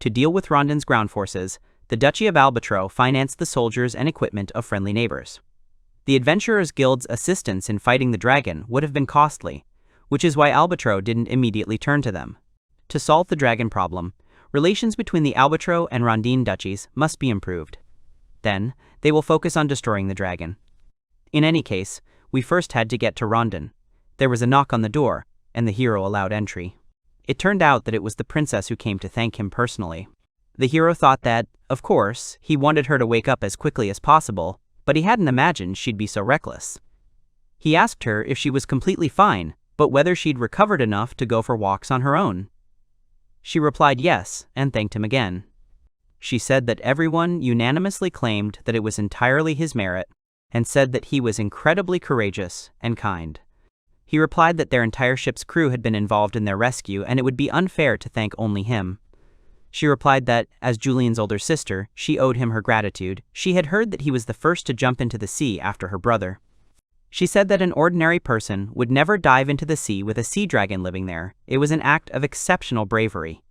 To deal with Rondon's ground forces, the Duchy of Albitro financed the soldiers and equipment of friendly neighbors. The Adventurers Guild's assistance in fighting the dragon would have been costly, which is why Albitro didn't immediately turn to them. To solve the dragon problem, relations between the Albatro and Rondine duchies must be improved. Then, they will focus on destroying the dragon. In any case, we first had to get to Rondine. There was a knock on the door, and the hero allowed entry. It turned out that it was the princess who came to thank him personally. The hero thought that, of course, he wanted her to wake up as quickly as possible, but he hadn't imagined she'd be so reckless. He asked her if she was completely fine, but whether she'd recovered enough to go for walks on her own. She replied yes, and thanked him again. She said that everyone unanimously claimed that it was entirely his merit, and said that he was incredibly courageous and kind. He replied that their entire ship's crew had been involved in their rescue and it would be unfair to thank only him. She replied that, as Julian's older sister, she owed him her gratitude. She had heard that he was the first to jump into the sea after her brother. She said that an ordinary person would never dive into the sea with a sea dragon living there. It was an act of exceptional bravery.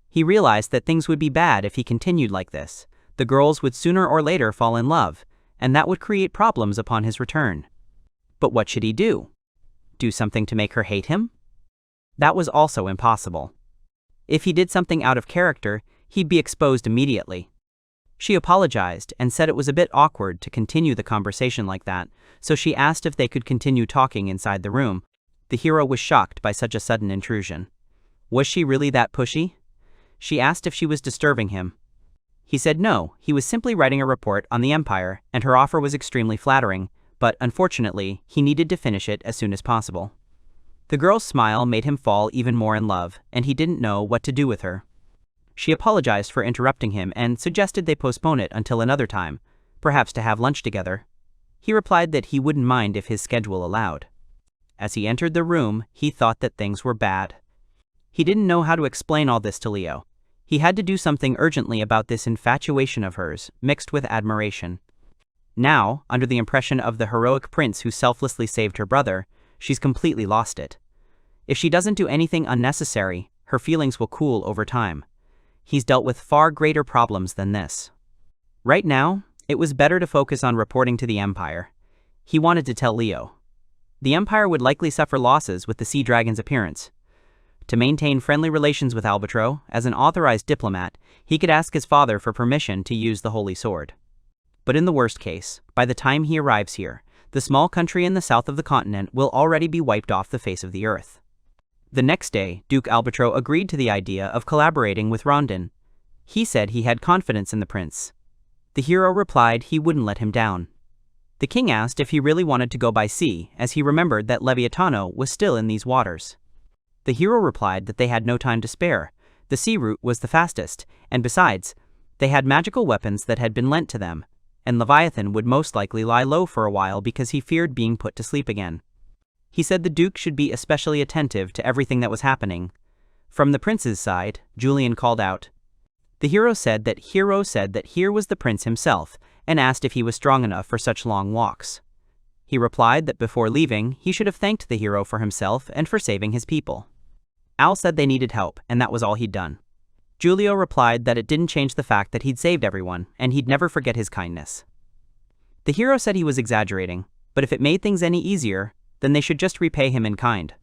He realized that things would be bad if he continued like this. The girls would sooner or later fall in love, and that would create problems upon his return. But what should he do? Do something to make her hate him? That was also impossible. If he did something out of character, he'd be exposed immediately. She apologized and said it was a bit awkward to continue the conversation like that, so she asked if they could continue talking inside the room. The hero was shocked by such a sudden intrusion. Was she really that pushy? She asked if she was disturbing him. He said no, he was simply writing a report on the Empire, and her offer was extremely flattering, but unfortunately, he needed to finish it as soon as possible. The girl's smile made him fall even more in love, and he didn't know what to do with her. She apologized for interrupting him and suggested they postpone it until another time, perhaps to have lunch together. He replied that he wouldn't mind if his schedule allowed. As he entered the room, he thought that things were bad. He didn't know how to explain all this to Leo. He had to do something urgently about this infatuation of hers, mixed with admiration. Now, under the impression of the heroic prince who selflessly saved her brother, she's completely lost it. If she doesn't do anything unnecessary, her feelings will cool over time. He's dealt with far greater problems than this. Right now, it was better to focus on reporting to the Empire. He wanted to tell Leo. The Empire would likely suffer losses with the sea dragon's appearance. To maintain friendly relations with Albatro, as an authorized diplomat, he could ask his father for permission to use the Holy Sword. But in the worst case, by the time he arrives here, the small country in the south of the continent will already be wiped off the face of the earth. The next day, Duke Albatro agreed to the idea of collaborating with Rondine. He said he had confidence in the prince. The hero replied he wouldn't let him down. The king asked if he really wanted to go by sea, as he remembered that Leviatano was still in these waters. The hero replied that they had no time to spare. The sea route was the fastest, and besides, they had magical weapons that had been lent to them, and Leviathan would most likely lie low for a while because he feared being put to sleep again. He said the Duke should be especially attentive to everything that was happening. From the prince's side, Julian called out. The hero said that here was the prince himself, and asked if he was strong enough for such long walks. He replied that before leaving, he should have thanked the hero for himself and for saving his people. Al said they needed help, and that was all he'd done. Julio replied that it didn't change the fact that he'd saved everyone, and he'd never forget his kindness. The hero said he was exaggerating, but if it made things any easier, then they should just repay him in kind.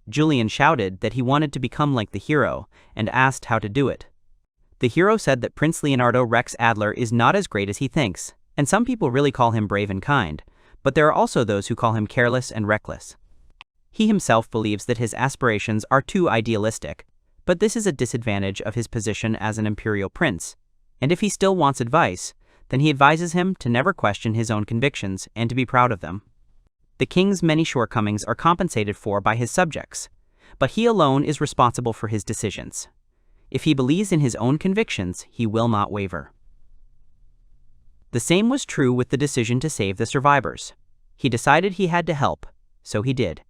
Julian shouted that he wanted to become like the hero, and asked how to do it. The hero said that Prince Leonardo Rex Adler is not as great as he thinks, and some people really call him brave and kind, but there are also those who call him careless and reckless. He himself believes that his aspirations are too idealistic, but this is a disadvantage of his position as an imperial prince, and if he still wants advice, then he advises him to never question his own convictions and to be proud of them. The king's many shortcomings are compensated for by his subjects, but he alone is responsible for his decisions. If he believes in his own convictions, he will not waver. The same was true with the decision to save the survivors. He decided he had to help, so he did.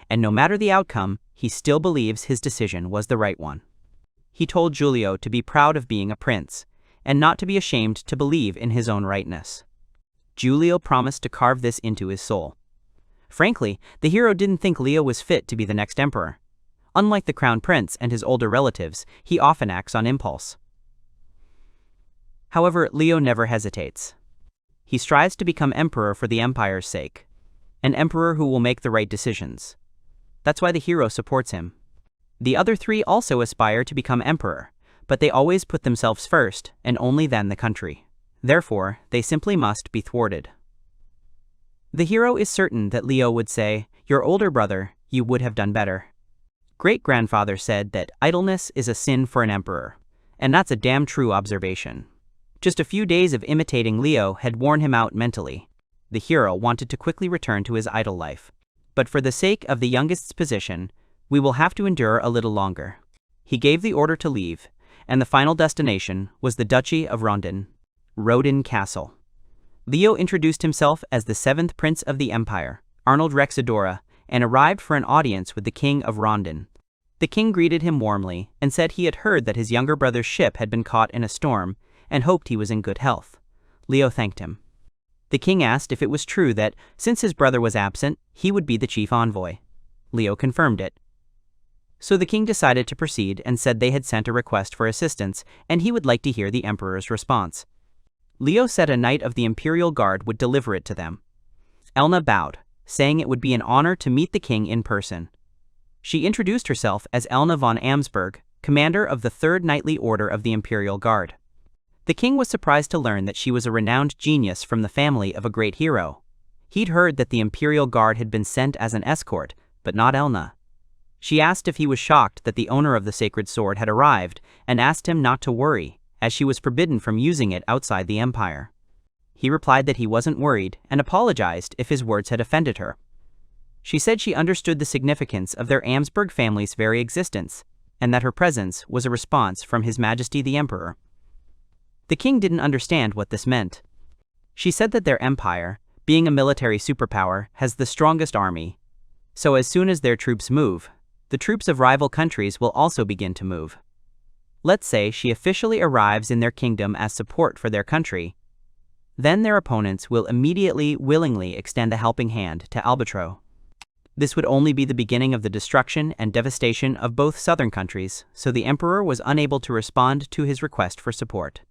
And no matter the outcome, he still believes his decision was the right one. He told Giulio to be proud of being a prince, and not to be ashamed to believe in his own rightness. Giulio promised to carve this into his soul. Frankly, the hero didn't think Leo was fit to be the next emperor. Unlike the crown prince and his older relatives, he often acts on impulse. However, Leo never hesitates. He strives to become emperor for the empire's sake, an emperor who will make the right decisions. That's why the hero supports him. The other three also aspire to become emperor, but they always put themselves first, and only then the country. Therefore, they simply must be thwarted. The hero is certain that Leo would say, "Your older brother, you would have done better." Great-grandfather said that idleness is a sin for an emperor, and that's a damn true observation. Just a few days of imitating Leo had worn him out mentally. The hero wanted to quickly return to his idle life. But for the sake of the youngest's position, we will have to endure a little longer. He gave the order to leave, and the final destination was the Duchy of Rodin Castle. Leo introduced himself as the 7th Prince of the Empire, Arnold Lakes Adler, and arrived for an audience with the King of Rodin. The king greeted him warmly and said he had heard that his younger brother's ship had been caught in a storm and hoped he was in good health. Leo thanked him. The king asked if it was true that, since his brother was absent, he would be the chief envoy. Leo confirmed it. So the king decided to proceed and said they had sent a request for assistance and he would like to hear the emperor's response. Leo said a knight of the Imperial Guard would deliver it to them. Elna bowed, saying it would be an honor to meet the king in person. She introduced herself as Elna von Amsberg, commander of the 3rd Knightly Order of the Imperial Guard. The king was surprised to learn that she was a renowned genius from the family of a great hero. He'd heard that the Imperial Guard had been sent as an escort, but not Elna. She asked if he was shocked that the owner of the sacred sword had arrived and asked him not to worry, as she was forbidden from using it outside the empire. He replied that he wasn't worried and apologized if his words had offended her. She said she understood the significance of their Amsberg family's very existence, and that her presence was a response from His Majesty the Emperor. The king didn't understand what this meant. She said that their empire, being a military superpower, has the strongest army. So as soon as their troops move, the troops of rival countries will also begin to move. Let's say she officially arrives in their kingdom as support for their country. Then their opponents will immediately, willingly extend a helping hand to Albatro. This would only be the beginning of the destruction and devastation of both southern countries, so the emperor was unable to respond to his request for support.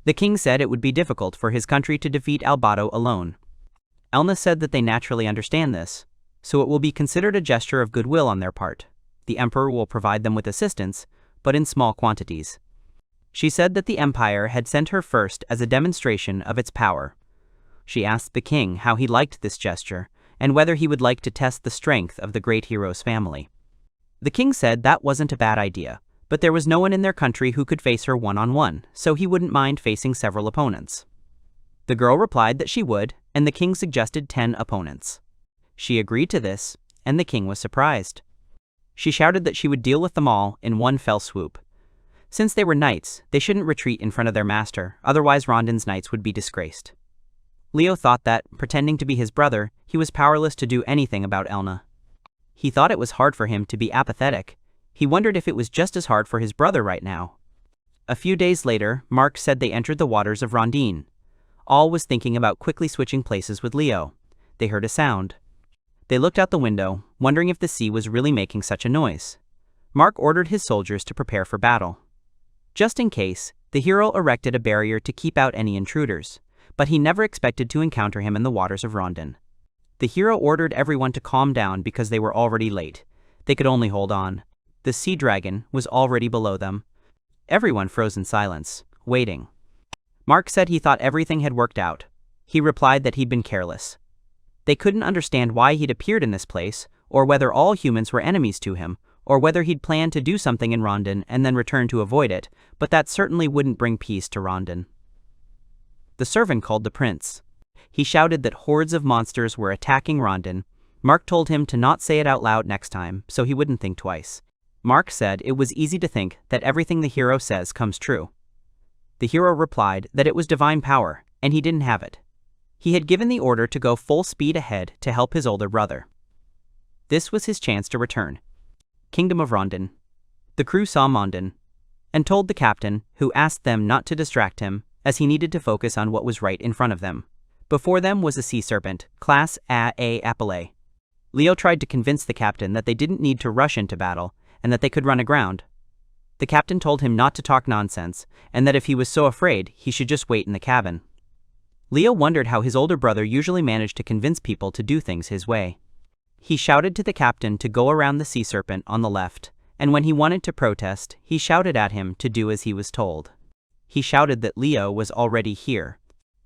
The king said it would be difficult for his country to defeat Albato alone. Elna said that they naturally understand this, so it will be considered a gesture of goodwill on their part. The emperor will provide them with assistance, but in small quantities. She said that the empire had sent her first as a demonstration of its power. She asked the king how he liked this gesture, and whether he would like to test the strength of the great hero's family. The king said that wasn't a bad idea, but there was no one in their country who could face her one-on-one, so he wouldn't mind facing several opponents. The girl replied that she would, and the king suggested 10 opponents. She agreed to this, and the king was surprised. She shouted that she would deal with them all in one fell swoop. Since they were knights, they shouldn't retreat in front of their master, otherwise Rondon's knights would be disgraced. Leo thought that, pretending to be his brother, he was powerless to do anything about Elna. He thought it was hard for him to be apathetic. He wondered if it was just as hard for his brother right now. A few days later, Mark said they entered the waters of Rondine. All was thinking about quickly switching places with Leo. They heard a sound. They looked out the window, wondering if the sea was really making such a noise. Mark ordered his soldiers to prepare for battle. Just in case, the hero erected a barrier to keep out any intruders, but he never expected to encounter him in the waters of Rondine. The hero ordered everyone to calm down because they were already late. They could only hold on. The sea dragon was already below them. Everyone froze in silence, waiting. Mark said he thought everything had worked out. He replied that he'd been careless. They couldn't understand why he'd appeared in this place, or whether all humans were enemies to him, or whether he'd planned to do something in Rondine and then return to avoid it, but that certainly wouldn't bring peace to Rondine. The servant called the prince. He shouted that hordes of monsters were attacking Rondine. Mark told him to not say it out loud next time, so he wouldn't think twice. Mark said it was easy to think that everything the hero says comes true. The hero replied that it was divine power, and he didn't have it. He had given the order to go full speed ahead to help his older brother. This was his chance to return. Kingdom of Rondine. The crew saw Rondine, and told the captain, who asked them not to distract him, as he needed to focus on what was right in front of them. Before them was a sea serpent, class A Appelé. Leo tried to convince the captain that they didn't need to rush into battle, and that they could run aground. The captain told him not to talk nonsense, and that if he was so afraid, he should just wait in the cabin. Leo wondered how his older brother usually managed to convince people to do things his way. He shouted to the captain to go around the sea serpent on the left, and when he wanted to protest, he shouted at him to do as he was told. He shouted that Leo was already here.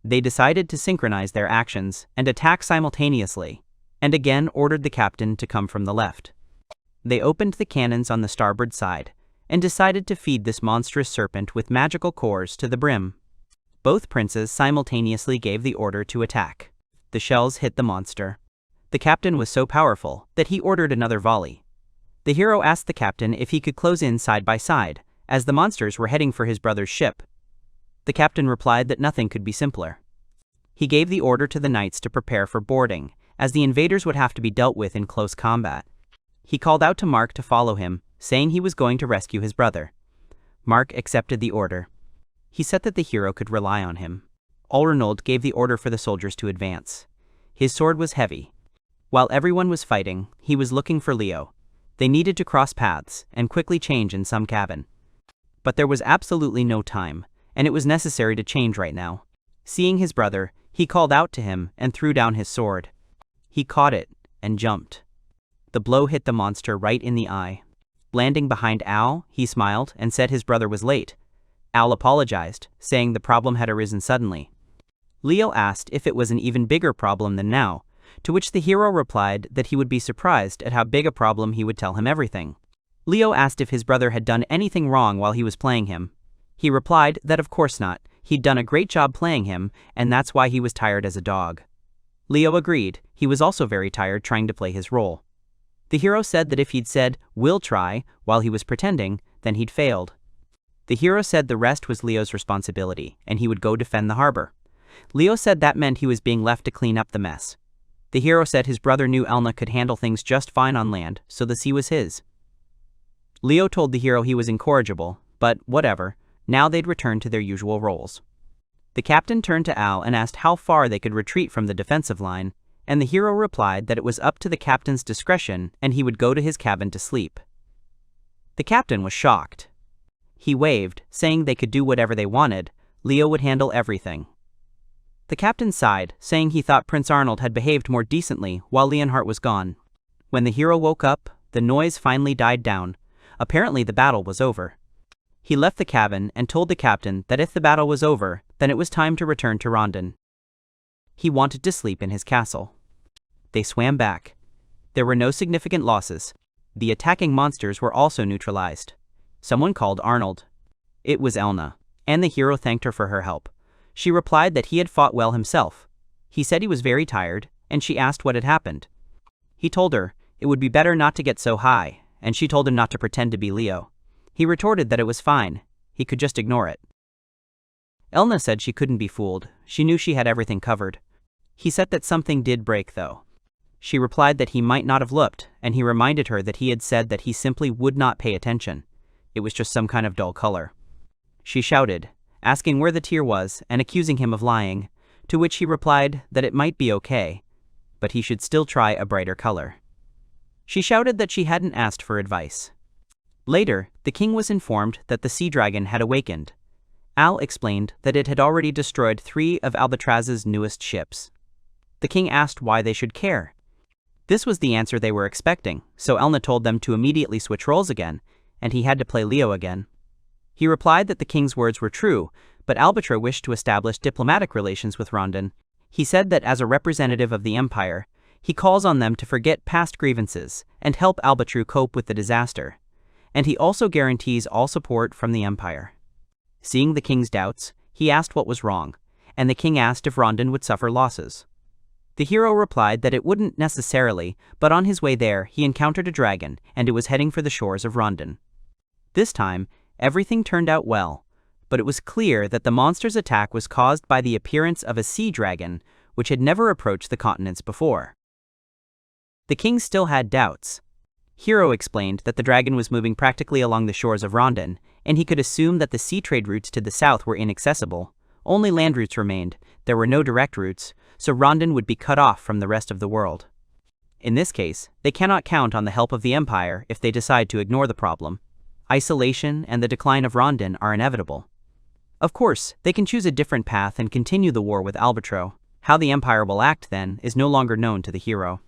They decided to synchronize their actions and attack simultaneously, and again ordered the captain to come from the left. They opened the cannons on the starboard side, and decided to feed this monstrous serpent with magical cores to the brim. Both princes simultaneously gave the order to attack. The shells hit the monster. The captain was so powerful that he ordered another volley. The hero asked the captain if he could close in side by side, as the monsters were heading for his brother's ship. The captain replied that nothing could be simpler. He gave the order to the knights to prepare for boarding, as the invaders would have to be dealt with in close combat. He called out to Mark to follow him, saying he was going to rescue his brother. Mark accepted the order. He said that the hero could rely on him. Arnold gave the order for the soldiers to advance. His sword was heavy. While everyone was fighting, he was looking for Leo. They needed to cross paths and quickly change in some cabin. But there was absolutely no time, and it was necessary to change right now. Seeing his brother, he called out to him and threw down his sword. He caught it and jumped. The blow hit the monster right in the eye. Landing behind Al, he smiled and said his brother was late. Al apologized, saying the problem had arisen suddenly. Leo asked if it was an even bigger problem than now, to which the hero replied that he would be surprised at how big a problem he would tell him everything. Leo asked if his brother had done anything wrong while he was playing him. He replied that of course not, he'd done a great job playing him, and that's why he was tired as a dog. Leo agreed, he was also very tired trying to play his role. The hero said that if he'd said, "We'll try," while he was pretending, then he'd failed. The hero said the rest was Leo's responsibility, and he would go defend the harbor. Leo said that meant he was being left to clean up the mess. The hero said his brother knew Elna could handle things just fine on land, so the sea was his. Leo told the hero he was incorrigible, but whatever, now they'd return to their usual roles. The captain turned to Al and asked how far they could retreat from the defensive line, and the hero replied that it was up to the captain's discretion and he would go to his cabin to sleep. The captain was shocked. He waved, saying they could do whatever they wanted, Leo would handle everything. The captain sighed, saying he thought Prince Arnold had behaved more decently while Leonhardt was gone. When the hero woke up, the noise finally died down. Apparently the battle was over. He left the cabin and told the captain that if the battle was over, then it was time to return to Rondon. He wanted to sleep in his castle. They swam back. There were no significant losses. The attacking monsters were also neutralized. Someone called Arnold. It was Elna, and the hero thanked her for her help. She replied that he had fought well himself. He said he was very tired, and she asked what had happened. He told her it would be better not to get so high, and she told him not to pretend to be Leo. He retorted that it was fine, he could just ignore it. Elna said she couldn't be fooled, she knew she had everything covered. He said that something did break though. She replied that he might not have looked, and he reminded her that he had said that he simply would not pay attention. It was just some kind of dull color. She shouted, asking where the tear was and accusing him of lying, to which he replied that it might be okay, but he should still try a brighter color. She shouted that she hadn't asked for advice. Later, the king was informed that the sea dragon had awakened. Al explained that it had already destroyed 3 of Albatraz's newest ships. The king asked why they should care. This was the answer they were expecting, so Elna told them to immediately switch roles again, and he had to play Leo again. He replied that the king's words were true, but Albatra wished to establish diplomatic relations with Rondon. He said that as a representative of the empire, he calls on them to forget past grievances and help Albatra cope with the disaster. And he also guarantees all support from the empire. Seeing the king's doubts, he asked what was wrong, and the king asked if Rondon would suffer losses. The hero replied that it wouldn't necessarily, but on his way there, he encountered a dragon, and it was heading for the shores of Rondon. This time, everything turned out well, but it was clear that the monster's attack was caused by the appearance of a sea dragon, which had never approached the continents before. The king still had doubts. Hero explained that the dragon was moving practically along the shores of Rondon, and he could assume that the sea trade routes to the south were inaccessible. Only land routes remained, there were no direct routes, so Rondon would be cut off from the rest of the world. In this case, they cannot count on the help of the empire if they decide to ignore the problem. Isolation and the decline of Rondon are inevitable. Of course, they can choose a different path and continue the war with Albatro. How the empire will act then is no longer known to the hero.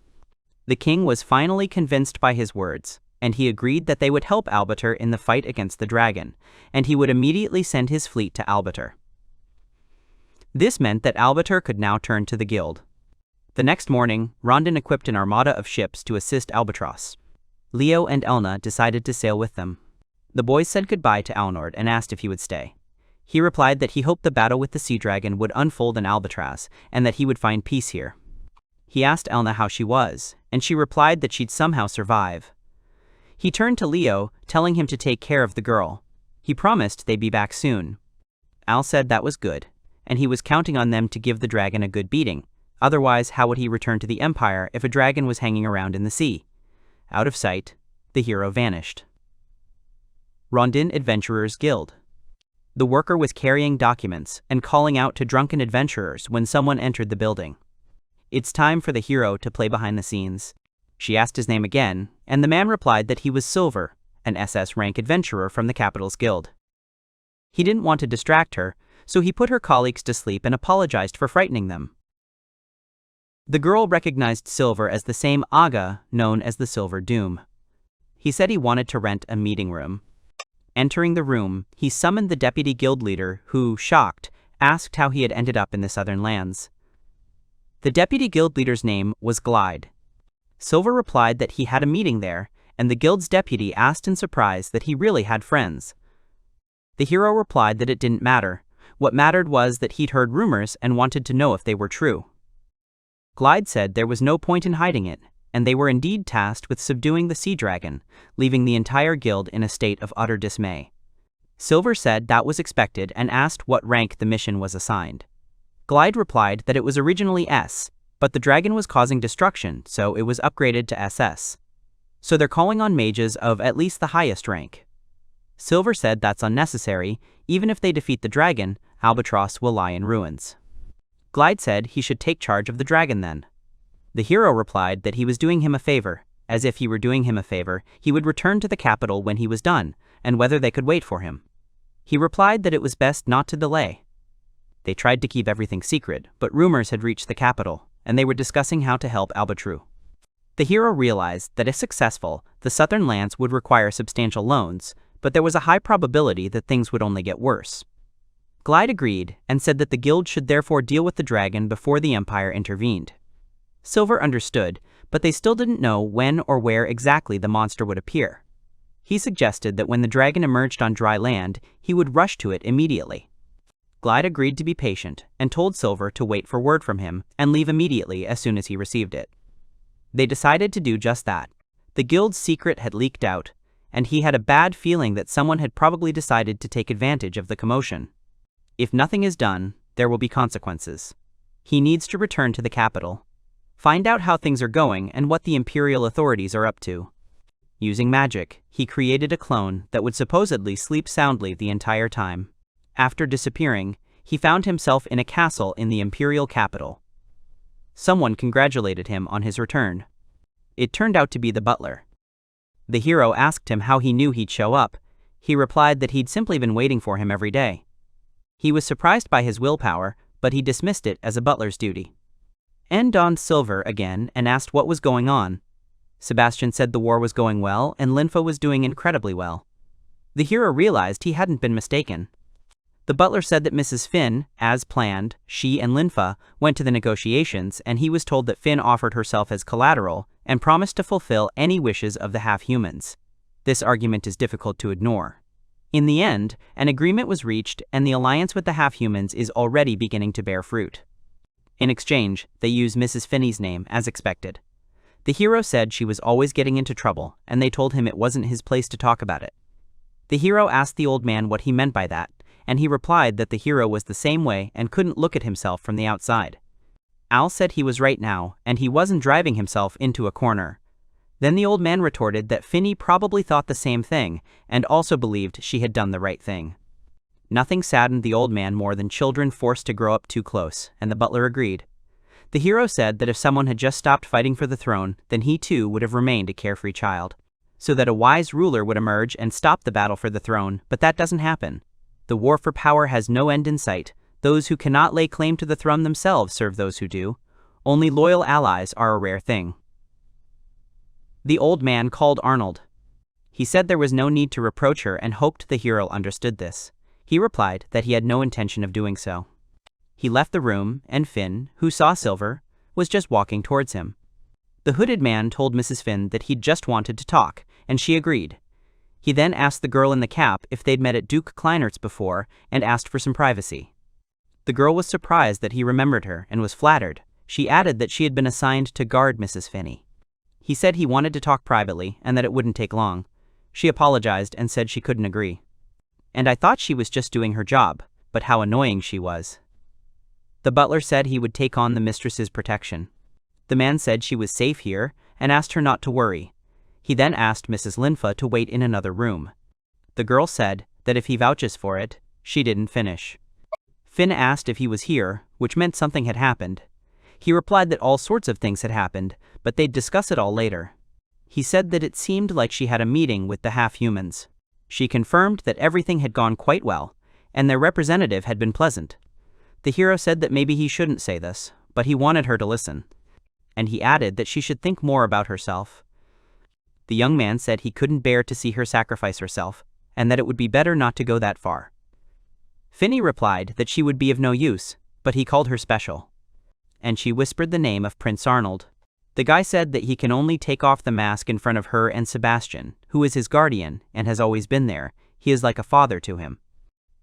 The king was finally convinced by his words. and he agreed that they would help Albator in the fight against the dragon, and he would immediately send his fleet to Albator. This meant that Albator could now turn to the guild. The next morning, Rondon equipped an armada of ships to assist Albatross. Leo and Elna decided to sail with them. The boys said goodbye to Alnord and asked if he would stay. He replied that he hoped the battle with the sea dragon would unfold in Albatross and that he would find peace here. He asked Elna how she was, and she replied that she'd somehow survive. He turned to Leo, telling him to take care of the girl. He promised they'd be back soon. Al said that was good, and he was counting on them to give the dragon a good beating. Otherwise, how would he return to the Empire if a dragon was hanging around in the sea? Out of sight, the hero vanished. Rondon Adventurers Guild. The worker was carrying documents and calling out to drunken adventurers when someone entered the building. It's time for the hero to play behind the scenes. She asked his name again, and the man replied that he was Silver, an SS rank adventurer from the Capital's Guild. He didn't want to distract her, so he put her colleagues to sleep and apologized for frightening them. The girl recognized Silver as the same Aga known as the Silver Doom. He said he wanted to rent a meeting room. Entering the room, he summoned the deputy guild leader who, shocked, asked how he had ended up in the southern lands. The deputy guild leader's name was Glide. Silver replied that he had a meeting there, and the guild's deputy asked in surprise that he really had friends. The hero replied that it didn't matter. What mattered was that he'd heard rumors and wanted to know if they were true. Glide said there was no point in hiding it, and they were indeed tasked with subduing the sea dragon, leaving the entire guild in a state of utter dismay. Silver said that was expected and asked what rank the mission was assigned. Glide replied that it was originally S, but the dragon was causing destruction, so it was upgraded to SS. So they're calling on mages of at least the highest rank. Silver said that's unnecessary. Even if they defeat the dragon, Albatross will lie in ruins. Glide said he should take charge of the dragon then. The hero replied that he was doing him a favor. As if he were doing him a favor, he would return to the capital when he was done, and whether they could wait for him. He replied that it was best not to delay. They tried to keep everything secret, but rumors had reached the capital, and they were discussing how to help Albatru. The hero realized that if successful, the southern lands would require substantial loans, but there was a high probability that things would only get worse. Glide agreed and said that the guild should therefore deal with the dragon before the Empire intervened. Silver understood, but they still didn't know when or where exactly the monster would appear. He suggested that when the dragon emerged on dry land, he would rush to it immediately. Glide agreed to be patient and told Silver to wait for word from him and leave immediately as soon as he received it. They decided to do just that. The guild's secret had leaked out, and he had a bad feeling that someone had probably decided to take advantage of the commotion. If nothing is done, there will be consequences. He needs to return to the capital. Find out how things are going and what the imperial authorities are up to. Using magic, he created a clone that would supposedly sleep soundly the entire time. After disappearing, he found himself in a castle in the imperial capital. Someone congratulated him on his return. It turned out to be the butler. The hero asked him how he knew he'd show up. He replied that he'd simply been waiting for him every day. He was surprised by his willpower, but he dismissed it as a butler's duty. N donned Silver again and asked what was going on. Sebastian said the war was going well and Linfa was doing incredibly well. The hero realized he hadn't been mistaken. The butler said that Mrs. Finn, as planned, she and Linfa went to the negotiations, and he was told that Finn offered herself as collateral and promised to fulfill any wishes of the half-humans. This argument is difficult to ignore. In the end, an agreement was reached and the alliance with the half-humans is already beginning to bear fruit. In exchange, they use Mrs. Finney's name as expected. The hero said she was always getting into trouble, and they told him it wasn't his place to talk about it. The hero asked the old man what he meant by that, and he replied that the hero was the same way and couldn't look at himself from the outside. Al said he was right now, and he wasn't driving himself into a corner. Then the old man retorted that Finney probably thought the same thing, and also believed she had done the right thing. Nothing saddened the old man more than children forced to grow up too close, and the butler agreed. The hero said that if someone had just stopped fighting for the throne, then he too would have remained a carefree child. So that a wise ruler would emerge and stop the battle for the throne, but that doesn't happen. The war for power has no end in sight. Those who cannot lay claim to the throne themselves serve those who do. Only loyal allies are a rare thing. The old man called Arnold. He said there was no need to reproach her and hoped the hero understood this. He replied that he had no intention of doing so. He left the room, and Finn, who saw Silver, was just walking towards him. The hooded man told Mrs. Finn that he'd just wanted to talk, and she agreed. He then asked the girl in the cap if they'd met at Duke Kleinert's before and asked for some privacy. The girl was surprised that he remembered her and was flattered. She added that she had been assigned to guard Mrs. Finney. He said he wanted to talk privately and that it wouldn't take long. She apologized and said she couldn't agree. And I thought she was just doing her job, but how annoying she was. The butler said he would take on the mistress's protection. The man said she was safe here and asked her not to worry. He then asked Mrs. Linfa to wait in another room. The girl said that if he vouches for it, she didn't finish. Finn asked if he was here, which meant something had happened. He replied that all sorts of things had happened, but they'd discuss it all later. He said that it seemed like she had a meeting with the half-humans. She confirmed that everything had gone quite well, and their representative had been pleasant. The hero said that maybe he shouldn't say this, but he wanted her to listen. And he added that she should think more about herself. The young man said he couldn't bear to see her sacrifice herself, and that it would be better not to go that far. Finney replied that she would be of no use, but he called her special. And she whispered the name of Prince Arnold. The guy said that he can only take off the mask in front of her and Sebastian, who is his guardian and has always been there. He is like a father to him.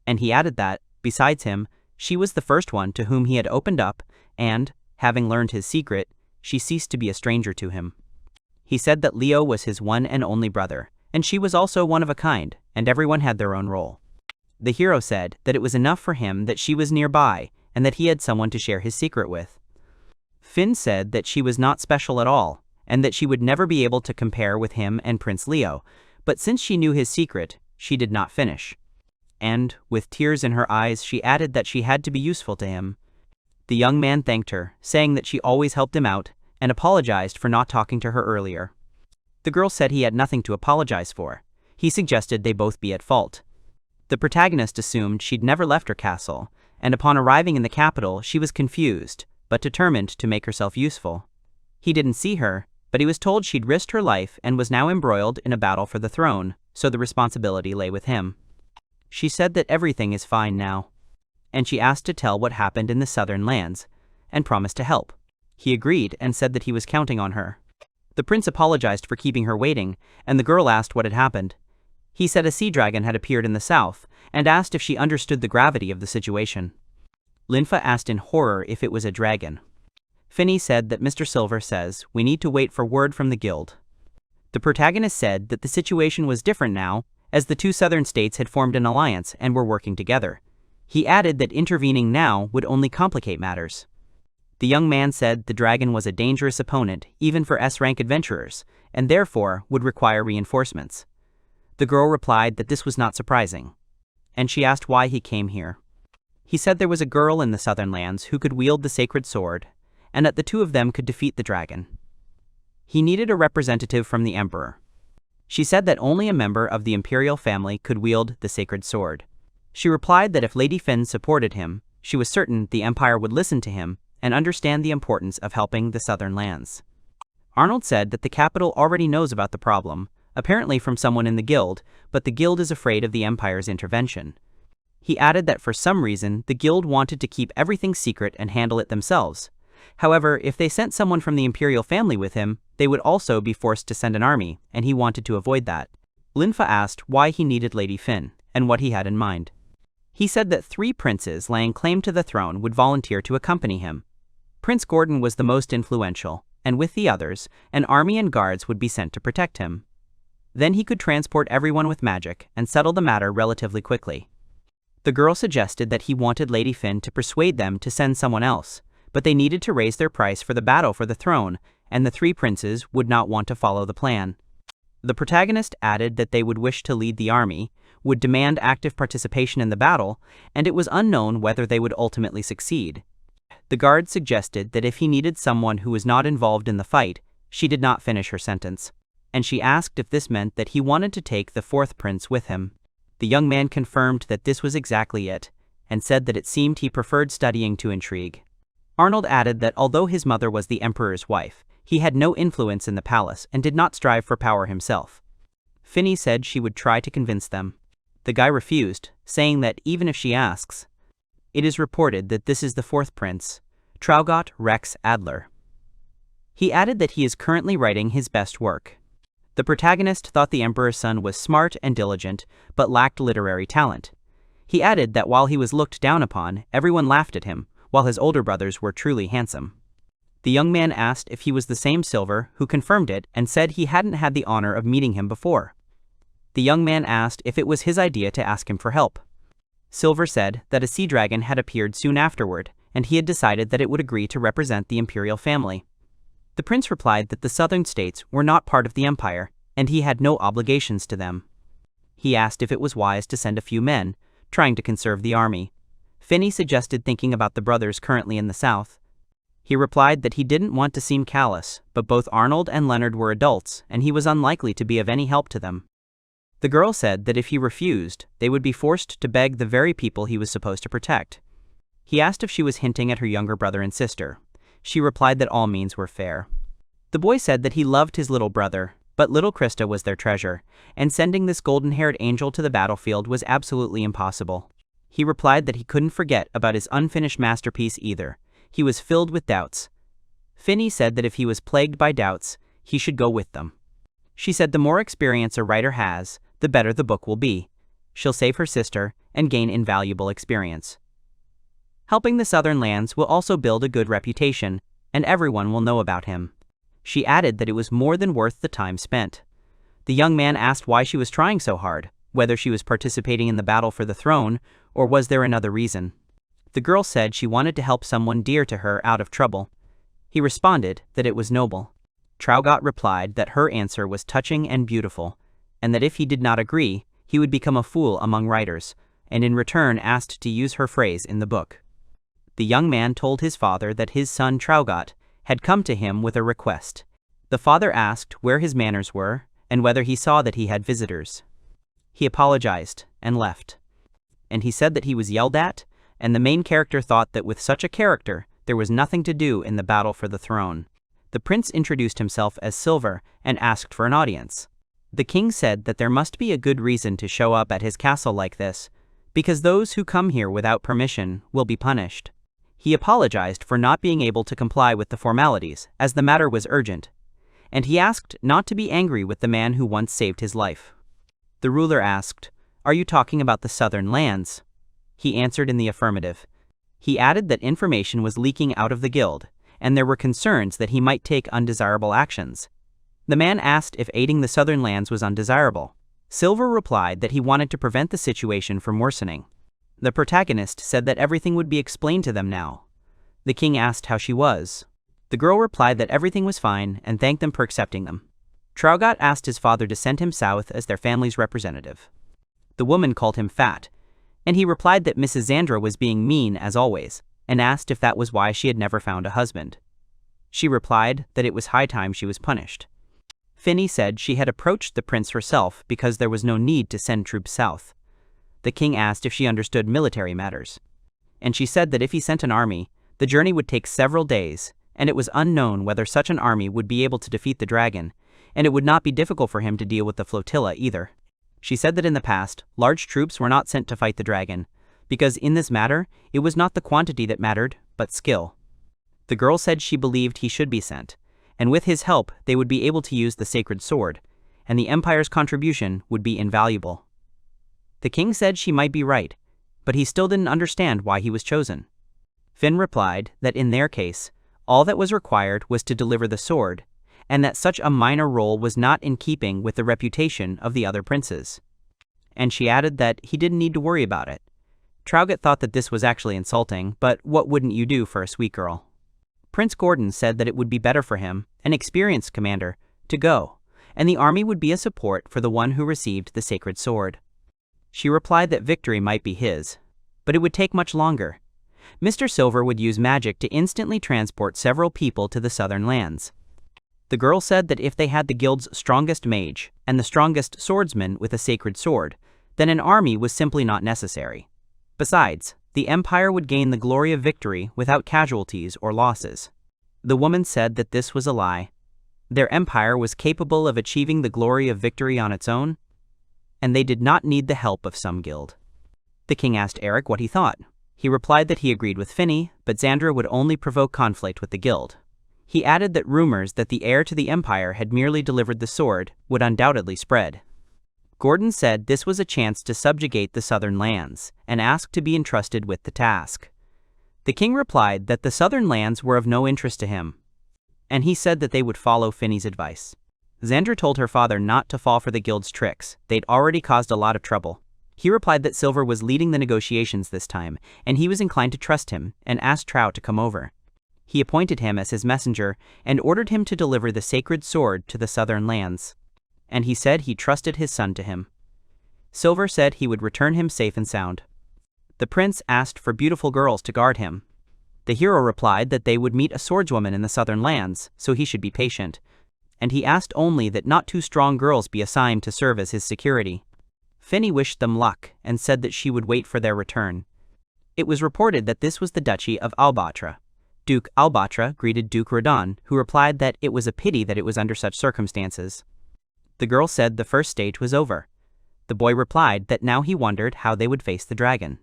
And he added that, besides him, she was the first one to whom he had opened up, and, having learned his secret, she ceased to be a stranger to him. He said that Leo was his one and only brother, and she was also one of a kind, and everyone had their own role. The hero said that it was enough for him that she was nearby, and that he had someone to share his secret with. Finn said that she was not special at all, and that she would never be able to compare with him and Prince Leo, but since she knew his secret, she did not finish. And, with tears in her eyes, she added that she had to be useful to him. The young man thanked her, saying that she always helped him out, and apologized for not talking to her earlier. The girl said he had nothing to apologize for. He suggested they both be at fault. The protagonist assumed she'd never left her castle, and upon arriving in the capital she was confused, but determined to make herself useful. He didn't see her, but he was told she'd risked her life and was now embroiled in a battle for the throne, so the responsibility lay with him. She said that everything is fine now, and she asked to tell what happened in the southern lands, and promised to help. He agreed and said that he was counting on her. The prince apologized for keeping her waiting, and the girl asked what had happened. He said a sea dragon had appeared in the south, and asked if she understood the gravity of the situation. Linfa asked in horror if it was a dragon. Finney said that Mr. Silver says we need to wait for word from the guild. The protagonist said that the situation was different now, as the two southern states had formed an alliance and were working together. He added that intervening now would only complicate matters. The young man said the dragon was a dangerous opponent even for S-rank adventurers, and therefore would require reinforcements. The girl replied that this was not surprising, and she asked why he came here. He said there was a girl in the southern lands who could wield the sacred sword, and that the two of them could defeat the dragon. He needed a representative from the emperor. She said that only a member of the imperial family could wield the sacred sword. She replied that if Lady Finn supported him, she was certain the empire would listen to him and understand the importance of helping the southern lands. Arnold said that the capital already knows about the problem, apparently from someone in the guild, but the guild is afraid of the empire's intervention. He added that for some reason the guild wanted to keep everything secret and handle it themselves. However, if they sent someone from the imperial family with him, they would also be forced to send an army, and he wanted to avoid that. Linfa asked why he needed Lady Finn, and what he had in mind. He said that 3 princes laying claim to the throne would volunteer to accompany him. Prince Gordon was the most influential, and with the others, an army and guards would be sent to protect him. Then he could transport everyone with magic and settle the matter relatively quickly. The girl suggested that he wanted Lady Finn to persuade them to send someone else, but they needed to raise their price for the battle for the throne, and the 3 princes would not want to follow the plan. The protagonist added that they would wish to lead the army, would demand active participation in the battle, and it was unknown whether they would ultimately succeed. The guard suggested that if he needed someone who was not involved in the fight, she did not finish her sentence, and she asked if this meant that he wanted to take the 4th prince with him. The young man confirmed that this was exactly it, and said that it seemed he preferred studying to intrigue. Arnold added that although his mother was the emperor's wife, he had no influence in the palace and did not strive for power himself. Finny said she would try to convince them. The guy refused, saying that even if she asks. It is reported that this is the fourth prince, Arnold Lakes Adler. He added that he is currently writing his best work. The protagonist thought the emperor's son was smart and diligent, but lacked literary talent. He added that while he was looked down upon, everyone laughed at him, while his older brothers were truly handsome. The young man asked if he was the same Silver, who confirmed it and said he hadn't had the honor of meeting him before. The young man asked if it was his idea to ask him for help. Silver said that a sea dragon had appeared soon afterward, and he had decided that it would agree to represent the imperial family. The prince replied that the southern states were not part of the empire, and he had no obligations to them. He asked if it was wise to send a few men, trying to conserve the army. Finny suggested thinking about the brothers currently in the south. He replied that he didn't want to seem callous, but both Arnold and Leonard were adults, and he was unlikely to be of any help to them. The girl said that if he refused, they would be forced to beg the very people he was supposed to protect. He asked if she was hinting at her younger brother and sister. She replied that all means were fair. The boy said that he loved his little brother, but little Krista was their treasure, and sending this golden-haired angel to the battlefield was absolutely impossible. He replied that he couldn't forget about his unfinished masterpiece either. He was filled with doubts. Finny said that if he was plagued by doubts, he should go with them. She said the more experience a writer has, the better the book will be. She'll save her sister and gain invaluable experience. Helping the southern lands will also build a good reputation, and everyone will know about him. She added that it was more than worth the time spent. The young man asked why she was trying so hard, whether she was participating in the battle for the throne, or was there another reason. The girl said she wanted to help someone dear to her out of trouble. He responded that it was noble. Arnold replied that her answer was touching and beautiful, and that if he did not agree, he would become a fool among writers, and in return asked to use her phrase in the book. The young man told his father that his son Arnold had come to him with a request. The father asked where his manners were, and whether he saw that he had visitors. He apologized and left. And he said that he was yelled at, and the main character thought that with such a character, there was nothing to do in the battle for the throne. The prince introduced himself as Silver and asked for an audience. The king said that there must be a good reason to show up at his castle like this, because those who come here without permission will be punished. He apologized for not being able to comply with the formalities, as the matter was urgent, and he asked not to be angry with the man who once saved his life. The ruler asked, "Are you talking about the southern lands?" He answered in the affirmative. He added that information was leaking out of the guild, and there were concerns that he might take undesirable actions. The man asked if aiding the southern lands was undesirable. Silver replied that he wanted to prevent the situation from worsening. The protagonist said that everything would be explained to them now. The king asked how she was. The girl replied that everything was fine and thanked them for accepting them. Arnold asked his father to send him south as their family's representative. The woman called him fat, and he replied that Mrs. Zandra was being mean as always, and asked if that was why she had never found a husband. She replied that it was high time she was punished. Finny said she had approached the prince herself because there was no need to send troops south. The king asked if she understood military matters, and she said that if he sent an army, the journey would take several days, and it was unknown whether such an army would be able to defeat the dragon, and it would not be difficult for him to deal with the flotilla either. She said that in the past, large troops were not sent to fight the dragon, because in this matter, it was not the quantity that mattered, but skill. The girl said she believed he should be sent, and with his help they would be able to use the sacred sword, and the empire's contribution would be invaluable. The king said she might be right, but he still didn't understand why he was chosen. Finn replied that in their case, all that was required was to deliver the sword, and that such a minor role was not in keeping with the reputation of the other princes. And she added that he didn't need to worry about it. Arnold thought that this was actually insulting, but what wouldn't you do for a sweet girl? Prince Gordon said that it would be better for him, an experienced commander, to go, and the army would be a support for the one who received the sacred sword. She replied that victory might be his, but it would take much longer. Mr. Silver would use magic to instantly transport several people to the southern lands. The girl said that if they had the guild's strongest mage and the strongest swordsman with a sacred sword, then an army was simply not necessary. Besides, the empire would gain the glory of victory without casualties or losses. The woman said that this was a lie. Their empire was capable of achieving the glory of victory on its own, and they did not need the help of some guild. The king asked Eric what he thought. He replied that he agreed with Finny, but Xandra would only provoke conflict with the guild. He added that rumors that the heir to the empire had merely delivered the sword would undoubtedly spread. Gordon said this was a chance to subjugate the southern lands, and asked to be entrusted with the task. The king replied that the southern lands were of no interest to him, and he said that they would follow Finny's advice. Xandra told her father not to fall for the guild's tricks. They'd already caused a lot of trouble. He replied that Silver was leading the negotiations this time, and he was inclined to trust him, and asked Trow to come over. He appointed him as his messenger and ordered him to deliver the sacred sword to the southern lands. And he said he trusted his son to him. Silver said he would return him safe and sound. The prince asked for beautiful girls to guard him. The hero replied that they would meet a swordswoman in the southern lands, so he should be patient. And he asked only that not too strong girls be assigned to serve as his security. Finny wished them luck and said that she would wait for their return. It was reported that this was the Duchy of Albatra. Duke Albatra greeted Duke Radon, who replied that it was a pity that it was under such circumstances. The girl said the first stage was over. The boy replied that now he wondered how they would face the dragon.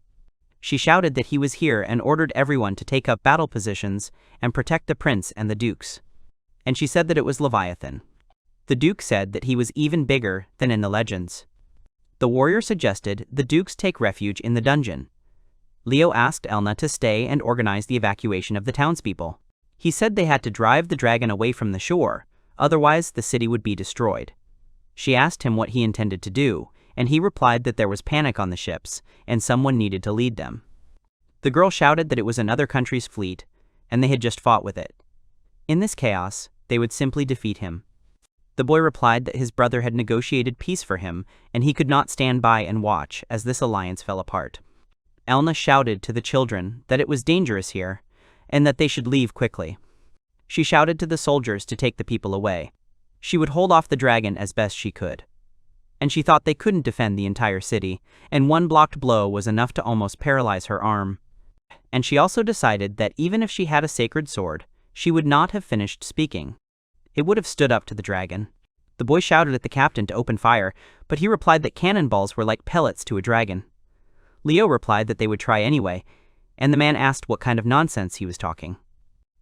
She shouted that he was here and ordered everyone to take up battle positions and protect the prince and the dukes. And she said that it was Leviathan. The duke said that he was even bigger than in the legends. The warrior suggested the dukes take refuge in the dungeon. Leo asked Elna to stay and organize the evacuation of the townspeople. He said they had to drive the dragon away from the shore, otherwise the city would be destroyed. She asked him what he intended to do, and he replied that there was panic on the ships, and someone needed to lead them. The girl shouted that it was another country's fleet, and they had just fought with it. In this chaos, they would simply defeat him. The boy replied that his brother had negotiated peace for him, and he could not stand by and watch as this alliance fell apart. Elna shouted to the children that it was dangerous here, and that they should leave quickly. She shouted to the soldiers to take the people away. She would hold off the dragon as best she could. And she thought they couldn't defend the entire city, and one blocked blow was enough to almost paralyze her arm. And she also decided that even if she had a sacred sword, she would not have finished speaking. It would have stood up to the dragon. The boy shouted at the captain to open fire, but he replied that cannonballs were like pellets to a dragon. Leo replied that they would try anyway, and the man asked what kind of nonsense he was talking.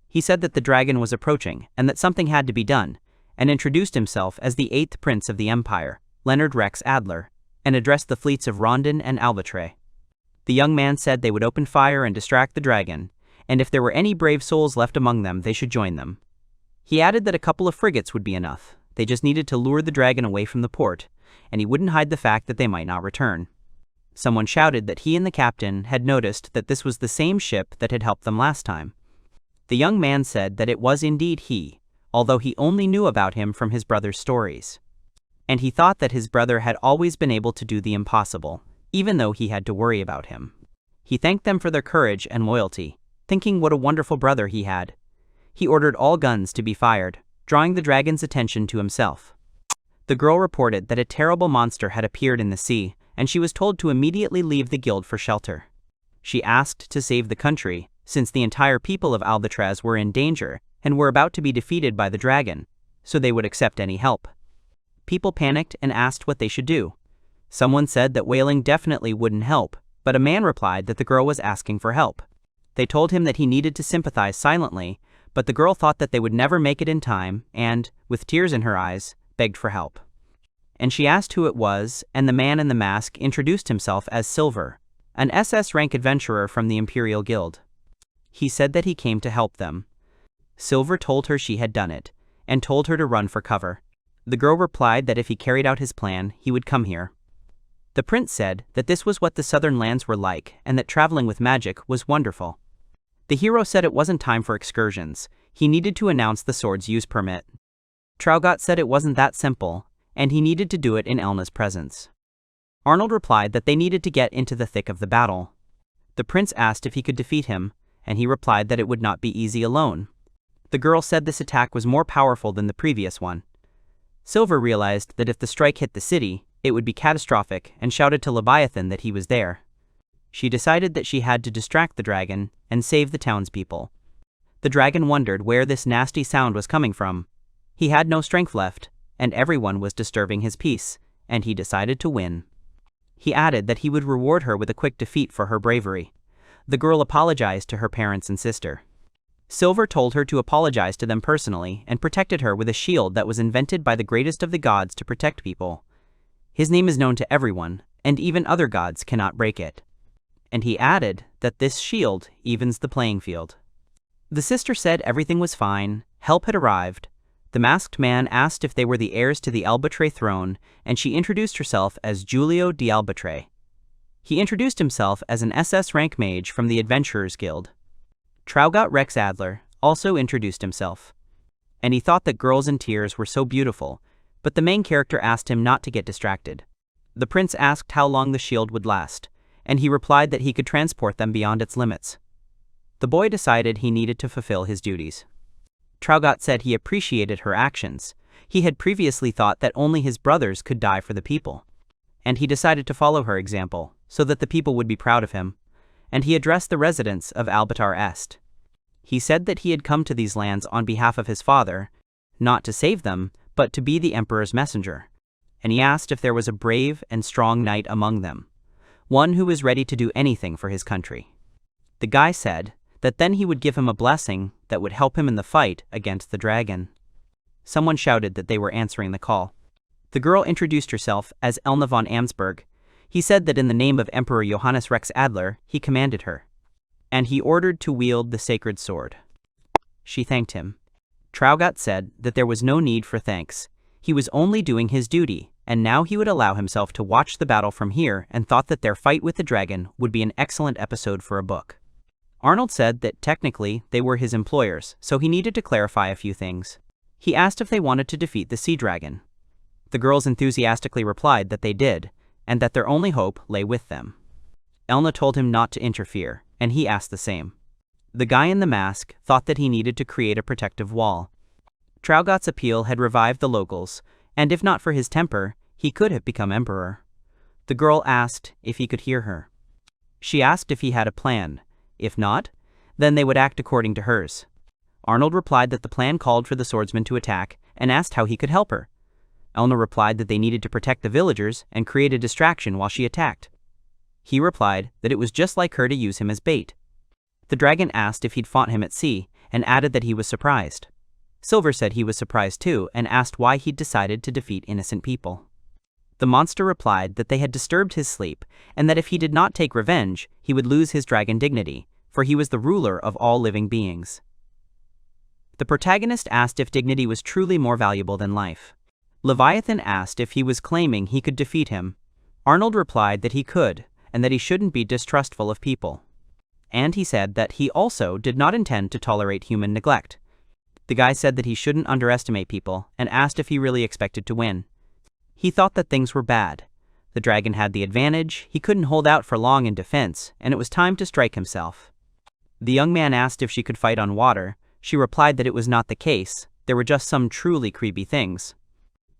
He said that the dragon was approaching, and that something had to be done, and introduced himself as the 8th prince of the empire, Arnold Lakes Adler, and addressed the fleets of Rondon and Albatre. The young man said they would open fire and distract the dragon, and if there were any brave souls left among them, they should join them. He added that a couple of frigates would be enough. They just needed to lure the dragon away from the port, and he wouldn't hide the fact that they might not return. Someone shouted that he and the captain had noticed that this was the same ship that had helped them last time. The young man said that it was indeed he, although he only knew about him from his brother's stories. And he thought that his brother had always been able to do the impossible, even though he had to worry about him. He thanked them for their courage and loyalty, thinking what a wonderful brother he had. He ordered all guns to be fired, drawing the dragon's attention to himself. The girl reported that a terrible monster had appeared in the sea, and she was told to immediately leave the guild for shelter. She asked to save the country, since the entire people of Albatraz were in danger and were about to be defeated by the dragon, so they would accept any help. People panicked and asked what they should do. Someone said that whaling definitely wouldn't help, but a man replied that the girl was asking for help. They told him that he needed to sympathize silently, but the girl thought that they would never make it in time and, with tears in her eyes, begged for help. And she asked who it was, and the man in the mask introduced himself as Silver, an SS-rank adventurer from the Imperial Guild. He said that he came to help them. Silver told her she had done it, and told her to run for cover. The girl replied that if he carried out his plan, he would come here. The prince said that this was what the southern lands were like, and that traveling with magic was wonderful. The hero said it wasn't time for excursions. He needed to announce the sword's use permit. Traugot said it wasn't that simple, and he needed to do it in Elna's presence. Arnold replied that they needed to get into the thick of the battle. The prince asked if he could defeat him, and he replied that it would not be easy alone. The girl said this attack was more powerful than the previous one. Silver realized that if the strike hit the city, it would be catastrophic, and shouted to Leviathan that he was there. She decided that she had to distract the dragon and save the townspeople. The dragon wondered where this nasty sound was coming from. He had no strength left, and everyone was disturbing his peace, and he decided to win. He added that he would reward her with a quick defeat for her bravery. The girl apologized to her parents and sister. Silver told her to apologize to them personally and protected her with a shield that was invented by the greatest of the gods to protect people. His name is known to everyone, and even other gods cannot break it. And he added that this shield evens the playing field. The sister said everything was fine, help had arrived. The masked man asked if they were the heirs to the Albatre throne, and she introduced herself as Giulio di Albatre. He introduced himself as an SS rank mage from the Adventurers Guild. Traugott Rex Adler also introduced himself. And he thought that girls in tears were so beautiful, but the main character asked him not to get distracted. The prince asked how long the shield would last, and he replied that he could transport them beyond its limits. The boy decided he needed to fulfill his duties. Traugott said he appreciated her actions. He had previously thought that only his brothers could die for the people. And he decided to follow her example, so that the people would be proud of him. And he addressed the residents of Albatar Est. He said that he had come to these lands on behalf of his father, not to save them, but to be the emperor's messenger. And he asked if there was a brave and strong knight among them, one who was ready to do anything for his country. The guy said that then he would give him a blessing that would help him in the fight against the dragon. Someone shouted that they were answering the call. The girl introduced herself as Elna von Amsberg. He said that in the name of Emperor Johannes Rex Adler, he commanded her. And he ordered to wield the sacred sword. She thanked him. Traugott said that there was no need for thanks. He was only doing his duty, and now he would allow himself to watch the battle from here and thought that their fight with the dragon would be an excellent episode for a book. Arnold said that technically they were his employers, so he needed to clarify a few things. He asked if they wanted to defeat the sea dragon. The girls enthusiastically replied that they did, and that their only hope lay with them. Elna told him not to interfere, and he asked the same. The guy in the mask thought that he needed to create a protective wall. Traugott's appeal had revived the locals, and if not for his temper, he could have become emperor. The girl asked if he could hear her. She asked if he had a plan. If not, then they would act according to hers. Arnold replied that the plan called for the swordsman to attack and asked how he could help her. Elna replied that they needed to protect the villagers and create a distraction while she attacked. He replied that it was just like her to use him as bait. The dragon asked if he'd fought him at sea and added that he was surprised. Silver said he was surprised too and asked why he'd decided to defeat innocent people. The monster replied that they had disturbed his sleep and that if he did not take revenge, he would lose his dragon dignity, for he was the ruler of all living beings. The protagonist asked if dignity was truly more valuable than life. Leviathan asked if he was claiming he could defeat him. Arnold replied that he could, and that he shouldn't be distrustful of people. And he said that he also did not intend to tolerate human neglect. The guy said that he shouldn't underestimate people and asked if he really expected to win. He thought that things were bad. The dragon had the advantage, he couldn't hold out for long in defense, and it was time to strike himself. The young man asked if she could fight on water. She replied that it was not the case, there were just some truly creepy things.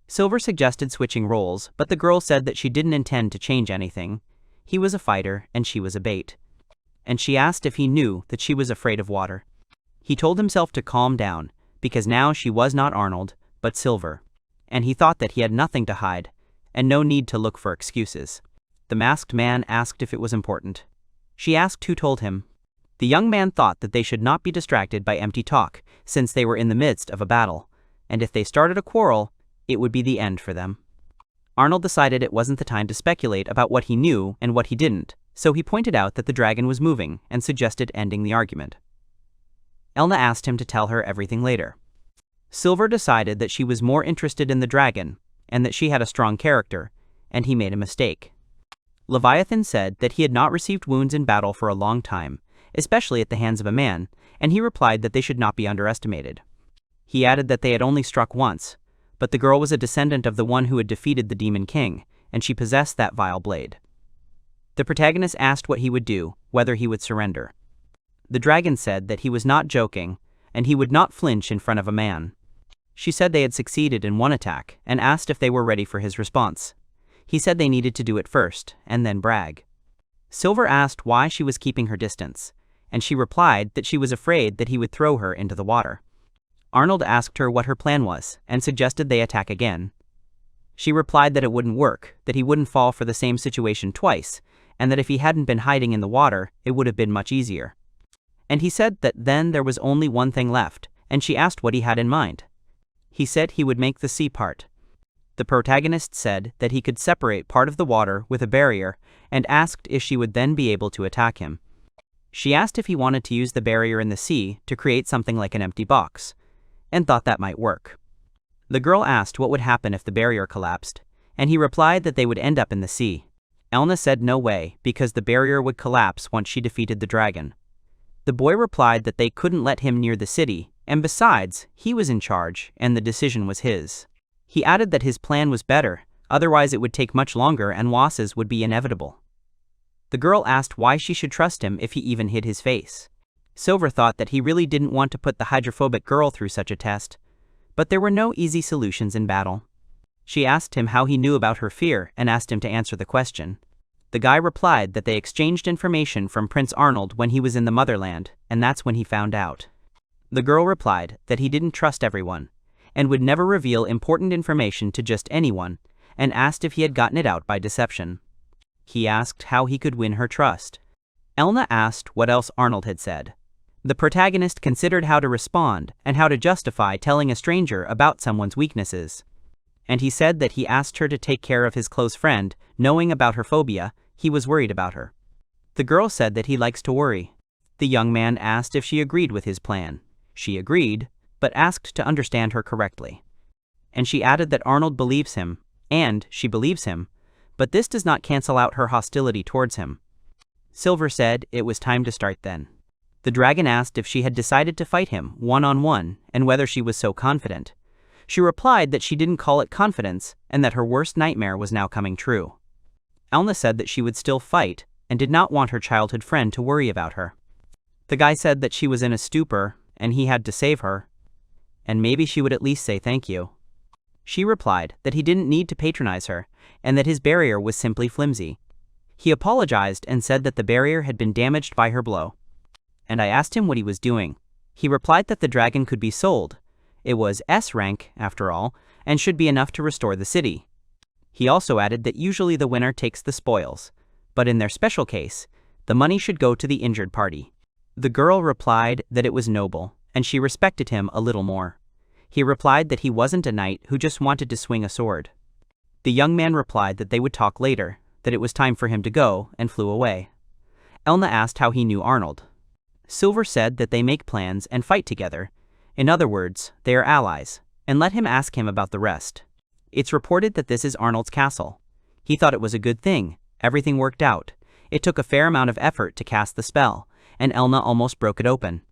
Silver suggested switching roles, but the girl said that she didn't intend to change anything. He was a fighter, and she was a bait. And she asked if he knew that she was afraid of water. He told himself to calm down, because now she was not Arnold, but Silver. And he thought that he had nothing to hide, and no need to look for excuses. The masked man asked if it was important. She asked who told him. The young man thought that they should not be distracted by empty talk, since they were in the midst of a battle, and if they started a quarrel, it would be the end for them. Arnold decided it wasn't the time to speculate about what he knew and what he didn't, so he pointed out that the dragon was moving and suggested ending the argument. Elna asked him to tell her everything later. Silver decided that she was more interested in the dragon, and that she had a strong character, and he made a mistake. Leviathan said that he had not received wounds in battle for a long time, especially at the hands of a man, and he replied that they should not be underestimated. He added that they had only struck once, but the girl was a descendant of the one who had defeated the Demon King, and she possessed that vile blade. The protagonist asked what he would do, whether he would surrender. The dragon said that he was not joking, and he would not flinch in front of a man. She said they had succeeded in one attack, and asked if they were ready for his response. He said they needed to do it first, and then brag. Silver asked why she was keeping her distance, and she replied that she was afraid that he would throw her into the water. Arnold asked her what her plan was and suggested they attack again. She replied that it wouldn't work, that he wouldn't fall for the same situation twice, and that if he hadn't been hiding in the water, it would have been much easier. And he said that then there was only one thing left, and she asked what he had in mind. He said he would make the sea part. The protagonist said that he could separate part of the water with a barrier and asked if she would then be able to attack him. She asked if he wanted to use the barrier in the sea to create something like an empty box, and thought that might work. The girl asked what would happen if the barrier collapsed, and he replied that they would end up in the sea. Elna said no way, because the barrier would collapse once she defeated the dragon. The boy replied that they couldn't let him near the city, and besides, he was in charge, and the decision was his. He added that his plan was better, otherwise it would take much longer and losses would be inevitable. The girl asked why she should trust him if he even hid his face. Silver thought that he really didn't want to put the hydrophobic girl through such a test, but there were no easy solutions in battle. She asked him how he knew about her fear and asked him to answer the question. The guy replied that they exchanged information from Prince Arnold when he was in the motherland, and that's when he found out. The girl replied that he didn't trust everyone, and would never reveal important information to just anyone, and asked if he had gotten it out by deception. He asked how he could win her trust. Elna asked what else Arnold had said. The protagonist considered how to respond and how to justify telling a stranger about someone's weaknesses. And he said that he asked her to take care of his close friend, knowing about her phobia, he was worried about her. The girl said that he likes to worry. The young man asked if she agreed with his plan. She agreed, but asked to understand her correctly. And she added that Arnold believes him, and she believes him, but this does not cancel out her hostility towards him. Silver said it was time to start then. The dragon asked if she had decided to fight him one-on-one and whether she was so confident. She replied that she didn't call it confidence and that her worst nightmare was now coming true. Elna said that she would still fight and did not want her childhood friend to worry about her. The guy said that she was in a stupor and he had to save her, and maybe she would at least say thank you. She replied that he didn't need to patronize her and that his barrier was simply flimsy. He apologized and said that the barrier had been damaged by her blow. And I asked him what he was doing. He replied that the dragon could be sold. It was S rank, after all, and should be enough to restore the city. He also added that usually the winner takes the spoils, but in their special case, the money should go to the injured party. The girl replied that it was noble, and she respected him a little more. He replied that he wasn't a knight who just wanted to swing a sword. The young man replied that they would talk later, that it was time for him to go, and flew away. Elna asked how he knew Arnold. Silver said that they make plans and fight together. In other words, they are allies, and let him ask him about the rest. It's reported that this is Arnold's castle. He thought it was a good thing, everything worked out. It took a fair amount of effort to cast the spell, and Elna almost broke it open.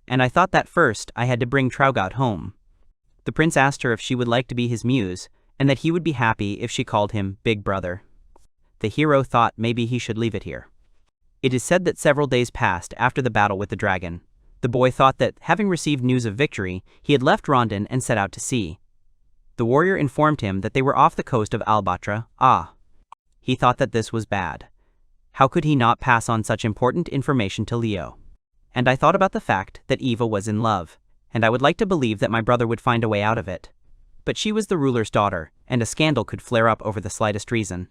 And I thought that first I had to bring Traugott home. The prince asked her if she would like to be his muse, and that he would be happy if she called him Big Brother. The hero thought maybe he should leave it here. It is said that several days passed after the battle with the dragon. The boy thought that, having received news of victory, he had left Rondon and set out to sea. The warrior informed him that they were off the coast of Albatra. He thought that this was bad. How could he not pass on such important information to Leo? And I thought about the fact that Eva was in love, and I would like to believe that my brother would find a way out of it. But she was the ruler's daughter, and a scandal could flare up over the slightest reason.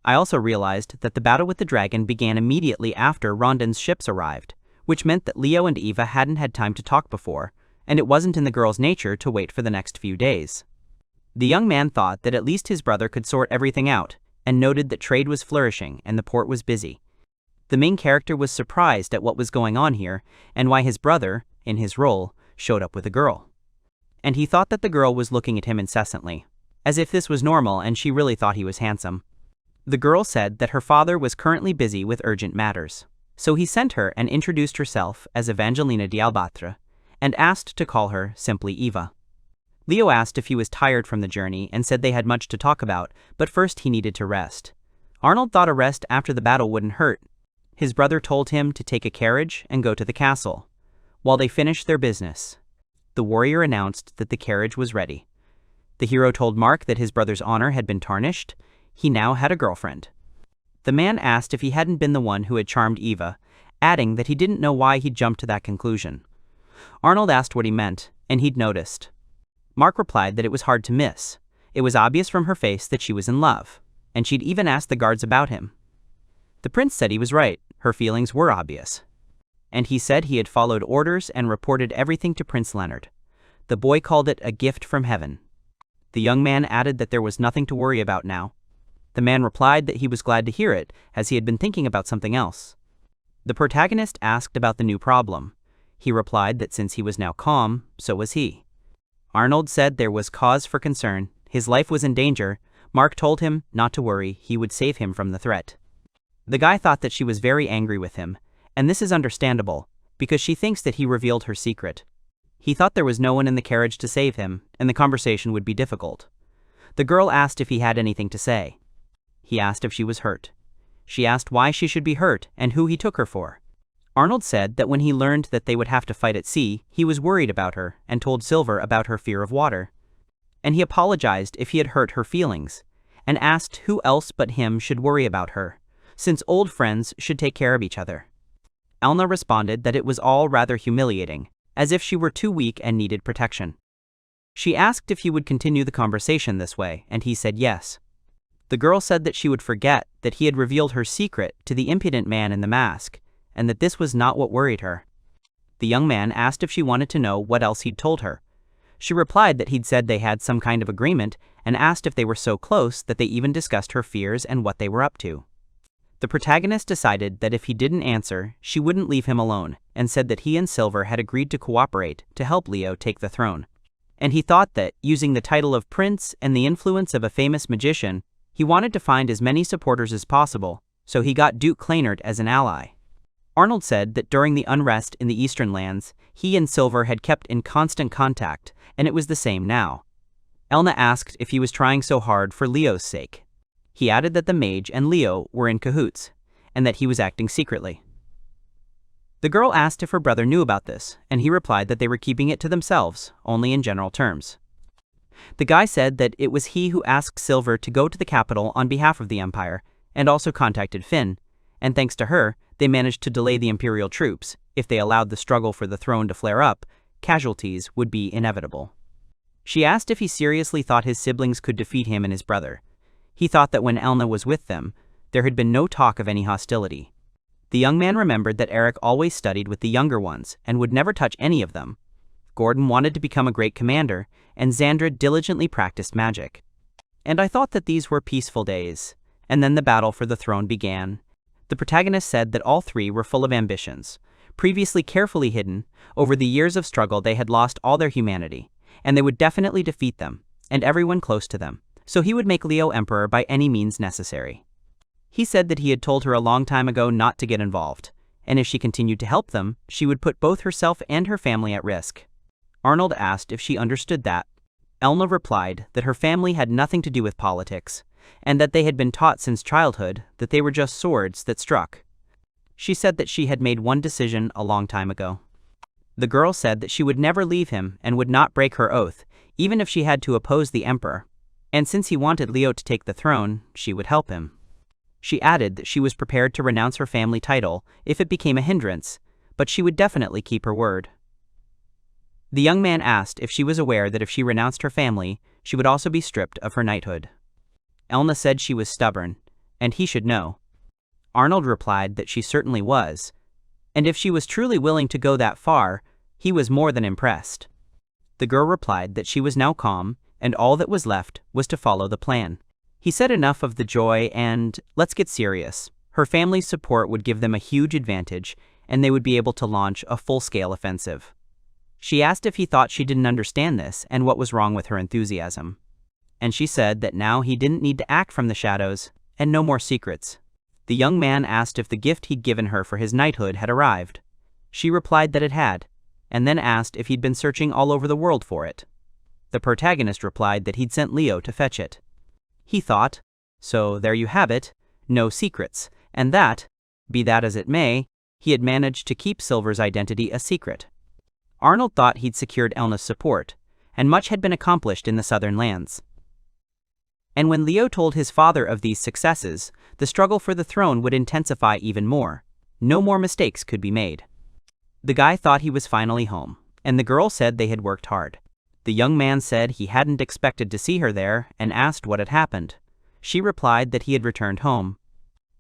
I also realized that the battle with the dragon began immediately after Rondon's ships arrived, which meant that Leo and Eva hadn't had time to talk before, and it wasn't in the girl's nature to wait for the next few days. The young man thought that at least his brother could sort everything out, and noted that trade was flourishing and the port was busy. The main character was surprised at what was going on here, and why his brother, in his role, showed up with a girl. And he thought that the girl was looking at him incessantly, as if this was normal and she really thought he was handsome. The girl said that her father was currently busy with urgent matters, so he sent her and introduced herself as Evangelina d'Albatra, and asked to call her simply Eva. Leo asked if he was tired from the journey and said they had much to talk about, but first he needed to rest. Arnold thought a rest after the battle wouldn't hurt. His brother told him to take a carriage and go to the castle. While they finished their business, the warrior announced that the carriage was ready. The hero told Mark that his brother's honor had been tarnished. He now had a girlfriend. The man asked if he hadn't been the one who had charmed Eva, adding that he didn't know why he'd jumped to that conclusion. Arnold asked what he meant, and he'd noticed. Mark replied that it was hard to miss. It was obvious from her face that she was in love, and she'd even asked the guards about him. The prince said he was right, her feelings were obvious. And he said he had followed orders and reported everything to Prince Leonard. The boy called it a gift from heaven. The young man added that there was nothing to worry about now. The man replied that he was glad to hear it, as he had been thinking about something else. The protagonist asked about the new problem. He replied that since he was now calm, so was he. Arnold said there was cause for concern, his life was in danger. Mark told him not to worry, he would save him from the threat. The guy thought that she was very angry with him, and this is understandable, because she thinks that he revealed her secret. He thought there was no one in the carriage to save him, and the conversation would be difficult. The girl asked if he had anything to say. He asked if she was hurt. She asked why she should be hurt and who he took her for. Arnold said that when he learned that they would have to fight at sea, he was worried about her and told Silver about her fear of water. And he apologized if he had hurt her feelings, and asked who else but him should worry about her, since old friends should take care of each other. Elna responded that it was all rather humiliating, as if she were too weak and needed protection. She asked if he would continue the conversation this way, and he said yes. The girl said that she would forget that he had revealed her secret to the impudent man in the mask, and that this was not what worried her. The young man asked if she wanted to know what else he'd told her. She replied that he'd said they had some kind of agreement, and asked if they were so close that they even discussed her fears and what they were up to. The protagonist decided that if he didn't answer, she wouldn't leave him alone, and said that he and Silver had agreed to cooperate to help Leo take the throne. And he thought that, using the title of prince and the influence of a famous magician, he wanted to find as many supporters as possible, so he got Duke Kleinert as an ally. Arnold said that during the unrest in the eastern lands, he and Silver had kept in constant contact, and it was the same now. Elna asked if he was trying so hard for Leo's sake. He added that the mage and Leo were in cahoots, and that he was acting secretly. The girl asked if her brother knew about this, and he replied that they were keeping it to themselves, only in general terms. The guy said that it was he who asked Silver to go to the capital on behalf of the Empire, and also contacted Finn, and thanks to her, they managed to delay the Imperial troops. If they allowed the struggle for the throne to flare up, casualties would be inevitable. She asked if he seriously thought his siblings could defeat him and his brother. He thought that when Elna was with them, there had been no talk of any hostility. The young man remembered that Eric always studied with the younger ones and would never touch any of them. Gordon wanted to become a great commander, and Xandra diligently practiced magic. And I thought that these were peaceful days. And then the battle for the throne began. The protagonist said that all three were full of ambitions. Previously carefully hidden, over the years of struggle they had lost all their humanity, and they would definitely defeat them, and everyone close to them. So he would make Leo emperor by any means necessary. He said that he had told her a long time ago not to get involved, and if she continued to help them, she would put both herself and her family at risk. Arnold asked if she understood that. Elna replied that her family had nothing to do with politics, and that they had been taught since childhood that they were just swords that struck. She said that she had made one decision a long time ago. The girl said that she would never leave him and would not break her oath, even if she had to oppose the emperor. And since he wanted Leo to take the throne, she would help him. She added that she was prepared to renounce her family title if it became a hindrance, but she would definitely keep her word. The young man asked if she was aware that if she renounced her family, she would also be stripped of her knighthood. Elna said she was stubborn, and he should know. Arnold replied that she certainly was, and if she was truly willing to go that far, he was more than impressed. The girl replied that she was now calm, and all that was left was to follow the plan. He said enough of the joy and, let's get serious. Her family's support would give them a huge advantage, and they would be able to launch a full-scale offensive. She asked if he thought she didn't understand this and what was wrong with her enthusiasm. And she said that now he didn't need to act from the shadows, and no more secrets. The young man asked if the gift he'd given her for his knighthood had arrived. She replied that it had, and then asked if he'd been searching all over the world for it. The protagonist replied that he'd sent Leo to fetch it. He thought, so there you have it, no secrets, and that, be that as it may, he had managed to keep Silver's identity a secret. Arnold thought he'd secured Elna's support, and much had been accomplished in the southern lands. And when Leo told his father of these successes, the struggle for the throne would intensify even more. No more mistakes could be made. The guy thought he was finally home, and the girl said they had worked hard. The young man said he hadn't expected to see her there and asked what had happened. She replied that he had returned home.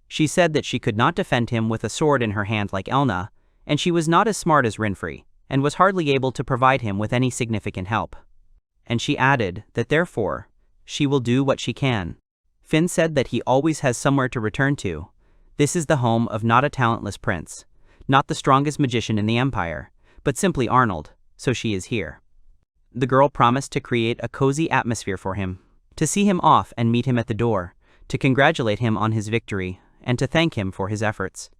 She said that she could not defend him with a sword in her hand like Elna, and she was not as smart as Rinfrey, and was hardly able to provide him with any significant help. And she added that therefore, she will do what she can. Finn said that he always has somewhere to return to. This is the home of not a talentless prince, not the strongest magician in the Empire, but simply Arnold, so she is here. The girl promised to create a cozy atmosphere for him, to see him off and meet him at the door, to congratulate him on his victory, and to thank him for his efforts.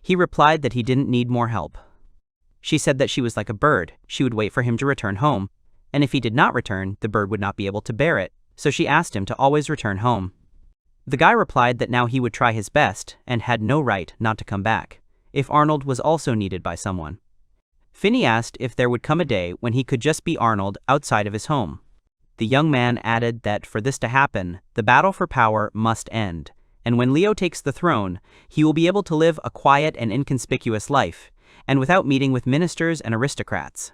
He replied that he didn't need more help. She said that she was like a bird, she would wait for him to return home, and if he did not return, the bird would not be able to bear it, so she asked him to always return home. The guy replied that now he would try his best and had no right not to come back, if Arnold was also needed by someone. Finney asked if there would come a day when he could just be Arnold outside of his home. The young man added that for this to happen, the battle for power must end, and when Leo takes the throne, he will be able to live a quiet and inconspicuous life, and without meeting with ministers and aristocrats.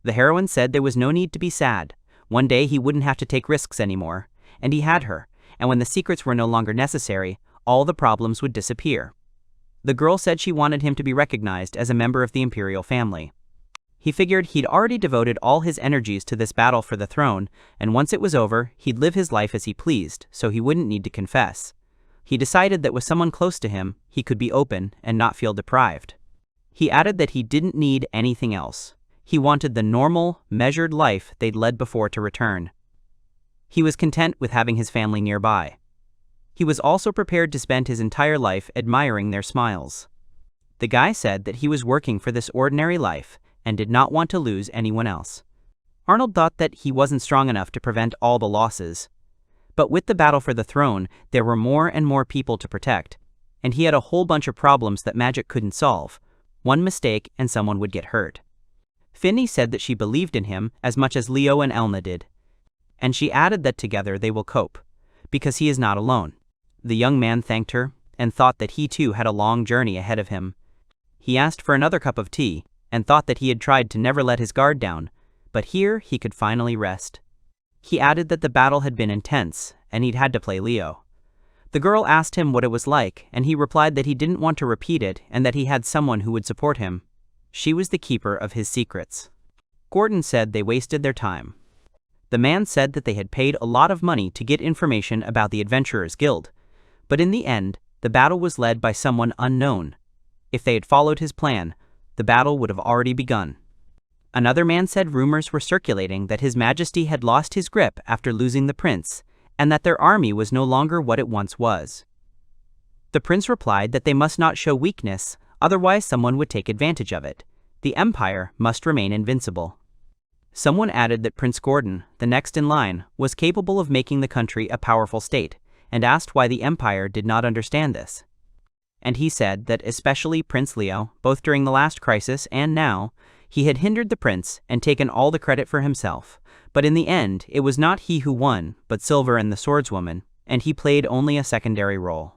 The heroine said there was no need to be sad. One day he wouldn't have to take risks anymore, and he had her, and when the secrets were no longer necessary, all the problems would disappear. The girl said she wanted him to be recognized as a member of the imperial family. He figured he'd already devoted all his energies to this battle for the throne, and once it was over, he'd live his life as he pleased, so he wouldn't need to confess. He decided that with someone close to him, he could be open and not feel deprived. He added that he didn't need anything else. He wanted the normal, measured life they'd led before to return. He was content with having his family nearby. He was also prepared to spend his entire life admiring their smiles. The guy said that he was working for this ordinary life and did not want to lose anyone else. Arnold thought that he wasn't strong enough to prevent all the losses. But with the battle for the throne, there were more and more people to protect, and he had a whole bunch of problems that magic couldn't solve. One mistake and someone would get hurt. Finney said that she believed in him as much as Leo and Elna did. And she added that together they will cope, because he is not alone. The young man thanked her, and thought that he too had a long journey ahead of him. He asked for another cup of tea, and thought that he had tried to never let his guard down, but here he could finally rest. He added that the battle had been intense, and he'd had to play Leo. The girl asked him what it was like, and he replied that he didn't want to repeat it and that he had someone who would support him. She was the keeper of his secrets. Gordon said they wasted their time. The man said that they had paid a lot of money to get information about the Adventurers Guild, but in the end, the battle was led by someone unknown. If they had followed his plan, the battle would have already begun. Another man said rumors were circulating that His Majesty had lost his grip after losing the prince, and that their army was no longer what it once was. The prince replied that they must not show weakness, otherwise someone would take advantage of it. The empire must remain invincible. Someone added that Prince Gordon, the next in line, was capable of making the country a powerful state, and asked why the empire did not understand this. And he said that especially Prince Leo, both during the last crisis and now, he had hindered the prince and taken all the credit for himself. But in the end, it was not he who won, but Silver and the swordswoman, and he played only a secondary role.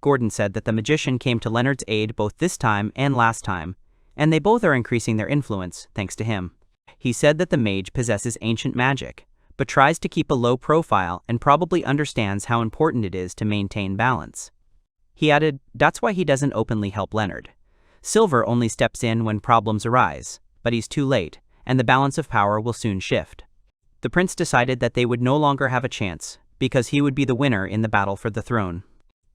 Gordon said that the magician came to Leonard's aid both this time and last time, and they both are increasing their influence, thanks to him. He said that the mage possesses ancient magic, but tries to keep a low profile and probably understands how important it is to maintain balance. He added, that's why he doesn't openly help Leonard. Silver only steps in when problems arise, but he's too late, and the balance of power will soon shift. The prince decided that they would no longer have a chance, because he would be the winner in the battle for the throne.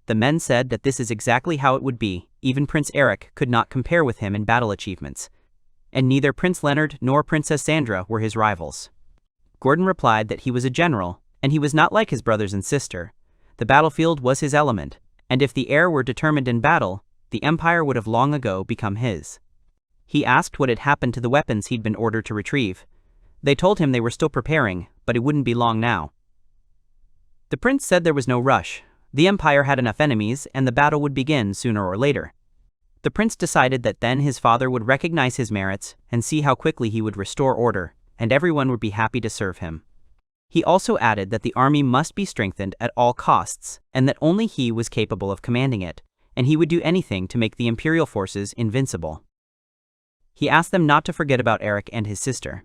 The men said that this is exactly how it would be. Even Prince Eric could not compare with him in battle achievements, and neither Prince Leonard nor Princess Sandra were his rivals. Gordon replied that he was a general, and he was not like his brothers and sister. The battlefield was his element, and if the heir were determined in battle, the empire would have long ago become his. He asked what had happened to the weapons he'd been ordered to retrieve. They told him they were still preparing, but it wouldn't be long now. The prince said there was no rush. The empire had enough enemies, and the battle would begin sooner or later. The prince decided that then his father would recognize his merits and see how quickly he would restore order, and everyone would be happy to serve him. He also added that the army must be strengthened at all costs, and that only he was capable of commanding it, and he would do anything to make the imperial forces invincible. He asked them not to forget about Eric and his sister.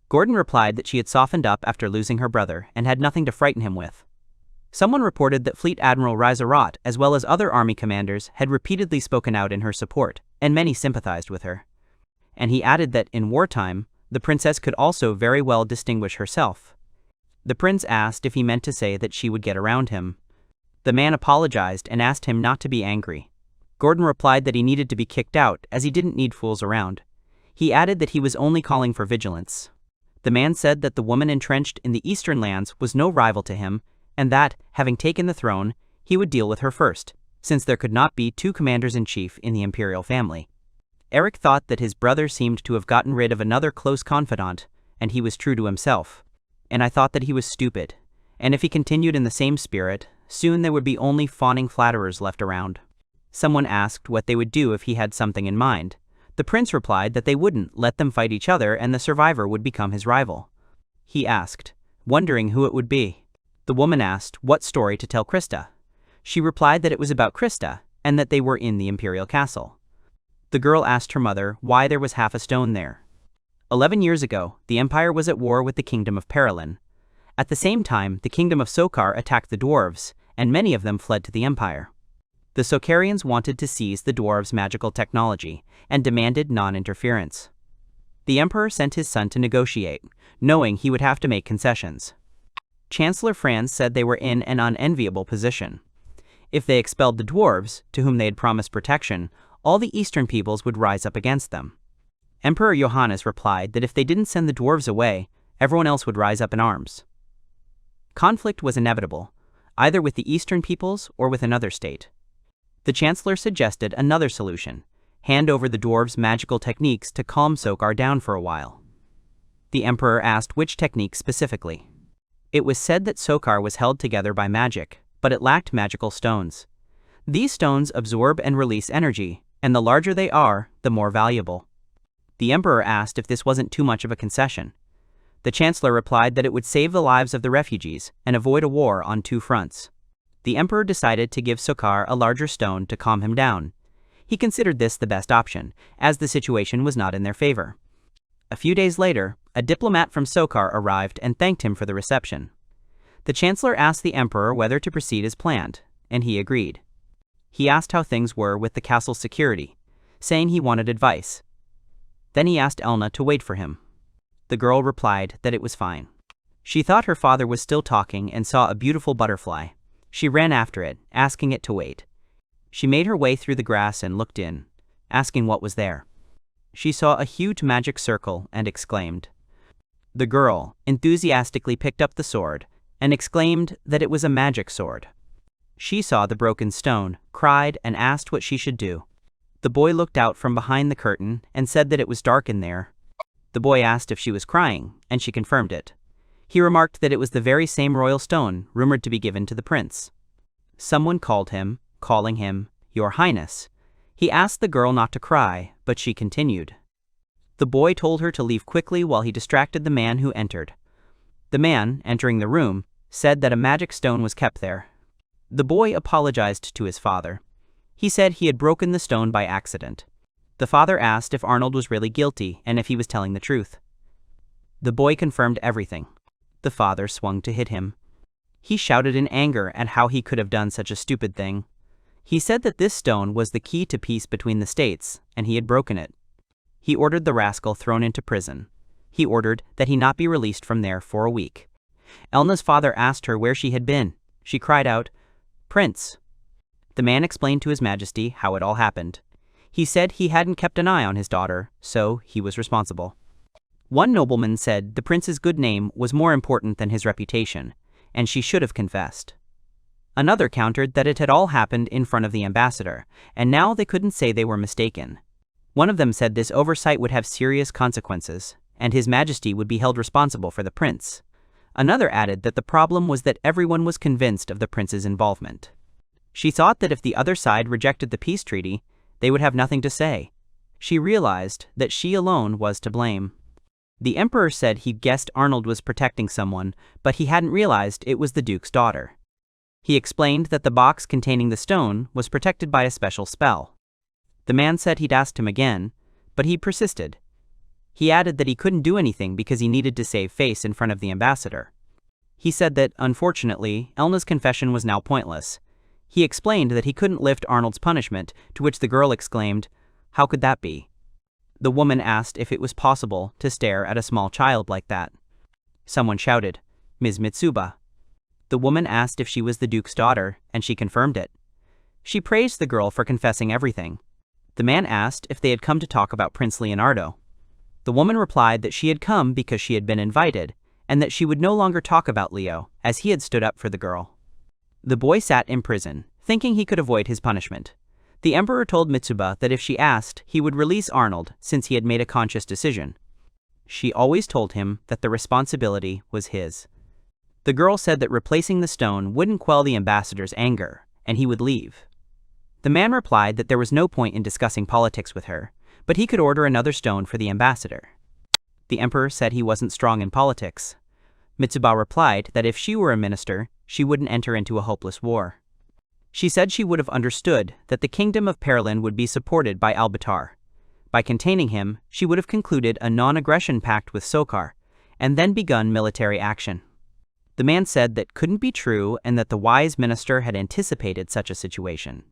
Gordon replied that she had softened up after losing her brother and had nothing to frighten him with. Someone reported that Fleet Admiral Rizarat, as well as other army commanders, had repeatedly spoken out in her support, and many sympathized with her. And he added that, in wartime, the princess could also very well distinguish herself. The prince asked if he meant to say that she would get around him. The man apologized and asked him not to be angry. Gordon replied that he needed to be kicked out, as he didn't need fools around. He added that he was only calling for vigilance. The man said that the woman entrenched in the eastern lands was no rival to him, and that, having taken the throne, he would deal with her first, since there could not be two commanders-in-chief in the imperial family. Eric thought that his brother seemed to have gotten rid of another close confidant, and he was true to himself. And I thought that he was stupid, and if he continued in the same spirit, soon there would be only fawning flatterers left around. Someone asked what they would do if he had something in mind. The prince replied that they wouldn't let them fight each other and the survivor would become his rival. He asked, wondering who it would be. The woman asked what story to tell Krista. She replied that it was about Krista, and that they were in the imperial castle. The girl asked her mother why there was half a stone there. 11 years ago, the empire was at war with the kingdom of Paralin. At the same time, the kingdom of Sokar attacked the dwarves, and many of them fled to the empire. The Sokarians wanted to seize the dwarves' magical technology, and demanded non-interference. The emperor sent his son to negotiate, knowing he would have to make concessions. Chancellor Franz said they were in an unenviable position. If they expelled the dwarves, to whom they had promised protection, all the eastern peoples would rise up against them. Emperor Johannes replied that if they didn't send the dwarves away, everyone else would rise up in arms. Conflict was inevitable, either with the eastern peoples or with another state. The chancellor suggested another solution: hand over the dwarves' magical techniques to calm Sokar down for a while. The emperor asked which technique specifically. It was said that Sokar was held together by magic, but it lacked magical stones. These stones absorb and release energy, and the larger they are, the more valuable. The emperor asked if this wasn't too much of a concession. The chancellor replied that it would save the lives of the refugees and avoid a war on two fronts. The emperor decided to give Sokar a larger stone to calm him down. He considered this the best option, as the situation was not in their favor. A few days later, a diplomat from Sokar arrived and thanked him for the reception. The chancellor asked the emperor whether to proceed as planned, and he agreed. He asked how things were with the castle's security, saying he wanted advice. Then he asked Elna to wait for him. The girl replied that it was fine. She thought her father was still talking and saw a beautiful butterfly. She ran after it, asking it to wait. She made her way through the grass and looked in, asking what was there. She saw a huge magic circle and exclaimed. The girl enthusiastically picked up the sword and exclaimed that it was a magic sword. She saw the broken stone, cried, and asked what she should do. The boy looked out from behind the curtain and said that it was dark in there. The boy asked if she was crying, and she confirmed it. He remarked that it was the very same royal stone rumored to be given to the prince. Someone called him, calling him, Your Highness. He asked the girl not to cry, but she continued. The boy told her to leave quickly while he distracted the man who entered. The man, entering the room, said that a magic stone was kept there. The boy apologized to his father. He said he had broken the stone by accident. The father asked if Arnold was really guilty and if he was telling the truth. The boy confirmed everything. The father swung to hit him. He shouted in anger at how he could have done such a stupid thing. He said that this stone was the key to peace between the states, and he had broken it. He ordered the rascal thrown into prison. He ordered that he not be released from there for a week. Elna's father asked her where she had been. She cried out, Prince. The man explained to His Majesty how it all happened. He said he hadn't kept an eye on his daughter, so he was responsible. One nobleman said the prince's good name was more important than his reputation, and she should have confessed. Another countered that it had all happened in front of the ambassador, and now they couldn't say they were mistaken. One of them said this oversight would have serious consequences, and His Majesty would be held responsible for the prince. Another added that the problem was that everyone was convinced of the prince's involvement. She thought that if the other side rejected the peace treaty, they would have nothing to say. She realized that she alone was to blame. The emperor said he guessed Arnold was protecting someone, but he hadn't realized it was the duke's daughter. He explained that the box containing the stone was protected by a special spell. The man said he'd asked him again, but he persisted. He added that he couldn't do anything because he needed to save face in front of the ambassador. He said that, unfortunately, Elna's confession was now pointless. He explained that he couldn't lift Arnold's punishment, to which the girl exclaimed, "How could that be?" The woman asked if it was possible to stare at a small child like that. Someone shouted, "Ms. Mitsuba." The woman asked if she was the Duke's daughter, and she confirmed it. She praised the girl for confessing everything. The man asked if they had come to talk about Prince Leonardo. The woman replied that she had come because she had been invited, and that she would no longer talk about Leo, as he had stood up for the girl. The boy sat in prison, thinking he could avoid his punishment. The emperor told Mitsuba that if she asked, he would release Arnold since he had made a conscious decision. She always told him that the responsibility was his. The girl said that replacing the stone wouldn't quell the ambassador's anger, and he would leave. The man replied that there was no point in discussing politics with her, but he could order another stone for the ambassador. The emperor said he wasn't strong in politics. Mitsuba replied that if she were a minister, she wouldn't enter into a hopeless war. She said she would have understood that the kingdom of Perlin would be supported by Albatar. By containing him, she would have concluded a non-aggression pact with Sokar, and then begun military action. The man said that couldn't be true and that the wise minister had anticipated such a situation.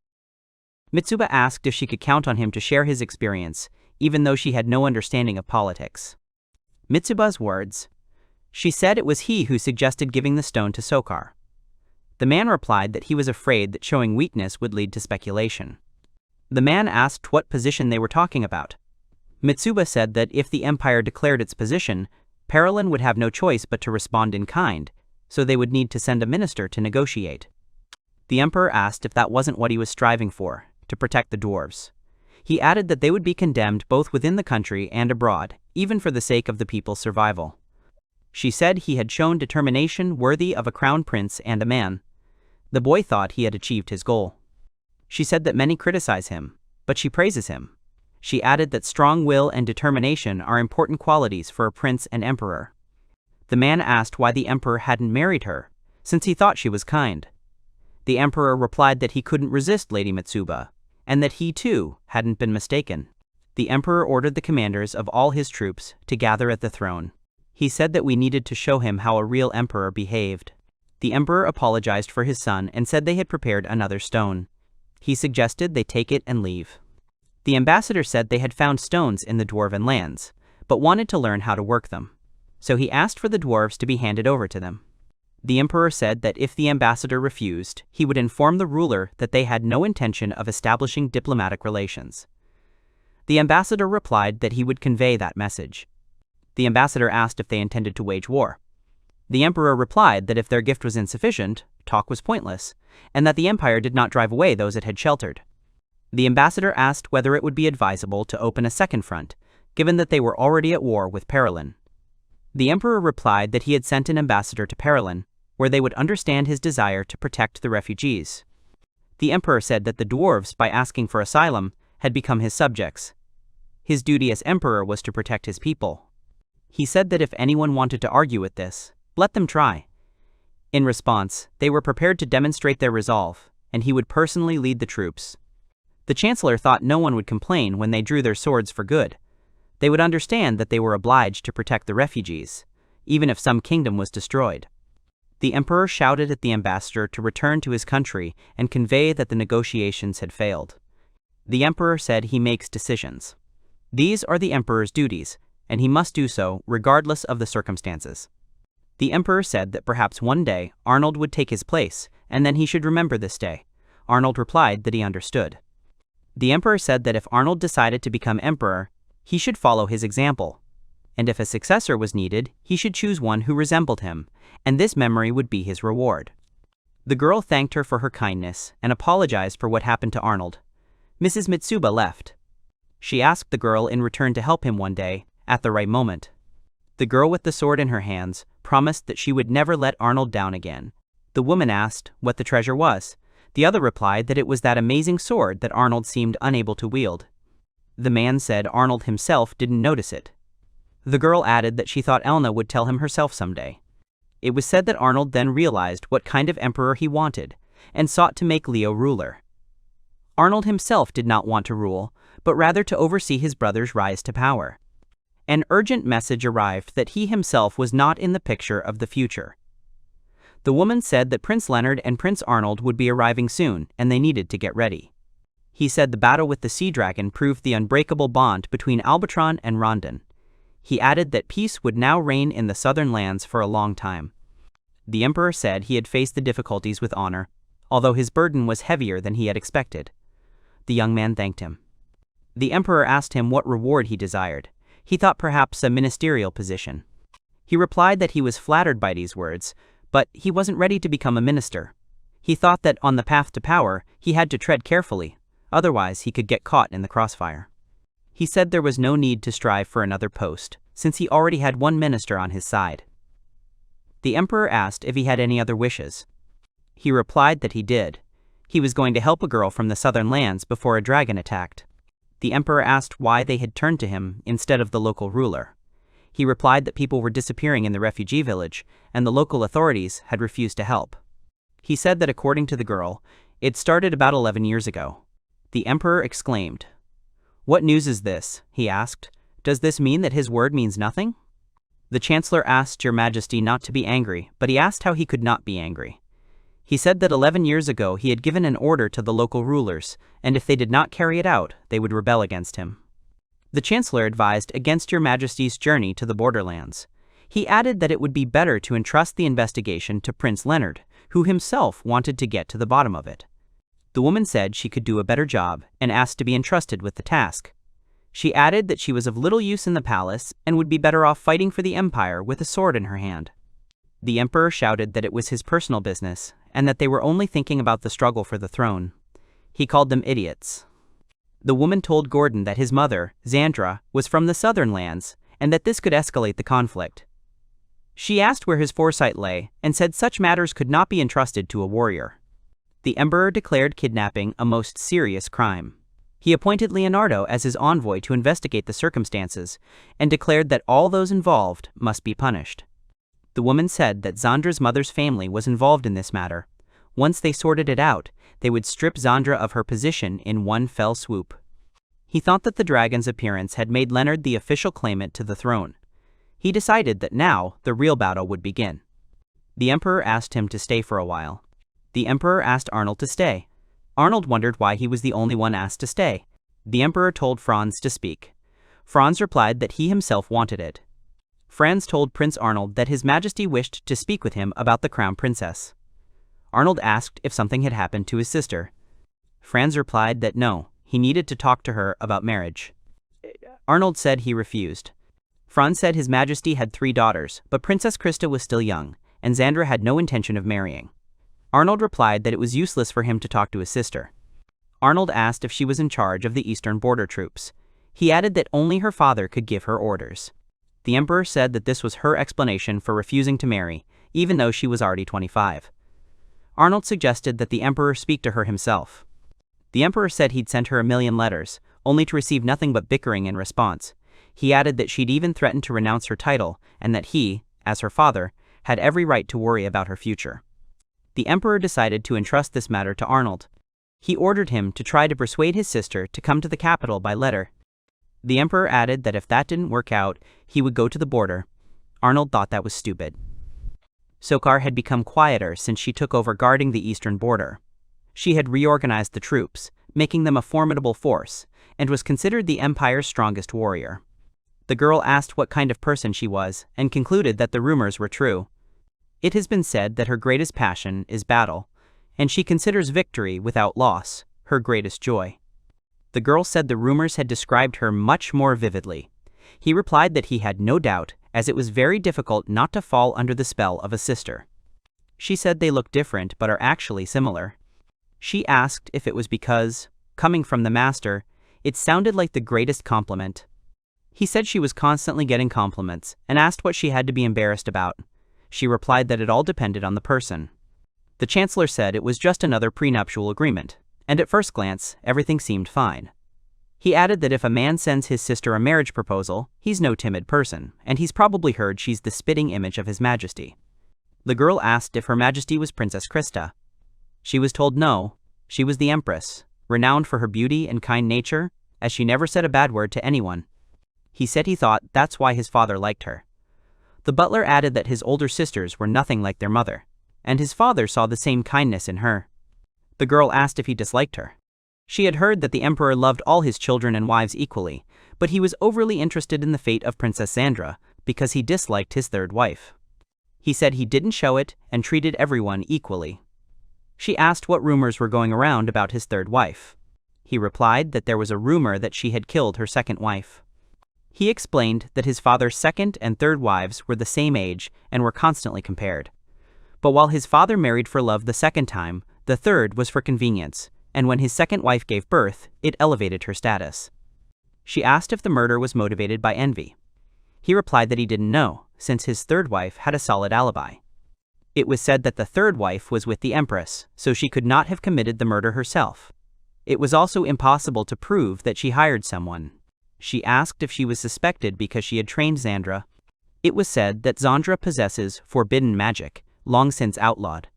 Mitsuba asked if she could count on him to share his experience, even though she had no understanding of politics. Mitsuba's words. She said it was he who suggested giving the stone to Sokar. The man replied that he was afraid that showing weakness would lead to speculation. The man asked what position they were talking about. Mitsuba said that if the empire declared its position, Perlin would have no choice but to respond in kind, so they would need to send a minister to negotiate. The emperor asked if that wasn't what he was striving for, to protect the dwarves. He added that they would be condemned both within the country and abroad, even for the sake of the people's survival. She said he had shown determination worthy of a crown prince and a man. The boy thought he had achieved his goal. She said that many criticize him, but she praises him. She added that strong will and determination are important qualities for a prince and emperor. The man asked why the emperor hadn't married her, since he thought she was kind. The emperor replied that he couldn't resist Lady Mitsuba, and that he, too, hadn't been mistaken. The emperor ordered the commanders of all his troops to gather at the throne. He said that we needed to show him how a real emperor behaved. The emperor apologized for his son and said they had prepared another stone. He suggested they take it and leave. The ambassador said they had found stones in the dwarven lands, but wanted to learn how to work them. So he asked for the dwarves to be handed over to them. The emperor said that if the ambassador refused, he would inform the ruler that they had no intention of establishing diplomatic relations. The ambassador replied that he would convey that message. The ambassador asked if they intended to wage war. The emperor replied that if their gift was insufficient, talk was pointless, and that the empire did not drive away those it had sheltered. The ambassador asked whether it would be advisable to open a second front, given that they were already at war with Perlin. The emperor replied that he had sent an ambassador to Perlin, where they would understand his desire to protect the refugees. The emperor said that the dwarves, by asking for asylum, had become his subjects. His duty as emperor was to protect his people. He said that if anyone wanted to argue with this, let them try. In response, they were prepared to demonstrate their resolve, and he would personally lead the troops. The chancellor thought no one would complain when they drew their swords for good. They would understand that they were obliged to protect the refugees, even if some kingdom was destroyed. The emperor shouted at the ambassador to return to his country and convey that the negotiations had failed. The emperor said he makes decisions. These are the emperor's duties, and he must do so regardless of the circumstances. The emperor said that perhaps one day Arnold would take his place, and then he should remember this day. Arnold replied that he understood. The emperor said that if Arnold decided to become emperor, he should follow his example, and if a successor was needed, he should choose one who resembled him, and this memory would be his reward. The girl thanked her for her kindness and apologized for what happened to Arnold. Mrs. Mitsuba left. She asked the girl in return to help him one day, at the right moment. The girl with the sword in her hands promised that she would never let Arnold down again. The woman asked what the treasure was. The other replied that it was that amazing sword that Arnold seemed unable to wield. The man said Arnold himself didn't notice it. The girl added that she thought Elna would tell him herself someday. It was said that Arnold then realized what kind of emperor he wanted, and sought to make Leo ruler. Arnold himself did not want to rule, but rather to oversee his brother's rise to power. An urgent message arrived that he himself was not in the picture of the future. The woman said that Prince Leonard and Prince Arnold would be arriving soon, and they needed to get ready. He said the battle with the sea dragon proved the unbreakable bond between Albatron and Rondon. He added that peace would now reign in the southern lands for a long time. The emperor said he had faced the difficulties with honor, although his burden was heavier than he had expected. The young man thanked him. The emperor asked him what reward he desired. He thought perhaps a ministerial position. He replied that he was flattered by these words, but he wasn't ready to become a minister. He thought that on the path to power, he had to tread carefully, otherwise he could get caught in the crossfire. He said there was no need to strive for another post, since he already had one minister on his side. The emperor asked if he had any other wishes. He replied that he did. He was going to help a girl from the southern lands before a dragon attacked. The emperor asked why they had turned to him instead of the local ruler. He replied that people were disappearing in the refugee village, and the local authorities had refused to help. He said that according to the girl, it started about 11 years ago. The emperor exclaimed. "What news is this?" he asked. "Does this mean that his word means nothing?" The chancellor asked Your Majesty not to be angry, but he asked how he could not be angry. He said that 11 years ago he had given an order to the local rulers, and if they did not carry it out, they would rebel against him. The chancellor advised against Your Majesty's journey to the borderlands. He added that it would be better to entrust the investigation to Prince Leonard, who himself wanted to get to the bottom of it. The woman said she could do a better job and asked to be entrusted with the task. She added that she was of little use in the palace and would be better off fighting for the empire with a sword in her hand. The emperor shouted that it was his personal business and that they were only thinking about the struggle for the throne. He called them idiots. The woman told Gordon that his mother, Xandra, was from the southern lands and that this could escalate the conflict. She asked where his foresight lay and said such matters could not be entrusted to a warrior. The emperor declared kidnapping a most serious crime. He appointed Leonardo as his envoy to investigate the circumstances and declared that all those involved must be punished. The woman said that Xandra's mother's family was involved in this matter. Once they sorted it out, they would strip Xandra of her position in one fell swoop. He thought that the dragon's appearance had made Leonard the official claimant to the throne. He decided that now the real battle would begin. The emperor asked him to stay for a while. The emperor asked Arnold to stay. Arnold wondered why he was the only one asked to stay. The emperor told Franz to speak. Franz replied that he himself wanted it. Franz told Prince Arnold that His Majesty wished to speak with him about the crown princess. Arnold asked if something had happened to his sister. Franz replied that no, he needed to talk to her about marriage. Arnold said he refused. Franz said His Majesty had 3 daughters, but Princess Krista was still young, and Xandra had no intention of marrying. Arnold replied that it was useless for him to talk to his sister. Arnold asked if she was in charge of the eastern border troops. He added that only her father could give her orders. The emperor said that this was her explanation for refusing to marry, even though she was already 25. Arnold suggested that the emperor speak to her himself. The emperor said he'd sent her 1,000,000 letters, only to receive nothing but bickering in response. He added that she'd even threatened to renounce her title, and that he, as her father, had every right to worry about her future. The emperor decided to entrust this matter to Arnold. He ordered him to try to persuade his sister to come to the capital by letter. The emperor added that if that didn't work out, he would go to the border. Arnold thought that was stupid. Sokar had become quieter since she took over guarding the eastern border. She had reorganized the troops, making them a formidable force, and was considered the empire's strongest warrior. The girl asked what kind of person she was and concluded that the rumors were true. It has been said that her greatest passion is battle, and she considers victory without loss her greatest joy. The girl said the rumors had described her much more vividly. He replied that he had no doubt, as it was very difficult not to fall under the spell of a sister. She said they look different but are actually similar. She asked if it was because, coming from the master, it sounded like the greatest compliment. He said she was constantly getting compliments and asked what she had to be embarrassed about. She replied that it all depended on the person. The chancellor said it was just another prenuptial agreement, and at first glance, everything seemed fine. He added that if a man sends his sister a marriage proposal, he's no timid person, and he's probably heard she's the spitting image of His Majesty. The girl asked if Her Majesty was Princess Krista. She was told no, she was the Empress, renowned for her beauty and kind nature, as she never said a bad word to anyone. He said he thought that's why his father liked her. The butler added that his older sisters were nothing like their mother, and his father saw the same kindness in her. The girl asked if he disliked her. She had heard that the emperor loved all his children and wives equally, but he was overly interested in the fate of Princess Xandra because he disliked his third wife. He said he didn't show it and treated everyone equally. She asked what rumors were going around about his third wife. He replied that there was a rumor that she had killed her second wife. He explained that his father's second and third wives were the same age and were constantly compared. But while his father married for love the second time, the third was for convenience, and when his second wife gave birth, it elevated her status. She asked if the murder was motivated by envy. He replied that he didn't know, since his third wife had a solid alibi. It was said that the third wife was with the empress, so she could not have committed the murder herself. It was also impossible to prove that she hired someone. She asked if she was suspected because she had trained Xandra. It was said that Xandra possesses forbidden magic, long since outlawed.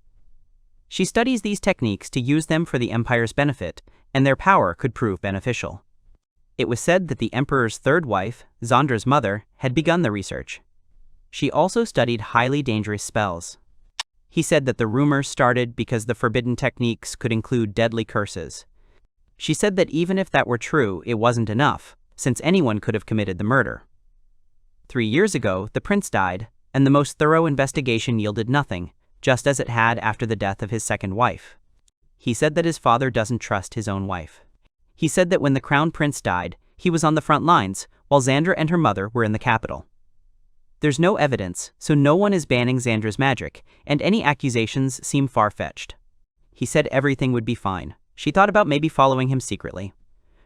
She studies these techniques to use them for the empire's benefit, and their power could prove beneficial. It was said that the emperor's third wife, Xandra's mother, had begun the research. She also studied highly dangerous spells. He said that the rumors started because the forbidden techniques could include deadly curses. She said that even if that were true, it wasn't enough, since anyone could have committed the murder. 3 years ago, the prince died, and the most thorough investigation yielded nothing, just as it had after the death of his second wife. He said that his father doesn't trust his own wife. He said that when the crown prince died, he was on the front lines, while Xandra and her mother were in the capital. There's no evidence, so no one is banning Xandra's magic, and any accusations seem far-fetched. He said everything would be fine. She thought about maybe following him secretly.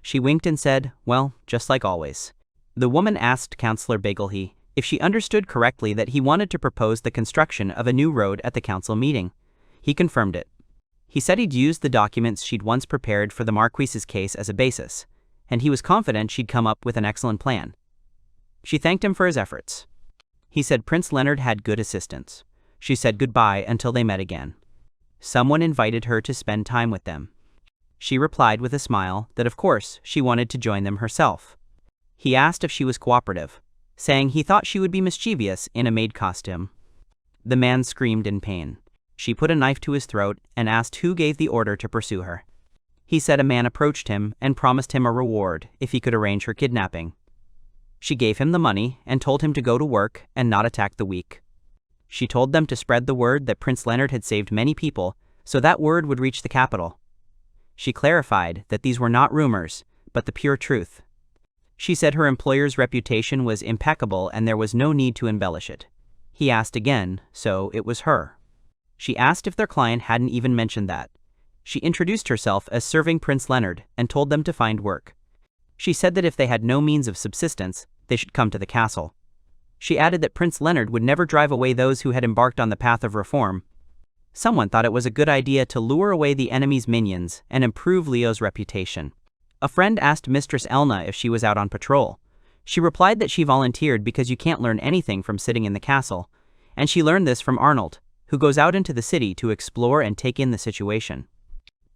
She winked and said, well, just like always. The woman asked Councillor Bagelhe if she understood correctly that he wanted to propose the construction of a new road at the council meeting. He confirmed it. He said he'd used the documents she'd once prepared for the Marquise's case as a basis, and he was confident she'd come up with an excellent plan. She thanked him for his efforts. He said Prince Leonard had good assistance. She said goodbye until they met again. Someone invited her to spend time with them. She replied with a smile that of course she wanted to join them herself. He asked if she was cooperative, saying he thought she would be mischievous in a maid costume. The man screamed in pain. She put a knife to his throat and asked who gave the order to pursue her. He said a man approached him and promised him a reward if he could arrange her kidnapping. She gave him the money and told him to go to work and not attack the weak. She told them to spread the word that Prince Leonard had saved many people, so that word would reach the capital. She clarified that these were not rumors, but the pure truth. She said her employer's reputation was impeccable and there was no need to embellish it. He asked again, so it was her. She asked if their client hadn't even mentioned that. She introduced herself as serving Prince Leonard and told them to find work. She said that if they had no means of subsistence, they should come to the castle. She added that Prince Leonard would never drive away those who had embarked on the path of reform. Someone thought it was a good idea to lure away the enemy's minions and improve Leo's reputation. A friend asked Mistress Elna if she was out on patrol. She replied that she volunteered because you can't learn anything from sitting in the castle, and she learned this from Arnold, who goes out into the city to explore and take in the situation.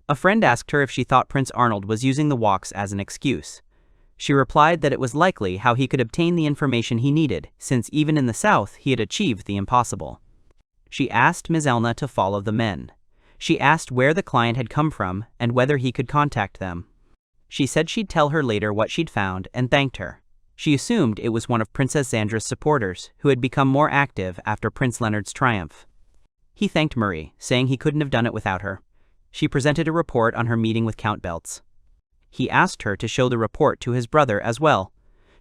A friend asked her if she thought Prince Arnold was using the walks as an excuse. She replied that it was likely how he could obtain the information he needed, since even in the south he had achieved the impossible. She asked Ms. Elna to follow the men. She asked where the client had come from and whether he could contact them. She said she'd tell her later what she'd found and thanked her. She assumed it was one of Princess Xandra's supporters who had become more active after Prince Leonard's triumph. He thanked Marie, saying he couldn't have done it without her. She presented a report on her meeting with Count Beltz. He asked her to show the report to his brother as well.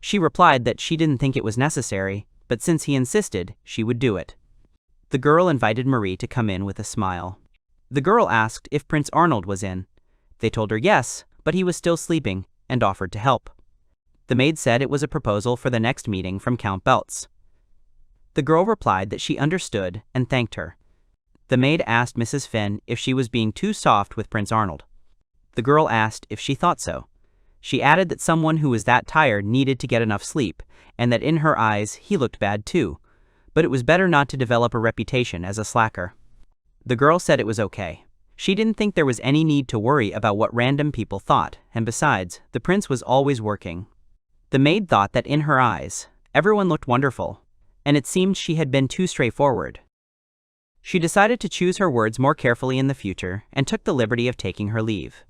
She replied that she didn't think it was necessary, but since he insisted, she would do it. The girl invited Marie to come in with a smile. The girl asked if Prince Arnold was in. They told her yes, but he was still sleeping, and offered to help. The maid said it was a proposal for the next meeting from Count Beltz. The girl replied that she understood and thanked her. The maid asked Mrs. Finn if she was being too soft with Prince Arnold. The girl asked if she thought so. She added that someone who was that tired needed to get enough sleep, and that in her eyes he looked bad too, but it was better not to develop a reputation as a slacker. The girl said it was okay. She didn't think there was any need to worry about what random people thought, and besides, the prince was always working. The maid thought that in her eyes, everyone looked wonderful, and it seemed she had been too straightforward. She decided to choose her words more carefully in the future and took the liberty of taking her leave.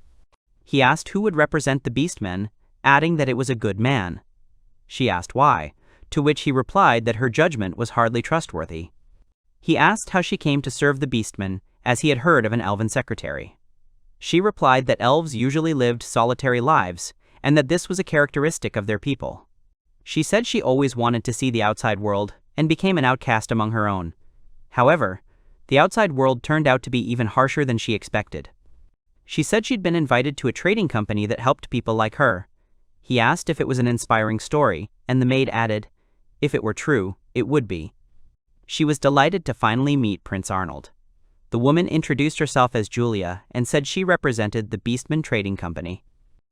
He asked who would represent the beastmen, adding that it was a good man. She asked why, to which he replied that her judgment was hardly trustworthy. He asked how she came to serve the beastmen, as he had heard of an elven secretary. She replied that elves usually lived solitary lives, and that this was a characteristic of their people. She said she always wanted to see the outside world, and became an outcast among her own. However, the outside world turned out to be even harsher than she expected. She said she'd been invited to a trading company that helped people like her. He asked if it was an inspiring story, and the maid added, if it were true, it would be. She was delighted to finally meet Prince Arnold. The woman introduced herself as Julia and said she represented the Beastman Trading Company.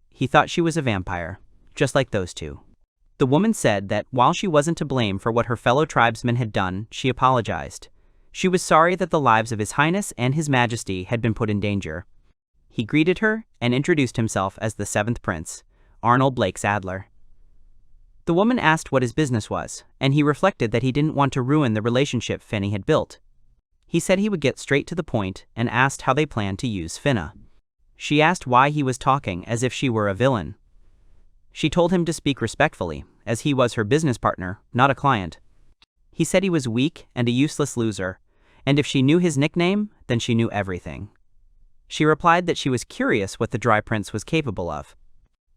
He thought she was a vampire, just like those two. The woman said that while she wasn't to blame for what her fellow tribesmen had done, she apologized. She was sorry that the lives of His Highness and His Majesty had been put in danger. He greeted her and introduced himself as the seventh prince, Arnold Lakes Adler. The woman asked what his business was, and he reflected that he didn't want to ruin the relationship Finny had built. He said he would get straight to the point and asked how they planned to use Finna. She asked why he was talking as if she were a villain. She told him to speak respectfully, as he was her business partner, not a client. He said he was weak and a useless loser, and if she knew his nickname, then she knew everything. She replied that she was curious what the Dry Prince was capable of.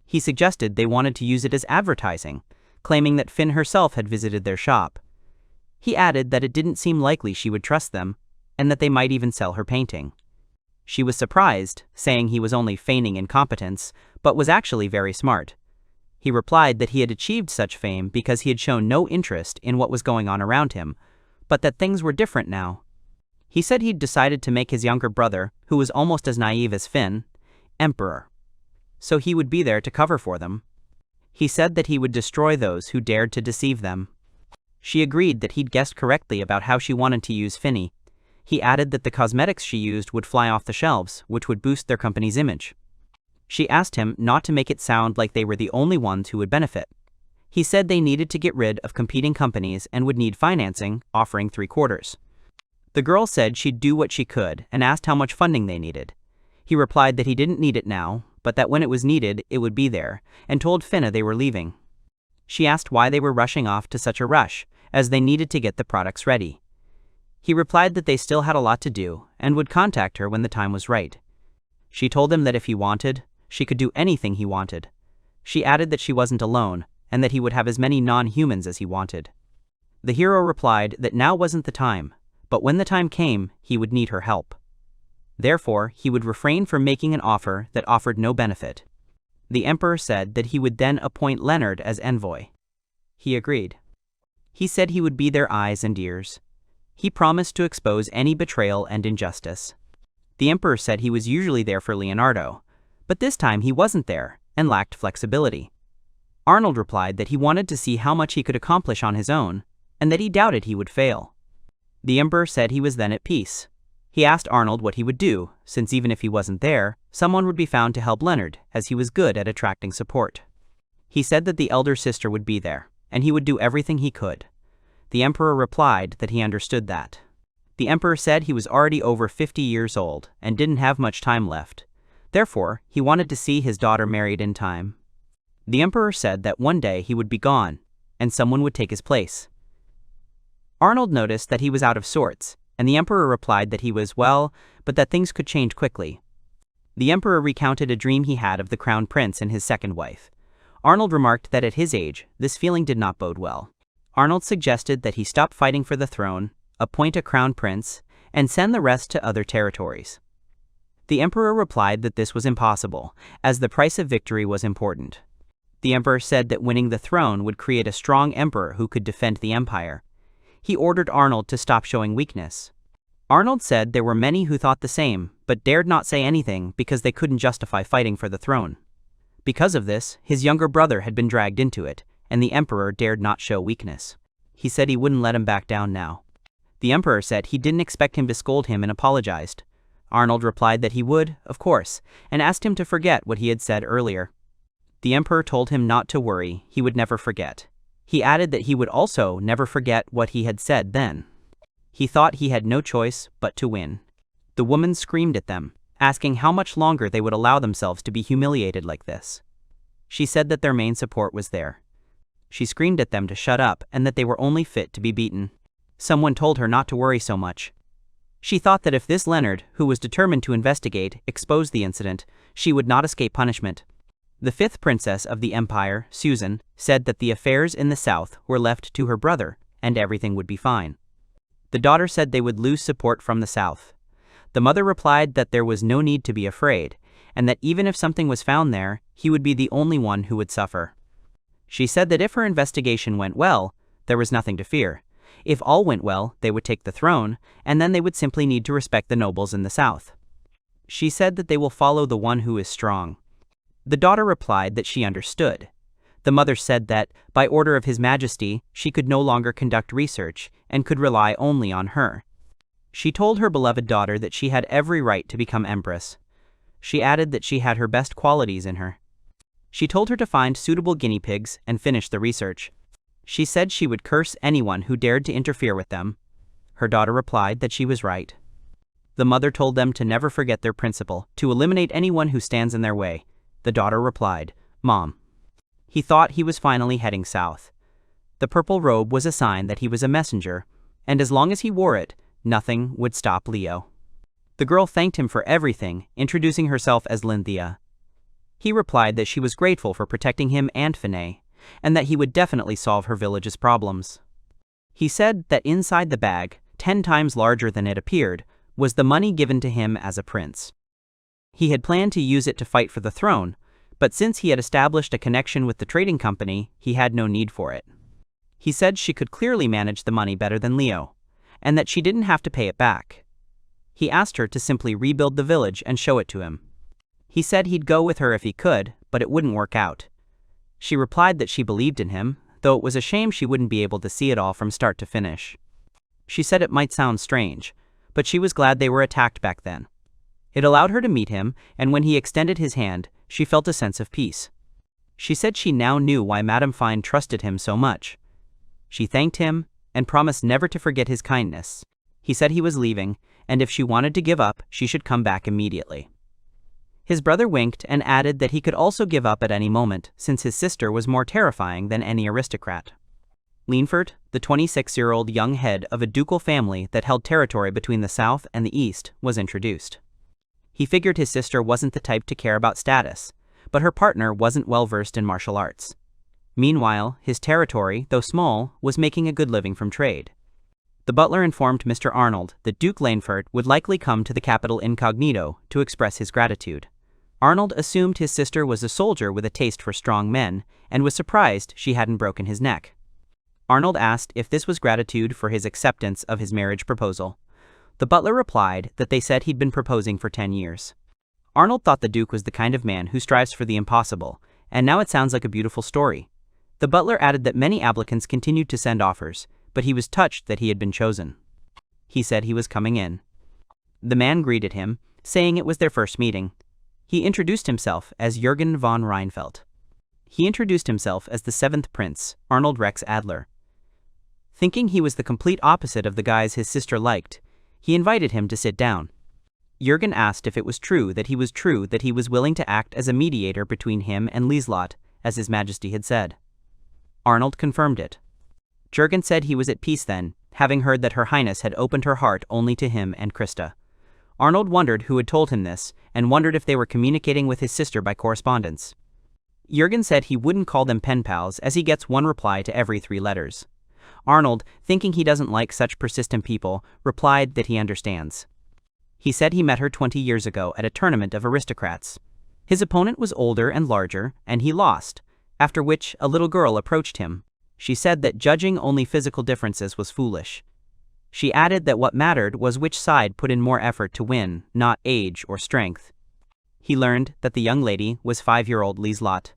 He suggested they wanted to use it as advertising, claiming that Finn herself had visited their shop. He added that it didn't seem likely she would trust them, and that they might even sell her painting. She was surprised, saying he was only feigning incompetence, but was actually very smart. He replied that he had achieved such fame because he had shown no interest in what was going on around him, but that things were different now. He said he'd decided to make his younger brother, who was almost as naive as Finn, emperor. So he would be there to cover for them. He said that he would destroy those who dared to deceive them. She agreed that he'd guessed correctly about how she wanted to use Finny. He added that the cosmetics she used would fly off the shelves, which would boost their company's image. She asked him not to make it sound like they were the only ones who would benefit. He said they needed to get rid of competing companies and would need financing, offering 3/4. The girl said she'd do what she could and asked how much funding they needed. He replied that he didn't need it now, but that when it was needed, it would be there, and told Finna they were leaving. She asked why they were rushing off to such a rush, as they needed to get the products ready. He replied that they still had a lot to do, and would contact her when the time was right. She told him that if he wanted, she could do anything he wanted. She added that she wasn't alone, and that he would have as many non-humans as he wanted. The hero replied that now wasn't the time, but when the time came, he would need her help. Therefore, he would refrain from making an offer that offered no benefit. The emperor said that he would then appoint Leonard as envoy. He agreed. He said he would be their eyes and ears. He promised to expose any betrayal and injustice. The emperor said he was usually there for Leonardo, but this time he wasn't there and lacked flexibility. Arnold replied that he wanted to see how much he could accomplish on his own, and that he doubted he would fail. The emperor said he was then at peace. He asked Arnold what he would do, since even if he wasn't there, someone would be found to help Leonard, as he was good at attracting support. He said that the elder sister would be there, and he would do everything he could. The emperor replied that he understood that. The emperor said he was already over 50 years old and didn't have much time left. Therefore, he wanted to see his daughter married in time. The emperor said that one day he would be gone, and someone would take his place. Arnold noticed that he was out of sorts, and the emperor replied that he was well, but that things could change quickly. The emperor recounted a dream he had of the crown prince and his second wife. Arnold remarked that at his age, this feeling did not bode well. Arnold suggested that he stop fighting for the throne, appoint a crown prince, and send the rest to other territories. The emperor replied that this was impossible, as the price of victory was important. The emperor said that winning the throne would create a strong emperor who could defend the empire. He ordered Arnold to stop showing weakness. Arnold said there were many who thought the same, but dared not say anything because they couldn't justify fighting for the throne. Because of this, his younger brother had been dragged into it, and the emperor dared not show weakness. He said he wouldn't let him back down now. The emperor said he didn't expect him to scold him and apologized. Arnold replied that he would, of course, and asked him to forget what he had said earlier. The emperor told him not to worry, he would never forget. He added that he would also never forget what he had said then. He thought he had no choice but to win. The woman screamed at them, asking how much longer they would allow themselves to be humiliated like this. She said that their main support was there. She screamed at them to shut up and that they were only fit to be beaten. Someone told her not to worry so much. She thought that if this Leonard, who was determined to investigate, exposed the incident, she would not escape punishment. The fifth princess of the empire, Susan, said that the affairs in the south were left to her brother and everything would be fine. The daughter said they would lose support from the south. The mother replied that there was no need to be afraid, and that even if something was found there, he would be the only one who would suffer. She said that if her investigation went well, there was nothing to fear. If all went well, they would take the throne, and then they would simply need to respect the nobles in the south. She said that they will follow the one who is strong. The daughter replied that she understood. The mother said that, by order of His Majesty, she could no longer conduct research and could rely only on her. She told her beloved daughter that she had every right to become empress. She added that she had her best qualities in her. She told her to find suitable guinea pigs and finish the research. She said she would curse anyone who dared to interfere with them. Her daughter replied that she was right. The mother told them to never forget their principle, to eliminate anyone who stands in their way. The daughter replied, "Mom." He thought he was finally heading south. The purple robe was a sign that he was a messenger, and as long as he wore it, nothing would stop Leo. The girl thanked him for everything, introducing herself as Lynthia. He replied that she was grateful for protecting him and Finay, and that he would definitely solve her village's problems. He said that inside the bag, 10 times larger than it appeared, was the money given to him as a prince. He had planned to use it to fight for the throne, but since he had established a connection with the trading company, he had no need for it. He said she could clearly manage the money better than Leo, and that she didn't have to pay it back. He asked her to simply rebuild the village and show it to him. He said he'd go with her if he could, but it wouldn't work out. She replied that she believed in him, though it was a shame she wouldn't be able to see it all from start to finish. She said it might sound strange, but she was glad they were attacked back then. It allowed her to meet him, and when he extended his hand, she felt a sense of peace. She said she now knew why Madame Fine trusted him so much. She thanked him and promised never to forget his kindness. He said he was leaving, and if she wanted to give up, she should come back immediately. His brother winked and added that he could also give up at any moment, since his sister was more terrifying than any aristocrat. Leinfert, the 26-year-old young head of a ducal family that held territory between the south and the east, was introduced. He figured his sister wasn't the type to care about status, but her partner wasn't well versed in martial arts. Meanwhile, his territory, though small, was making a good living from trade. The butler informed Mr. Arnold that Duke Leinfert would likely come to the capital incognito to express his gratitude. Arnold assumed his sister was a soldier with a taste for strong men, and was surprised she hadn't broken his neck. Arnold asked if this was gratitude for his acceptance of his marriage proposal. The butler replied that they said he'd been proposing for 10 years. Arnold thought the Duke was the kind of man who strives for the impossible, and now it sounds like a beautiful story. The butler added that many applicants continued to send offers, but he was touched that he had been chosen. He said he was coming in. The man greeted him, saying it was their first meeting. He introduced himself as Jürgen von Reinfeldt. He introduced himself as the 7th Prince, Arnold Lakes Adler. Thinking he was the complete opposite of the guys his sister liked, he invited him to sit down. Jürgen asked if it was true that he was willing to act as a mediator between him and Lieslot, as His Majesty had said. Arnold confirmed it. Jürgen said he was at peace then, having heard that Her Highness had opened her heart only to him and Krista. Arnold wondered who had told him this, and wondered if they were communicating with his sister by correspondence. Jürgen said he wouldn't call them pen pals as he gets one reply to every 3 letters. Arnold, thinking he doesn't like such persistent people, replied that he understands. He said he met her 20 years ago at a tournament of aristocrats. His opponent was older and larger, and he lost, after which a little girl approached him. She said that judging only physical differences was foolish. She added that what mattered was which side put in more effort to win, not age or strength. He learned that the young lady was 5-year-old Lieslot.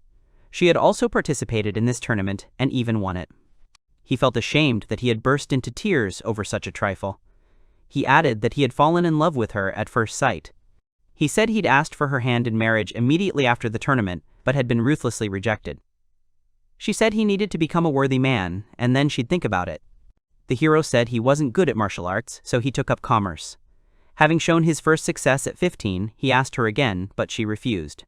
She had also participated in this tournament and even won it. He felt ashamed that he had burst into tears over such a trifle. He added that he had fallen in love with her at first sight. He said he'd asked for her hand in marriage immediately after the tournament, but had been ruthlessly rejected. She said he needed to become a worthy man, and then she'd think about it. The hero said he wasn't good at martial arts, so he took up commerce. Having shown his first success at 15, he asked her again, but she refused.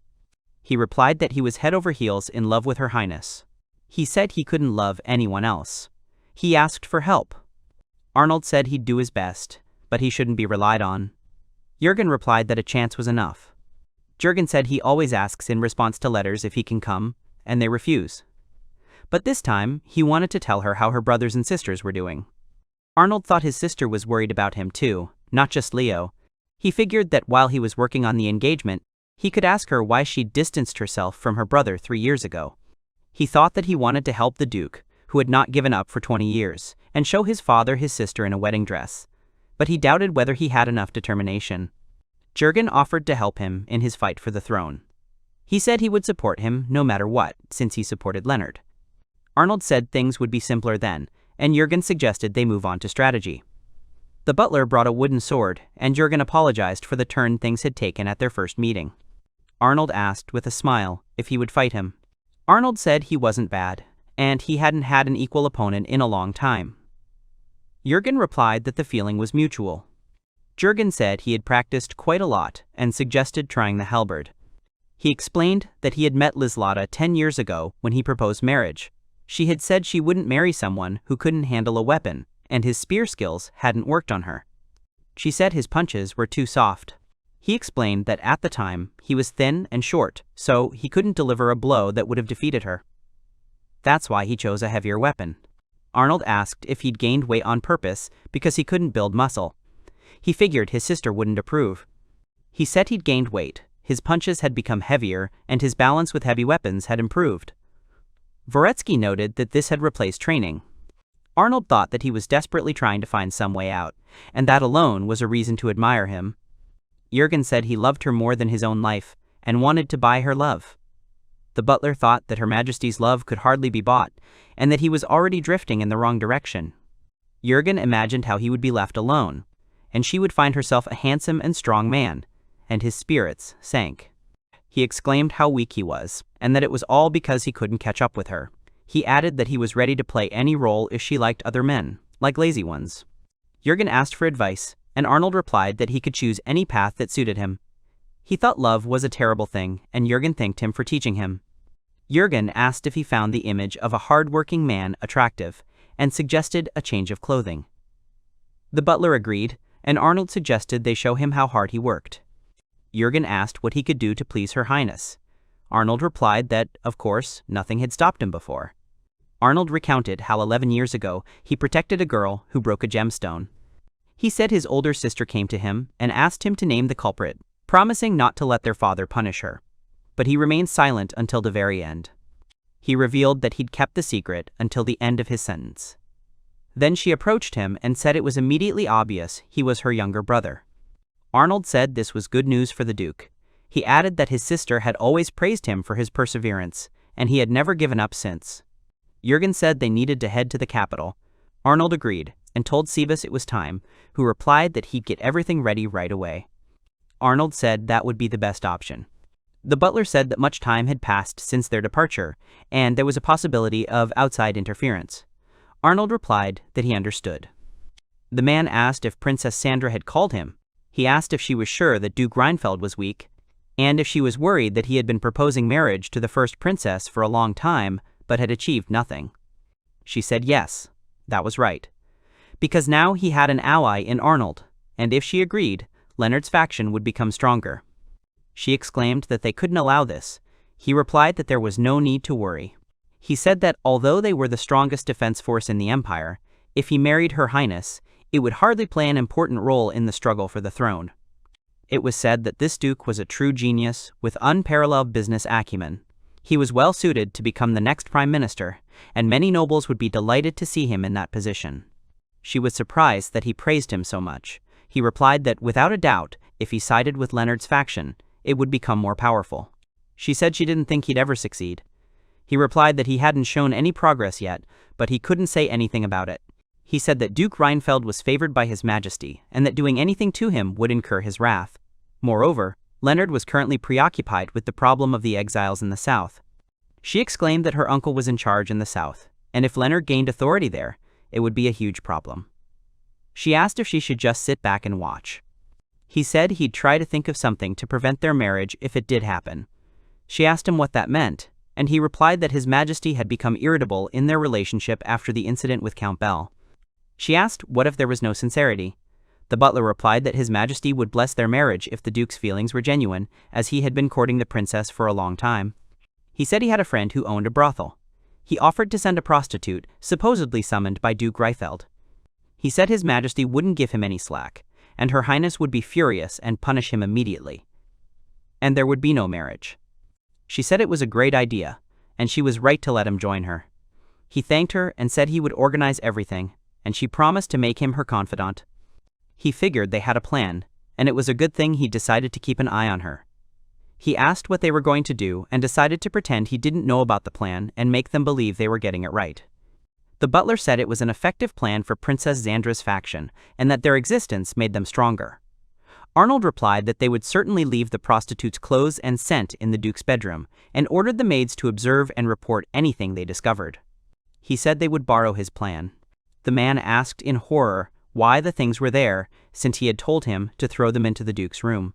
He replied that he was head over heels in love with her highness. He said he couldn't love anyone else. He asked for help. Arnold said he'd do his best, but he shouldn't be relied on. Jürgen replied that a chance was enough. Jürgen said he always asks in response to letters if he can come, and they refuse. But this time, he wanted to tell her how her brothers and sisters were doing. Arnold thought his sister was worried about him too, not just Leo. He figured that while he was working on the engagement, he could ask her why she'd distanced herself from her brother 3 years ago. He thought that he wanted to help the Duke, who had not given up for 20 years, and show his father his sister in a wedding dress. But he doubted whether he had enough determination. Jürgen offered to help him in his fight for the throne. He said he would support him no matter what, since he supported Leonard. Arnold said things would be simpler then, and Jürgen suggested they move on to strategy. The butler brought a wooden sword, and Jürgen apologized for the turn things had taken at their first meeting. Arnold asked with a smile if he would fight him. Arnold said he wasn't bad, and he hadn't had an equal opponent in a long time. Jürgen replied that the feeling was mutual. Jürgen said he had practiced quite a lot and suggested trying the halberd. He explained that he had met Lislada 10 years ago when he proposed marriage. She had said she wouldn't marry someone who couldn't handle a weapon, and his spear skills hadn't worked on her. She said his punches were too soft. He explained that at the time, he was thin and short, so he couldn't deliver a blow that would have defeated her. That's why he chose a heavier weapon. Arnold asked if he'd gained weight on purpose because he couldn't build muscle. He figured his sister wouldn't approve. He said he'd gained weight, his punches had become heavier, and his balance with heavy weapons had improved. Voretsky noted that this had replaced training. Arnold thought that he was desperately trying to find some way out, and that alone was a reason to admire him. Jürgen said he loved her more than his own life, and wanted to buy her love. The butler thought that Her Majesty's love could hardly be bought, and that he was already drifting in the wrong direction. Jürgen imagined how he would be left alone, and she would find herself a handsome and strong man, and his spirits sank. He exclaimed how weak he was, and that it was all because he couldn't catch up with her. He added that he was ready to play any role if she liked other men, like lazy ones. Jürgen asked for advice, and Arnold replied that he could choose any path that suited him. He thought love was a terrible thing, and Jürgen thanked him for teaching him. Jürgen asked if he found the image of a hard-working man attractive, and suggested a change of clothing. The butler agreed, and Arnold suggested they show him how hard he worked. Jürgen asked what he could do to please Her Highness. Arnold replied that, of course, nothing had stopped him before. Arnold recounted how 11 years ago he protected a girl who broke a gemstone. He said his older sister came to him and asked him to name the culprit, promising not to let their father punish her. But he remained silent until the very end. He revealed that he'd kept the secret until the end of his sentence. Then she approached him and said it was immediately obvious he was her younger brother. Arnold said this was good news for the Duke. He added that his sister had always praised him for his perseverance, and he had never given up since. Jürgen said they needed to head to the capital. Arnold agreed, and told Sivas it was time, who replied that he'd get everything ready right away. Arnold said that would be the best option. The butler said that much time had passed since their departure, and there was a possibility of outside interference. Arnold replied that he understood. The man asked if Princess Sandra had called him. He asked if she was sure that Duke Reinfeld was weak, and if she was worried that he had been proposing marriage to the first princess for a long time, but had achieved nothing. She said yes, that was right. Because now he had an ally in Arnold, and if she agreed, Leonard's faction would become stronger. She exclaimed that they couldn't allow this. He replied that there was no need to worry. He said that although they were the strongest defense force in the Empire, if he married Her Highness, it would hardly play an important role in the struggle for the throne. It was said that this duke was a true genius with unparalleled business acumen. He was well suited to become the next prime minister, and many nobles would be delighted to see him in that position. She was surprised that he praised him so much. He replied that without a doubt, if he sided with Leonard's faction, it would become more powerful. She said she didn't think he'd ever succeed. He replied that he hadn't shown any progress yet, but he couldn't say anything about it. He said that Duke Reinfeld was favored by His Majesty and that doing anything to him would incur his wrath. Moreover, Leonard was currently preoccupied with the problem of the exiles in the south. She exclaimed that her uncle was in charge in the south, and if Leonard gained authority there, it would be a huge problem. She asked if she should just sit back and watch. He said he'd try to think of something to prevent their marriage if it did happen. She asked him what that meant, and he replied that His Majesty had become irritable in their relationship after the incident with Count Bell. She asked what if there was no sincerity. The butler replied that His Majesty would bless their marriage if the Duke's feelings were genuine, as he had been courting the princess for a long time. He said he had a friend who owned a brothel. He offered to send a prostitute, supposedly summoned by Duke Reinfeld. He said His Majesty wouldn't give him any slack, and Her Highness would be furious and punish him immediately. And there would be no marriage. She said it was a great idea, and she was right to let him join her. He thanked her and said he would organize everything, and she promised to make him her confidant. He figured they had a plan, and it was a good thing he decided to keep an eye on her. He asked what they were going to do and decided to pretend he didn't know about the plan and make them believe they were getting it right. The butler said it was an effective plan for Princess Xandra's faction and that their existence made them stronger. Arnold replied that they would certainly leave the prostitute's clothes and scent in the Duke's bedroom and ordered the maids to observe and report anything they discovered. He said they would borrow his plan. The man asked in horror why the things were there, since he had told him to throw them into the Duke's room.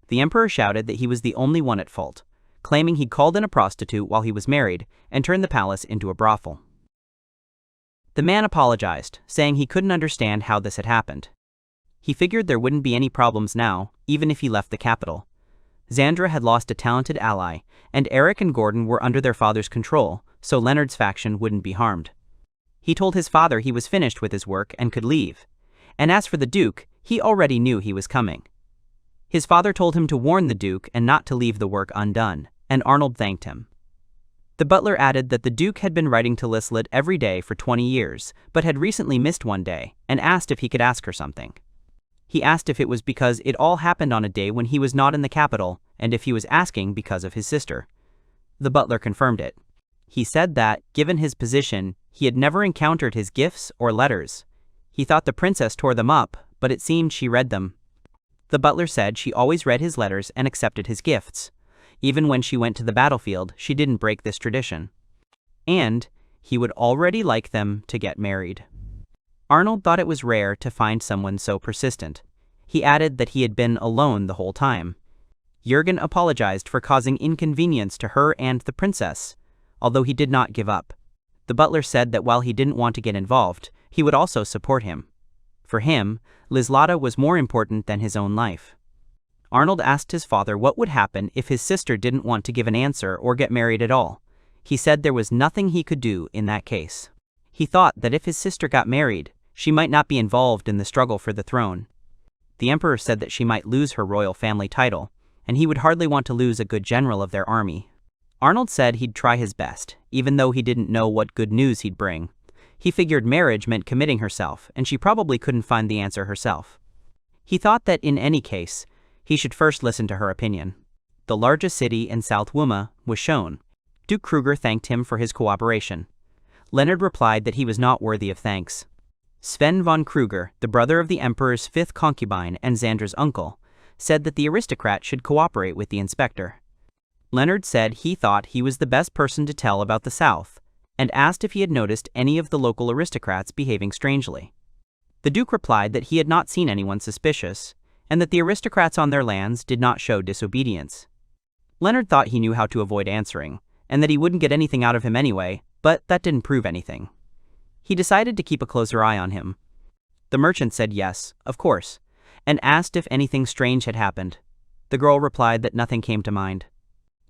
The Emperor shouted that he was the only one at fault, claiming he'd called in a prostitute while he was married and turned the palace into a brothel. The man apologized, saying he couldn't understand how this had happened. He figured there wouldn't be any problems now, even if he left the capital. Xandra had lost a talented ally, and Eric and Gordon were under their father's control, so Leonard's faction wouldn't be harmed. He told his father he was finished with his work and could leave. And as for the Duke, he already knew he was coming. His father told him to warn the Duke and not to leave the work undone, and Arnold thanked him. The butler added that the Duke had been writing to Lislet every day for 20 years, but had recently missed one day, and asked if he could ask her something. He asked if it was because it all happened on a day when he was not in the capital, and if he was asking because of his sister. The butler confirmed it. He said that, given his position, he had never encountered his gifts or letters. He thought the princess tore them up, but it seemed she read them. The butler said she always read his letters and accepted his gifts. Even when she went to the battlefield, she didn't break this tradition. And he would already like them to get married. Arnold thought it was rare to find someone so persistent. He added that he had been alone the whole time. Jürgen apologized for causing inconvenience to her and the princess, although he did not give up. The butler said that while he didn't want to get involved, he would also support him. For him, Lislada was more important than his own life. Arnold asked his father what would happen if his sister didn't want to give an answer or get married at all. He said there was nothing he could do in that case. He thought that if his sister got married, she might not be involved in the struggle for the throne. The emperor said that she might lose her royal family title, and he would hardly want to lose a good general of their army. Arnold said he'd try his best, even though he didn't know what good news he'd bring. He figured marriage meant committing herself, and she probably couldn't find the answer herself. He thought that in any case, he should first listen to her opinion. The largest city in South Wuma was shown. Duke Kruger thanked him for his cooperation. Leonard replied that he was not worthy of thanks. Sven von Kruger, the brother of the emperor's fifth concubine and Xandra's uncle, said that the aristocrat should cooperate with the inspector. Leonard said he thought he was the best person to tell about the South, and asked if he had noticed any of the local aristocrats behaving strangely. The Duke replied that he had not seen anyone suspicious, and that the aristocrats on their lands did not show disobedience. Leonard thought he knew how to avoid answering, and that he wouldn't get anything out of him anyway, but that didn't prove anything. He decided to keep a closer eye on him. The merchant said yes, of course, and asked if anything strange had happened. The girl replied that nothing came to mind.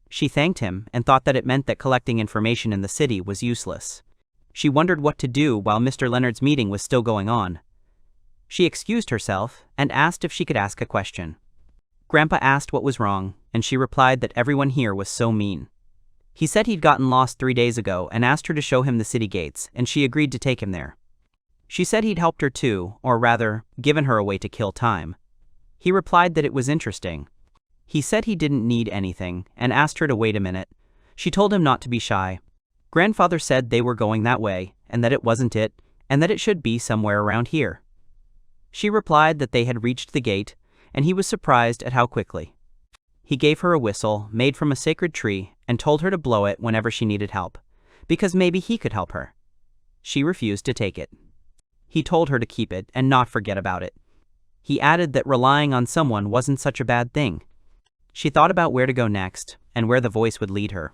She thanked him and thought that it meant that collecting information in the city was useless. She wondered what to do while Mr. Leonard's meeting was still going on. She excused herself and asked if she could ask a question. Grandpa asked what was wrong, and she replied that everyone here was so mean. He said he'd gotten lost 3 days ago and asked her to show him the city gates, and she agreed to take him there. She said he'd helped her too, or rather, given her a way to kill time. He replied that it was interesting. He said he didn't need anything, and asked her to wait a minute. She told him not to be shy. Grandfather said they were going that way, and that it wasn't it, and that it should be somewhere around here. She replied that they had reached the gate, and he was surprised at how quickly. He gave her a whistle made from a sacred tree and told her to blow it whenever she needed help, because maybe he could help her. She refused to take it. He told her to keep it and not forget about it. He added that relying on someone wasn't such a bad thing. She thought about where to go next and where the voice would lead her.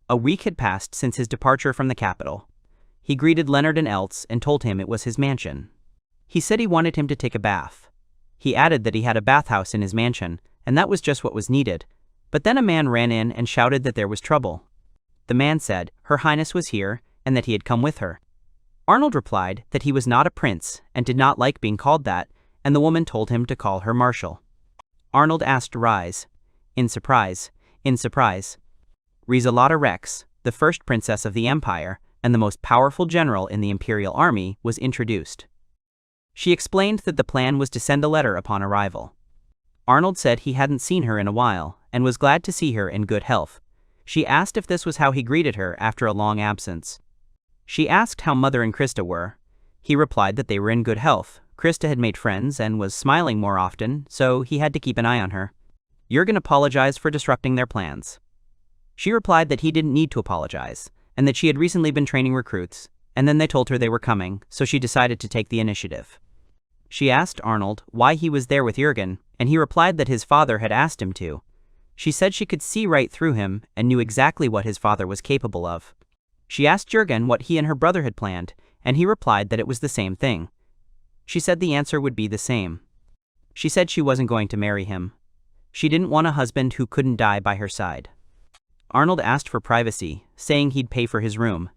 A week had passed since his departure from the capital. He greeted Leonard and Eltz and told him it was his mansion. He said he wanted him to take a bath. He added that he had a bathhouse in his mansion, and that was just what was needed. But then a man ran in and shouted that there was trouble. The man said Her Highness was here and that he had come with her. Arnold replied that he was not a prince and did not like being called that, and the woman told him to call her Marshal. Arnold asked Rise. In surprise. Rizalata Rex, the first princess of the Empire and the most powerful general in the Imperial Army, was introduced. She explained that the plan was to send a letter upon arrival. Arnold said he hadn't seen her in a while and was glad to see her in good health. She asked if this was how he greeted her after a long absence. She asked how Mother and Krista were. He replied that they were in good health. Krista had made friends and was smiling more often, so he had to keep an eye on her. Jurgen apologized for disrupting their plans. She replied that he didn't need to apologize, and that she had recently been training recruits, and then they told her they were coming, so she decided to take the initiative. She asked Arnold why he was there with Jurgen, and he replied that his father had asked him to. She said she could see right through him and knew exactly what his father was capable of. She asked Jurgen what he and her brother had planned, and he replied that it was the same thing. She said the answer would be the same. She said she wasn't going to marry him. She didn't want a husband who couldn't die by her side. Arnold asked for privacy, saying he'd pay for his room.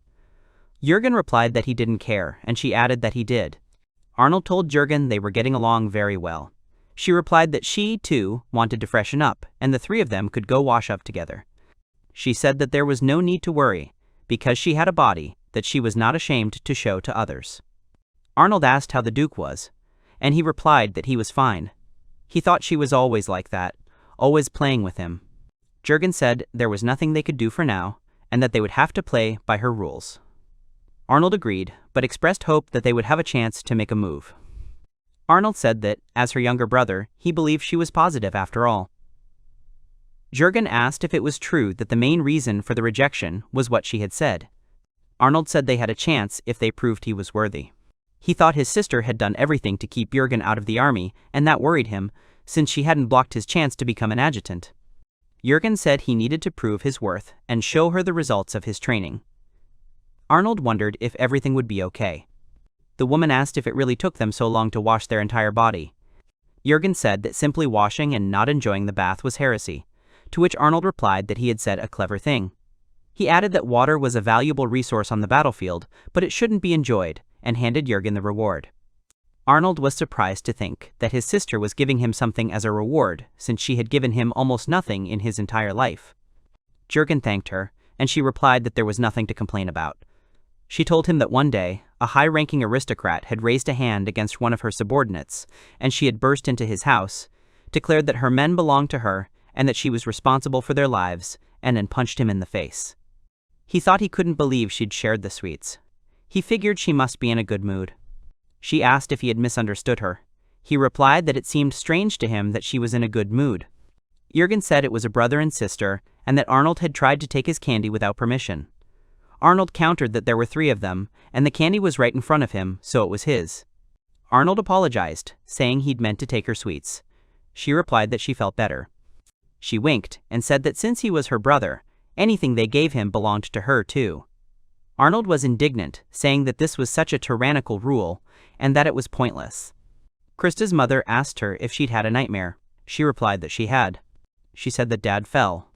Jurgen replied that he didn't care, and she added that he did. Arnold told Jurgen they were getting along very well. She replied that she, too, wanted to freshen up, and the three of them could go wash up together. She said that there was no need to worry, because she had a body that she was not ashamed to show to others. Arnold asked how the Duke was, and he replied that he was fine. He thought she was always like that, always playing with him. Jurgen said there was nothing they could do for now, and that they would have to play by her rules. Arnold agreed, but expressed hope that they would have a chance to make a move. Arnold said that, as her younger brother, he believed she was positive after all. Jurgen asked if it was true that the main reason for the rejection was what she had said. Arnold said they had a chance if they proved he was worthy. He thought his sister had done everything to keep Jurgen out of the army, and that worried him, since she hadn't blocked his chance to become an adjutant. Jurgen said he needed to prove his worth and show her the results of his training. Arnold wondered if everything would be okay. The woman asked if it really took them so long to wash their entire body. Jurgen said that simply washing and not enjoying the bath was heresy, to which Arnold replied that he had said a clever thing. He added that water was a valuable resource on the battlefield, but it shouldn't be enjoyed, and handed Jurgen the reward. Arnold was surprised to think that his sister was giving him something as a reward, since she had given him almost nothing in his entire life. Jurgen thanked her, and she replied that there was nothing to complain about. She told him that one day, a high-ranking aristocrat had raised a hand against one of her subordinates, and she had burst into his house, declared that her men belonged to her, and that she was responsible for their lives, and then punched him in the face. He thought he couldn't believe she'd shared the sweets. He figured she must be in a good mood. She asked if he had misunderstood her. He replied that it seemed strange to him that she was in a good mood. Jurgen said it was a brother and sister, and that Arnold had tried to take his candy without permission. Arnold countered that there were 3 of them, and the candy was right in front of him, so it was his. Arnold apologized, saying he'd meant to take her sweets. She replied that she felt better. She winked and said that since he was her brother, anything they gave him belonged to her too. Arnold was indignant, saying that this was such a tyrannical rule, and that it was pointless. Krista's mother asked her if she'd had a nightmare. She replied that she had. She said that Dad fell,